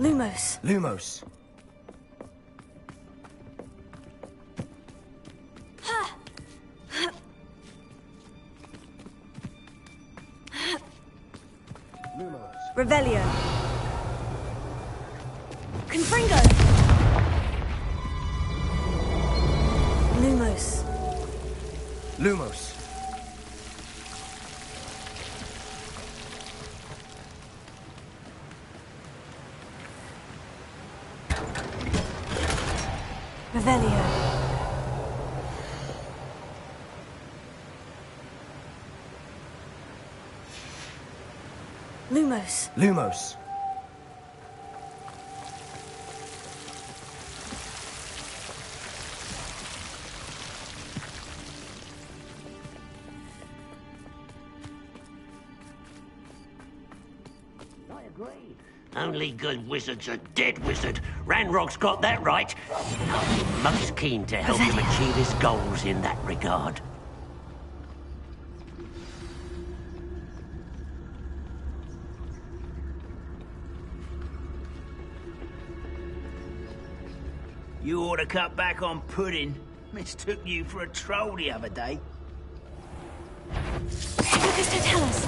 Lumos. Lumos. Revelio. Confringo. Lumos. Lumos. Revelio. Lumos. Lumos. Only good wizards are dead wizard. Ranrock's got that right. I'll be most keen to help him achieve his goals in that regard. You ought to cut back on pudding. Mistook you for a troll the other day. Lucas, don't tell us.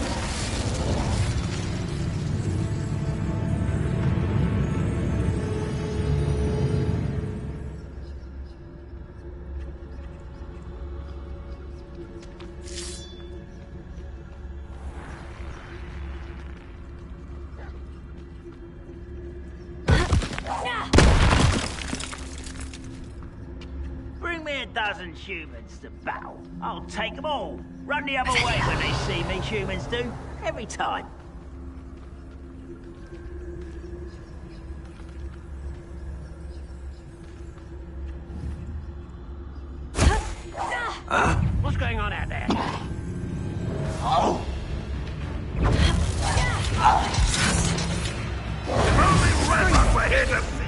Bring me a dozen humans to battle. I'll take them all. Run the other way when they see me, humans do. Every time. What's going on out there? Oh!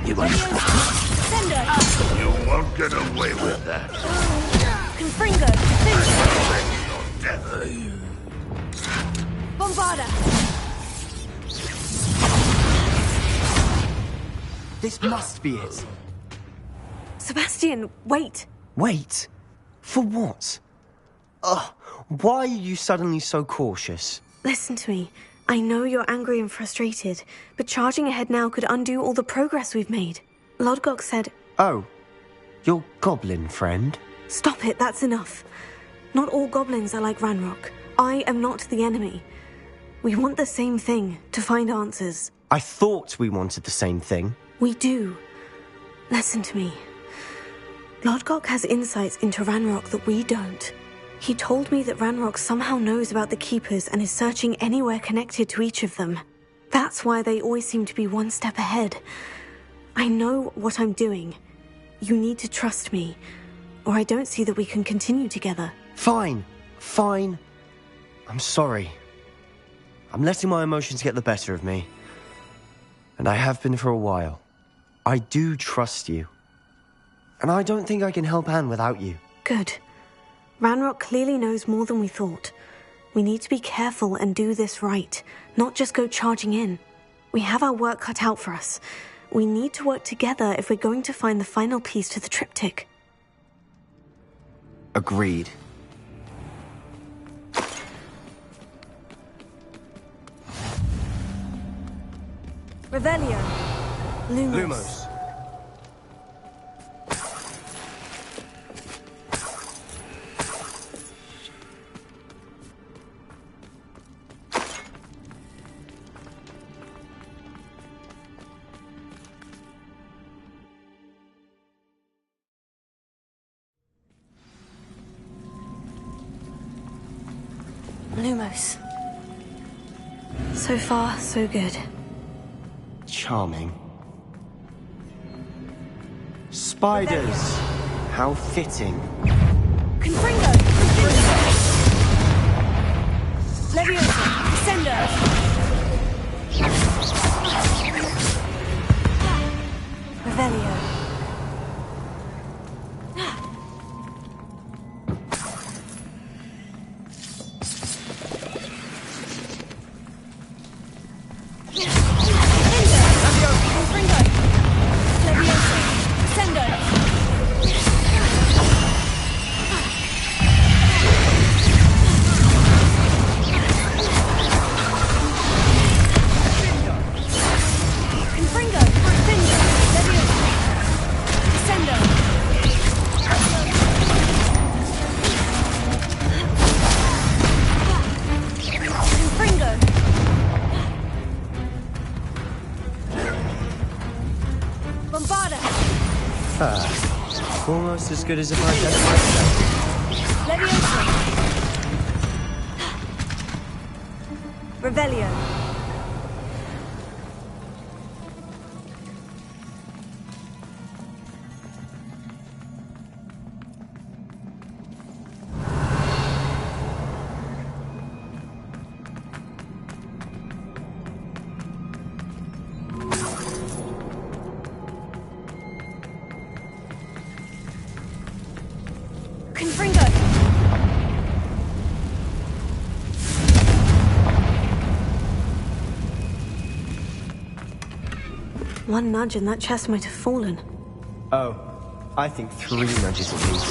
You won't. You won't get away with that. Confringo! Bombarda! This must be it. Sebastian, wait! Wait? For what? Ugh, why are you suddenly so cautious? Listen to me. I know you're angry and frustrated, but charging ahead now could undo all the progress we've made. Lodgok said... Oh, your goblin friend? Stop it, that's enough. Not all goblins are like Ranrock. I am not the enemy. We want the same thing, to find answers. I thought we wanted the same thing. We do. Listen to me. Lodgok has insights into Ranrock that we don't. He told me that Ranrock somehow knows about the Keepers and is searching anywhere connected to each of them. That's why they always seem to be one step ahead. I know what I'm doing. You need to trust me, or I don't see that we can continue together. Fine. Fine. I'm sorry. I'm letting my emotions get the better of me. And I have been for a while. I do trust you. And I don't think I can help Anne without you. Good. Ranrock clearly knows more than we thought. We need to be careful and do this right, not just go charging in. We have our work cut out for us. We need to work together if we're going to find the final piece to the triptych. Agreed. Revelio. Lumos. Lumos. So far, so good. Charming. Spiders! How fitting. Confringo! Leviosa! Descender! Revelio. Almost as good as if I did it myself. Revelio. One nudge and that chest might have fallen. Oh, I think 3 nudges at least.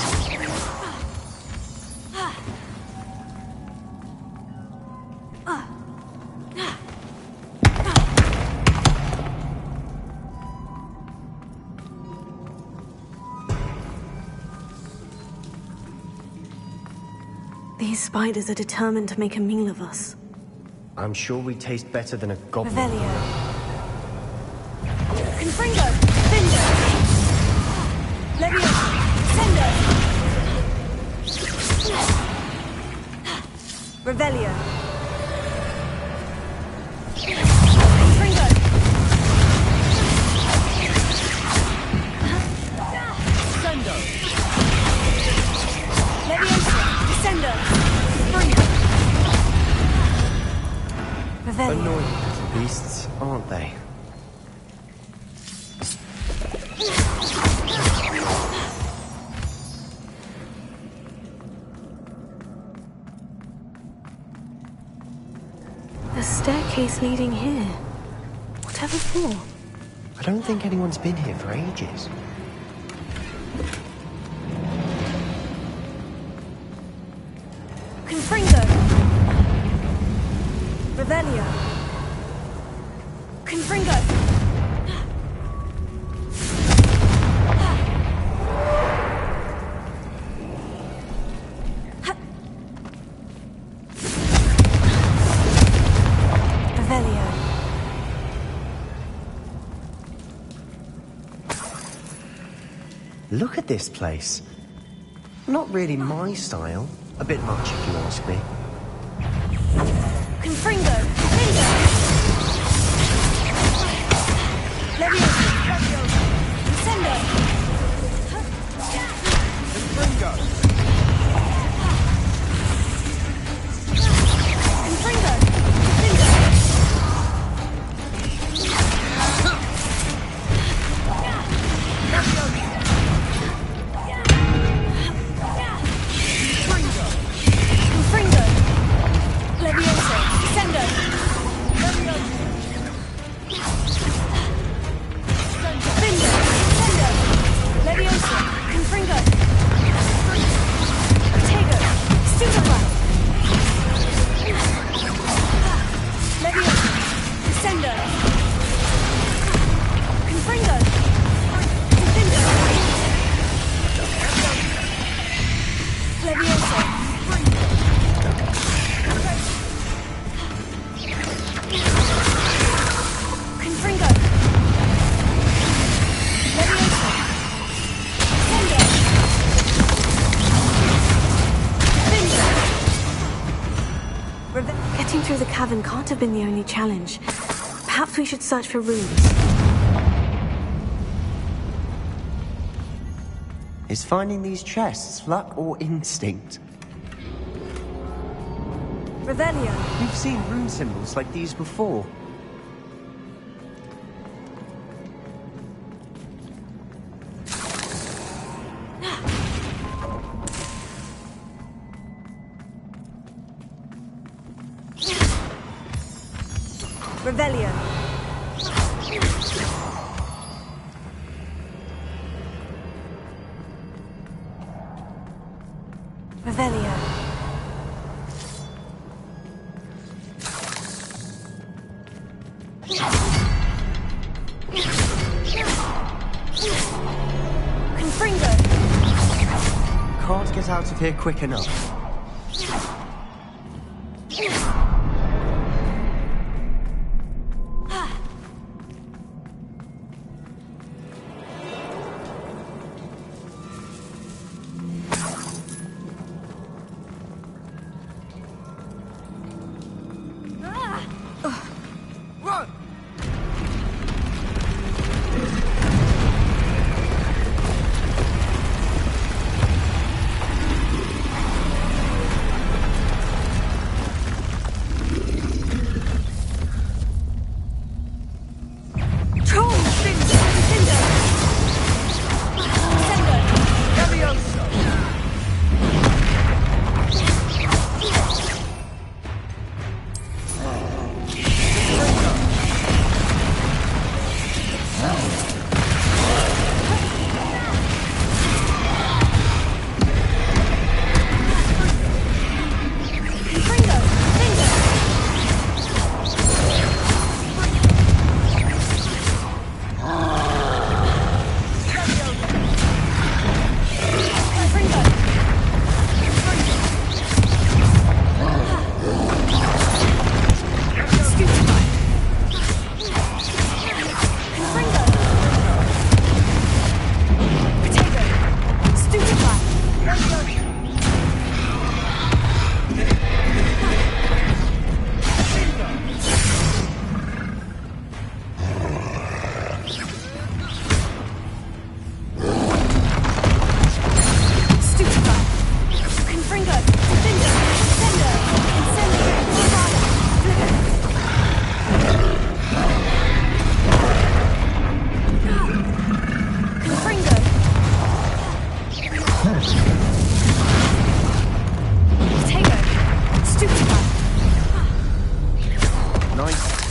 These spiders are determined to make a meal of us. I'm sure we taste better than a goblin. Revelio. Confringo. Findo. Leviosa. Sendo. Revelio. Confringo. Sendo. Leviosa. Descendo. Annoying little beasts, aren't they? A staircase leading here. Whatever for? I don't think anyone's been here for ages. Confringo. Revelio. Confringo. Revelio. Look at this place. Not really my style. A bit much, if you ask me. Confringo. Findo. Leviosa. Descendo. Confringo. Confringo. Findo. Confringo. Leviosa. Descendo. Findo. Descendo. Leviosa. Confringo. Tego. Stupefy. Leviosa. Descendo. Confringo. Defendo. Leviosa. Confringo. Leviosa. Sendo. Findo. Getting through the cavern can't have been the only challenge. Perhaps we should search for runes. Is finding these chests luck or instinct? Revelio. We've seen rune symbols like these before. Revelio. Revelio. Confringo. Can't get out of here quick enough.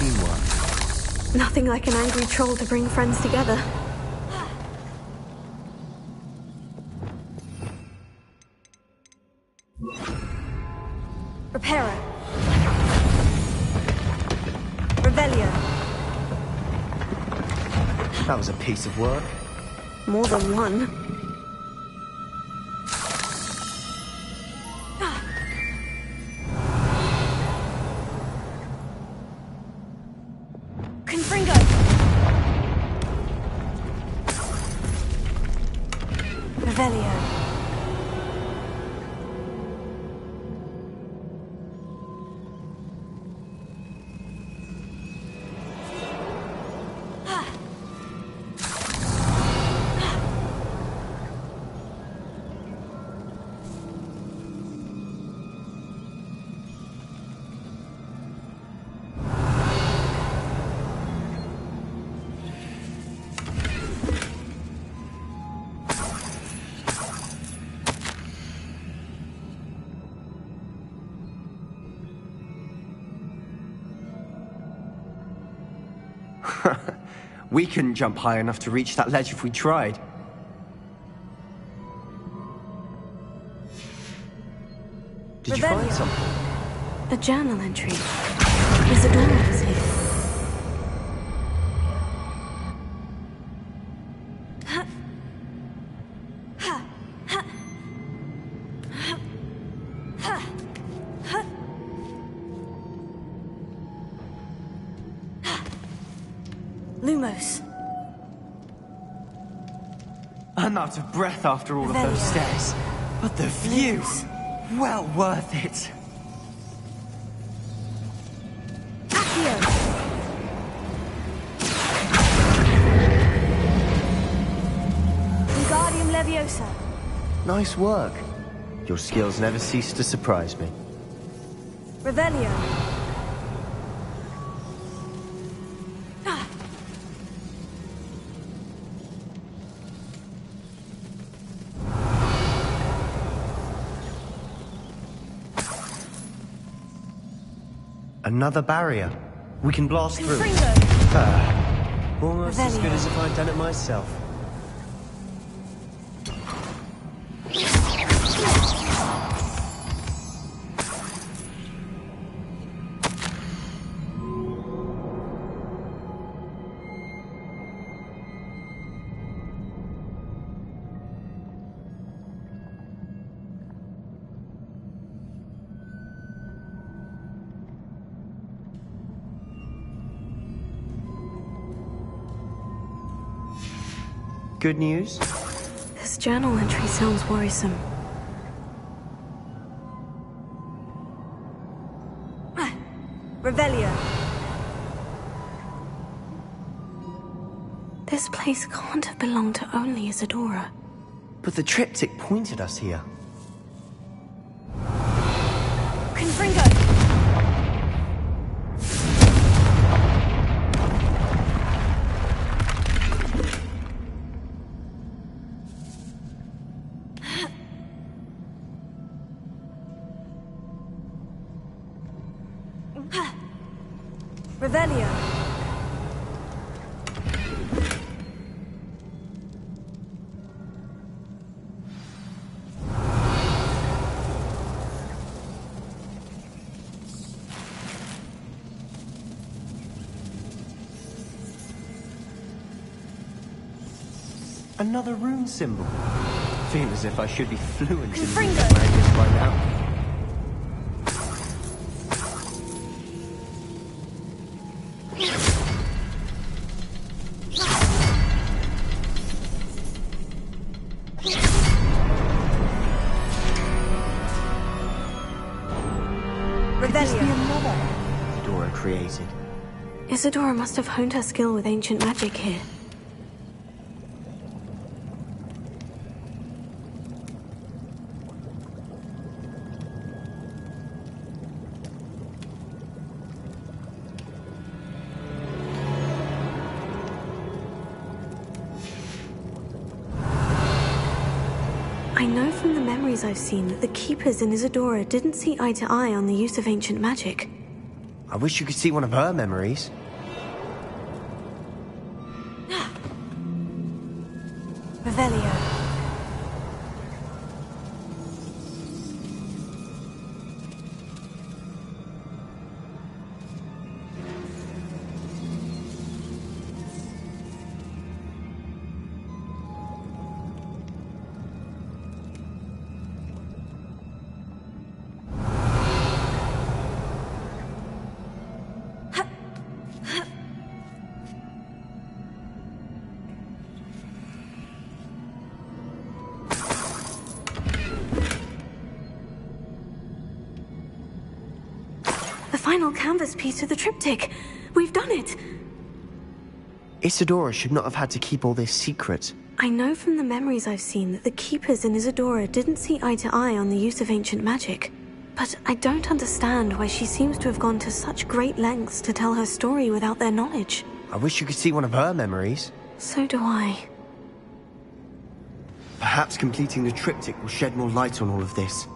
teamwork. Nothing like an angry troll to bring friends together. Reparo. Revelio. That was a piece of work. More than one. Confringo. Revelio. We couldn't jump high enough to reach that ledge if we tried. Did you find something? A journal entry. Isadora was here. Lumos. I'm out of breath after all of those stairs. But the view, well worth it. Accio. Wingardium Leviosa. Nice work. Your skills never cease to surprise me. Revelio. Another barrier. We can blast through. Almost as good as if I'd done it myself. Good news? This journal entry sounds worrisome. Revelio. This place can't have belonged to only Isadora. But the triptych pointed us here. Confringo. Revelio. Another rune symbol. Feel as if I should be fluent in Confringo. language by now. Created. Isadora must have honed her skill with ancient magic here. I know from the memories I've seen that the Keepers in Isadora didn't see eye to eye on the use of ancient magic. I wish you could see one of her memories. Revelio. Final canvas piece of the triptych. We've done it. Isadora should not have had to keep all this secret. I know from the memories I've seen that the Keepers and Isadora didn't see eye to eye on the use of ancient magic. But I don't understand why she seems to have gone to such great lengths to tell her story without their knowledge. I wish you could see one of her memories. So do I. Perhaps completing the triptych will shed more light on all of this.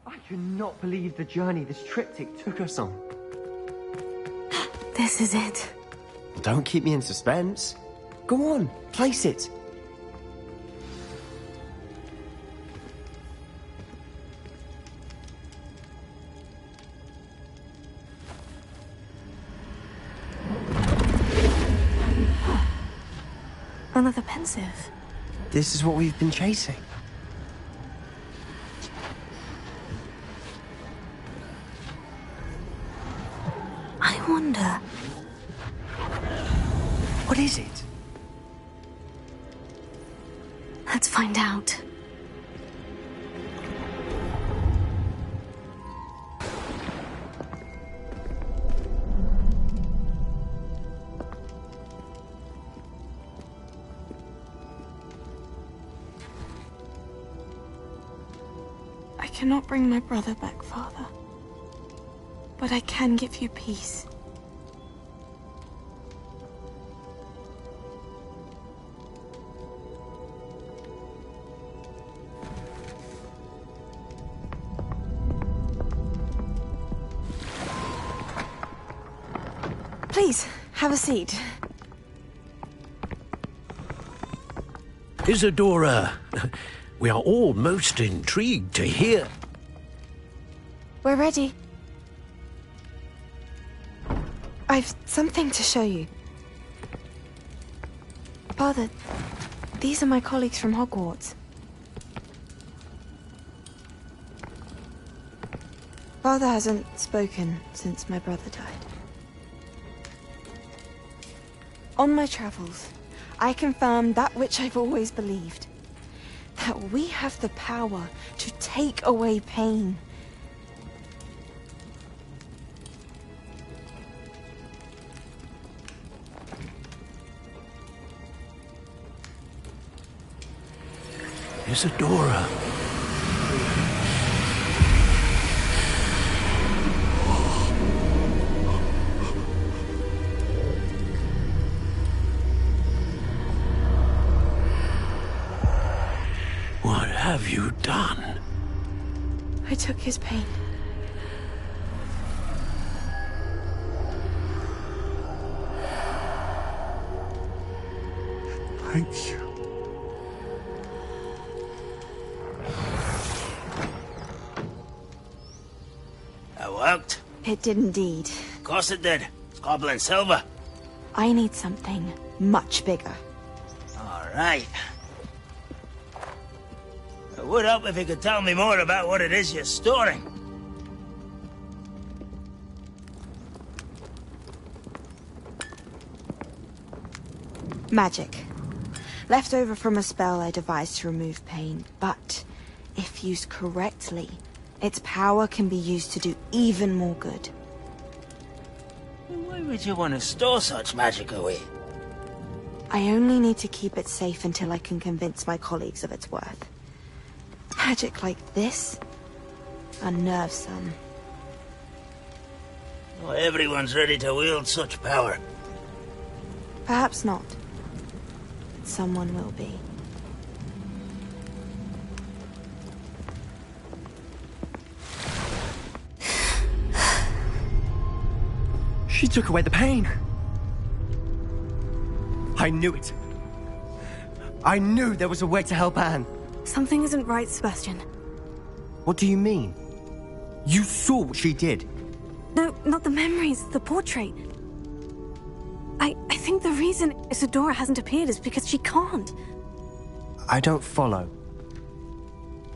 I cannot believe the journey this triptych took us on. This is it. Don't keep me in suspense. Go on, place it. Another pensive. This is what we've been chasing. I wonder... What is it? Let's find out. I cannot bring my brother back, Father. But I can give you peace. Please, have a seat. Isadora, we are all most intrigued to hear. We're ready. I've something to show you. Father, these are my colleagues from Hogwarts. Father hasn't spoken since my brother died. On my travels, I confirmed that which I've always believed. That we have the power to take away pain. Isadora. What have you done? I took his pain. Thank you. That worked? It did indeed. Of course it did. It's goblin silver. I need something much bigger. All right. It would help if you could tell me more about what it is you're storing. Magic. Left over from a spell I devised to remove pain, but if used correctly, its power can be used to do even more good. Why would you want to store such magic away? I only need to keep it safe until I can convince my colleagues of its worth. Magic like this unnerves some. Not everyone's ready to wield such power. Perhaps not. someone will be. She took away the pain. I knew it. I knew there was a way to help Anne. Something isn't right, Sebastian. What do you mean? You saw what she did. No, not the memories, the portrait. I think the reason Isadora hasn't appeared is because she can't. I don't follow.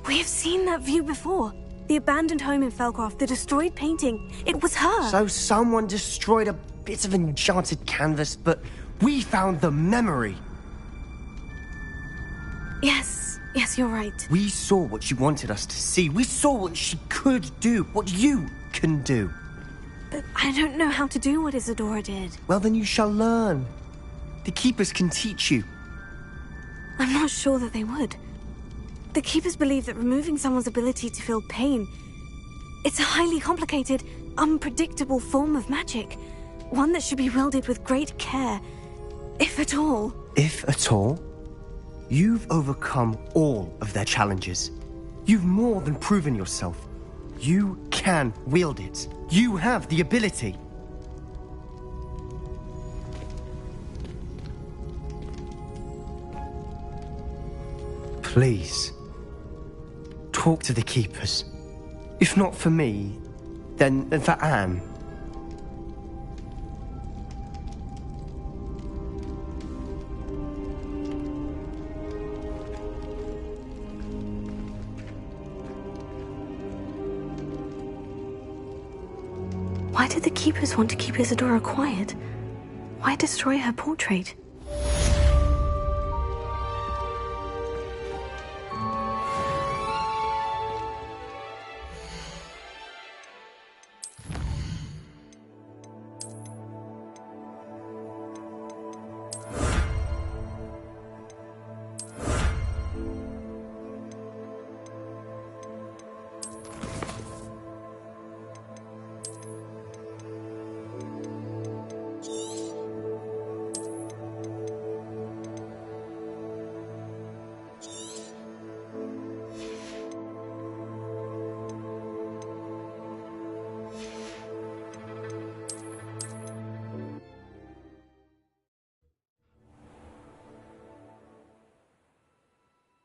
We have seen that view before. The abandoned home in Felcroft, the destroyed painting. It was her. So someone destroyed a bit of enchanted canvas, but we found the memory. Yes, you're right. We saw what she wanted us to see. We saw what she could do, what you can do. But I don't know how to do what Isadora did. Well, then you shall learn. The Keepers can teach you. I'm not sure that they would. The Keepers believe that removing someone's ability to feel pain, it's a highly complicated, unpredictable form of magic. One that should be wielded with great care, if at all. If at all? You've overcome all of their challenges. You've more than proven yourself. You can wield it. You have the ability. Please, talk to the Keepers. If not for me, then for Anne. Why did the Keepers want to keep Isadora quiet? Why destroy her portrait?